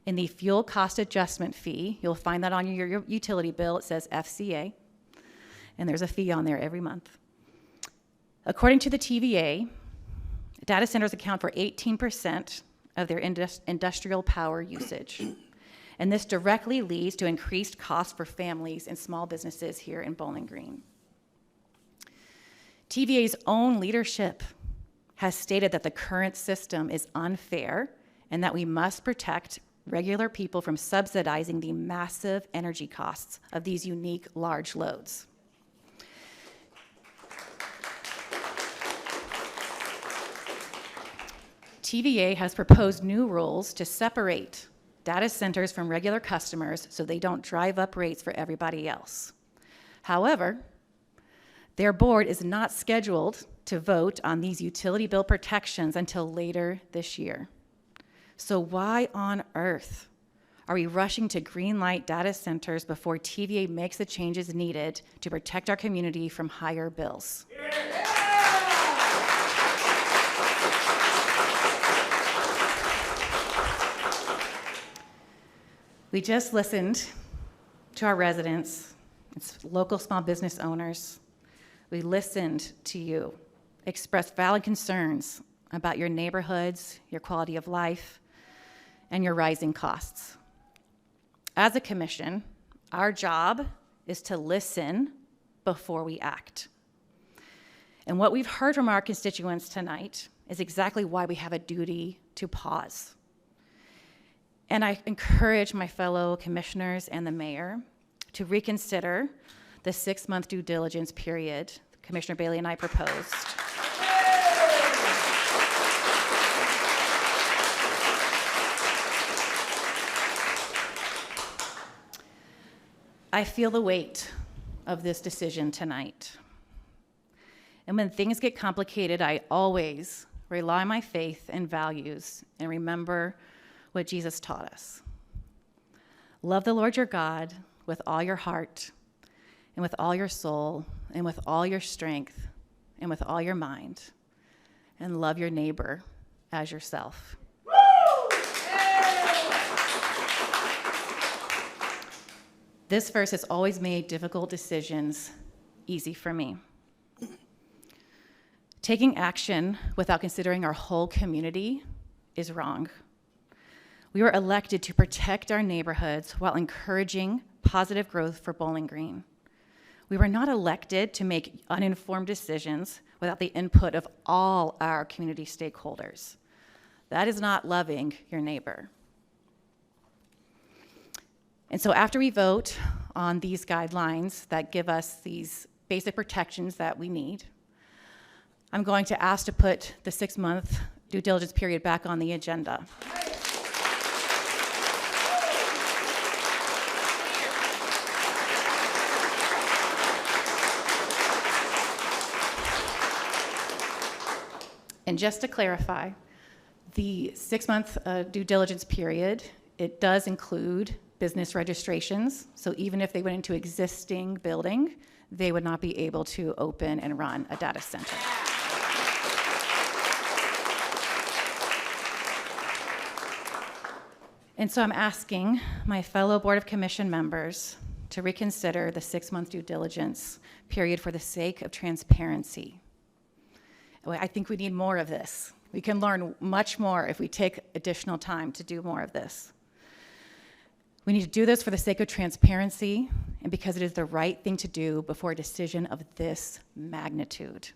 in the fuel cost adjustment fee. You'll find that on your utility bill. It says FCA, and there's a fee on there every month. According to the TVA, data centers account for 18% of their industrial power usage. And this directly leads to increased costs for families and small businesses here in Bowling Green. TVA's own leadership has stated that the current system is unfair and that we must protect regular people from subsidizing the massive energy costs of these unique large loads. TVA has proposed new rules to separate data centers from regular customers so they don't drive up rates for everybody else. However, their board is not scheduled to vote on these utility bill protections until later this year. So why on earth are we rushing to greenlight data centers before TVA makes the changes needed to protect our community from higher bills? We just listened to our residents, it's local small business owners. We listened to you express valid concerns about your neighborhoods, your quality of life, and your rising costs. As a commission, our job is to listen before we act. And what we've heard from our constituents tonight is exactly why we have a duty to pause. And I encourage my fellow commissioners and the mayor to reconsider the 6-month due diligence period Commissioner Bailey and I proposed. I feel the weight of this decision tonight. And when things get complicated, I always rely on my faith and values and remember what Jesus taught us. Love the Lord your God with all your heart and with all your soul and with all your strength and with all your mind, and love your neighbor as yourself. This verse has always made difficult decisions easy for me. Taking action without considering our whole community is wrong. We were elected to protect our neighborhoods while encouraging positive growth for Bowling Green. We were not elected to make uninformed decisions without the input of all our community stakeholders. That is not loving your neighbor. And so after we vote on these guidelines that give us these basic protections that we need, I'm going to ask to put the 6-month due diligence period back on the agenda. And just to clarify, the 6-month due diligence period, it does include business registrations. So even if they went into existing building, they would not be able to open and run a data center. And so I'm asking my fellow Board of Commission members to reconsider the 6-month due diligence period for the sake of transparency. I think we need more of this. We can learn much more if we take additional time to do more of this. We need to do this for the sake of transparency and because it is the right thing to do before a decision of this magnitude.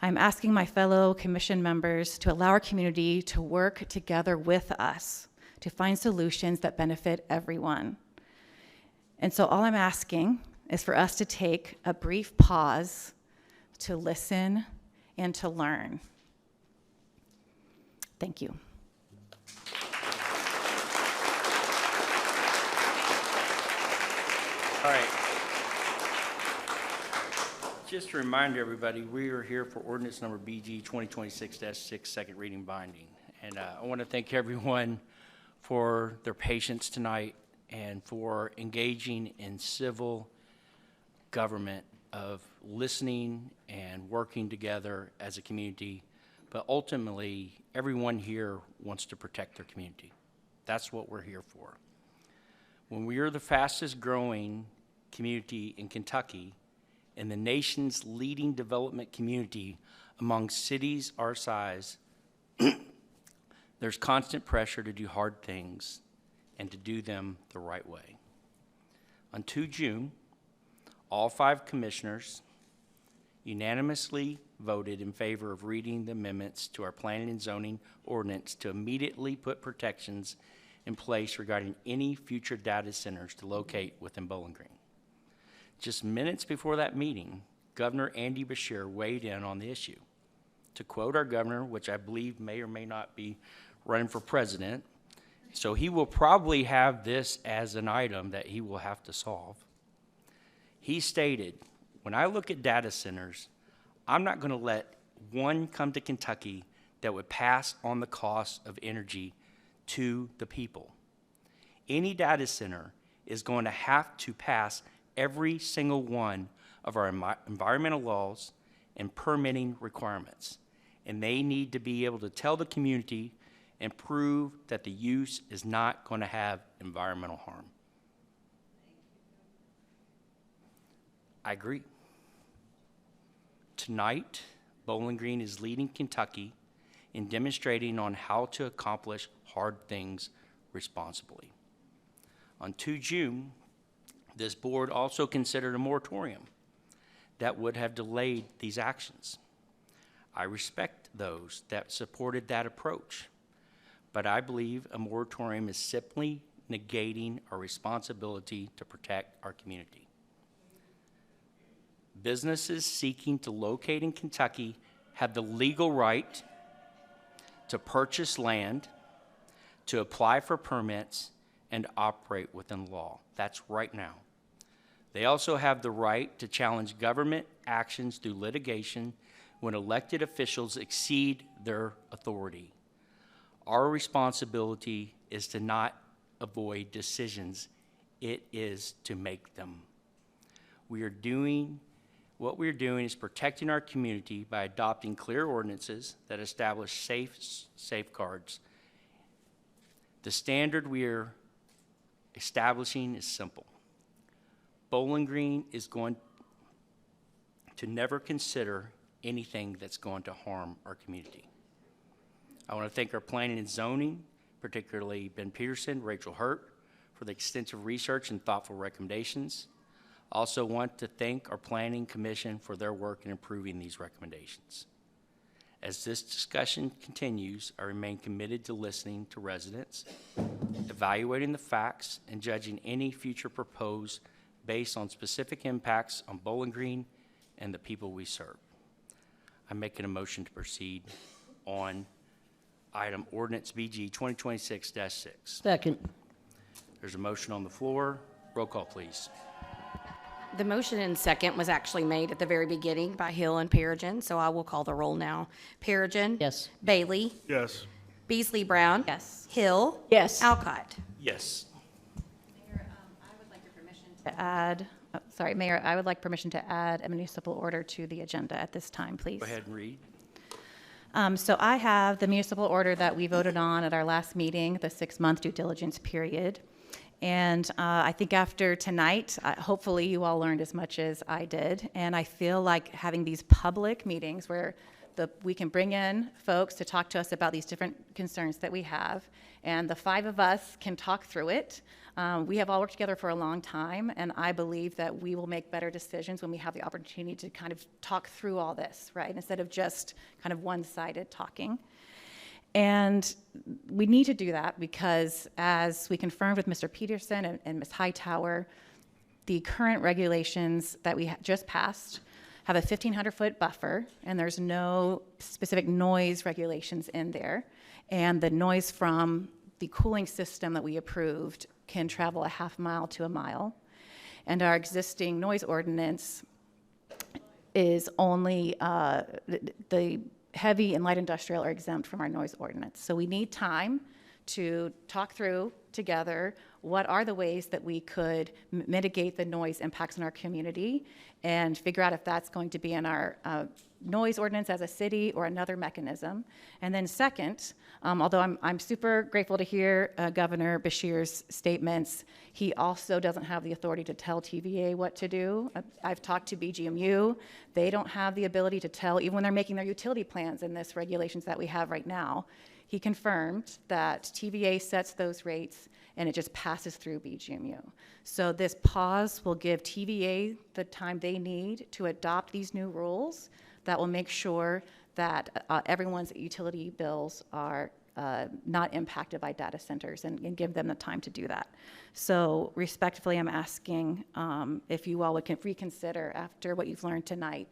I'm asking my fellow commission members to allow our community to work together with us to find solutions that benefit everyone. And so all I'm asking is for us to take a brief pause to listen and to learn. Thank you. All right. Just to remind everybody, we are here for ordinance number BG 2026-6, second reading binding. And I want to thank everyone for their patience tonight and for engaging in civil government of listening and working together as a community. But ultimately, everyone here wants to protect their community. That's what we're here for. When we are the fastest growing community in Kentucky and the nation's leading development community among cities our size, there's constant pressure to do hard things and to do them the right way. On 2 June, all 5 commissioners unanimously voted in favor of reading the amendments to our planning and zoning ordinance to immediately put protections in place regarding any future data centers to locate within Bowling Green. Just minutes before that meeting, Governor Andy Beshear weighed in on the issue. To quote our governor, which I believe may or may not be running for president, so he will probably have this as an item that he will have to solve. He stated, when I look at data centers, I'm not going to let one come to Kentucky that would pass on the cost of energy to the people. Any data center is going to have to pass every single one of our environmental laws and permitting requirements. And they need to be able to tell the community and prove that the use is not going to have environmental harm. I agree. Tonight, Bowling Green is leading Kentucky in demonstrating on how to accomplish hard things responsibly. On 2 June, this board also considered a moratorium that would have delayed these actions. I respect those that supported that approach, but I believe a moratorium is simply negating our responsibility to protect our community. Businesses seeking to locate in Kentucky have the legal right to purchase land, to apply for permits, and operate within law. That's right now. They also have the right to challenge government actions through litigation when elected officials exceed their authority. Our responsibility is to not avoid decisions, it is to make them. What we're doing is protecting our community by adopting clear ordinances that establish safeguards. The standard we are establishing is simple. Bowling Green is going to never consider anything that's going to harm our community. I want to thank our planning and zoning, particularly Ben Peterson, Rachel Hurt, for the extensive research and thoughtful recommendations. I also want to thank our Planning Commission for their work in improving these recommendations. As this discussion continues, I remain committed to listening to residents, evaluating the facts, and judging any future proposed based on specific impacts on Bowling Green and the people we serve. I'm making a motion to proceed on item ordinance BG 2026-6. Second. There's a motion on the floor. Roll call, please. The motion and second was actually made at the very beginning by Hill and Perigin, so I will call the roll now. Perigin. Yes. Bailey. Yes. Beasley Brown. Yes. Hill. Yes. Alcott. Yes. To add, sorry, Mayor, I would like permission to add a municipal order to the agenda at this time, please. Go ahead and read. So I have the municipal order that we voted on at our last meeting, the 6-month due diligence period. And I think after tonight, hopefully you all learned as much as I did. And I feel like having these public meetings where we can bring in folks to talk to us about these different concerns that we have, and the 5 of us can talk through it. We have all worked together for a long time, and I believe that we will make better decisions when we have the opportunity to kind of talk through all this, right? Instead of just kind of one-sided talking. And we need to do that because, as we confirmed with Mr. Peterson and Ms. Hightower, the current regulations that we just passed have a 1,500-foot buffer, and there's no specific noise regulations in there. And the noise from the cooling system that we approved can travel a half mile to a mile. And our existing noise ordinance is only the heavy and light industrial are exempt from our noise ordinance. So we need time to talk through together what are the ways that we could mitigate the noise impacts in our community and figure out if that's going to be in our noise ordinance as a city or another mechanism. And then second, although I'm super grateful to hear Governor Beshear's statements, he also doesn't have the authority to tell TVA what to do. I've talked to BGMU. They don't have the ability to tell, even when they're making their utility plans in this regulations that we have right now. He confirmed that TVA sets those rates and it just passes through BGMU. So this pause will give TVA the time they need to adopt these new rules that will make sure that everyone's utility bills are not impacted by data centers and give them the time to do that. So respectfully, I'm asking if you all would reconsider after what you've learned tonight,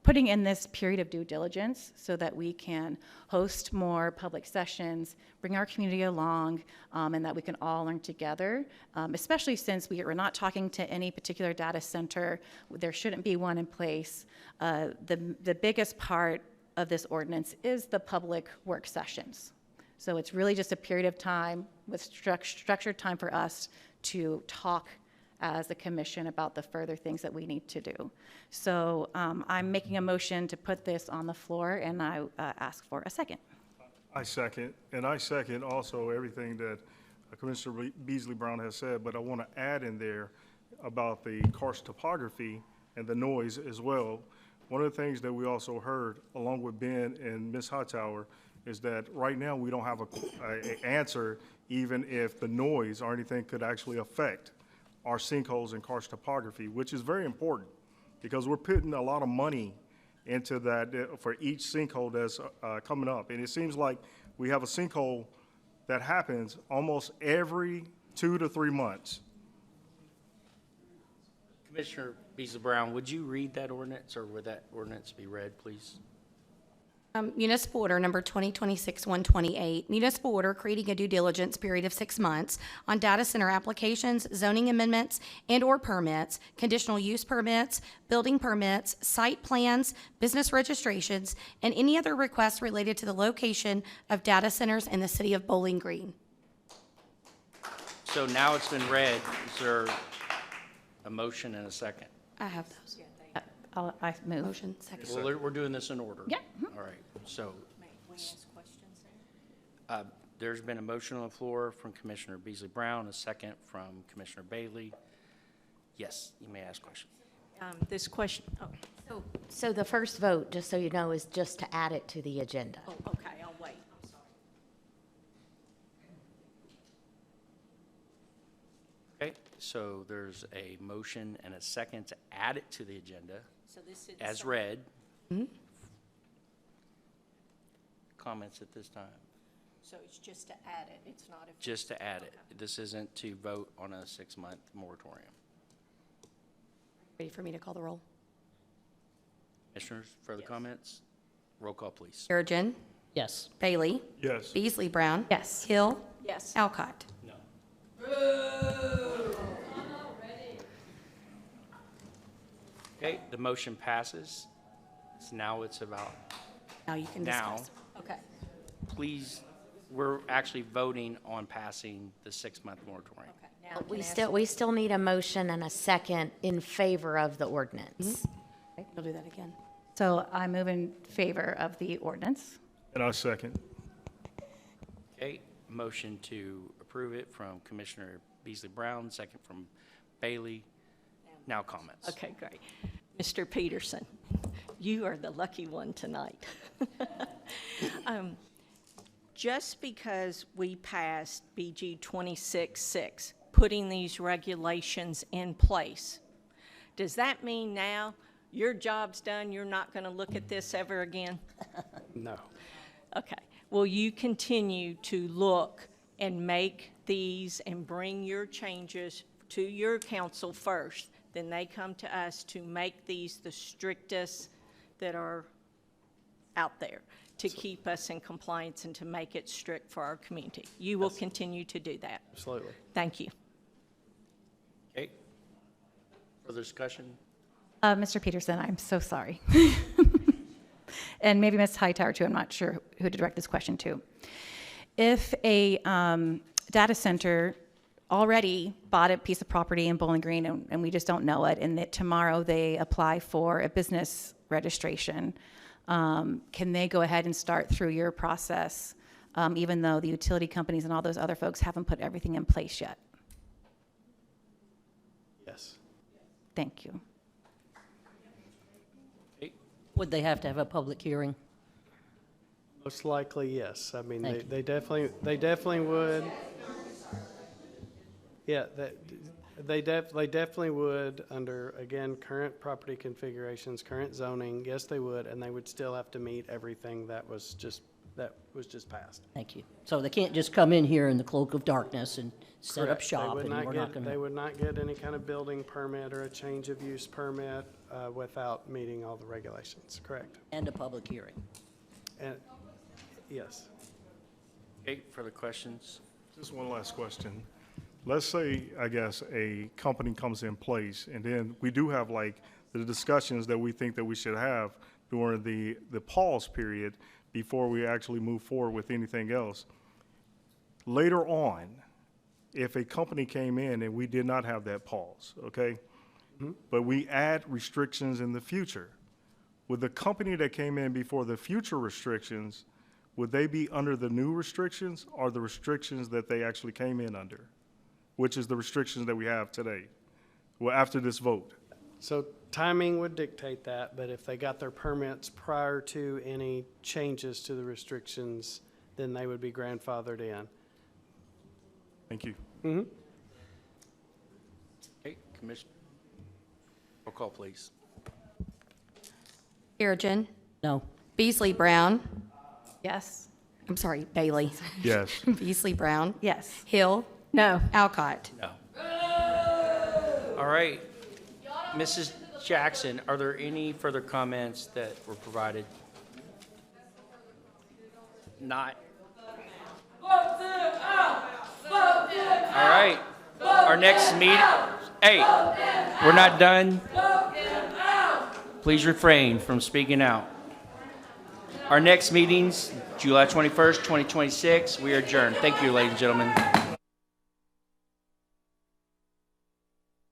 putting in this period of due diligence so that we can host more public sessions, bring our community along, and that we can all learn together, especially since we're not talking to any particular data center. There shouldn't be one in place. The biggest part of this ordinance is the public work sessions. So it's really just a period of time with structured time for us to talk as a commission about the further things that we need to do. So I'm making a motion to put this on the floor, and I ask for a second. I second, and I second also everything that Commissioner Beasley Brown has said, but I want to add in there about the karst topography and the noise as well. One of the things that we also heard, along with Ben and Ms. Hightower, is that right now we don't have an answer even if the noise or anything could actually affect our sinkholes and karst topography, which is very important because we're putting a lot of money into that for each sinkhole that's coming up. And it seems like we have a sinkhole that happens almost every 2 to 3 months. Commissioner Beasley Brown, would you read that ordinance, or would that ordinance be read, please? Municipal order number 2026-128, municipal order creating a due diligence period of 6 months on data center applications, zoning amendments, and/or permits, conditional use permits, building permits, site plans, business registrations, and any other requests related to the location of data centers in the city of Bowling Green. So now it's been read. Is there a motion and a second? I have those. I move. Motion, second. Well, we're doing this in order. Yeah. All right, so. There's been a motion on the floor from Commissioner Beasley Brown, a second from Commissioner Bailey. Yes, you may ask questions. This question, So the first vote, just so you know, is just to add it to the agenda. oh, okay, I'll wait, I'm sorry. Okay, so there's a motion and a second to add it to the agenda So this is as read. comments at this time? So it's just to add it, it's not a. Just to add it. This isn't to vote on a 6-month moratorium. Ready for me to call the roll? Commissioners, further comments? Roll call, please. Perigin. Yes. Bailey. Yes. Beasley Brown. Yes. Hill. Yes. Alcott. Okay, the motion passes. So now it's about, Now you can now, discuss. Okay. please, we're actually voting on passing the 6-month moratorium. But we still need a motion and a second in favor of the ordinance. Okay, we'll do that again. So I move in favor of the ordinance. And I second. Okay, motion to approve it from Commissioner Beasley Brown, second from Bailey. Now comments. Okay, great. Mr. Peterson, you are the lucky one tonight. Just because we passed BG 26-6, putting these regulations in place, does that mean now your job's done, you're not going to look at this ever again? No. Okay. Will you continue to look and make these and bring your changes to your council first? Then they come to us to make these the strictest that are out there to keep us in compliance and to make it strict for our community. You will continue to do that. Absolutely. Thank you. Okay. Further discussion? Mr. Peterson, I'm so sorry. And maybe Ms. Hightower too, I'm not sure who to direct this question to. If a data center already bought a piece of property in Bowling Green and we just don't know it, and that tomorrow they apply for a business registration, can they go ahead and start through your process, even though the utility companies and all those other folks haven't put everything in place yet? Yes. Thank you. Would they have to have a public hearing? Most likely, yes. I mean, Thank they definitely would. Yeah, they definitely would under, again, current property configurations, current zoning. Yes, they would, and they would still have to meet everything that was just passed. Thank you. So they can't just come in here in the cloak of darkness and set up Correct. shop, and we're not going They to... would not get any kind of building permit or a change of use permit without meeting all the regulations, correct? And a public hearing. And, yes. Okay, further questions? Just one last question. Let's say, I guess, a company comes in place, and then we do have like the discussions that we think that we should have during the pause period before we actually move forward with anything else. Later on, if a company came in and we did not have that pause, okay? But we add restrictions in the future. Would the company that came in before the future restrictions, would they be under the new restrictions or the restrictions that they actually came in under? Which is the restrictions that we have today, well, after this vote? So timing would dictate that, but if they got their permits prior to any changes to the restrictions, then they would be grandfathered in. Thank you. Mm-hmm. Okay, Commissioner. Roll call, please. Perigin. No. Beasley Brown. Yes. I'm sorry, Bailey. Yes. Beasley Brown. Yes. Hill. No. Alcott. No. All right. Mrs. Jackson, are there any further comments that were provided? Not. All right. Our next meeting. Hey, we're not done. Please refrain from speaking out. Our next meeting's July 21st, 2026. We are adjourned. Thank you, ladies and gentlemen.